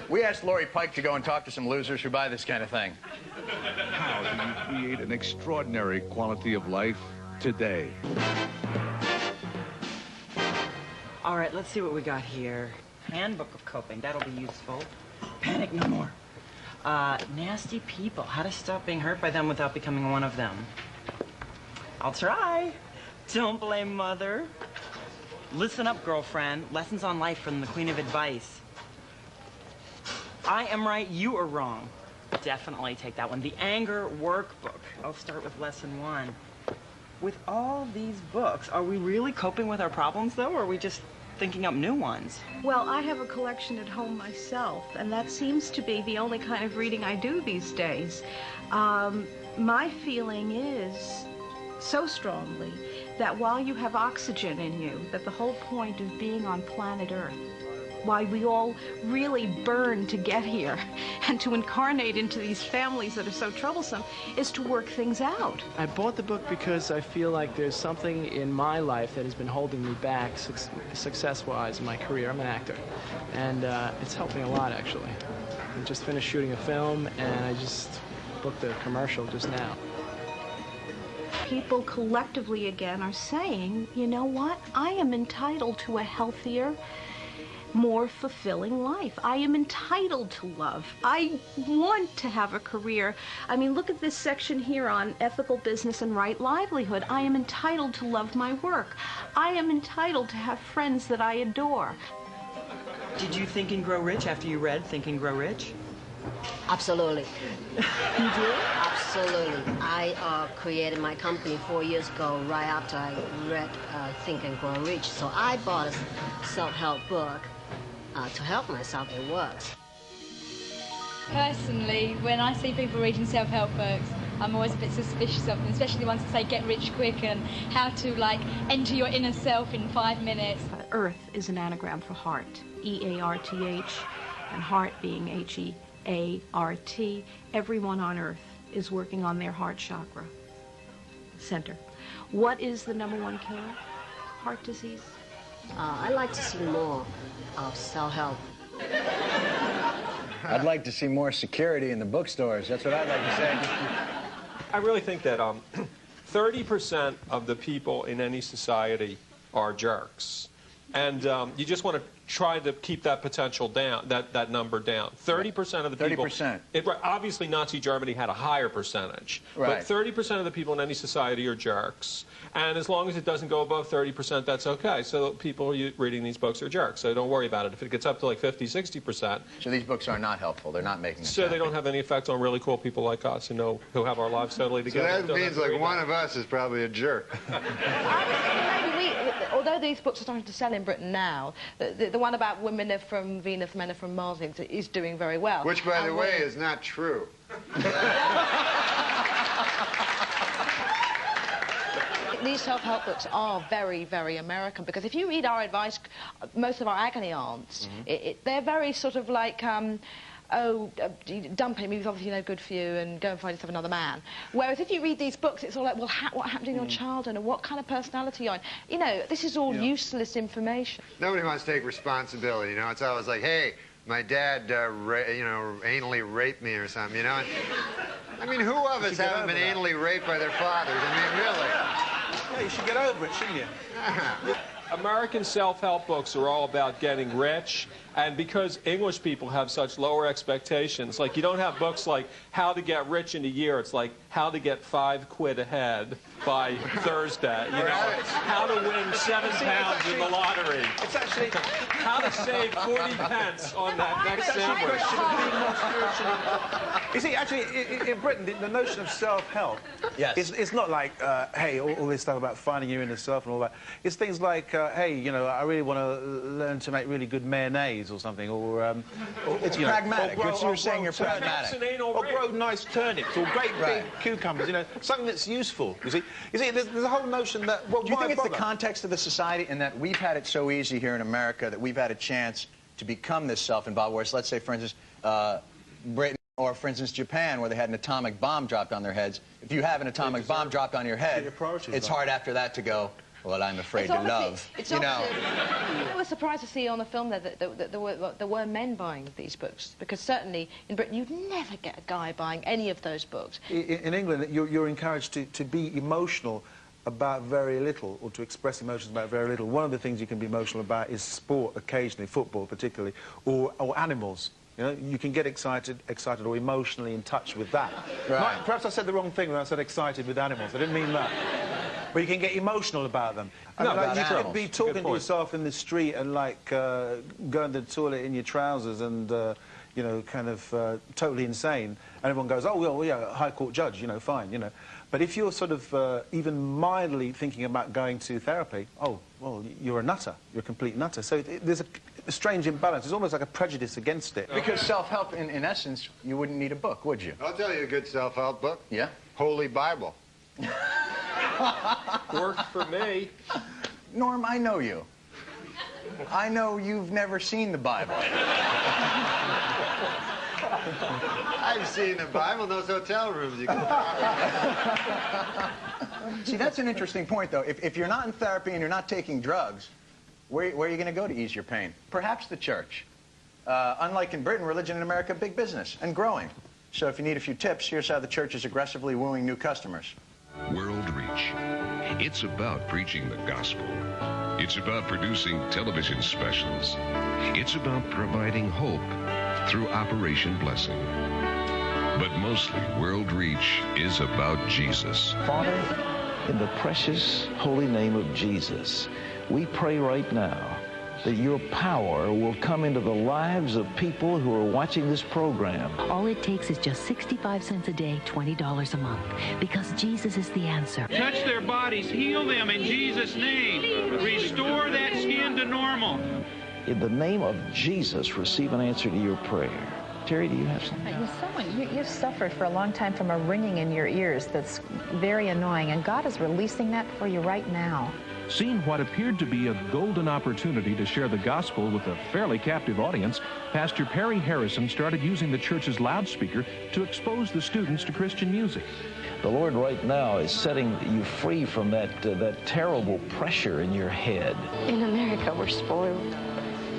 We asked Lori Pike to go and talk to some losers who buy this kind of thing. How do you create an extraordinary quality of life today? All right, let's see what we got here. Handbook of coping, that'll be useful. Panic no more. Nasty people, how to stop being hurt by them without becoming one of them. I'll try. Don't blame mother. Listen up, girlfriend. Lessons on life from the Queen of Advice. I am right, you are wrong. Definitely take that one. The Anger Workbook. I'll start with lesson 1. With all these books, are we really coping with our problems, though, or are we just thinking up new ones? Well, I have a collection at home myself, and that seems to be the only kind of reading I do these days. My feeling is so strongly that while you have oxygen in you, that the whole point of being on planet Earth, why we all really burn to get here and to incarnate into these families that are so troublesome, is to work things out. I bought the book because I feel like there's something in my life that has been holding me back success-wise in my career. I'm an actor, and it's helping a lot, actually. I just finished shooting a film, and I just booked a commercial just now. People collectively again are saying, you know what, I am entitled to a healthier, more fulfilling life. I am entitled to love. I want to have a career. I mean, look at this section here on ethical business and right livelihood. I am entitled to love my work. I am entitled to have friends that I adore. Did you think and grow rich after you read Think and Grow Rich? Absolutely. You did? Absolutely. I created my company 4 years ago, right after I read Think and Grow Rich. So I bought a self-help book to help myself. It works. Personally, when I see people reading self-help books, I'm always a bit suspicious of them, especially the ones that say get rich quick and how to, like, enter your inner self in 5 minutes. Earth is an anagram for heart, E-A-R-T-H, and heart being H-E-A-R-T. Everyone on Earth is working on their heart chakra center. What is the #1 killer? Heart disease. I'd like to see more of self-help. I'd like to see more security in the bookstores. That's what I'd like to say. I really think that 30% of the people in any society are jerks. And you just want to try to keep that potential down, that number down. 30% of the people... 30%. Obviously, Nazi Germany had a higher percentage. Right. But 30% of the people in any society are jerks. And as long as it doesn't go above 30%, that's okay. So people reading these books are jerks. So don't worry about it. If it gets up to like 50, 60%... So these books are not helpful. They're not making us So happy. they don't have any effect on really cool people like us who have our lives totally together. So that means like one of us is probably a jerk. Although these books are starting to sell in Britain now, the one about women are from Venus, men are from Mars is doing very well. Which, by the way, is not true. These self-help books are very, very American, because if you read our advice, most of our agony aunts, they're very sort of like, dump him, he was obviously no good for you, and go and find yourself another man. Whereas if you read these books, it's all like, well, what happened in your childhood, and what kind of personality you're on? You know, this is all useless information. Nobody wants to take responsibility, you know? It's always like, hey, my dad, you know, anally raped me or something, you know? And, I mean, who of us haven't been anally raped by their fathers? I mean, really. Yeah, you should get over it, shouldn't you? American self-help books are all about getting rich, and because English people have such lower expectations, like you don't have books like How to Get Rich in a Year, it's like How to Get 5 quid ahead by Thursday, you know, how to win 7 pounds in the lottery. It's actually how to save 40 pence on that next sandwich. You see, actually, in Britain, the notion of self-help, it's not like, hey, all this stuff about finding your inner self and all that. It's things like, hey, you know, I really want to learn to make really good mayonnaise or something, or it's pragmatic. You're saying you're pragmatic. Or grow nice turnips, or great big cucumbers. You know, something that's useful. You see, there's a whole notion that. Well, do you think it's the context of the society, in that we've had it so easy here in America that we've had a chance to become this self-involved? Whereas, let's say, for instance, Britain, or for instance, Japan, where they had an atomic bomb dropped on their heads. If you have an atomic bomb dropped on your head, it's hard after that to go, well, I'm afraid to love. You know. I was surprised to see on the film that there were men buying these books, because certainly in Britain you'd never get a guy buying any of those books. In England, you're encouraged to be emotional about very little, or to express emotions about very little. One of the things you can be emotional about is sport, occasionally, football particularly, or animals. You know, you can get excited or emotionally in touch with that. Right. Perhaps I said the wrong thing when I said excited with animals. I didn't mean that. But you can get emotional about them. I mean, like, you could be talking to yourself in the street and, like, going to the toilet in your trousers and, you know, kind of totally insane. And everyone goes, oh, well, yeah, High Court judge, you know, fine, you know. But if you're sort of even mildly thinking about going to therapy, oh, well, you're a nutter. You're a complete nutter. So there's a strange imbalance. There's almost like a prejudice against it. Because self-help, in essence, you wouldn't need a book, would you? I'll tell you a good self-help book. Yeah? Holy Bible. Worked for me. Norm, I know you. I know you've never seen the Bible. I've seen the Bible in those hotel rooms you can See, that's an interesting point, though. If you're not in therapy and you're not taking drugs, where are you going to go to ease your pain? Perhaps the church. Unlike in Britain, religion in America, big business and growing. So if you need a few tips, here's how the church is aggressively wooing new customers. World Reach. It's about preaching the gospel. It's about producing television specials. It's about providing hope through Operation Blessing. But mostly, World Reach is about Jesus. Father, in the precious holy name of Jesus, we pray right now that your power will come into the lives of people who are watching this program. All it takes is just 65 cents a day, $20 a month, because Jesus is the answer. Touch their bodies, heal them in Jesus' name. Restore that skin to normal. In the name of Jesus, receive an answer to your prayer. Terry, do you have something? You've suffered for a long time from a ringing in your ears that's very annoying, and God is releasing that for you right now. Seeing what appeared to be a golden opportunity to share the gospel with a fairly captive audience, Pastor Perry Harrison started using the church's loudspeaker to expose the students to Christian music. The Lord right now is setting you free from that terrible pressure in your head. In America, we're spoiled.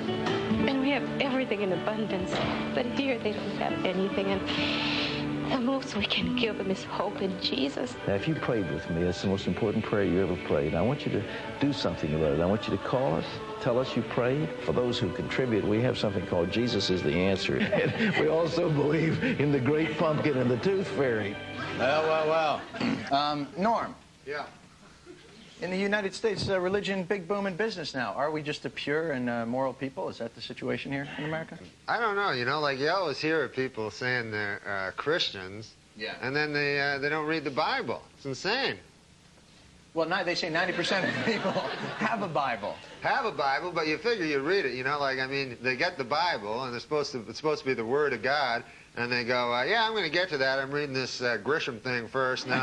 And we have everything in abundance. But here, they don't have anything. And the most we can give them is hope in Jesus. Now, if you prayed with me, it's the most important prayer you ever prayed. I want you to do something about it. I want you to call us, tell us you prayed. For those who contribute, we have something called Jesus is the Answer. And we also believe in the great pumpkin and the tooth fairy. Well. Norm. Yeah. In the United States, religion, big boom in business now. Are we just a pure and moral people? Is that the situation here in America? I don't know. You know, like you always hear of people saying they're Christians, and then they don't read the Bible. It's insane. Well, they say 90% of people have a Bible. Have a Bible, but you figure you read it. You know, like, I mean, they get the Bible, and it's supposed to be the Word of God, and they go, yeah, I'm going to get to that. I'm reading this Grisham thing first, and then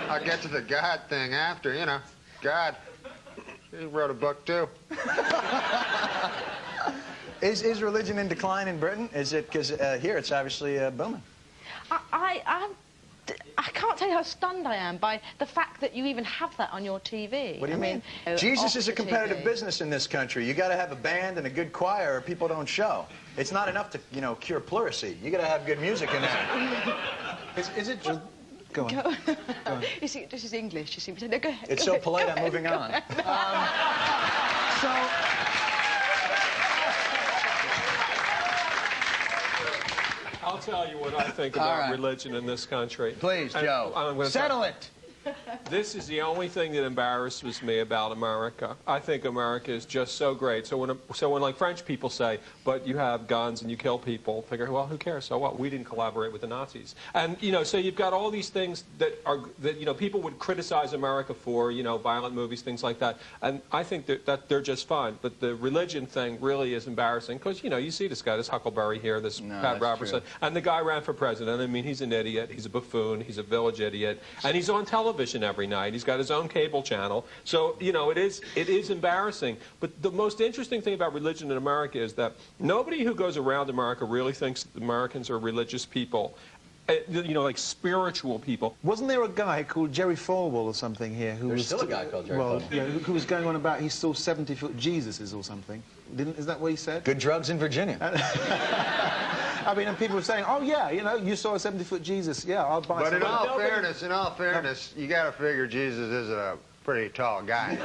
I'll get to the God thing after, you know. God, he wrote a book, too. Is religion in decline in Britain? Is it, because here it's obviously booming. I I can't tell you how stunned I am by the fact that you even have that on your TV. What do you mean? Jesus is a competitive business in this country. You got to have a band and a good choir or people don't show. It's not enough to, you know, cure pleurisy. You got to have good music in there. Is it just... Go on. Go on. You see, this is English, you see. No, go ahead. It's so polite, I'm moving on. I'll tell you what I think about religion in this country. Please, Joe. Settle it. This is the only thing that embarrasses me about America. I think America is just so great. So when like French people say, but you have guns and you kill people, figure, well, who cares? So what? We didn't collaborate with the Nazis. And, you know, so you've got all these things that you know, people would criticize America for, you know, violent movies, things like that. And I think that they're just fine. But the religion thing really is embarrassing because, you know, you see this guy, this Huckleberry here, this Pat Robertson, and the guy ran for president. I mean, he's an idiot. He's a buffoon. He's a village idiot. And he's on television every night. He's got his own cable channel. So, you know, it is embarrassing. But the most interesting thing about religion in America is that nobody who goes around America really thinks Americans are religious people. You know, like spiritual people. Wasn't there a guy called Jerry Falwell or something here who There's still a guy called Jerry Falwell. Yeah, who was going on about he saw 70-foot Jesuses or something? Is that what he said? Good drugs in Virginia. I mean, and people were saying, oh, yeah, you know, you saw a 70-foot Jesus. Yeah, I'll buy some. But in all fairness, you got to figure Jesus is a pretty tall guy.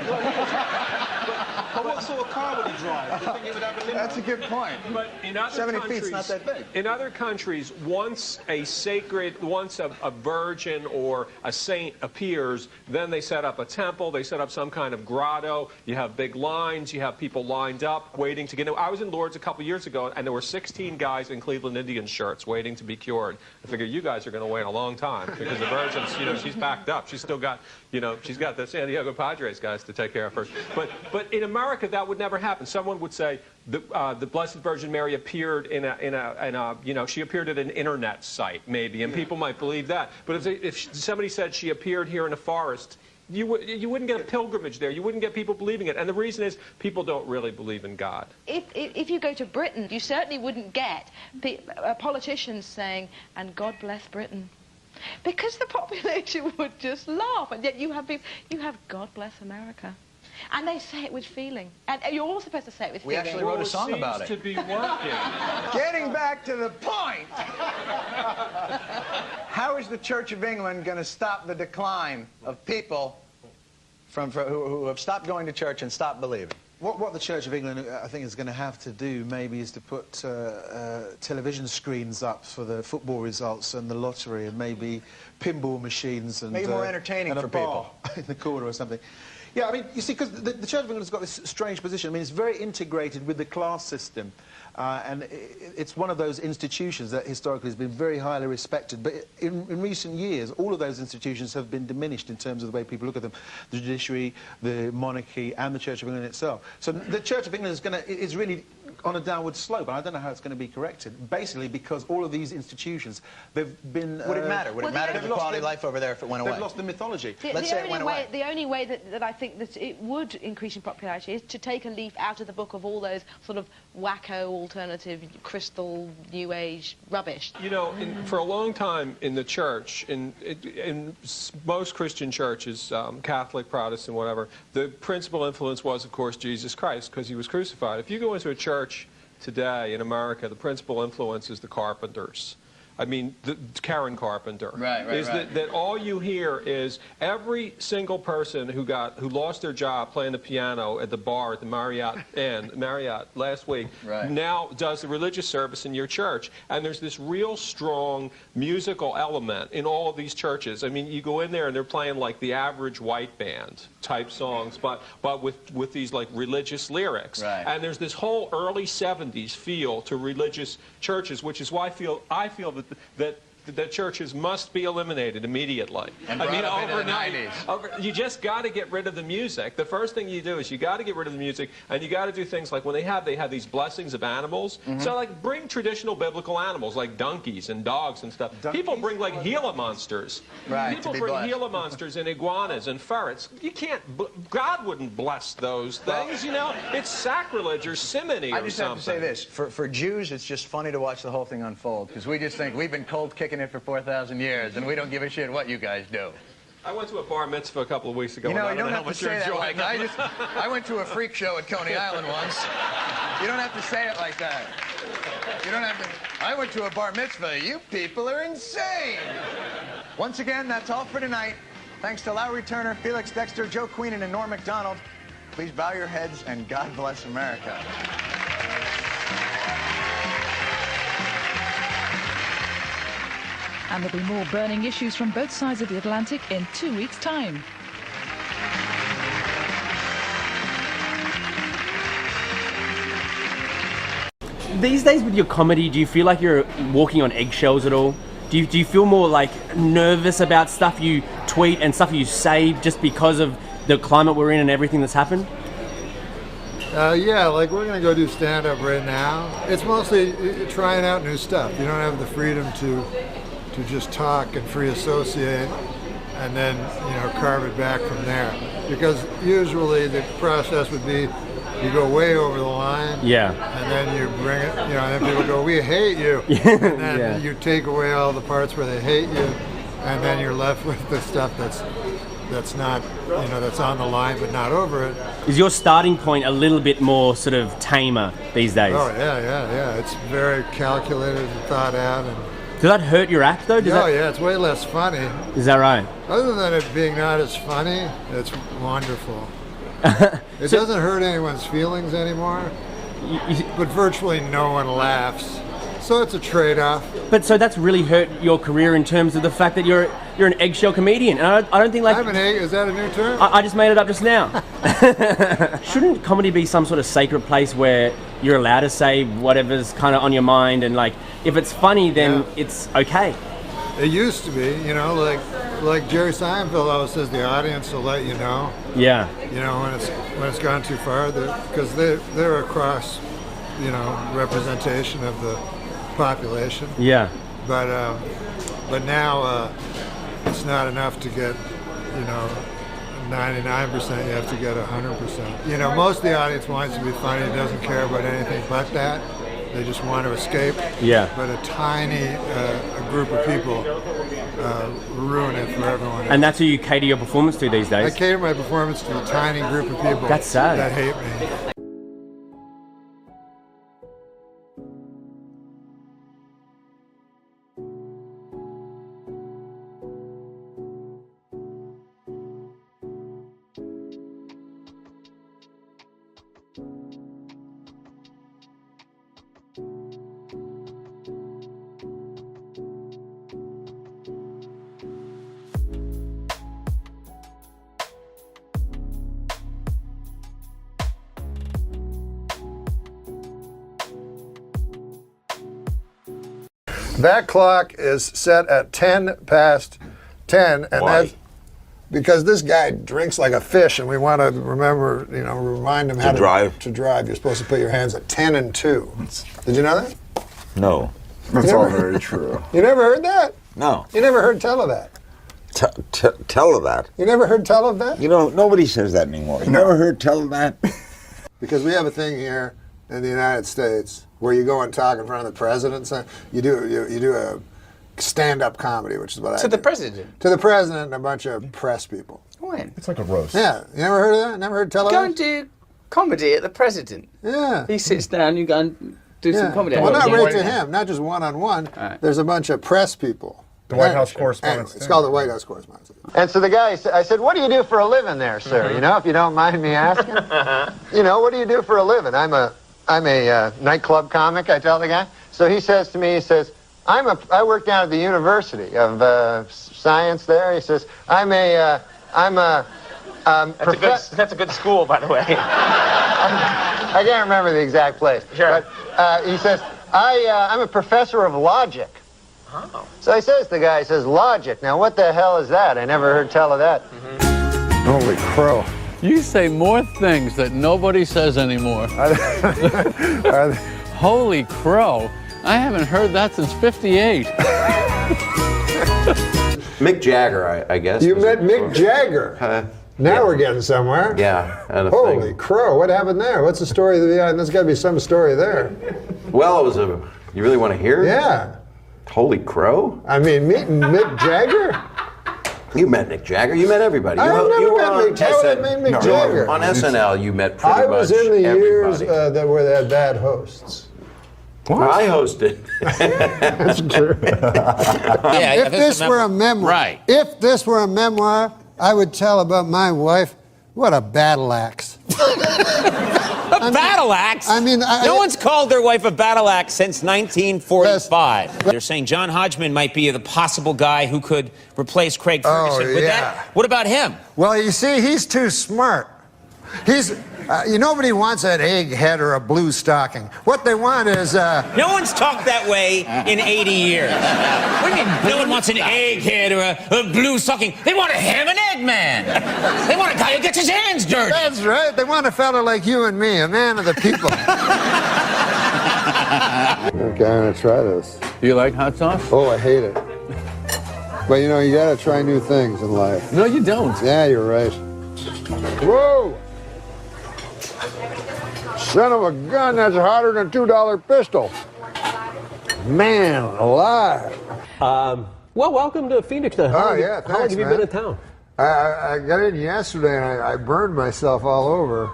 But what sort of car would he drive? Do you think he would have a limo? That's a good point. But in other 70 countries, feet's not that big. In other countries, once a virgin or a saint appears, then they set up a temple, they set up some kind of grotto, you have big lines, you have people lined up waiting to get in. I was in Lourdes a couple years ago, and there were 16 guys in Cleveland Indians shirts waiting to be cured. I figure you guys are going to wait a long time because the virgin's, you know, she's backed up. She's still got, you know, she's got the San Diego Padres guys to take care of her. But in America, that would never happen. Someone would say the Blessed Virgin Mary appeared in a you know, she appeared at an internet site maybe, and people might believe that. But if somebody said she appeared here in a forest, you wouldn't get a pilgrimage there. You wouldn't get people believing it. And the reason is people don't really believe in God. If you go to Britain, you certainly wouldn't get politicians saying, and God bless Britain. Because the population would just laugh. And yet you have God bless America. And they say it with feeling. And you're all supposed to say it with feeling. We actually wrote a song about it. Seems to be working. Getting back to the point. How is the Church of England going to stop the decline of people who have stopped going to church and stopped believing? What the Church of England, I think, is going to have to do, maybe, is to put television screens up for the football results and the lottery, and maybe pinball machines and make it more entertaining and for people in the corner or something. Yeah, I mean, you see, because the Church of England has got this strange position. I mean, it's very integrated with the class system. And it's one of those institutions that historically has been very highly respected. But in recent years, all of those institutions have been diminished in terms of the way people look at them. The judiciary, the monarchy, and the Church of England itself. So the Church of England is really on a downward slope, and I don't know how it's going to be corrected. Basically, because all of these institutions, they've been... Would it matter? Would it matter to the quality of life over there if it went away? They've lost the mythology. Let's say it went away. The only way that I think that it would increase in popularity is to take a leaf out of the book of all those sort of wacko, alternative, crystal, new age rubbish. You know, for a long time in the church, in most Christian churches, Catholic, Protestant, whatever, the principal influence was, of course, Jesus Christ, because he was crucified. If you go into a church today in America, the principal influence is the Carpenters. I mean, Karen Carpenter. Right. That all you hear is every single person who lost their job playing the piano at the bar at the Marriott last week now does the religious service in your church. And there's this real strong musical element in all of these churches. I mean, you go in there and they're playing like the average white band type songs, but with these like religious lyrics. And there's this whole early 70s feel to religious churches, which is why I feel that churches must be eliminated immediately. And I mean, overnight. You just got to get rid of the music. The first thing you do is you got to get rid of the music, and you got to do things like when they have these blessings of animals. So like bring traditional biblical animals like donkeys and dogs and stuff. People bring like Gila monsters. People bring Gila monsters and iguanas and ferrets. You can't. God wouldn't bless those things. You know, it's sacrilege or simony or something. I just have to say this: for Jews, it's just funny to watch the whole thing unfold because we just think we've been cold kicking making it for 4,000 years, and we don't give a shit what you guys do. I went to a bar mitzvah a couple of weeks ago. You know, and you don't I have to much say you're that enjoying like them. I went to a freak show at Coney Island once. You don't have to say it like that. You don't have to. I went to a bar mitzvah. You people are insane. Once again, that's all for tonight. Thanks to Lowry Turner, Felix Dexter, Joe Queenan, and Norm MacDonald. Please bow your heads and God bless America. And there'll be more burning issues from both sides of the Atlantic in 2 weeks' time. These days with your comedy, do you feel like you're walking on eggshells at all? Do you feel more like nervous about stuff you tweet and stuff you say just because of the climate we're in and everything that's happened? Yeah, like we're going to go do stand-up right now. It's mostly trying out new stuff. You don't have the freedom to just talk and free associate and then, carve it back from there. Because usually the process would be you go way over the line. Yeah. And then you bring it, and then people go, we hate you. And then you take away all the parts where they hate you, and then you're left with the stuff that's not, that's on the line but not over it. Is your starting point a little bit more sort of tamer these days? Oh, yeah. It's very calculated and thought out. And does that hurt your act, though? Yeah, it's way less funny. Is that right? Other than it being not as funny, it's wonderful. It doesn't hurt anyone's feelings anymore, but virtually no one laughs. So it's a trade-off. But so that's really hurt your career in terms of the fact that you're an eggshell comedian. And I don't think like... Is that a new term? I just made it up just now. Shouldn't comedy be some sort of sacred place where you're allowed to say whatever's kind of on your mind and like, if it's funny, then it's okay? It used to be, like Jerry Seinfeld always says, the audience will let you know. Yeah. When it's gone too far, because they're a cross, representation of the population. Yeah. But now it's not enough to get, 99%. You have to get 100%. Most of the audience wants to be funny. Doesn't care about anything but that. They just want to escape. Yeah. But a tiny a group of people ruin it for everyone. And that's who you cater your performance to these days? I cater my performance to a tiny group of people. That's sad. That hate me. That clock is set at 10 past 10, and that's because this guy drinks like a fish, and we want to remember, remind him how to drive. You're supposed to put your hands at 10 and 2. Did you know that? No. That's all very true. You never heard that? No. You never heard tell of that? Tell of that? You never heard tell of that? Nobody says that anymore. You never heard tell of that? Because we have a thing here in the United States where you go and talk in front of the president. So you do a stand-up comedy, which is what I do. To the president? To the president and a bunch of press people. When? It's like a roast. Yeah. You never heard of that? Never heard tell of that? Go and do comedy at the president. Yeah. He sits down, you go and do some comedy. Well, not right to him, not just one-on-one. Right. There's a bunch of press people. The White House correspondence. Anyway, it's called the White House correspondence. And so the guy, I said, what do you do for a living there, sir? If you don't mind me asking. What do you do for a living? I'm a nightclub comic, I tell the guy. So he says to me, I work down at the University of Science there. He says, that's a good school, by the way. I can't remember the exact place. Sure. But he says, I'm a professor of logic. Oh. So he says, the guy says, logic. Now, what the hell is that? I never heard tell of that. Holy crow. You say more things that nobody says anymore. Holy crow. I haven't heard that since '58. Mick Jagger, I guess. You met Mick Jagger? Now we're getting somewhere. Yeah. Holy crow, what happened there? What's the story? There's got to be some story there. Well, it was you really want to hear? Yeah. Holy crow! I mean, meeting Mick Jagger? You met Mick Jagger. You met everybody. I never met Mick Jagger. Mick Jagger. On SNL, you met pretty much I was in the years everybody. where they had bad hosts. What? I hosted. That's true. If this were a memoir, if this were a memoir, I would tell about my wife. What a battle axe. A battle axe? I mean, no one's called their wife a battle axe since 1945. They're saying John Hodgman might be the possible guy who could replace Craig Ferguson. What about him? Well, you see, he's too smart. He's, nobody wants an egghead or a blue stocking. What they want is, No one's talked that way in 80 years. What do you mean, no one wants an egghead or a blue stocking? They want a ham and egg man. They want a guy who gets his hands dirty. That's right. They want a fella like you and me, a man of the people. Okay, I'm gonna try this. Do you like hot sauce? Oh, I hate it. But you know, you gotta try new things in life. No, you don't. Yeah, you're right. Whoa! Son of a gun, that's hotter than a $2 pistol. Man alive. Well, welcome to Phoenix. How long have you been in town? I got in yesterday and I burned myself all over.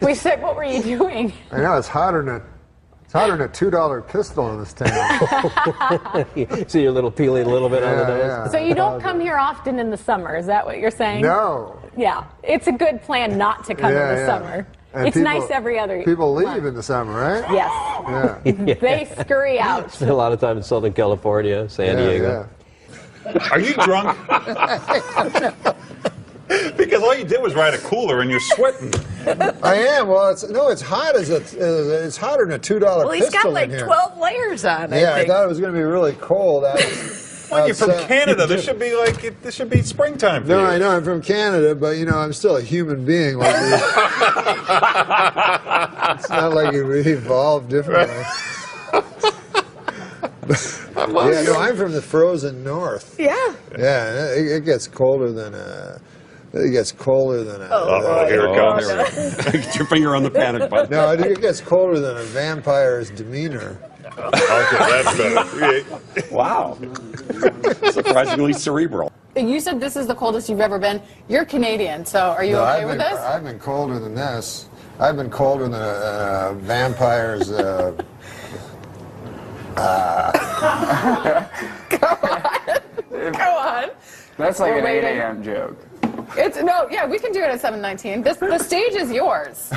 We said, what were you doing? I know, it's hotter than a $2 pistol in this town. So you're a little peeling a little bit on the nose? Yeah. So you don't come here often in the summer, is that what you're saying? No. Yeah, it's a good plan not to come in the summer. And it's nice every other People leave month. in the summer, right? Yes. Yeah. They scurry out. Spent a lot of time in Southern California, San Diego. Are you drunk? Because all you did was ride a cooler and you're sweating. I am. Well, it's hot it's hotter than a $2 Well, he's pistol got like in here. 12 layers on. Yeah, I I thought it was going to be really cold. Well, you're from Canada. This should be springtime for you. No, I know I'm from Canada, but you know I'm still a human being. Like it's not like we evolved differently. Yeah, no, I'm from the frozen north. Yeah. Yeah, it gets colder than a. It gets colder than a. Here it comes. Get your finger on the panic button. No, it gets colder than a vampire's demeanor. Okay, that's better. Wow. Surprisingly cerebral. You said this is the coldest you've ever been. You're Canadian, so are you okay with this? I've been colder than this. I've been colder than a vampire's. Go on. That's like We're an 8 waiting. a.m. joke. We can do it at 7:19. The stage is yours.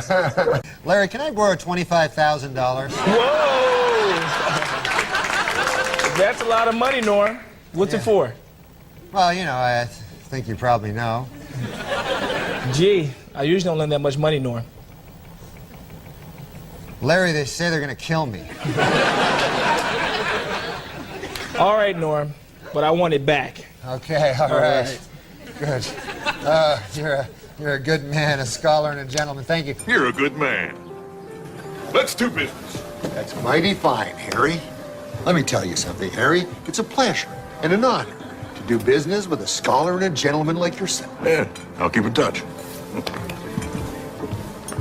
Larry, can I borrow $25,000? That's a lot of money, Norm. What's it for? Well, you know, I think you probably know. Gee, I usually don't lend that much money, Norm. Larry, they say they're going to kill me. All right, Norm, but I want it back. Okay, all right. Good. You're a good man, a scholar, and a gentleman. Thank you. You're a good man. Let's do business. That's mighty fine, Harry. Let me tell you something, Harry. It's a pleasure and an honor to do business with a scholar and a gentleman like yourself. Yeah, I'll keep in touch.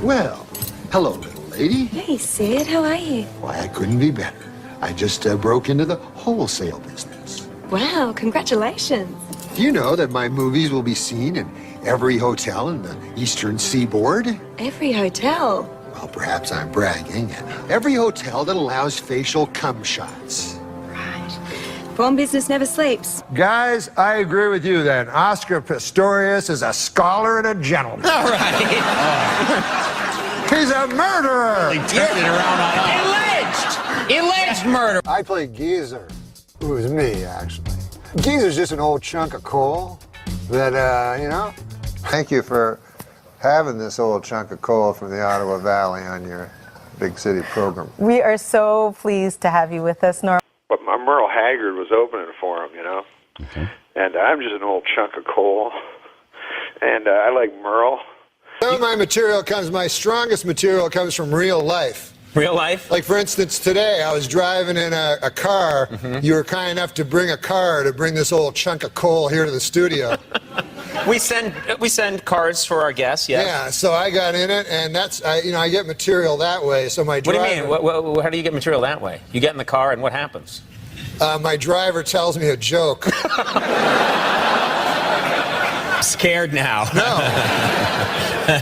Well, hello, little lady. Hey, Sid, how are you? Why, I couldn't be better. I just broke into the wholesale business. Wow, congratulations. Do you know that my movies will be seen in every hotel in the Eastern Seaboard? Every hotel. Well, perhaps I'm bragging. Every hotel that allows facial cum shots. Porn business never sleeps. Guys, I agree with you then. Oscar Pistorius is a scholar and a gentleman. All right. He's a murderer. Alleged murder. I play Geezer. It was me, actually. Geezer's just an old chunk of coal that, you know. Thank you for having this old chunk of coal from the Ottawa Valley on your big city program. We are so pleased to have you with us, Norm. But my Merle Haggard was opening for him, you know. And I'm just an old chunk of coal. And I like Merle. Some of my strongest material comes from real life. Real life? Like, for instance, today I was driving in a car. You were kind enough to bring a car to bring this old chunk of coal here to the studio. We send cars for our guests, yes. Yeah, so I got in it, and that's, I get material that way. So my driver... What do you mean? How do you get material that way? You get in the car, and what happens? My driver tells me a joke. Scared now.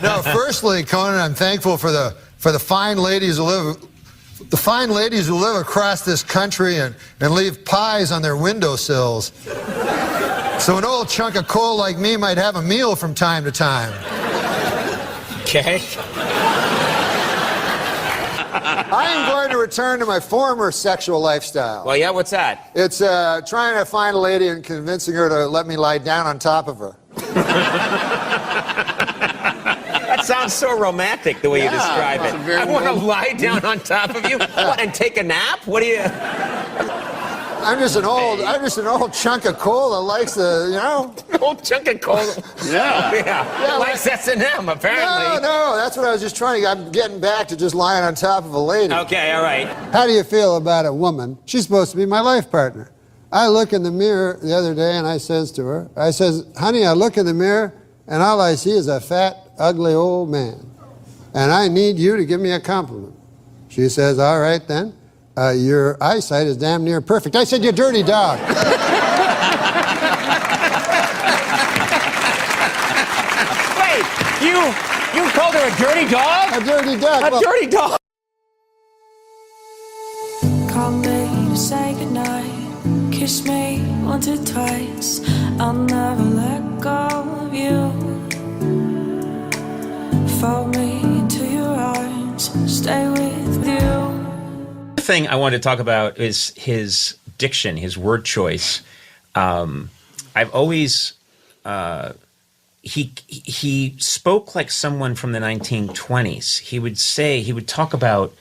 No, firstly, Conan, I'm thankful for the fine ladies who live across this country and leave pies on their windowsills. So an old chunk of coal like me might have a meal from time to time. Okay. I am going to return to my former sexual lifestyle. Well, yeah, what's that? It's trying to find a lady and convincing her to let me lie down on top of her. That sounds so romantic, the way you describe it. I want to lie down on top of you and take a nap? What do you... I'm just an old chunk of coal that likes the, Old chunk of coal. Yeah. Likes S&M, apparently. No, that's what I was just trying to... I'm getting back to just lying on top of a lady. Okay, all right. How do you feel about a woman? She's supposed to be my life partner. I look in the mirror the other day and I says to her, honey, I look in the mirror and all I see is a fat, ugly old man. And I need you to give me a compliment. She says, all right then. Your eyesight is damn near perfect. I said, you dirty dog. Wait, you called her a dirty dog? A dirty dog. A dirty dog. Call me to say goodnight. Kiss me once or twice. I'll never let go of you. Fold me into your arms. Stay with you. The thing I wanted to talk about is his diction, his word choice. I've always he spoke like someone from the 1920s. He would talk about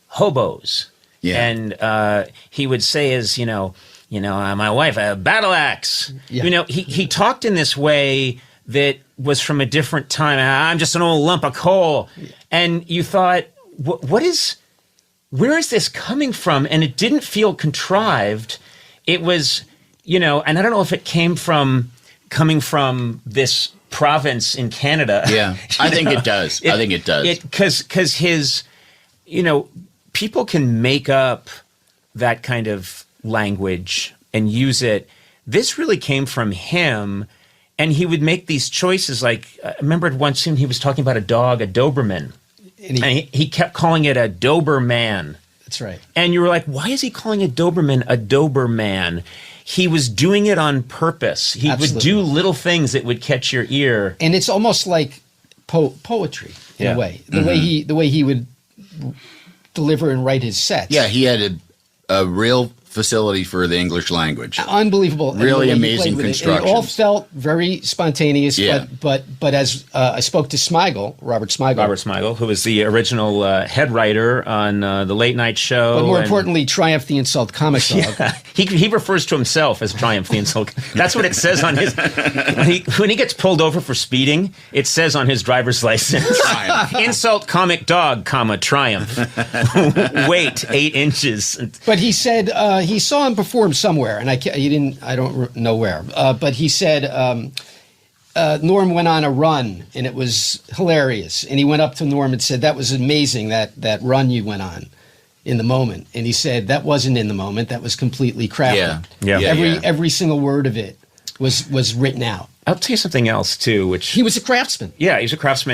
hobos, and he would say, as my wife, a battle axe. Yeah. He talked in this way that was from a different time. I'm just an old lump of coal, and you thought, where is this coming from? And it didn't feel contrived. It was, and I don't know if it coming from this province in Canada. Yeah, I think it does. I think it does. Because his, people can make up that kind of language and use it. This really came from him, and he would make these choices. Like, I remember at one scene he was talking about a dog, a Doberman. And he kept calling it a Doberman. That's right. And you were like, why is he calling a Doberman a Doberman? He was doing it on purpose. He would do little things that would catch your ear. And it's almost like poetry in a way. The way he would deliver and write his sets. Yeah, he had a real facility for the English language. Unbelievable. Really amazing construction. It all felt very spontaneous, but as I spoke to Robert Smigel, who was the original head writer on the Late Night Show. But more importantly, Triumph the Insult Comic Dog. Yeah. He refers to himself as Triumph the Insult. That's what it says on his... When he gets pulled over for speeding, it says on his driver's license, Insult Comic Dog, Triumph. Weight, 8 inches. But he said... he saw him perform somewhere, and I don't know where. But he said Norm went on a run, and it was hilarious. And he went up to Norm and said, "That was amazing, that run you went on in the moment." And he said, "That wasn't in the moment. That was completely crafted. Every single word of it was written out." I'll tell you something else too, which he was a craftsman. Yeah, he was a craftsman.